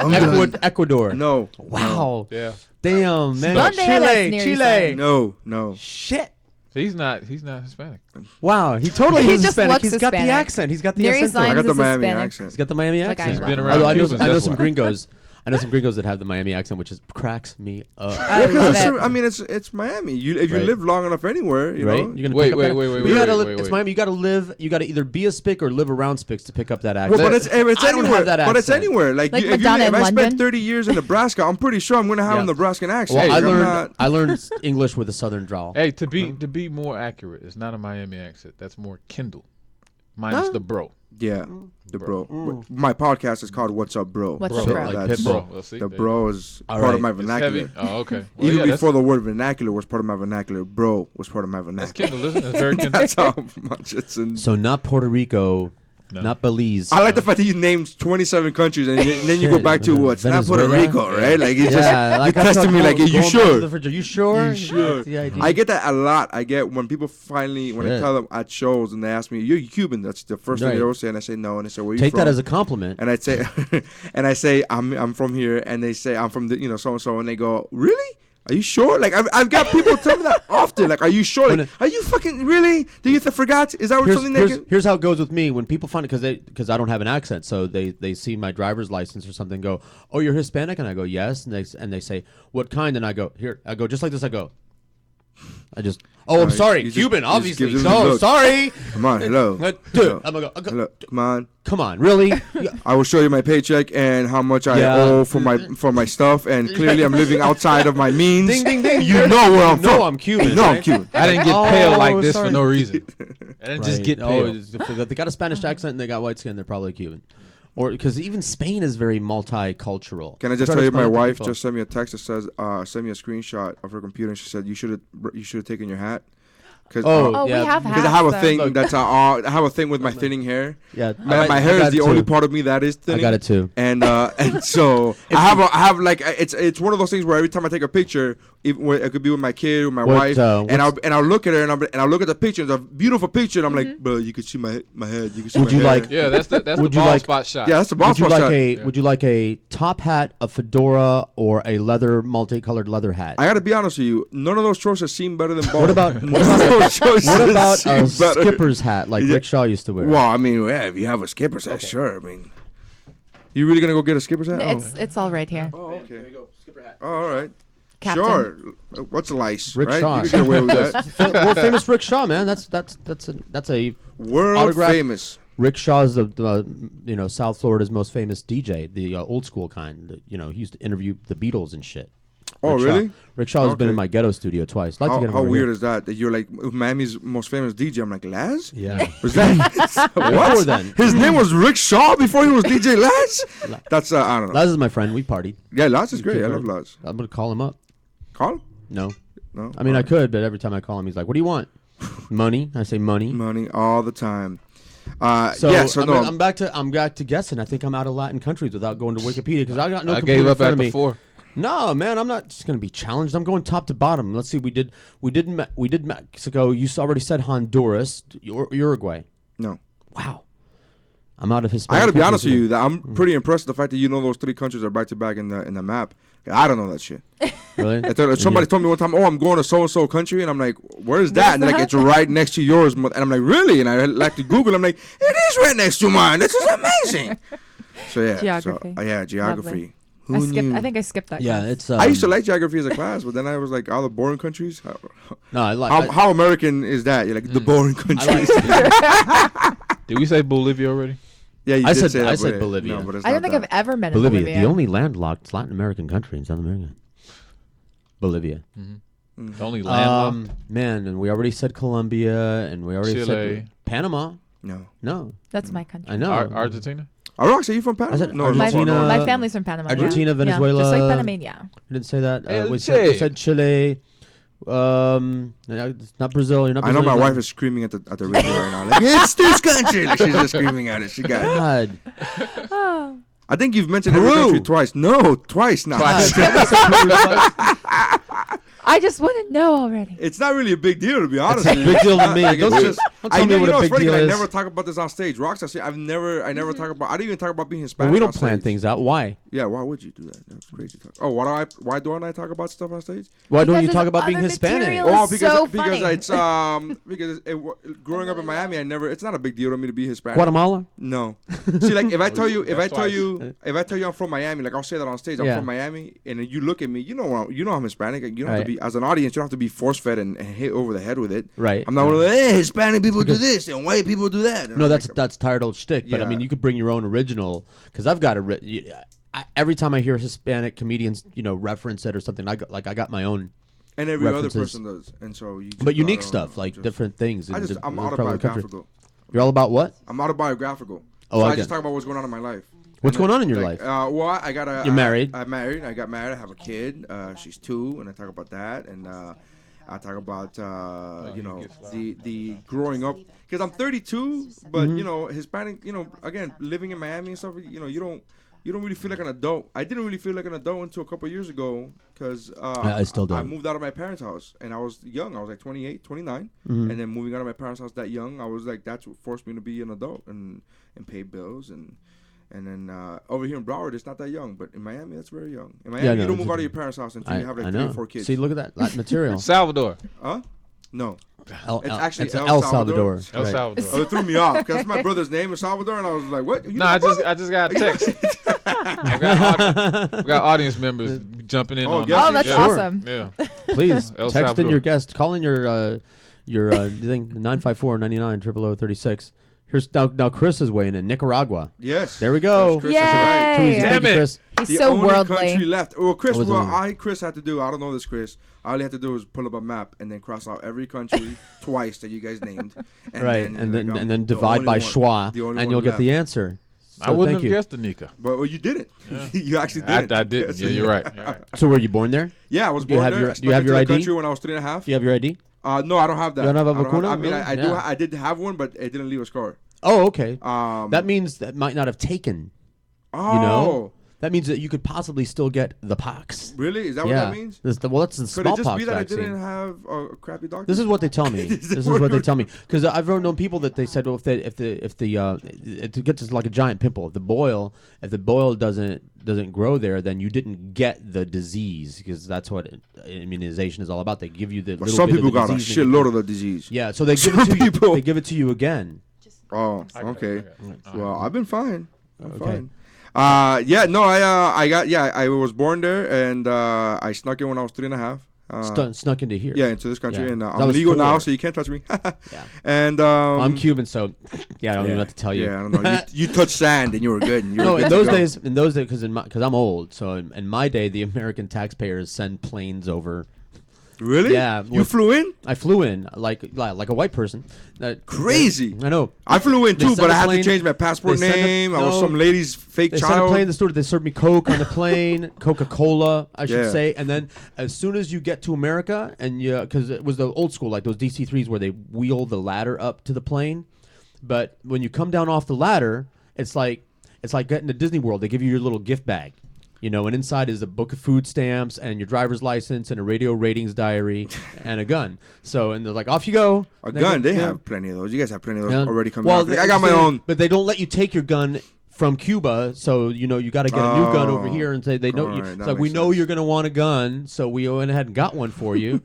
[SPEAKER 4] Ecuador.
[SPEAKER 24] No.
[SPEAKER 4] Wow.
[SPEAKER 2] Yeah.
[SPEAKER 4] Damn, man.
[SPEAKER 24] Chile. No.
[SPEAKER 4] Shit.
[SPEAKER 2] He's not Hispanic.
[SPEAKER 4] Wow, he totally is Hispanic.
[SPEAKER 3] He's
[SPEAKER 4] got the accent. He's got the
[SPEAKER 3] Nery
[SPEAKER 4] accent.
[SPEAKER 24] I got the Miami
[SPEAKER 3] Hispanic.
[SPEAKER 24] accent.
[SPEAKER 4] He's got the Miami accent.
[SPEAKER 2] He's been around.
[SPEAKER 4] I
[SPEAKER 2] Cubans,
[SPEAKER 4] know
[SPEAKER 2] that's
[SPEAKER 4] some
[SPEAKER 2] why.
[SPEAKER 4] gringos. I know some gringos that have the Miami accent, which cracks me up.
[SPEAKER 24] I mean, it's Miami. If you live long enough anywhere, you know.
[SPEAKER 4] You're gonna
[SPEAKER 2] wait.
[SPEAKER 4] It's Miami. You got to live. You got to either be a Spic or live around Spics to pick up that accent.
[SPEAKER 24] Well, but it's anywhere.
[SPEAKER 4] But
[SPEAKER 24] it's anywhere. Like if I spent 30 years in Nebraska, I'm pretty sure I'm going to have a Nebraskan accent.
[SPEAKER 4] Well, I learned English with a Southern drawl.
[SPEAKER 2] Hey, to be more accurate, it's not a Miami accent. That's more Kindle. Minus the bro.
[SPEAKER 24] Yeah, the bro. My podcast is called "What's Up, Bro."
[SPEAKER 3] What's up, bro?
[SPEAKER 2] Like Pit Bro.
[SPEAKER 24] The bro is part of my vernacular.
[SPEAKER 2] Oh, okay. Well,
[SPEAKER 24] Even before the word vernacular was part of my vernacular, bro was part of my vernacular.
[SPEAKER 2] That's Kindle, isn't it? That's very Kindle.
[SPEAKER 24] That's how much it's in.
[SPEAKER 4] So not Puerto Rico, not Belize.
[SPEAKER 24] I like the fact that you named 27 countries and then you go back to what's not Puerto Rico, right? Like it's just you testing me like, you sure?
[SPEAKER 4] Are you sure?
[SPEAKER 24] You sure? I get that a lot. I get when people I tell them at shows and they ask me, "You're Cuban?" That's the first thing they always say, and I say no, and they say, "Where are you
[SPEAKER 4] Take
[SPEAKER 24] from?"
[SPEAKER 4] that as a compliment.
[SPEAKER 24] And I say, I'm from here, and they say I'm from the so and so, and they go, "Really? Are you sure?" Like I've got people tell me that often. Like, "Are you sure? Like, are you fucking really? Do you forgot? Is that something they can?"
[SPEAKER 4] Here's how it goes with me when people find it because I don't have an accent, so they see my driver's license or something, go, "Oh, you're Hispanic," and I go, "Yes," and they say, "What kind?" And I go, "Here," I go just like this. I go, I just. Oh, I'm sorry, Cuban. Obviously. No, sorry.
[SPEAKER 24] Come on, hello.
[SPEAKER 4] Dude, I'm gonna go.
[SPEAKER 24] Hello. Come on.
[SPEAKER 4] Come on, really?
[SPEAKER 24] I will show you my paycheck and how much I owe for my stuff, and clearly I'm living outside of my means.
[SPEAKER 4] Ding, ding, ding.
[SPEAKER 24] You know where I'm from.
[SPEAKER 4] No, I'm Cuban.
[SPEAKER 24] You know I'm Cuban.
[SPEAKER 2] I didn't get pale like this for no reason. I didn't just get pale.
[SPEAKER 4] They got a Spanish accent and they got white skin. They're probably Cuban. Or because even Spain is very multicultural.
[SPEAKER 24] Can I just tell you, my wife just sent me a text that says, send me a screenshot of her computer, and she said, you should have taken your hat.
[SPEAKER 3] We have hats.
[SPEAKER 24] Because I have a thing that's I have a thing with my thinning hair.
[SPEAKER 4] Yeah,
[SPEAKER 24] my hair is the only part of me that is thinning.
[SPEAKER 4] I got it too.
[SPEAKER 24] And so I have like it's one of those things where every time I take a picture, even it could be with my kid or my wife, and I'll look at her and I'll look at the picture. It's a beautiful picture, and I'm like, bro, you can see my head. You can see
[SPEAKER 4] would
[SPEAKER 24] my
[SPEAKER 4] you
[SPEAKER 24] hair.
[SPEAKER 4] like?
[SPEAKER 2] Yeah, that's the bald spot shot.
[SPEAKER 24] Yeah, that's the bald spot shot.
[SPEAKER 4] Would you like a top hat, a fedora, or a multicolored leather hat?
[SPEAKER 24] I got to be honest with you. None of those choices seem better than bald.
[SPEAKER 4] What about a skipper's hat like Rick Shaw used to wear?
[SPEAKER 24] Well, I mean, yeah, if you have a skipper's hat, sure. I mean, you really gonna go get a skipper's hat?
[SPEAKER 3] It's all right here.
[SPEAKER 24] Oh, okay. There you go, skipper hat. Oh, all right.
[SPEAKER 3] Captain.
[SPEAKER 24] Sure. What's a lice?
[SPEAKER 4] Rick
[SPEAKER 24] right?
[SPEAKER 4] Shaw.
[SPEAKER 24] You can get away with that.
[SPEAKER 4] World famous Rick Shaw, man. That's a
[SPEAKER 24] world
[SPEAKER 4] autograph.
[SPEAKER 24] Famous.
[SPEAKER 4] Rick Shaw is the South Florida's most famous DJ, the old school kind. He used to interview the Beatles and shit.
[SPEAKER 24] Oh,
[SPEAKER 4] Rick
[SPEAKER 24] really?
[SPEAKER 4] Shaw. Rick Shaw has been in my ghetto studio twice.
[SPEAKER 24] How weird is that? That you're like Miami's most famous DJ. I'm like, Laz?
[SPEAKER 4] Yeah.
[SPEAKER 24] Was that what?
[SPEAKER 4] Then?
[SPEAKER 24] His name was Rick Shaw before he was DJ Laz? That's I don't know.
[SPEAKER 4] Laz is my friend. We partied.
[SPEAKER 24] Yeah, Laz is great. I love Laz.
[SPEAKER 4] I'm gonna call him up.
[SPEAKER 24] Call him?
[SPEAKER 4] No.
[SPEAKER 24] No.
[SPEAKER 4] I mean, I could, but every time I call him, he's like, "What do you want?" Money. I say money.
[SPEAKER 24] Money all the time.
[SPEAKER 4] I'm back to guessing. I think I'm out of Latin countries without going to Wikipedia because I got no.
[SPEAKER 2] I gave up
[SPEAKER 4] after
[SPEAKER 2] before.
[SPEAKER 4] No, man, I'm not just going to be challenged. I'm going top to bottom. Let's see. We did Mexico. You already said Honduras, Uruguay.
[SPEAKER 24] No.
[SPEAKER 4] Wow. I'm out of Hispanic.
[SPEAKER 24] I got to be honest with you. That I'm pretty impressed with the fact that you know those three countries are back to back in the map. I don't know that shit.
[SPEAKER 4] Really?
[SPEAKER 24] Somebody told me one time, "Oh, I'm going to so and so country," and I'm like, "Where is that?" And they're like, "It's right next to yours." And I'm like, "Really?" And I like to Google. I'm like, "It is right next to mine. This is amazing." So yeah,
[SPEAKER 3] Geography.
[SPEAKER 24] Geography.
[SPEAKER 3] I think I skipped that.
[SPEAKER 4] Yeah,
[SPEAKER 3] class.
[SPEAKER 4] it's.
[SPEAKER 24] I used to like geography as a class, but then I was like, all the boring countries.
[SPEAKER 4] No, I like.
[SPEAKER 24] How American is that? You're like the boring countries.
[SPEAKER 2] Did we say Bolivia already?
[SPEAKER 24] Yeah,
[SPEAKER 4] I said Bolivia.
[SPEAKER 24] No, but
[SPEAKER 3] I don't think I've ever been
[SPEAKER 4] Bolivia.
[SPEAKER 3] in Bolivia.
[SPEAKER 4] The only landlocked Latin American country in South America. Bolivia.
[SPEAKER 2] Mm-hmm. The only landlocked.
[SPEAKER 4] Man, and we already said Colombia, and we already
[SPEAKER 2] Chile.
[SPEAKER 4] said Panama.
[SPEAKER 24] No.
[SPEAKER 3] That's my country.
[SPEAKER 4] I know.
[SPEAKER 2] Argentina.
[SPEAKER 24] Roxx, are you from Panama?
[SPEAKER 4] I said
[SPEAKER 24] no,
[SPEAKER 4] Argentina.
[SPEAKER 3] My family's from Panama.
[SPEAKER 4] Argentina,
[SPEAKER 3] yeah.
[SPEAKER 4] Venezuela.
[SPEAKER 3] Yeah, just like Panamania.
[SPEAKER 4] I didn't say that. We
[SPEAKER 2] Chile.
[SPEAKER 4] said Chile. It's not Brazil. You're not.
[SPEAKER 24] I know my wife is screaming at the radio right now. Like, it's this country. Like, she's just screaming at it. She got it.
[SPEAKER 3] Oh.
[SPEAKER 24] I think you've mentioned every country twice. No, twice now.
[SPEAKER 3] I just wouldn't know already.
[SPEAKER 24] It's not really a big deal, to be honest.
[SPEAKER 4] It's a big deal to me.
[SPEAKER 24] Like,
[SPEAKER 4] Don't tell me what a big deal
[SPEAKER 24] I
[SPEAKER 4] is.
[SPEAKER 24] never talk about this on stage. Roxx, I never talk about. I didn't even talk about being Hispanic.
[SPEAKER 4] Well, we don't
[SPEAKER 24] on
[SPEAKER 4] plan
[SPEAKER 24] stage.
[SPEAKER 4] things out. Why?
[SPEAKER 24] Yeah, why would you do that? That's crazy talk. Oh, why don't I talk about stuff on stage?
[SPEAKER 4] Why don't you talk about being Hispanic?
[SPEAKER 24] Oh,
[SPEAKER 3] because
[SPEAKER 24] it's growing up in Miami, it's not a big deal to me to be Hispanic.
[SPEAKER 4] Guatemala?
[SPEAKER 24] No. See, like if I tell you I'm from Miami, like I'll say that on stage. I'm from Miami, and then you look at me, you know I'm Hispanic. You don't have to be, as an audience, you don't have to be force fed and hit over the head with it.
[SPEAKER 4] Right.
[SPEAKER 24] I'm not one of the Hispanic people do this and white people do that. And
[SPEAKER 4] no, that's tired old shtick. But I
[SPEAKER 24] Yeah.
[SPEAKER 4] mean, you could bring your own original because I've got every time I hear Hispanic comedians, reference it or something, I got my own.
[SPEAKER 24] And every
[SPEAKER 4] references.
[SPEAKER 24] other person does, and so you.
[SPEAKER 4] But unique stuff, like different things.
[SPEAKER 24] I'm autobiographical.
[SPEAKER 4] You're all about what?
[SPEAKER 24] I'm autobiographical.
[SPEAKER 4] Oh,
[SPEAKER 24] so I just talk about what's going on in my life.
[SPEAKER 4] What's going on in your life?
[SPEAKER 24] Well, I got a.
[SPEAKER 4] You're married.
[SPEAKER 24] I'm married. I got married. I have a kid. She's 2, and I talk about that, and I talk about the growing up because I'm 32, but Hispanic. Again, living in Miami and stuff. You don't really feel like an adult. I didn't really feel like an adult until a couple of years ago because
[SPEAKER 4] I still don't.
[SPEAKER 24] I moved out of my parents' house and I was young. I was like 28, 29,
[SPEAKER 4] Mhm.
[SPEAKER 24] and then moving out of my parents' house that young, I was like, that's what forced me to be an adult and pay bills and then over here in Broward, it's not that young, but in Miami, that's very young. In Miami, you don't move out of your parents' house until you have like 3 or 4 kids.
[SPEAKER 4] See, look at that Latin material.
[SPEAKER 2] Salvador.
[SPEAKER 24] Huh? No.
[SPEAKER 4] It's
[SPEAKER 24] actually
[SPEAKER 4] El Salvador.
[SPEAKER 2] El Salvador.
[SPEAKER 24] Oh, it threw me off because that's my brother's name is Salvador, and I was like, "What?"
[SPEAKER 2] No, I just got a text. I got audience members jumping in
[SPEAKER 24] Oh,
[SPEAKER 2] on
[SPEAKER 24] yes,
[SPEAKER 2] that.
[SPEAKER 3] Oh, that's
[SPEAKER 2] Yeah.
[SPEAKER 3] awesome.
[SPEAKER 2] Yeah.
[SPEAKER 4] Please
[SPEAKER 2] El
[SPEAKER 4] text in
[SPEAKER 2] Salvador.
[SPEAKER 4] your guest. Call in your thing 954-99-0036. Here's now Chris is weighing in Nicaragua.
[SPEAKER 24] Yes.
[SPEAKER 4] There we go.
[SPEAKER 24] That's Chris, that's right.
[SPEAKER 3] Yay.
[SPEAKER 4] Too easy. Thank you, Chris.
[SPEAKER 3] He's
[SPEAKER 24] The
[SPEAKER 3] so
[SPEAKER 24] only
[SPEAKER 3] worldly.
[SPEAKER 24] country left. Well, Chris,
[SPEAKER 4] I was
[SPEAKER 24] what
[SPEAKER 4] only-
[SPEAKER 24] Chris had to do, I don't know this, Chris. All he had to do was pull up a map and then cross out every country twice that you guys named. And
[SPEAKER 4] Right, and then
[SPEAKER 24] the
[SPEAKER 4] divide
[SPEAKER 24] only
[SPEAKER 4] by
[SPEAKER 24] one-
[SPEAKER 4] schwa,
[SPEAKER 24] the only
[SPEAKER 4] and
[SPEAKER 24] one
[SPEAKER 4] you'll get
[SPEAKER 24] left.
[SPEAKER 4] the answer.
[SPEAKER 2] I
[SPEAKER 4] So
[SPEAKER 2] wouldn't
[SPEAKER 4] thank
[SPEAKER 2] have
[SPEAKER 4] you.
[SPEAKER 2] guessed the Nika.
[SPEAKER 24] But you did it.
[SPEAKER 2] Yeah.
[SPEAKER 24] You actually
[SPEAKER 2] I
[SPEAKER 24] did it.
[SPEAKER 2] didn't. Yeah, you're right. You're right.
[SPEAKER 4] So were you born there?
[SPEAKER 24] Yeah, I was
[SPEAKER 4] Do you
[SPEAKER 24] born
[SPEAKER 4] have
[SPEAKER 24] there.
[SPEAKER 4] your-
[SPEAKER 24] I
[SPEAKER 4] do you have
[SPEAKER 24] snuck
[SPEAKER 4] your
[SPEAKER 24] into the
[SPEAKER 4] ID?
[SPEAKER 24] country when I was 3.5.
[SPEAKER 4] Do you have your ID?
[SPEAKER 24] No, I don't have that.
[SPEAKER 4] You don't have a
[SPEAKER 24] I
[SPEAKER 4] vacuna?
[SPEAKER 24] I mean,
[SPEAKER 4] Really? Yeah.
[SPEAKER 24] I did have one, but it didn't leave a scar.
[SPEAKER 4] Oh, okay.
[SPEAKER 24] Um,
[SPEAKER 4] That means that might not have taken.
[SPEAKER 24] Oh.
[SPEAKER 4] You know? That means that you could possibly still get the pox.
[SPEAKER 24] Really? Is that what that means?
[SPEAKER 4] That's the
[SPEAKER 24] Could
[SPEAKER 4] smallpox
[SPEAKER 24] it just be that
[SPEAKER 4] vaccine.
[SPEAKER 24] I didn't have a crappy doctor?
[SPEAKER 4] This is what they tell me. This is what they tell me. Because I've known people that they said, well, if it gets like a giant pimple, if the boil doesn't grow there, then you didn't get the disease, because that's what immunization is all about. They give you the.
[SPEAKER 24] But
[SPEAKER 4] little
[SPEAKER 24] some
[SPEAKER 4] bit of
[SPEAKER 24] people
[SPEAKER 4] the
[SPEAKER 24] got a
[SPEAKER 4] disease and
[SPEAKER 24] shitload of the disease.
[SPEAKER 4] Yeah, so they give it to you. They give it to you again.
[SPEAKER 24] Oh, okay. Well, I've been fine. I'm
[SPEAKER 4] Okay.
[SPEAKER 24] fine. I was born there, and I snuck in when I was 3.5.
[SPEAKER 4] Snuck into here.
[SPEAKER 24] Yeah, into this country,
[SPEAKER 4] Yeah.
[SPEAKER 24] and
[SPEAKER 4] That
[SPEAKER 24] I'm
[SPEAKER 4] was
[SPEAKER 24] legal now,
[SPEAKER 4] 4.
[SPEAKER 24] so you can't touch me.
[SPEAKER 4] Yeah.
[SPEAKER 24] And
[SPEAKER 4] I'm Cuban, so yeah, I don't even know what to tell you.
[SPEAKER 24] Yeah, I don't know. You touched sand, and you were good. And you were
[SPEAKER 4] No,
[SPEAKER 24] good
[SPEAKER 4] in
[SPEAKER 24] to
[SPEAKER 4] those
[SPEAKER 24] go.
[SPEAKER 4] days, because I'm old, so in my day, the American taxpayers send planes over.
[SPEAKER 24] Really?
[SPEAKER 4] Yeah.
[SPEAKER 24] You flew in?
[SPEAKER 4] I flew in like a white person.
[SPEAKER 24] Crazy.
[SPEAKER 4] I know.
[SPEAKER 24] I flew in
[SPEAKER 4] They
[SPEAKER 24] too,
[SPEAKER 4] sent
[SPEAKER 24] but
[SPEAKER 4] a
[SPEAKER 24] I had
[SPEAKER 4] plane-
[SPEAKER 24] to change my passport
[SPEAKER 4] they sent a-
[SPEAKER 24] name. I was
[SPEAKER 4] no.
[SPEAKER 24] some lady's fake
[SPEAKER 4] They sent a
[SPEAKER 24] child.
[SPEAKER 4] plane in the store. They served me Coke on the plane, Coca-Cola, I should
[SPEAKER 24] Yeah.
[SPEAKER 4] say. And then as soon as you get to America, and because it was the old school, like those DC-3s where they wheel the ladder up to the plane. But when you come down off the ladder, it's like getting to Disney World. They give you your little gift bag. You know, and inside is a book of food stamps and your driver's license and a radio ratings diary and a gun. So, and they're like, off you go.
[SPEAKER 24] A gun? They have plenty of those. You guys have plenty of those
[SPEAKER 4] Yeah.
[SPEAKER 24] already coming
[SPEAKER 4] Well,
[SPEAKER 24] out. I got my own.
[SPEAKER 4] But they don't let you take your gun from Cuba, so you got to get a new gun over
[SPEAKER 24] Oh.
[SPEAKER 4] here and say they know you.
[SPEAKER 24] Alright,
[SPEAKER 4] It's
[SPEAKER 24] that
[SPEAKER 4] like, we
[SPEAKER 24] makes
[SPEAKER 4] know
[SPEAKER 24] sense.
[SPEAKER 4] you're going to want a gun, so we went ahead and got one for you.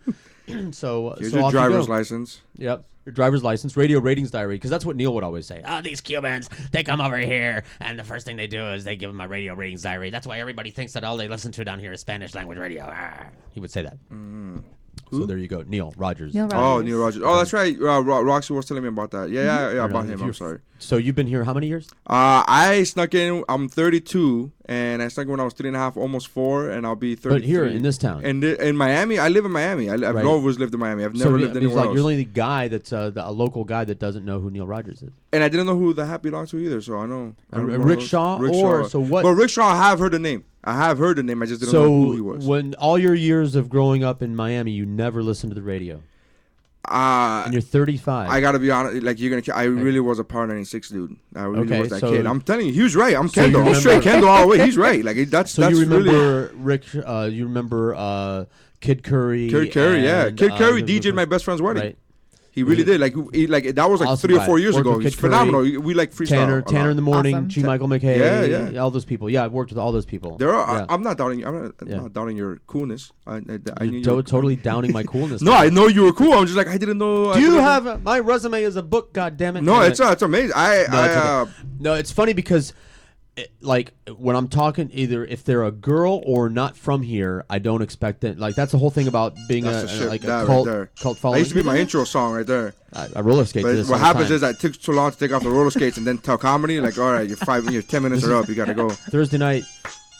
[SPEAKER 4] so
[SPEAKER 24] Here's
[SPEAKER 4] so
[SPEAKER 24] your
[SPEAKER 4] off you
[SPEAKER 24] driver's
[SPEAKER 4] go.
[SPEAKER 24] license.
[SPEAKER 4] Yep. Your driver's license, radio ratings diary, because that's what Neil would always say. Oh, these Cubans, they come over here, and the first thing they do is they give them a radio ratings diary. That's why everybody thinks that all they listen to down here is Spanish language radio. He would say that. So there you go, Neil Rogers.
[SPEAKER 3] Neil
[SPEAKER 24] Oh,
[SPEAKER 3] Rogers.
[SPEAKER 24] Neil Rogers. Oh, that's right. Roxy was telling me about that. Yeah,
[SPEAKER 4] I
[SPEAKER 24] about
[SPEAKER 4] know,
[SPEAKER 24] him.
[SPEAKER 4] if
[SPEAKER 24] I'm
[SPEAKER 4] you're-
[SPEAKER 24] sorry.
[SPEAKER 4] So you've been here how many years?
[SPEAKER 24] I snuck in. I'm 32, and I snuck in when I was 3.5, almost 4, and I'll be 33.
[SPEAKER 4] But here in this town.
[SPEAKER 24] And in Miami, I live in Miami. I've
[SPEAKER 4] Right.
[SPEAKER 24] always lived in Miami. I've
[SPEAKER 4] So
[SPEAKER 24] never lived
[SPEAKER 4] it's
[SPEAKER 24] anywhere
[SPEAKER 4] like
[SPEAKER 24] else.
[SPEAKER 4] you're only the guy that's a local guy that doesn't know who Neil Rogers is.
[SPEAKER 24] And I didn't know who the hat belonged to either, so I know. I'm one of
[SPEAKER 4] Rick
[SPEAKER 24] those.
[SPEAKER 4] Shaw,
[SPEAKER 24] Rick
[SPEAKER 4] or
[SPEAKER 24] Shaw.
[SPEAKER 4] so what?
[SPEAKER 24] But Rick Shaw, I have heard the name. I just didn't know who he was.
[SPEAKER 4] When all your years of growing up in Miami, you never listened to the radio. And you're 35.
[SPEAKER 24] I gotta be honest, like I really was a Power 96 dude. I really
[SPEAKER 4] Okay,
[SPEAKER 24] was that
[SPEAKER 4] so-
[SPEAKER 24] kid. I'm telling you, he was right. I'm
[SPEAKER 4] So you
[SPEAKER 24] Kendall. I'm
[SPEAKER 4] remember-
[SPEAKER 24] straight Kendall all the way. He's right. Like that's
[SPEAKER 4] So
[SPEAKER 24] that's
[SPEAKER 4] you remember
[SPEAKER 24] really.
[SPEAKER 4] Rick? You remember Kid Curry?
[SPEAKER 24] Kid Curry, yeah.
[SPEAKER 4] and,
[SPEAKER 24] Kid Curry
[SPEAKER 4] the-
[SPEAKER 24] DJ'd my best friend's wedding.
[SPEAKER 4] Right.
[SPEAKER 24] He really did. Like that was like
[SPEAKER 4] Awesome
[SPEAKER 24] 3 or
[SPEAKER 4] guy.
[SPEAKER 24] 4 years
[SPEAKER 4] Worked
[SPEAKER 24] ago.
[SPEAKER 4] with
[SPEAKER 24] He's
[SPEAKER 4] Kid Curry,
[SPEAKER 24] phenomenal. We like freestyle.
[SPEAKER 4] Tanner in the morning,
[SPEAKER 3] Awesome.
[SPEAKER 4] G. Michael McKay.
[SPEAKER 24] Yeah, yeah.
[SPEAKER 4] All those people. Yeah, I've worked with all those people.
[SPEAKER 24] There are.
[SPEAKER 4] Yeah.
[SPEAKER 24] I'm not doubting. I'm
[SPEAKER 4] Yeah.
[SPEAKER 24] not doubting your coolness. I
[SPEAKER 4] You're
[SPEAKER 24] knew you were-
[SPEAKER 4] totally downing my coolness.
[SPEAKER 24] No, I know you were cool. I'm just like I didn't know.
[SPEAKER 4] Do you have my resume is a book? God damn it!
[SPEAKER 24] No,
[SPEAKER 4] Damn
[SPEAKER 24] it's
[SPEAKER 4] it.
[SPEAKER 24] it's amazing.
[SPEAKER 4] No, it's funny because, like, when I'm talking, either if they're a girl or not from here, I don't expect it. Like, that's the whole thing about being
[SPEAKER 24] That's the shit,
[SPEAKER 4] like
[SPEAKER 24] that
[SPEAKER 4] a
[SPEAKER 24] right
[SPEAKER 4] cult
[SPEAKER 24] there.
[SPEAKER 4] cult
[SPEAKER 24] That
[SPEAKER 4] following.
[SPEAKER 24] used to be my intro song right there.
[SPEAKER 4] I roller skate.
[SPEAKER 24] But
[SPEAKER 4] to this
[SPEAKER 24] what
[SPEAKER 4] all the
[SPEAKER 24] happens
[SPEAKER 4] time.
[SPEAKER 24] is that it took too long to take off the roller skates and then tell comedy. Like, all right, your 10 minutes are up. You gotta go.
[SPEAKER 4] Thursday night,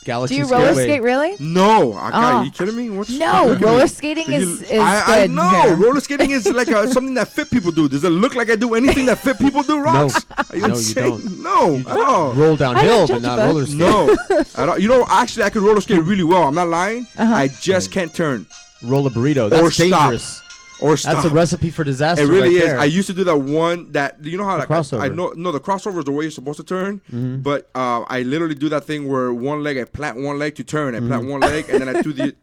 [SPEAKER 4] Galaxy.
[SPEAKER 3] Do you roller
[SPEAKER 4] Skateway.
[SPEAKER 3] skate really?
[SPEAKER 24] No, I can't.
[SPEAKER 3] Oh.
[SPEAKER 24] You kidding me? What's
[SPEAKER 3] No,
[SPEAKER 24] look at
[SPEAKER 3] roller
[SPEAKER 24] me.
[SPEAKER 3] skating
[SPEAKER 24] Do
[SPEAKER 3] is
[SPEAKER 24] I
[SPEAKER 3] good.
[SPEAKER 24] know.
[SPEAKER 3] Yeah.
[SPEAKER 24] Roller skating is like something that fit people do. Does it look like I do anything that fit people do, Rox? Are you
[SPEAKER 4] No, you
[SPEAKER 24] insane?
[SPEAKER 4] don't.
[SPEAKER 24] No, at all.
[SPEAKER 4] Roll downhill, but
[SPEAKER 3] judge
[SPEAKER 4] not
[SPEAKER 3] that.
[SPEAKER 4] roller skate.
[SPEAKER 24] No, I don't. You know, actually, I could roller skate really well. I'm not lying.
[SPEAKER 3] Uh-huh.
[SPEAKER 24] I just can't turn
[SPEAKER 4] Roll a burrito. That's
[SPEAKER 24] or stop.
[SPEAKER 4] dangerous.
[SPEAKER 24] Or stop.
[SPEAKER 4] That's a recipe for disaster.
[SPEAKER 24] It really
[SPEAKER 4] right
[SPEAKER 24] is.
[SPEAKER 4] there.
[SPEAKER 24] I used to do that one that you know how like
[SPEAKER 4] crossover.
[SPEAKER 24] I know no the crossover is the way you're supposed to turn,
[SPEAKER 4] Mhm.
[SPEAKER 24] but I literally do that thing where one leg I plant one leg to turn, I plant one leg and then I do the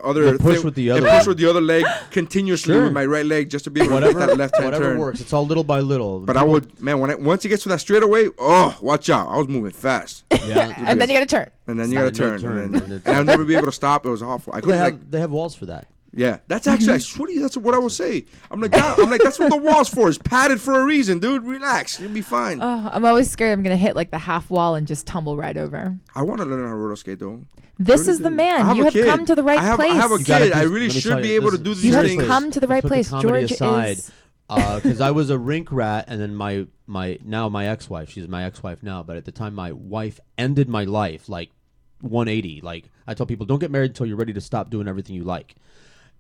[SPEAKER 24] other
[SPEAKER 4] The push
[SPEAKER 24] thing,
[SPEAKER 4] with the
[SPEAKER 24] and
[SPEAKER 4] other
[SPEAKER 24] push
[SPEAKER 4] one.
[SPEAKER 24] with the other leg continuously
[SPEAKER 4] Sure.
[SPEAKER 24] with my right leg just to be able to
[SPEAKER 4] whatever,
[SPEAKER 24] get that left hand
[SPEAKER 4] whatever
[SPEAKER 24] turn.
[SPEAKER 4] works. It's all little by little.
[SPEAKER 24] But I would once it gets to that straightaway, oh watch out! I was moving fast.
[SPEAKER 4] Yeah.
[SPEAKER 3] And then you gotta turn.
[SPEAKER 24] And then you gotta
[SPEAKER 4] Stop.
[SPEAKER 24] turn,
[SPEAKER 4] No
[SPEAKER 24] and,
[SPEAKER 4] turn.
[SPEAKER 24] then, and I'll never be able to stop. It was awful. I
[SPEAKER 4] They
[SPEAKER 24] couldn't
[SPEAKER 4] have
[SPEAKER 24] like
[SPEAKER 4] they have walls for that.
[SPEAKER 24] Yeah, that's actually, I swear to you, that's what I would say. I'm like, that's what the wall's for. It's padded for a reason, dude. Relax. You'll be fine.
[SPEAKER 3] I'm always scared I'm going to hit like the half wall and just tumble right over.
[SPEAKER 24] I want to learn how to roller skate, though.
[SPEAKER 3] This is the man. You have come to the right place.
[SPEAKER 24] I have a kid. I really should be able to do these things.
[SPEAKER 3] You have come to the right place. George is...
[SPEAKER 4] Because I was a rink rat, and then my ex-wife, she's my ex-wife now, but at the time my wife ended my life, like 180. Like, I tell people, don't get married until you're ready to stop doing everything you like.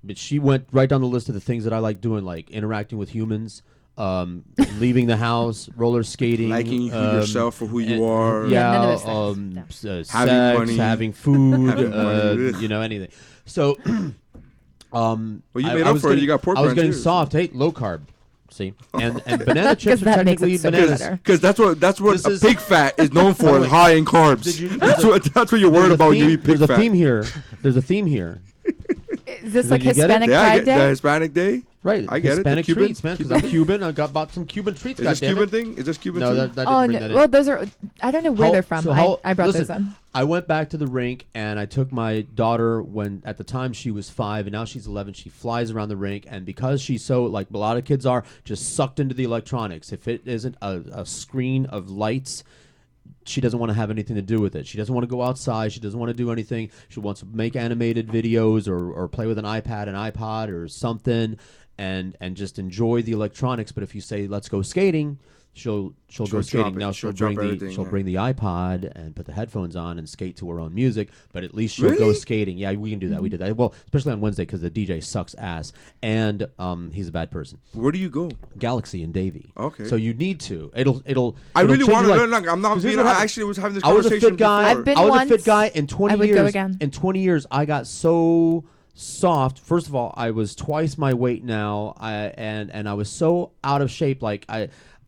[SPEAKER 4] But she went right down the list of the things that I like doing, like interacting with humans, leaving the house, roller skating,
[SPEAKER 24] liking yourself for who you are.
[SPEAKER 4] Sex,
[SPEAKER 24] having money,
[SPEAKER 4] having food,
[SPEAKER 24] having
[SPEAKER 4] anything. So,
[SPEAKER 24] well, you made up for it. You got pork.
[SPEAKER 4] I was getting soft, low carb. See, and banana chips are technically bananas.
[SPEAKER 24] Because that's what a pig fat is known for, is high in carbs. That's what you're worried about when you eat pig fat.
[SPEAKER 4] There's a theme here.
[SPEAKER 3] Is this like Hispanic Pride Day?
[SPEAKER 24] The Hispanic Day?
[SPEAKER 4] Right.
[SPEAKER 24] I get
[SPEAKER 4] Hispanic
[SPEAKER 24] it.
[SPEAKER 4] treats, man, because I'm Cuban. I bought some Cuban treats.
[SPEAKER 24] Is this Cuban thing? Is this Cuban
[SPEAKER 4] thing?
[SPEAKER 24] No,
[SPEAKER 4] that didn't bring that in.
[SPEAKER 3] Well, those are, I don't know where they're from. I brought those in.
[SPEAKER 4] I went back to the rink, and I took my daughter when, at the time, she was 5, and now she's 11. She flies around the rink, and because she's so, like a lot of kids are, just sucked into the electronics. If it isn't a screen of lights, she doesn't want to have anything to do with it. She doesn't want to go outside. She doesn't want to do anything. She wants to make animated videos or play with an iPad, an iPod, or something, and just enjoy the electronics. But if you say, let's go skating, she'll go skating. Now she'll bring the iPod and put the headphones on and skate to her own music, but at least she'll go skating. Yeah, we can do that. We did that. Well, especially on Wednesday because the DJ sucks ass and he's a bad person.
[SPEAKER 24] Where do you go?
[SPEAKER 4] Galaxy in Davie.
[SPEAKER 24] Okay.
[SPEAKER 4] So you need to. It'll
[SPEAKER 24] I really want to learn. I'm not being. I actually was having this conversation.
[SPEAKER 4] I was a fit guy.
[SPEAKER 3] I was
[SPEAKER 4] a fit guy. In 20 years.
[SPEAKER 3] Go again.
[SPEAKER 4] In 20 years, I got so soft. First of all, I was twice my weight now, and I was so out of shape. Like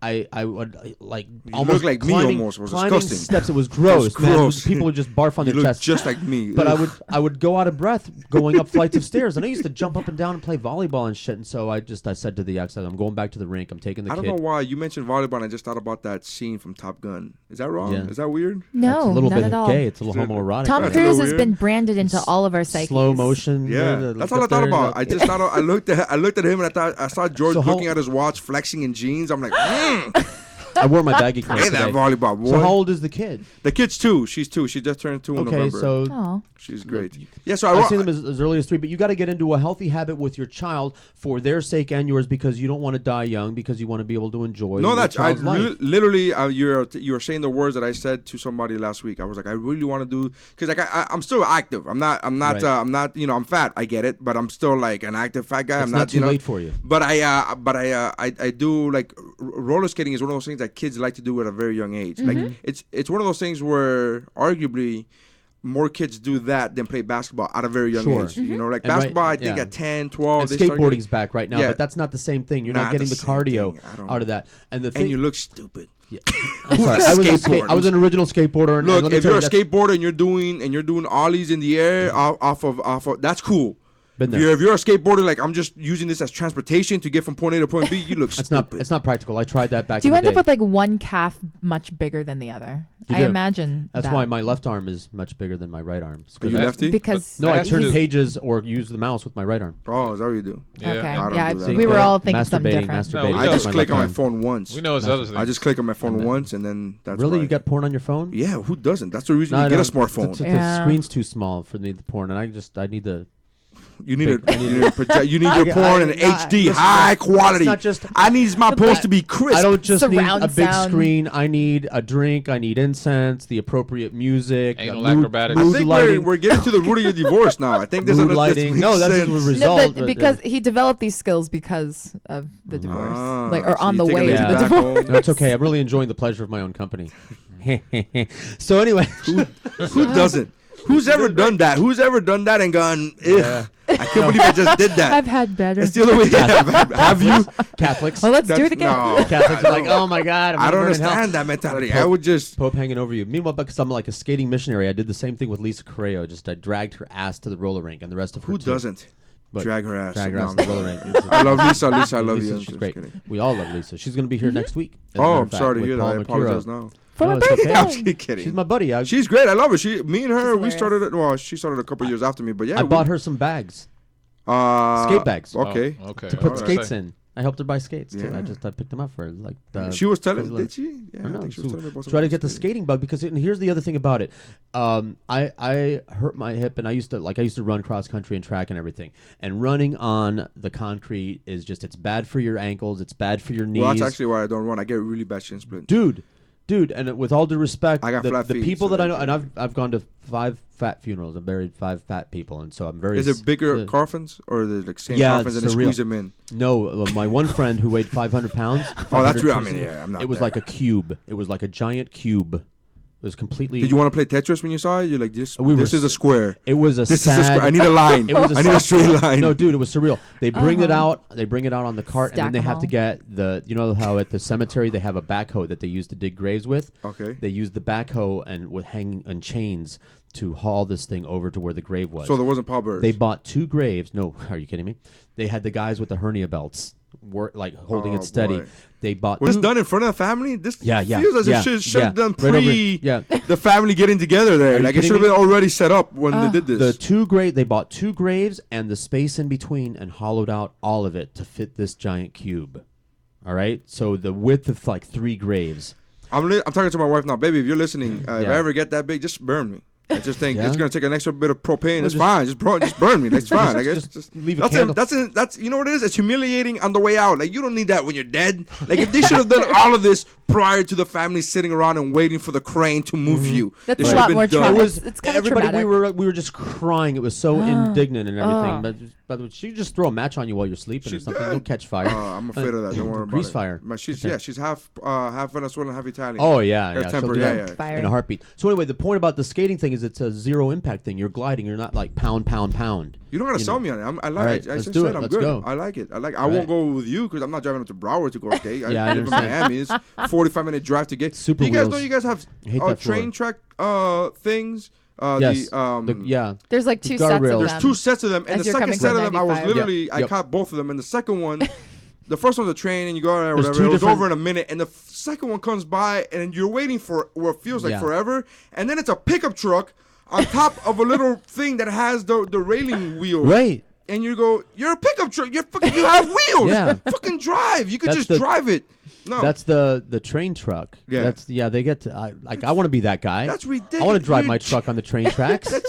[SPEAKER 4] I would like
[SPEAKER 24] you
[SPEAKER 4] almost
[SPEAKER 24] look like
[SPEAKER 4] climbing,
[SPEAKER 24] me almost. It was
[SPEAKER 4] climbing
[SPEAKER 24] disgusting.
[SPEAKER 4] steps. It was gross, man.
[SPEAKER 24] Gross.
[SPEAKER 4] People would just barf on their
[SPEAKER 24] look
[SPEAKER 4] chest.
[SPEAKER 24] Just like me.
[SPEAKER 4] But I would go out of breath going up flights of stairs, and I used to jump up and down and play volleyball and shit. And so I said to the ex, I'm going back to the rink. I'm taking the kid.
[SPEAKER 24] I don't know why you mentioned volleyball, and I just thought about that scene from Top Gun. Is that wrong?
[SPEAKER 4] Yeah.
[SPEAKER 24] Is that weird?
[SPEAKER 3] No,
[SPEAKER 4] it's a little
[SPEAKER 3] not
[SPEAKER 4] bit
[SPEAKER 3] at all.
[SPEAKER 4] gay. It's a little homoerotic.
[SPEAKER 3] Tom Cruise has been branded into all of our psyches.
[SPEAKER 4] Slow motion.
[SPEAKER 24] Yeah, that's all I thought about. I just thought I looked at him, and I saw George looking at his watch, flexing in jeans. I'm like,
[SPEAKER 4] I wore my baggy clothes
[SPEAKER 24] Hey, that
[SPEAKER 4] today.
[SPEAKER 24] volleyball boy.
[SPEAKER 4] So how old is the kid?
[SPEAKER 24] The kid's 2. She's 2. She just turned 2 in November.
[SPEAKER 4] So
[SPEAKER 24] she's great. Yeah, so
[SPEAKER 4] I've seen them as early as 3, but you got to get into a healthy habit with your child for their sake and yours, because you don't want to die young, because you want to be able to enjoy.
[SPEAKER 24] No,
[SPEAKER 4] your
[SPEAKER 24] that's
[SPEAKER 4] child's life.
[SPEAKER 24] literally you're saying the words that I said to somebody last week. I was like, I really want to do, because like I'm still active. I'm not
[SPEAKER 4] Right.
[SPEAKER 24] I'm not, I'm fat. I get it, but I'm still like an active fat guy.
[SPEAKER 4] It's
[SPEAKER 24] I'm
[SPEAKER 4] not
[SPEAKER 24] not
[SPEAKER 4] too late for you.
[SPEAKER 24] But I do like roller skating is one of those things that kids like to do at a very young age. Like it's one of those things where arguably more kids do that than play basketball at a very young age. You know, like
[SPEAKER 4] And
[SPEAKER 24] basketball,
[SPEAKER 4] right,
[SPEAKER 24] I think
[SPEAKER 4] yeah.
[SPEAKER 24] at 10, 12.
[SPEAKER 4] And
[SPEAKER 24] they start
[SPEAKER 4] skateboarding's back right now,
[SPEAKER 24] Yeah.
[SPEAKER 4] but that's not the same thing. You're not getting the
[SPEAKER 24] same
[SPEAKER 4] cardio
[SPEAKER 24] thing.
[SPEAKER 4] out of that. And the thing,
[SPEAKER 24] And you look stupid.
[SPEAKER 4] Yeah. I'm sorry. I was an original skateboarder. And
[SPEAKER 24] Look,
[SPEAKER 4] let me
[SPEAKER 24] if
[SPEAKER 4] tell
[SPEAKER 24] you're a
[SPEAKER 4] you,
[SPEAKER 24] skateboarder and you're doing ollies in the air off of that's cool.
[SPEAKER 4] Been
[SPEAKER 24] If
[SPEAKER 4] there.
[SPEAKER 24] you're a skateboarder, like I'm just using this as transportation to get from point A to point B, you look stupid.
[SPEAKER 4] It's not practical. I tried that back
[SPEAKER 3] Do
[SPEAKER 4] in
[SPEAKER 3] you
[SPEAKER 4] the
[SPEAKER 3] end
[SPEAKER 4] day.
[SPEAKER 3] up with like one calf much bigger than the other?
[SPEAKER 4] You
[SPEAKER 3] I
[SPEAKER 4] do.
[SPEAKER 3] imagine
[SPEAKER 4] That's
[SPEAKER 3] that.
[SPEAKER 4] why my left arm is much bigger than my right arm.
[SPEAKER 24] Are you lefty?
[SPEAKER 3] Because
[SPEAKER 4] No, I turn pages or use the mouse with my right arm.
[SPEAKER 24] Oh, is that what you do?
[SPEAKER 3] Yeah. Okay.
[SPEAKER 24] I don't
[SPEAKER 3] Yeah,
[SPEAKER 24] do that.
[SPEAKER 3] we were all thinking something
[SPEAKER 4] Masturbating,
[SPEAKER 3] different.
[SPEAKER 4] masturbating.
[SPEAKER 24] I just
[SPEAKER 4] with
[SPEAKER 24] click
[SPEAKER 4] left
[SPEAKER 24] on my
[SPEAKER 4] arm.
[SPEAKER 24] phone once.
[SPEAKER 2] We know it's other things.
[SPEAKER 24] I just click on my phone once, and then that's
[SPEAKER 4] Really?
[SPEAKER 24] why.
[SPEAKER 4] You got porn on your phone?
[SPEAKER 24] Yeah, who doesn't? That's the reason
[SPEAKER 4] No,
[SPEAKER 24] you get
[SPEAKER 4] no,
[SPEAKER 24] a smartphone.
[SPEAKER 4] The screen's too small for me, the porn, and I need the.
[SPEAKER 24] You need your porn in HD, high quality.
[SPEAKER 4] Not just,
[SPEAKER 24] I need my post to be crisp.
[SPEAKER 4] I don't just need
[SPEAKER 3] Surround
[SPEAKER 4] a big
[SPEAKER 3] sound.
[SPEAKER 4] screen. I need a drink. I need incense, the appropriate music.
[SPEAKER 2] Anal
[SPEAKER 4] mood
[SPEAKER 2] acrobatics.
[SPEAKER 24] I
[SPEAKER 4] mood
[SPEAKER 24] think
[SPEAKER 4] lighting.
[SPEAKER 24] we're getting to the root of your divorce now. I think there's
[SPEAKER 4] Mood
[SPEAKER 24] a
[SPEAKER 4] lighting. No, that's the
[SPEAKER 3] No,
[SPEAKER 4] result.
[SPEAKER 3] but because he developed these skills because of the divorce, or
[SPEAKER 24] so
[SPEAKER 3] on
[SPEAKER 24] you
[SPEAKER 3] the
[SPEAKER 24] take a
[SPEAKER 3] way
[SPEAKER 24] lady
[SPEAKER 3] to the
[SPEAKER 24] back
[SPEAKER 3] divorce.
[SPEAKER 24] home.
[SPEAKER 4] No, it's okay. I'm really enjoying the pleasure of my own company. So anyway,
[SPEAKER 24] Who doesn't? Who's ever done that? Who's ever done that and gone, ugh, I can't believe I just did that.
[SPEAKER 3] I've had better.
[SPEAKER 24] It's the other way. Have you?
[SPEAKER 4] Catholics.
[SPEAKER 3] Well, let's do it again.
[SPEAKER 24] No.
[SPEAKER 4] Catholics are like, oh my God.
[SPEAKER 24] I don't
[SPEAKER 4] gonna burn in hell.
[SPEAKER 24] understand that mentality. I would just.
[SPEAKER 4] Pope hanging over you. Meanwhile, because I'm like a skating missionary, I did the same thing with Lisa Correo. I dragged her ass to the roller rink, and the rest of her
[SPEAKER 24] Who
[SPEAKER 4] too.
[SPEAKER 24] doesn't?
[SPEAKER 4] But
[SPEAKER 24] Drag her ass.
[SPEAKER 4] Drag her
[SPEAKER 24] No,
[SPEAKER 4] ass to the
[SPEAKER 24] no.
[SPEAKER 4] roller rink.
[SPEAKER 24] I love Lisa. Lisa, I love
[SPEAKER 4] Lisa,
[SPEAKER 24] you.
[SPEAKER 4] she's
[SPEAKER 24] Just
[SPEAKER 4] great.
[SPEAKER 24] kidding.
[SPEAKER 4] We all love Lisa. She's going to be here next week. as a
[SPEAKER 24] Oh,
[SPEAKER 4] matter
[SPEAKER 24] I'm
[SPEAKER 4] of fact,
[SPEAKER 24] sorry to
[SPEAKER 4] with
[SPEAKER 24] hear that.
[SPEAKER 4] Paul
[SPEAKER 24] I apologize
[SPEAKER 4] Mercuro.
[SPEAKER 24] now.
[SPEAKER 3] For my
[SPEAKER 4] No, it's okay.
[SPEAKER 3] birthday.
[SPEAKER 24] I'm just kidding.
[SPEAKER 4] She's my buddy.
[SPEAKER 24] She's great. I love her. Me and her, we
[SPEAKER 3] hilarious.
[SPEAKER 24] started. Well, she started a couple years after me, but yeah,
[SPEAKER 4] I bought her some bags. Skate bags.
[SPEAKER 24] Okay.
[SPEAKER 2] Okay.
[SPEAKER 4] To put
[SPEAKER 2] Alright.
[SPEAKER 4] skates in. I helped her buy skates too.
[SPEAKER 24] Yeah.
[SPEAKER 4] I picked them up for her. Like
[SPEAKER 24] She was telling.
[SPEAKER 4] for,
[SPEAKER 24] Did she? Yeah.
[SPEAKER 4] I don't know.
[SPEAKER 24] think she was telling me about
[SPEAKER 4] Try to
[SPEAKER 24] something
[SPEAKER 4] get the skating bug because and here's the other thing about it. I hurt my hip and I used to run cross country and track and everything. And running on the concrete is just it's bad for your ankles. It's bad for your knees.
[SPEAKER 24] Well, that's actually why I don't run. I get really bad shin splints.
[SPEAKER 4] Dude, and with all due respect,
[SPEAKER 24] I got flat
[SPEAKER 4] the
[SPEAKER 24] feet,
[SPEAKER 4] people
[SPEAKER 24] so
[SPEAKER 4] that I know, and I've gone to 5 fat funerals. I've buried 5 fat people, and so I'm very.
[SPEAKER 24] Is it bigger coffins or the like same
[SPEAKER 4] yeah,
[SPEAKER 24] coffins and they squeeze them in?
[SPEAKER 4] No, my one friend who weighed 500 pounds.
[SPEAKER 24] Oh, that's real. I
[SPEAKER 4] 500
[SPEAKER 24] mean, yeah, I'm not.
[SPEAKER 4] It was
[SPEAKER 24] there.
[SPEAKER 4] like a cube. It was like a giant cube. It was completely.
[SPEAKER 24] Did you want to play Tetris when you saw it? You're like, this is a square.
[SPEAKER 4] It was a
[SPEAKER 24] this
[SPEAKER 4] sad.
[SPEAKER 24] Is a square. I need a line. I need a straight line.
[SPEAKER 4] No, dude, it was surreal. They bring it out. They bring it out on the cart, and then they have to get the. You know how at the cemetery they have a backhoe that they use to dig graves with.
[SPEAKER 24] Okay.
[SPEAKER 4] They use the backhoe and with hanging on chains to haul this thing over to where the grave was.
[SPEAKER 24] So there wasn't pallbearers.
[SPEAKER 4] They bought 2 graves. No, are you kidding me? They had the guys with the hernia belts. Like holding it steady.
[SPEAKER 24] Boy.
[SPEAKER 4] They bought.
[SPEAKER 24] Was this done in front of the family? This feels as if it should have done the family getting together there. Like it should have been already set up when they did this.
[SPEAKER 4] They bought 2 graves and the space in between and hollowed out all of it to fit this giant cube. All right, so the width of like 3 graves.
[SPEAKER 24] I'm talking to my wife now, baby. If you're listening, if I ever get that big, just burn me. I just think it's gonna take an extra bit of propane. It's fine. Just burn me. That's fine. I guess just
[SPEAKER 4] leave a candle.
[SPEAKER 24] That's you know what it is. It's humiliating on the way out. Like you don't need that when you're dead. Like if they should have done all of this prior to the family sitting around and waiting for the crane to move you.
[SPEAKER 3] That's a lot more traumatic. It's kind of
[SPEAKER 4] everybody.
[SPEAKER 3] traumatic.
[SPEAKER 4] We were just crying. It was so indignant and everything. But she just throw a match on you while you're sleeping or something. Don't catch fire.
[SPEAKER 24] I'm afraid of that. Don't worry about
[SPEAKER 4] grease
[SPEAKER 24] it.
[SPEAKER 4] fire.
[SPEAKER 24] She's half Venezuelan, half Italian.
[SPEAKER 4] Oh yeah,
[SPEAKER 24] Her
[SPEAKER 4] yeah.
[SPEAKER 24] temper,
[SPEAKER 4] She'll do
[SPEAKER 24] yeah.
[SPEAKER 4] that in a heartbeat. So anyway, the point about the skating thing is it's a zero impact thing. You're gliding. You're not like pound.
[SPEAKER 24] You don't gotta sell me on it. I like
[SPEAKER 4] right,
[SPEAKER 24] it. I
[SPEAKER 4] let's
[SPEAKER 24] just
[SPEAKER 4] do
[SPEAKER 24] said
[SPEAKER 4] it.
[SPEAKER 24] I'm
[SPEAKER 4] Let's
[SPEAKER 24] good.
[SPEAKER 4] go.
[SPEAKER 24] I like it. I won't go with you because I'm not driving up to Broward to go skate.
[SPEAKER 4] Yeah, I
[SPEAKER 24] live in
[SPEAKER 4] understand.
[SPEAKER 24] Miami. It's 45-minute drive to get.
[SPEAKER 4] Super
[SPEAKER 24] you guys
[SPEAKER 4] wheels.
[SPEAKER 24] know you guys have
[SPEAKER 4] Hate that
[SPEAKER 24] train track things.
[SPEAKER 4] Yes.
[SPEAKER 24] Yeah.
[SPEAKER 3] There's like 2 sets of them.
[SPEAKER 24] There's 2 sets of them, and
[SPEAKER 3] As
[SPEAKER 24] the
[SPEAKER 3] you're
[SPEAKER 24] second
[SPEAKER 3] coming
[SPEAKER 24] set
[SPEAKER 3] from
[SPEAKER 24] of them, I was
[SPEAKER 3] 95.
[SPEAKER 24] literally I caught both of them, and the second one, the first one's a train, and you go there,
[SPEAKER 4] There's
[SPEAKER 24] whatever.
[SPEAKER 4] 2
[SPEAKER 24] It was
[SPEAKER 4] different-
[SPEAKER 24] over in a minute, and the second one comes by, and you're waiting for what feels like
[SPEAKER 4] Yeah.
[SPEAKER 24] forever, and then it's a pickup truck on top of a little thing that has the railing wheel.
[SPEAKER 4] Right.
[SPEAKER 24] And you go, you're a pickup truck. You have wheels.
[SPEAKER 4] Yeah.
[SPEAKER 24] Fucking drive. You could
[SPEAKER 4] That's
[SPEAKER 24] just drive it. No.
[SPEAKER 4] That's the train truck.
[SPEAKER 24] Yeah.
[SPEAKER 4] They get to I want to be that guy.
[SPEAKER 24] That's ridiculous.
[SPEAKER 4] I want to drive my truck on the train tracks.
[SPEAKER 3] But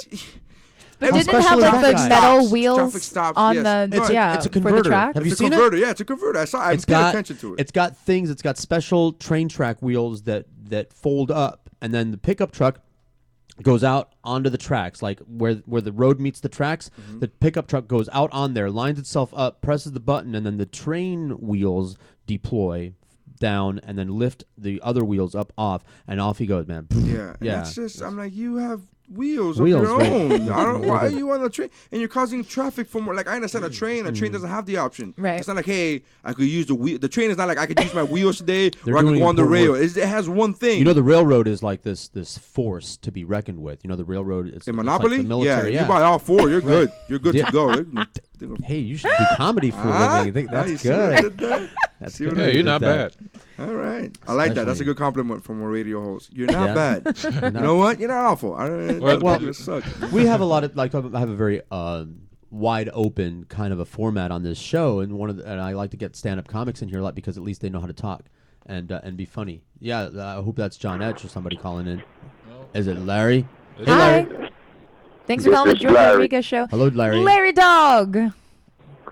[SPEAKER 4] How
[SPEAKER 3] didn't it
[SPEAKER 4] special
[SPEAKER 3] have
[SPEAKER 4] is
[SPEAKER 3] like
[SPEAKER 4] that
[SPEAKER 3] the
[SPEAKER 4] guy?
[SPEAKER 3] metal
[SPEAKER 24] Traffic
[SPEAKER 3] wheels
[SPEAKER 24] stops,
[SPEAKER 3] on
[SPEAKER 24] yes.
[SPEAKER 3] the
[SPEAKER 24] It's
[SPEAKER 4] a
[SPEAKER 3] for
[SPEAKER 4] converter.
[SPEAKER 3] the track?
[SPEAKER 4] Have you
[SPEAKER 24] It's a
[SPEAKER 4] seen
[SPEAKER 24] converter.
[SPEAKER 4] it?
[SPEAKER 24] Yeah, it's a converter. I paid attention to it.
[SPEAKER 4] It's got things. It's got special train track wheels that fold up, and then the pickup truck goes out onto the tracks, like where the road meets the tracks. The pickup truck goes out on there, lines itself up, presses the button, and then the train wheels deploy down and then lift the other wheels up off, and off he goes, man.
[SPEAKER 24] Yeah,
[SPEAKER 4] Yeah.
[SPEAKER 24] It's just I'm like, you have wheels
[SPEAKER 4] Wheels,
[SPEAKER 24] of your
[SPEAKER 4] right.
[SPEAKER 24] own. I don't. Why are you on the train? And you're causing traffic for more. Like I understand a train. A train doesn't have the option.
[SPEAKER 3] Right.
[SPEAKER 24] It's not like, hey, I could use the wheel. The train is not like I could use my wheels today,
[SPEAKER 4] They're
[SPEAKER 24] or I could
[SPEAKER 4] doing
[SPEAKER 24] go on the
[SPEAKER 4] important
[SPEAKER 24] rail.
[SPEAKER 4] work.
[SPEAKER 24] It has one thing.
[SPEAKER 4] You know, the railroad is like this force to be reckoned with. You know, the railroad is
[SPEAKER 24] in
[SPEAKER 4] it's
[SPEAKER 24] Monopoly.
[SPEAKER 4] like the military.
[SPEAKER 24] You buy all 4, you're good.
[SPEAKER 4] Right.
[SPEAKER 24] You're good
[SPEAKER 4] Yeah.
[SPEAKER 24] to go.
[SPEAKER 4] Hey, you should do comedy for a living. I think
[SPEAKER 24] You
[SPEAKER 4] that's
[SPEAKER 24] see what I
[SPEAKER 4] good.
[SPEAKER 24] did there?
[SPEAKER 4] That's
[SPEAKER 24] See
[SPEAKER 4] good.
[SPEAKER 24] what I
[SPEAKER 2] Hey, you're
[SPEAKER 24] did
[SPEAKER 2] not
[SPEAKER 24] there?
[SPEAKER 2] bad.
[SPEAKER 24] All right, I like that. That's a
[SPEAKER 4] Especially-
[SPEAKER 24] good compliment from a radio host. You're not
[SPEAKER 4] Yeah.
[SPEAKER 24] bad. You know what? You're not awful.
[SPEAKER 4] Well,
[SPEAKER 24] suck.
[SPEAKER 4] we have a lot of I have a very wide open kind of a format on this show, and and I like to get stand up comics in here a lot because at least they know how to talk and be funny. Yeah, I hope that's John Edge or somebody calling in. Is it Larry? Hey,
[SPEAKER 3] Hi.
[SPEAKER 4] Larry.
[SPEAKER 3] Thanks for calling the Jorge Rodriguez show.
[SPEAKER 4] Hello, Larry.
[SPEAKER 3] Larry Dogg.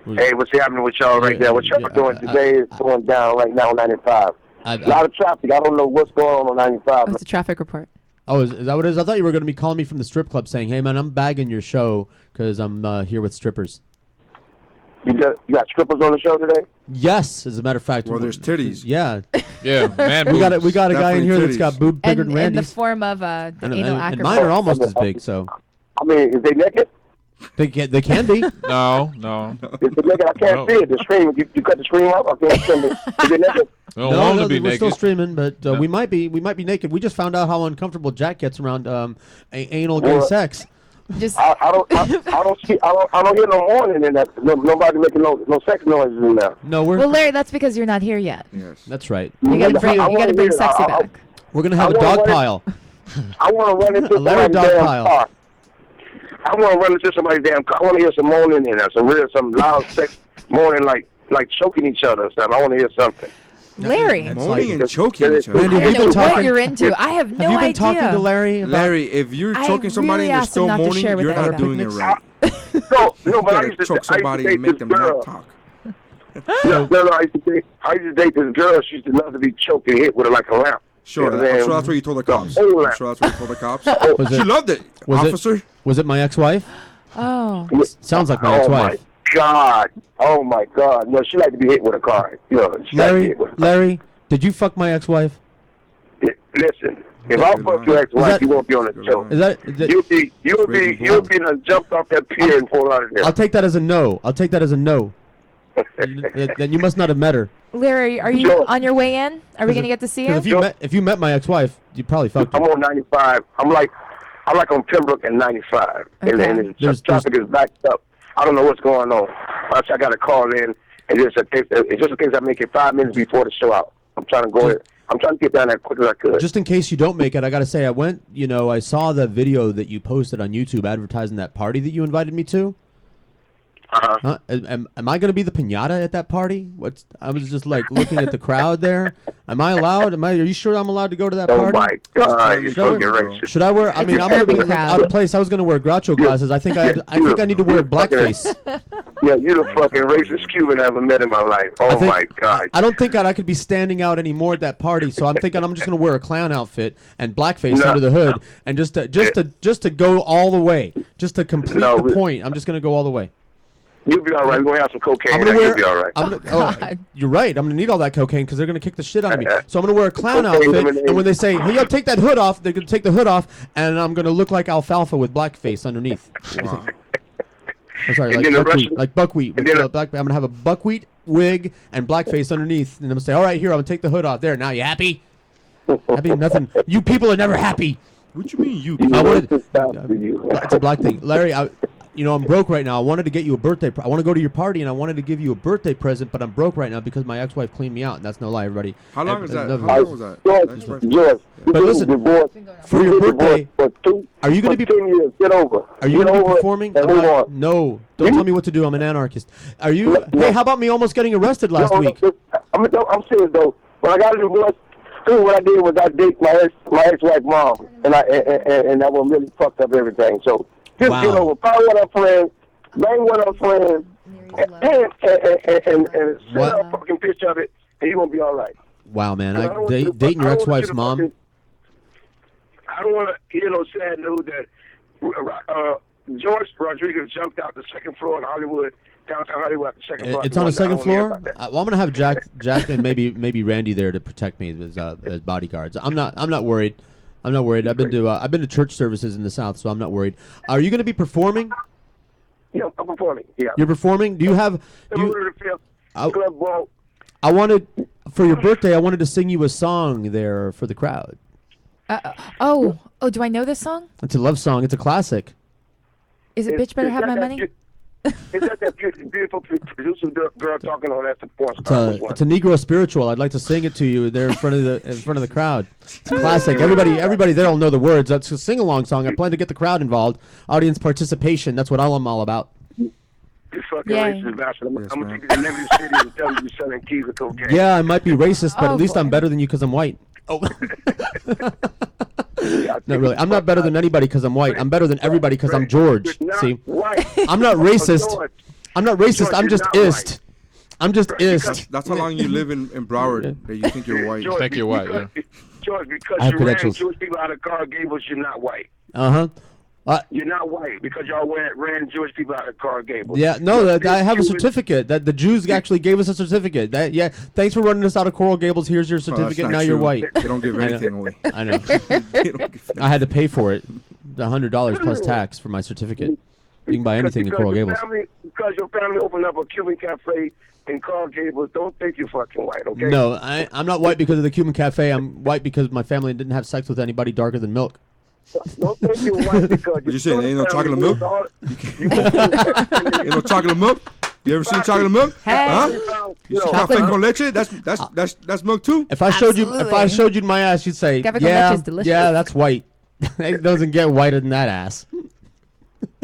[SPEAKER 5] Hey, what's happening with y'all right there? What y'all doing today is going down right now on 95. A lot of traffic. I don't know what's going on 95.
[SPEAKER 3] Oh, it's a traffic report.
[SPEAKER 4] Oh, is that what it is? I thought you were going to be calling me from the strip club saying, hey, man, I'm bagging your show because I'm here with strippers.
[SPEAKER 5] You got strippers on the show today?
[SPEAKER 4] Yes, as a matter of fact.
[SPEAKER 24] Well, there's titties.
[SPEAKER 4] Yeah.
[SPEAKER 2] Yeah, man.
[SPEAKER 4] we got a guy in
[SPEAKER 24] Definitely
[SPEAKER 4] here that's got
[SPEAKER 24] titties.
[SPEAKER 4] boob bigger
[SPEAKER 3] And
[SPEAKER 4] than
[SPEAKER 3] in the
[SPEAKER 4] Randy's.
[SPEAKER 3] form of the
[SPEAKER 4] And
[SPEAKER 3] anal
[SPEAKER 4] mine
[SPEAKER 3] acrobat.
[SPEAKER 4] are almost as big, so.
[SPEAKER 5] I mean, is they naked?
[SPEAKER 4] They can be.
[SPEAKER 2] No.
[SPEAKER 5] If they naked, I can't see it. The screen, you cut the screen up, I can't see it. Is they naked?
[SPEAKER 4] No, we're still streaming, but we might be naked. We just found out how uncomfortable Jack gets around anal gay sex.
[SPEAKER 3] Just
[SPEAKER 5] I don't hear no mourning in that. Nobody making no sex noises in there.
[SPEAKER 4] No,
[SPEAKER 3] Well, Larry, that's because you're not here yet.
[SPEAKER 24] Yes.
[SPEAKER 4] That's right.
[SPEAKER 3] You gotta bring sexy back.
[SPEAKER 4] We're gonna have a dog pile.
[SPEAKER 5] I want to run into
[SPEAKER 4] A Larry
[SPEAKER 5] somebody's
[SPEAKER 4] dog
[SPEAKER 5] damn
[SPEAKER 4] pile.
[SPEAKER 5] car. I want to run into somebody's damn car. I want to hear some moaning and some loud sex moaning like choking each other or something. I want to hear something.
[SPEAKER 3] Larry.
[SPEAKER 24] Moaning and choking each other.
[SPEAKER 3] I don't know what you're into. I have no idea.
[SPEAKER 4] Have you been talking to Larry?
[SPEAKER 24] Larry, if you're choking somebody and you're still moaning, you're not doing it right.
[SPEAKER 5] No, but I used to
[SPEAKER 24] choke somebody and make them not talk.
[SPEAKER 5] No, I used to date this girl. She used to love to be choked and hit with her like a lamp.
[SPEAKER 24] Sure, I'm sure that's what you told the cops. I'm sure that's what you told the cops. She loved it, officer.
[SPEAKER 4] Was it my ex-wife?
[SPEAKER 3] Oh.
[SPEAKER 4] Sounds like my ex-wife.
[SPEAKER 5] Oh my God! No, she liked to be hit with a car.
[SPEAKER 4] Larry, did you fuck my ex-wife?
[SPEAKER 5] Listen, if I fuck your ex-wife, you won't be on the show. You'll be jumped off that pier and fall out of there.
[SPEAKER 4] I'll take that as a no. Then you must not have met her.
[SPEAKER 3] Larry, are you on your way in? Are we gonna get to see her?
[SPEAKER 4] If you met my ex-wife, you probably fucked her.
[SPEAKER 5] I'm on 95. I'm like on Pembroke and 95, and the traffic is backed up. I don't know what's going on. I got to call in, and just in case I make it 5 minutes before the show out. I'm trying to go in. I'm trying to get down there as quick as I could.
[SPEAKER 4] Just in case you don't make it, I got to say, I saw the video that you posted on YouTube advertising that party that you invited me to. Am I going to be the piñata at that party? I was just like looking at the crowd there. Am I allowed? Are you sure I'm allowed to go to that party?
[SPEAKER 5] Oh my God! You're so racist.
[SPEAKER 4] Should I wear? I mean, I'm going to be out of place. I was going to wear Groucho glasses. I think I need to wear blackface.
[SPEAKER 5] Yeah, you're the fucking racist Cuban I ever met in my life. Oh my God!
[SPEAKER 4] I don't think I could be standing out anymore at that party. So I'm thinking I'm just going to wear a clown outfit and blackface under the hood, and just to go all the way, just to complete the point. I'm just going to go all the way.
[SPEAKER 5] You'll be all right. We're going to have some cocaine. You'll be all right.
[SPEAKER 4] You're right. I'm going to need all that cocaine because they're going to kick the shit out of me. So I'm going to wear a clown outfit, and when they say, hey, yo, take that hood off, they're going to take the hood off, and I'm going to look like alfalfa with blackface underneath.
[SPEAKER 24] Wow.
[SPEAKER 4] I'm sorry, like buckwheat. I'm going to have a buckwheat wig and blackface underneath, and I'm going to say, all right, here, I'm going to take the hood off. There, now you happy? Happy? Nothing. You people are never happy.
[SPEAKER 24] What you mean, you?
[SPEAKER 4] It's a black thing. Larry, I'm broke right now. I wanted to get you a birthday. I want to go to your party, and I wanted to give you a birthday present, but I'm broke right now because my ex-wife cleaned me out, and that's no lie, everybody.
[SPEAKER 24] How long is that? How long was that?
[SPEAKER 5] George,
[SPEAKER 4] but listen, for your birthday, are you going to be?
[SPEAKER 5] Get over.
[SPEAKER 4] Are you going to be performing? No, don't tell me what to do. I'm an anarchist. Are you? Hey, how about me almost getting arrested last week?
[SPEAKER 5] I'm serious though. What I got to do was. What I did was I date my ex-wife mom, and that one really fucked up everything. So just get over, follow one of our friends, bang one of our friends, and send a fucking picture of it, and you're gonna be all right.
[SPEAKER 4] Wow, man, dating your ex-wife's mom.
[SPEAKER 5] I don't want to sad news that George Rodriguez jumped out the second floor in Hollywood. Downtown Hollywood, the second floor.
[SPEAKER 4] It's on the second floor. I'm gonna have Jack and maybe Randy there to protect me as bodyguards. I'm not worried. I've been to church services in the South, so I'm not worried. Are you gonna be performing?
[SPEAKER 5] Yeah, I'm performing. Yeah.
[SPEAKER 4] You're performing. Do you have? I wanted for your birthday. I wanted to sing you a song there for the crowd.
[SPEAKER 3] Do I know this song?
[SPEAKER 4] It's a love song. It's a classic.
[SPEAKER 3] Is it "Bitch Better Have My Money"?
[SPEAKER 5] Is that beautiful producer girl talking on that porn star?
[SPEAKER 4] It's a Negro spiritual. I'd like to sing it to you there in front of the crowd. It's a classic. Everybody there will know the words. That's a sing-along song. I plan to get the crowd involved. Audience participation. That's what I'm all about.
[SPEAKER 5] You fucking racist bastard. I'm gonna take you to Liberty City and tell you you're selling keys of cocaine.
[SPEAKER 4] Yeah, I might be racist, but at least I'm better than you because I'm white. Oh. Not really. I'm not better than anybody because I'm white. I'm better than everybody because I'm George. See, I'm not racist. I'm not racist. I'm just ist. I'm just ist.
[SPEAKER 24] That's how long you live in Broward that you think you're white.
[SPEAKER 2] You think you're white, yeah.
[SPEAKER 5] George, because you ran Jewish people out of Coral Gables, you're not white. You're not white because y'all ran Jewish people out of Coral Gables.
[SPEAKER 4] Yeah, no, I have a certificate. That the Jews actually gave us a certificate. Thanks for running us out of Coral Gables. Here's your certificate. Now you're white.
[SPEAKER 24] They don't give anything away.
[SPEAKER 4] I know. I had to pay for it, $100 plus tax for my certificate. You can buy anything in Coral Gables.
[SPEAKER 5] Because your family opened up a Cuban cafe in Coral Gables, don't think you're fucking white, okay?
[SPEAKER 4] No, I'm not white because of the Cuban cafe. I'm white because my family didn't have sex with anybody darker than milk.
[SPEAKER 5] Don't think you're white because
[SPEAKER 24] what you saying? Ain't no chocolate milk? Ain't no chocolate milk? You ever seen chocolate milk? Huh? You see café con leche? That's milk too.
[SPEAKER 4] If I showed you my ass, you'd say, yeah, that's white. It doesn't get whiter than that ass.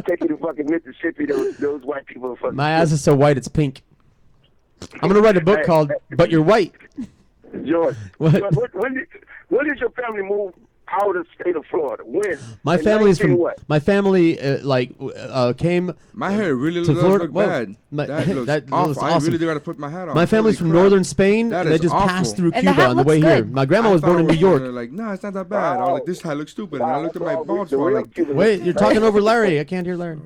[SPEAKER 5] Take you to fucking Mississippi. Those white people are fucking.
[SPEAKER 4] My ass is so white, it's pink. I'm gonna write a book called "But You're White."
[SPEAKER 5] George,
[SPEAKER 4] What?
[SPEAKER 5] George, when did your family move out of the state of Florida? When?
[SPEAKER 4] My
[SPEAKER 5] In
[SPEAKER 4] family's
[SPEAKER 5] 19
[SPEAKER 4] from.
[SPEAKER 5] what?
[SPEAKER 4] My family came.
[SPEAKER 24] My hair really
[SPEAKER 4] to
[SPEAKER 24] does
[SPEAKER 4] Florida.
[SPEAKER 24] look
[SPEAKER 4] Whoa.
[SPEAKER 24] bad.
[SPEAKER 4] My-
[SPEAKER 24] That looks
[SPEAKER 4] that
[SPEAKER 24] awful.
[SPEAKER 4] looks
[SPEAKER 24] I
[SPEAKER 4] awesome.
[SPEAKER 24] really do gotta put my hat on.
[SPEAKER 4] My family's
[SPEAKER 24] Holy
[SPEAKER 4] from
[SPEAKER 24] crap.
[SPEAKER 4] northern Spain,
[SPEAKER 24] That
[SPEAKER 4] and they
[SPEAKER 24] is
[SPEAKER 4] just
[SPEAKER 24] awful.
[SPEAKER 4] passed through
[SPEAKER 3] And the
[SPEAKER 4] Cuba
[SPEAKER 3] hat
[SPEAKER 4] on the way
[SPEAKER 3] looks
[SPEAKER 4] here.
[SPEAKER 3] good.
[SPEAKER 4] My grandma
[SPEAKER 24] I
[SPEAKER 4] was
[SPEAKER 24] thought
[SPEAKER 4] born in
[SPEAKER 24] it
[SPEAKER 4] New
[SPEAKER 24] was,
[SPEAKER 4] York.
[SPEAKER 24] Like, no, it's not that bad. I was like, this hat looks stupid. And I looked at my bald
[SPEAKER 5] The
[SPEAKER 24] spot
[SPEAKER 5] real
[SPEAKER 24] like,
[SPEAKER 5] Cubans-
[SPEAKER 4] Wait, you're talking over Larry. I can't hear Larry.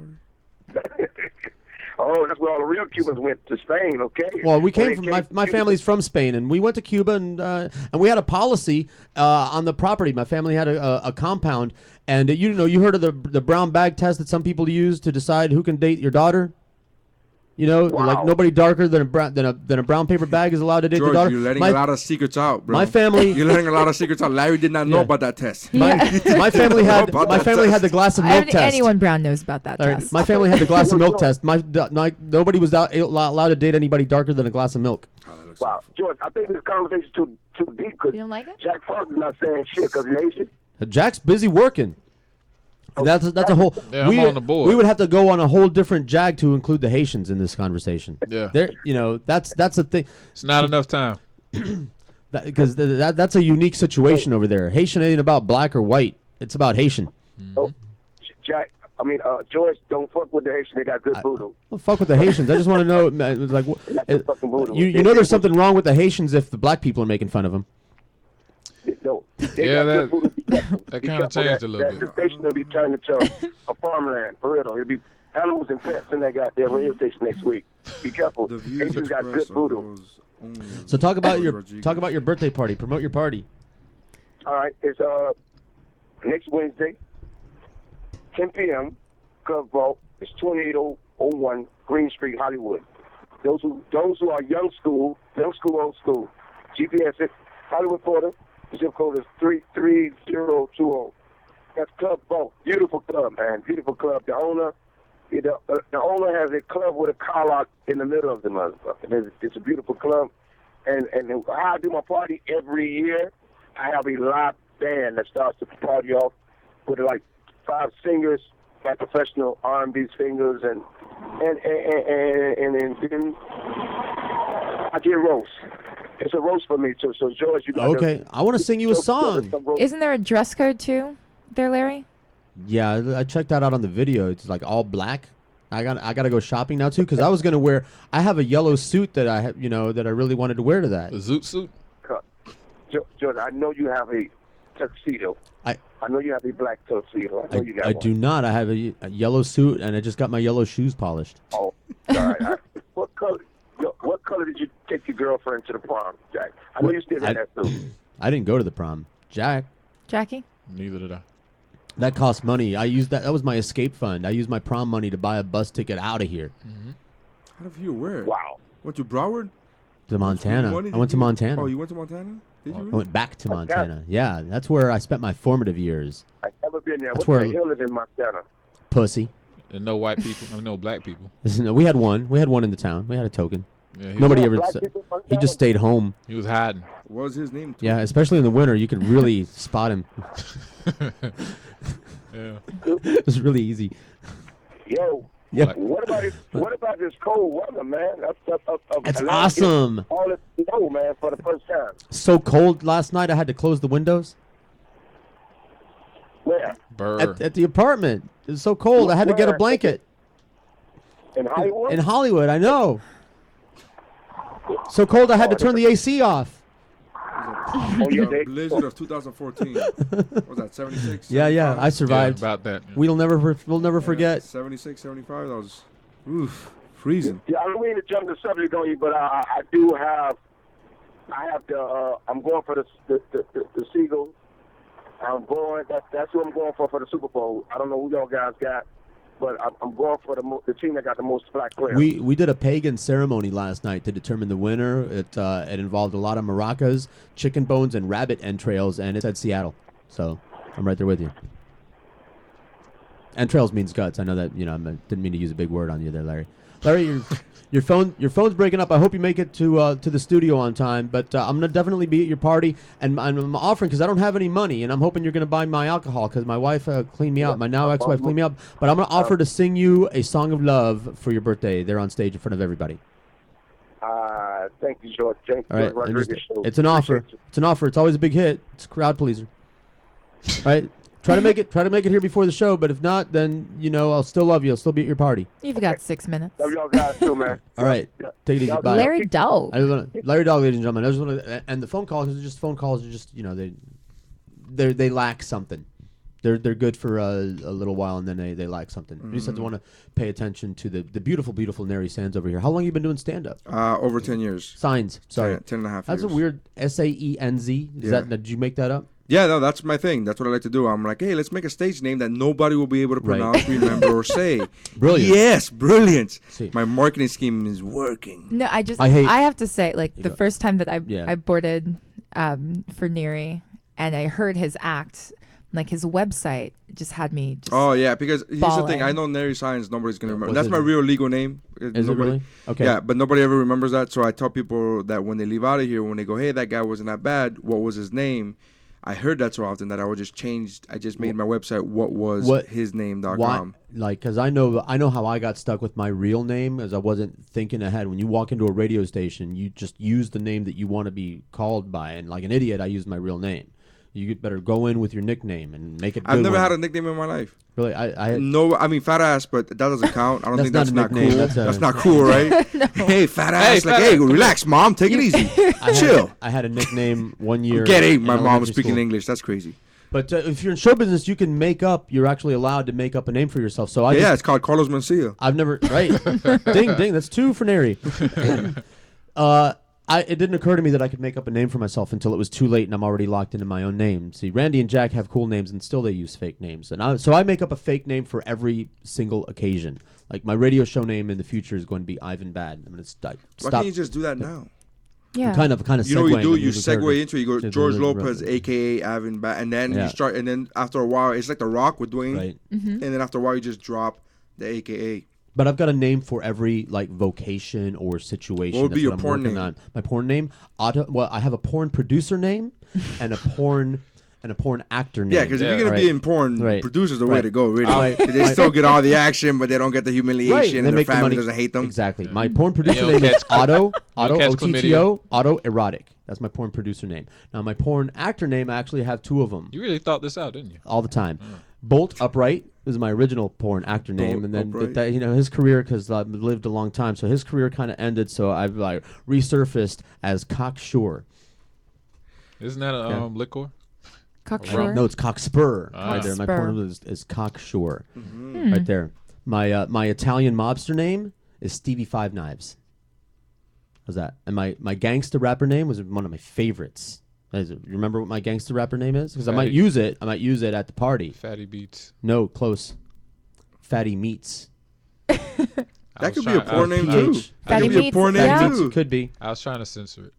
[SPEAKER 5] Oh, that's where all the real Cubans went to Spain. Okay.
[SPEAKER 4] Well, we
[SPEAKER 5] When
[SPEAKER 4] came
[SPEAKER 5] they
[SPEAKER 4] from my family's from Spain, and we went to Cuba, and we had a policy on the property. My family had a compound, and you heard of the brown bag test that some people use to decide who can date your daughter. Like nobody darker than a brown paper bag is allowed to date
[SPEAKER 24] George,
[SPEAKER 4] your daughter.
[SPEAKER 24] you're letting a lot of secrets out, bro.
[SPEAKER 4] My family.
[SPEAKER 24] You're letting a lot of secrets out. Larry did not know about that test.
[SPEAKER 4] My family had had the glass of
[SPEAKER 3] I
[SPEAKER 4] milk
[SPEAKER 3] don't think
[SPEAKER 4] test.
[SPEAKER 3] anyone brown knows about that
[SPEAKER 4] All right,
[SPEAKER 3] test.
[SPEAKER 4] my family had the glass of milk test. Nobody was allowed to date anybody darker than a glass of milk.
[SPEAKER 5] Wow, George, I think this conversation too deep because
[SPEAKER 3] you don't like it?
[SPEAKER 5] Jakfrost is not saying shit because he's Asian.
[SPEAKER 4] Jack's busy working. That's a whole.
[SPEAKER 2] Yeah, I'm on the board.
[SPEAKER 4] We would have to go on a whole different jag to include the Haitians in this conversation.
[SPEAKER 2] Yeah.
[SPEAKER 4] That's the thing.
[SPEAKER 2] It's not enough time.
[SPEAKER 4] Because that's a unique situation over there. Haitian ain't about black or white. It's about Haitian.
[SPEAKER 5] Oh, George, don't fuck with the Haitian. They got good voodoo.
[SPEAKER 4] Well, fuck with the Haitians. I just want to know, like, you know, there's something wrong with the Haitians if the black people are making fun of them.
[SPEAKER 5] No,
[SPEAKER 2] Yeah, that kind of changed a little bit.
[SPEAKER 5] The station will be turned into a farmland, for real. It'll be animals and pets in that goddamn radio station next week. Be careful. Haitians got good voodoo.
[SPEAKER 4] So talk about your birthday party. Promote your party.
[SPEAKER 5] All right, it's next Wednesday, 10 p.m. Club Vault. It's 28001 Green Street, Hollywood. Those who are young school, old school. GPS is Hollywood, Florida. The zip code is 33020. That's Club Vault. Beautiful club, man. Beautiful club. The owner has a club with a car lot in the middle of the motherfucker. It's a beautiful club. And how I do my party every year, I have a live band that starts the party off with like 5 singers, like professional R&B singers, and then I get roast. It's a roast for me too. So George, you got
[SPEAKER 4] Okay, I want to sing you a song.
[SPEAKER 3] Isn't there a dress code too, there, Larry?
[SPEAKER 4] Yeah, I checked that out on the video. It's like all black. I got to go shopping now too because I was gonna wear. I have a yellow suit that I have, that I really wanted to wear to that.
[SPEAKER 2] A zoot suit.
[SPEAKER 5] George, I know you have a tuxedo. I know you have a black tuxedo. I know you got
[SPEAKER 4] I
[SPEAKER 5] one.
[SPEAKER 4] do not. I have a yellow suit and I just got my yellow shoes polished.
[SPEAKER 5] Oh, all right. What color did you take your girlfriend to the prom, Jack? I know you still in that suit.
[SPEAKER 4] I didn't go to the prom.
[SPEAKER 3] Jackie?
[SPEAKER 2] Neither did I.
[SPEAKER 4] That cost money. I used that. That was my escape fund. I used my prom money to buy a bus ticket out of here
[SPEAKER 24] How did you wear?
[SPEAKER 5] Wow.
[SPEAKER 24] Went to Broward?
[SPEAKER 4] to Montana. I went to Montana.
[SPEAKER 24] Oh, you went to Montana? Did you
[SPEAKER 4] I
[SPEAKER 24] really?
[SPEAKER 4] went back to Montana. Yeah, that's where I spent my formative years.
[SPEAKER 5] I've never been there.
[SPEAKER 4] That's
[SPEAKER 5] What
[SPEAKER 4] where-
[SPEAKER 5] the hell is in Montana?
[SPEAKER 4] Pussy.
[SPEAKER 2] And no white people. No black people.
[SPEAKER 4] No, we had one. We had one in the town. We had a token.
[SPEAKER 2] Yeah,
[SPEAKER 4] Nobody
[SPEAKER 2] was-
[SPEAKER 4] ever.
[SPEAKER 2] Black people in
[SPEAKER 4] He just stayed home.
[SPEAKER 2] He was hiding.
[SPEAKER 24] What was his name?
[SPEAKER 4] Yeah, especially in the winter, you could really spot him.
[SPEAKER 2] Yeah.
[SPEAKER 4] It was really easy.
[SPEAKER 5] Yo.
[SPEAKER 4] Yeah.
[SPEAKER 5] What about this cold weather, man?
[SPEAKER 4] It's awesome.
[SPEAKER 5] All this snow, man, for the first time.
[SPEAKER 4] So cold last night, I had to close the windows.
[SPEAKER 5] Where?
[SPEAKER 4] At the apartment. It was so cold, I had to get a blanket.
[SPEAKER 5] In Hollywood?
[SPEAKER 4] In Hollywood, I know. So cold, I had to turn the AC off.
[SPEAKER 24] The blizzard of 2014. What was that, 76?
[SPEAKER 4] Yeah, I survived.
[SPEAKER 2] about that.
[SPEAKER 4] We'll never forget.
[SPEAKER 24] 76, 75. That was, freezing.
[SPEAKER 5] Yeah, I don't mean to jump the subject on you, but I do have. I'm going for the Seagulls. I'm going. That's who I'm going for the Super Bowl. I don't know who y'all guys got, but I'm going for the team that got the most black players.
[SPEAKER 4] We did a pagan ceremony last night to determine the winner. It involved a lot of maracas, chicken bones, and rabbit entrails, and it said Seattle. So I'm right there with you. Entrails means guts. I know that. I didn't mean to use a big word on you there, Larry. Larry, your phone's breaking up. I hope you make it to the studio on time. But I'm gonna definitely be at your party, and I'm offering because I don't have any money, and I'm hoping you're gonna buy my alcohol because my wife cleaned me out. My now ex-wife cleaned me up. But I'm gonna offer to sing you a song of love for your birthday. There on stage in front of everybody.
[SPEAKER 5] Thank you, George. Thank you,
[SPEAKER 4] All right,
[SPEAKER 5] George.
[SPEAKER 4] it's an offer. It's an offer. It's always a big hit. It's a crowd pleaser. All right. Try to make it here before the show, but if not, then I'll still love you. I'll still be at your party.
[SPEAKER 3] You've got 6 minutes.
[SPEAKER 5] Love y'all guys too, man.
[SPEAKER 4] All right, take it easy. Bye.
[SPEAKER 3] Larry Dogg.
[SPEAKER 4] Larry Dogg, ladies and gentlemen. I just want to, and the phone calls are just they lack something. They're good for a little while and then they lack something. You just have to want to pay attention to the beautiful Nery Saenz over here. How long have you been doing stand up?
[SPEAKER 24] Over 10 years.
[SPEAKER 4] Signs. Sorry,
[SPEAKER 24] 10 and a half
[SPEAKER 4] That's
[SPEAKER 24] years.
[SPEAKER 4] a weird Saenz. Did you make that up?
[SPEAKER 24] Yeah, no, that's my thing. That's what I like to do. I'm like, hey, let's make a stage name that nobody will be able to pronounce, remember, or say.
[SPEAKER 4] Brilliant.
[SPEAKER 24] Yes, brilliant.
[SPEAKER 4] See.
[SPEAKER 24] My marketing scheme is working.
[SPEAKER 3] No, I have to say, like, the first time that I boarded for Nery and I heard his act, like his website just had me just
[SPEAKER 24] Oh, yeah, because here's the thing.
[SPEAKER 3] bawling.
[SPEAKER 24] I know Nery Saenz, nobody's going to remember.
[SPEAKER 4] What's
[SPEAKER 24] That's
[SPEAKER 4] his
[SPEAKER 24] my
[SPEAKER 4] name?
[SPEAKER 24] real legal name.
[SPEAKER 4] Is it really? Okay.
[SPEAKER 24] Yeah, but nobody ever remembers that. So I tell people that when they leave out of here, when they go, hey, that guy wasn't that bad, what was his name? I heard that so often that I just made my website whatwashisname.com.
[SPEAKER 4] Why? Like, because I know how I got stuck with my real name, as I wasn't thinking ahead. When you walk into a radio station, you just use the name that you want to be called by, and like an idiot, I used my real name. You better go in with your nickname and make it.
[SPEAKER 24] I've never had a nickname in my life.
[SPEAKER 4] Really, I
[SPEAKER 24] no. I mean, fat ass, but that doesn't count. I don't think that's not
[SPEAKER 4] nickname,
[SPEAKER 24] cool.
[SPEAKER 4] that's
[SPEAKER 24] not cool, right?
[SPEAKER 3] No.
[SPEAKER 24] Hey, fat ass. Hey, relax, mom. Take it easy. Chill.
[SPEAKER 4] I had a nickname one year.
[SPEAKER 24] My mom was
[SPEAKER 4] elementary
[SPEAKER 24] speaking
[SPEAKER 4] school.
[SPEAKER 24] English. That's crazy.
[SPEAKER 4] But if you're in show business, you can make up. You're actually allowed to make up a name for yourself. So
[SPEAKER 24] it's called Carlos Mencia.
[SPEAKER 4] I've never ding. That's 2 for Nery. It didn't occur to me that I could make up a name for myself until it was too late, and I'm already locked into my own name. See, Randy and Jack have cool names, and still they use fake names. And so I make up a fake name for every single occasion. Like my radio show name in the future is going to be Ivan Bad. I'm going to stop.
[SPEAKER 24] Why can't you just do that now?
[SPEAKER 3] Yeah.
[SPEAKER 4] Kind of.
[SPEAKER 24] You know what you do?
[SPEAKER 4] segueing
[SPEAKER 24] You
[SPEAKER 4] the
[SPEAKER 24] segue
[SPEAKER 4] character
[SPEAKER 24] into it. You go
[SPEAKER 4] to
[SPEAKER 24] George
[SPEAKER 4] the-
[SPEAKER 24] Lopez, a.k.a. Ivan Bad, and then you start, and then after a while, it's like The Rock with Dwayne.
[SPEAKER 4] Right.
[SPEAKER 24] And then after a while, you just drop the a.k.a.
[SPEAKER 4] But I've got a name for every like vocation or situation.
[SPEAKER 24] What would be
[SPEAKER 4] That's
[SPEAKER 24] your
[SPEAKER 4] I'm
[SPEAKER 24] porn
[SPEAKER 4] working
[SPEAKER 24] name?
[SPEAKER 4] on. My porn name? I have a porn producer name and a porn actor name.
[SPEAKER 24] Yeah, because if you're gonna be in porn, producers the way to go. Really, they still get all the action, but they don't get the humiliation, and their family doesn't hate them.
[SPEAKER 4] Exactly. My porn producer name is Otto OTTO, Otto Erotic. That's my porn producer name. Now my porn actor name, I actually have 2 of them.
[SPEAKER 2] You really thought this out, didn't you?
[SPEAKER 4] All the time. Bolt Upright is my original porn actor name, and then his career, because I've lived a long time, so his career kind of ended. So I've like resurfaced as Cocksure.
[SPEAKER 2] Isn't that a liquor?
[SPEAKER 3] Cocksure?
[SPEAKER 4] No, it's Cockspur. Right there. My porn is Cocksure. Right there. My Italian mobster name is Stevie Five Knives. How's that? And my gangster rapper name was one of my favorites. You remember what my gangster rapper name is? Because I might use it. I might use it at the party.
[SPEAKER 2] Fatty Beats.
[SPEAKER 4] No, close. Fatty Meats.
[SPEAKER 24] That could be a porn name too.
[SPEAKER 3] Fatty
[SPEAKER 24] That could be a
[SPEAKER 3] Meats,
[SPEAKER 24] porn
[SPEAKER 3] yeah.
[SPEAKER 24] name too.
[SPEAKER 4] It could be.
[SPEAKER 2] I was trying to censor it.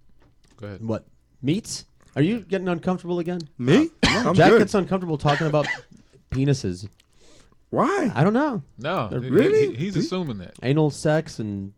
[SPEAKER 2] Go ahead.
[SPEAKER 4] What? Meats? Are you getting uncomfortable again?
[SPEAKER 24] Me? I'm
[SPEAKER 4] Jack
[SPEAKER 24] good.
[SPEAKER 4] gets uncomfortable talking about penises.
[SPEAKER 24] Why?
[SPEAKER 4] I don't know.
[SPEAKER 2] No,
[SPEAKER 24] Really?
[SPEAKER 2] he's assuming that.
[SPEAKER 4] Anal sex and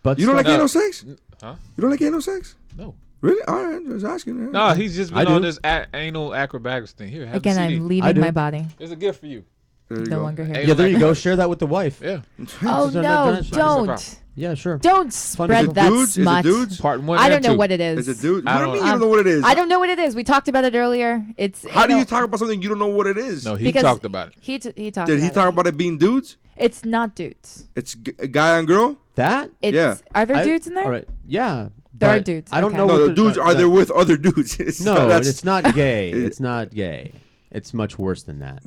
[SPEAKER 4] butt
[SPEAKER 24] You don't like
[SPEAKER 4] stuff.
[SPEAKER 24] anal sex?
[SPEAKER 2] Huh?
[SPEAKER 24] You don't like anal sex?
[SPEAKER 2] No.
[SPEAKER 24] Really? All right, I was asking.
[SPEAKER 2] No, he's just
[SPEAKER 4] I
[SPEAKER 2] been on
[SPEAKER 4] do.
[SPEAKER 2] this anal acrobatics thing. Here, have
[SPEAKER 3] Again,
[SPEAKER 2] the CD.
[SPEAKER 3] I'm
[SPEAKER 4] I
[SPEAKER 3] leaving
[SPEAKER 4] do.
[SPEAKER 3] my body.
[SPEAKER 2] There's a gift for you.
[SPEAKER 24] There you
[SPEAKER 3] No
[SPEAKER 24] go.
[SPEAKER 3] longer here.
[SPEAKER 2] Anal
[SPEAKER 4] Yeah, there you go.
[SPEAKER 2] acrobatics.
[SPEAKER 4] Share that with the wife.
[SPEAKER 2] Yeah.
[SPEAKER 3] Oh no! Don't.
[SPEAKER 4] Yeah, sure.
[SPEAKER 3] Don't
[SPEAKER 24] Is
[SPEAKER 3] spread
[SPEAKER 24] it
[SPEAKER 3] that
[SPEAKER 24] dudes?
[SPEAKER 3] smut.
[SPEAKER 24] Is it dudes?
[SPEAKER 2] Part 1
[SPEAKER 3] I
[SPEAKER 2] and
[SPEAKER 3] don't know
[SPEAKER 2] 2.
[SPEAKER 3] what it is.
[SPEAKER 24] Is it dudes?
[SPEAKER 2] I
[SPEAKER 24] What do you
[SPEAKER 2] don't-
[SPEAKER 24] mean you don't know what it is?
[SPEAKER 3] I don't know what it is. We talked about it earlier. It's
[SPEAKER 24] How do you talk about something you don't know what it is?
[SPEAKER 2] No, he
[SPEAKER 3] Because
[SPEAKER 2] talked about it.
[SPEAKER 3] He talked.
[SPEAKER 24] Did he
[SPEAKER 3] about
[SPEAKER 24] talk
[SPEAKER 3] it.
[SPEAKER 24] about it being dudes?
[SPEAKER 3] It's not dudes.
[SPEAKER 24] It's a guy and girl?
[SPEAKER 4] That?
[SPEAKER 3] It's,
[SPEAKER 24] Yeah.
[SPEAKER 3] Are there dudes in there?
[SPEAKER 4] All right. Yeah.
[SPEAKER 3] There are
[SPEAKER 4] but
[SPEAKER 3] dudes,
[SPEAKER 4] I don't
[SPEAKER 3] okay.
[SPEAKER 4] know.
[SPEAKER 24] No,
[SPEAKER 4] what
[SPEAKER 24] the dudes are there with other dudes.
[SPEAKER 4] No,
[SPEAKER 24] that's-
[SPEAKER 4] it's not gay. It's not gay. It's much worse than that.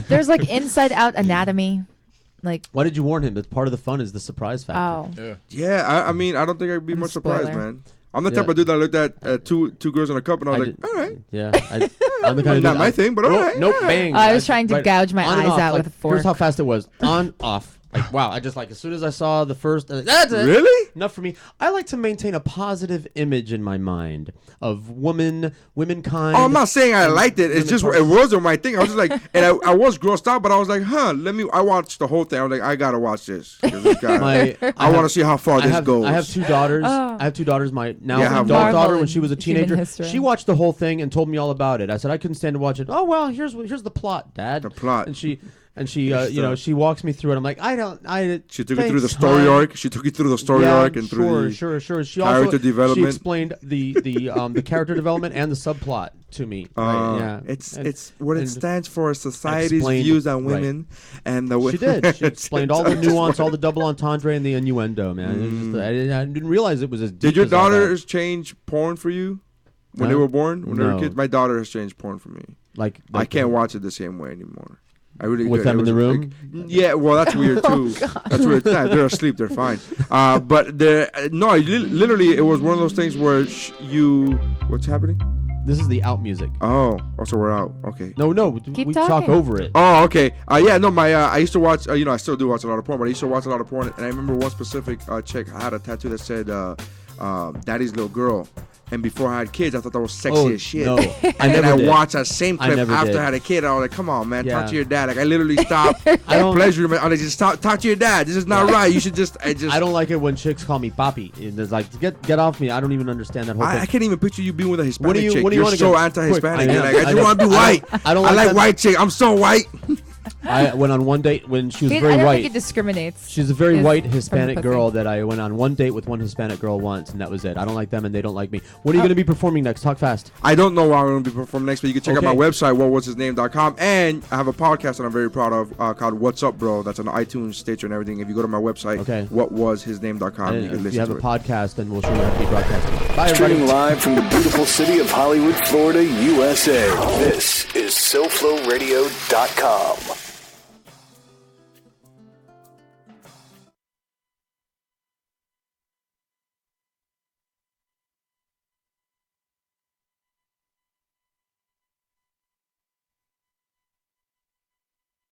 [SPEAKER 3] There's like inside out anatomy. Like,
[SPEAKER 4] Why did you warn him? It's part of the fun is the surprise factor.
[SPEAKER 3] oh.
[SPEAKER 24] Yeah, I mean, I don't think I'd be much surprised,
[SPEAKER 3] spoiler.
[SPEAKER 24] man. I'm the
[SPEAKER 4] Yeah.
[SPEAKER 24] type of dude that looked at two girls in a cup and I was
[SPEAKER 4] I
[SPEAKER 24] like,
[SPEAKER 4] did-
[SPEAKER 24] all right.
[SPEAKER 4] Yeah. I'm the kind of
[SPEAKER 24] Not
[SPEAKER 4] dude-
[SPEAKER 24] my thing, but all right.
[SPEAKER 4] Nope, bang.
[SPEAKER 3] I was trying to gouge my
[SPEAKER 4] on and
[SPEAKER 3] eyes
[SPEAKER 4] off,
[SPEAKER 3] out
[SPEAKER 4] like,
[SPEAKER 3] with a fork.
[SPEAKER 4] Here's how fast it was. On, off. Like, wow, I just like, as soon as I saw the first, that's it.
[SPEAKER 24] Really?
[SPEAKER 4] Enough for me. I like to maintain a positive image in my mind of womankind.
[SPEAKER 24] Oh, I'm not saying I liked it. It's just, it wasn't my thing. I was just like, and I was grossed out, but I was like, I watched the whole thing. I was like, I gotta watch this. I want to see how far this goes.
[SPEAKER 4] I have two daughters.
[SPEAKER 3] Oh.
[SPEAKER 4] I have two daughters. My now
[SPEAKER 24] Yeah,
[SPEAKER 4] adult
[SPEAKER 24] Marvel
[SPEAKER 4] daughter, when she was a
[SPEAKER 3] in human
[SPEAKER 4] teenager,
[SPEAKER 3] history.
[SPEAKER 4] she watched the whole thing and told me all about it. I said I couldn't stand to watch it. Oh well, here's the plot, Dad.
[SPEAKER 24] The plot.
[SPEAKER 4] And she she walks me through it. I'm like,
[SPEAKER 24] She took you through the story arc. She took you through the story arc and through the
[SPEAKER 4] sure. She
[SPEAKER 24] character
[SPEAKER 4] also
[SPEAKER 24] development.
[SPEAKER 4] She explained the character development and the subplot to me. Right, yeah,
[SPEAKER 24] It's what it stands for: society's
[SPEAKER 4] explained-
[SPEAKER 24] views on
[SPEAKER 4] right.
[SPEAKER 24] women and the.
[SPEAKER 4] She did. She explained all the nuance, all the double entendre, and the innuendo. Man, It was just, I didn't realize it was as deep.
[SPEAKER 24] Did your
[SPEAKER 4] as all that.
[SPEAKER 24] daughters change porn for you when they were born? When they were
[SPEAKER 4] No.
[SPEAKER 24] kids, my daughter has changed porn for me.
[SPEAKER 4] Like
[SPEAKER 24] I can't watch it the same way anymore. I really
[SPEAKER 4] With
[SPEAKER 24] could.
[SPEAKER 4] them
[SPEAKER 24] It
[SPEAKER 4] in the
[SPEAKER 24] was
[SPEAKER 4] room?
[SPEAKER 24] like- yeah, well, that's weird too. That's weird. Nah, they're asleep. They're fine. But literally, it was one of those things where what's happening?
[SPEAKER 4] This is the out music.
[SPEAKER 24] Oh, also we're out. Okay.
[SPEAKER 4] No,
[SPEAKER 3] Keep
[SPEAKER 4] we
[SPEAKER 3] talking.
[SPEAKER 4] talk over it.
[SPEAKER 24] Oh, okay. Yeah, no, I used to watch. I still do watch a lot of porn, but I used to watch a lot of porn, and I remember one specific chick had a tattoo that said "Daddy's little girl." And before I had kids, I thought that was sexy as shit.
[SPEAKER 4] No,
[SPEAKER 24] and then I
[SPEAKER 4] did.
[SPEAKER 24] watched that same
[SPEAKER 4] I
[SPEAKER 24] clip
[SPEAKER 4] never
[SPEAKER 24] after
[SPEAKER 4] did.
[SPEAKER 24] I had a kid. And I was like, "Come on, man,
[SPEAKER 4] Yeah.
[SPEAKER 24] talk to your dad." Like I literally stopped pleasure. I like, just talk to your dad. This is not right. You should just. I
[SPEAKER 4] don't like it when chicks call me papi. It's like get off me. I don't even understand that whole thing.
[SPEAKER 24] I can't even picture you being with a Hispanic chick.
[SPEAKER 4] What do you
[SPEAKER 24] You're
[SPEAKER 4] want to
[SPEAKER 24] so
[SPEAKER 4] get?
[SPEAKER 24] anti-Hispanic.
[SPEAKER 4] Quick,
[SPEAKER 24] You're like, I just want to be white.
[SPEAKER 4] I don't
[SPEAKER 24] I like
[SPEAKER 4] that.
[SPEAKER 24] white chick. I'm so white.
[SPEAKER 4] I went on one date when she was
[SPEAKER 3] I
[SPEAKER 4] very
[SPEAKER 3] don't
[SPEAKER 4] white.
[SPEAKER 3] think it discriminates.
[SPEAKER 4] She's a very
[SPEAKER 3] Is
[SPEAKER 4] white
[SPEAKER 3] from
[SPEAKER 4] Hispanic
[SPEAKER 3] pussy.
[SPEAKER 4] girl that I went on one date with one Hispanic girl once, and that was it. I don't like them, and they don't like me. What are you going to be performing next? Talk fast.
[SPEAKER 24] I don't know what I'm going to be performing next, but you can check out my
[SPEAKER 4] Okay.
[SPEAKER 24] website, whatwashisname.com, and I have a podcast that I'm very proud of called What's Up, Bro. That's on iTunes, Stitcher, and everything. If you go to my website, whatwashisname.com, you can
[SPEAKER 4] if
[SPEAKER 24] listen
[SPEAKER 4] you have
[SPEAKER 24] to
[SPEAKER 4] a
[SPEAKER 24] it.
[SPEAKER 4] podcast, then we'll show you how to be broadcasting. Bye,
[SPEAKER 22] Streaming
[SPEAKER 4] everybody.
[SPEAKER 22] live from the beautiful city of Hollywood, Florida, USA. This is SoFloRadio.com.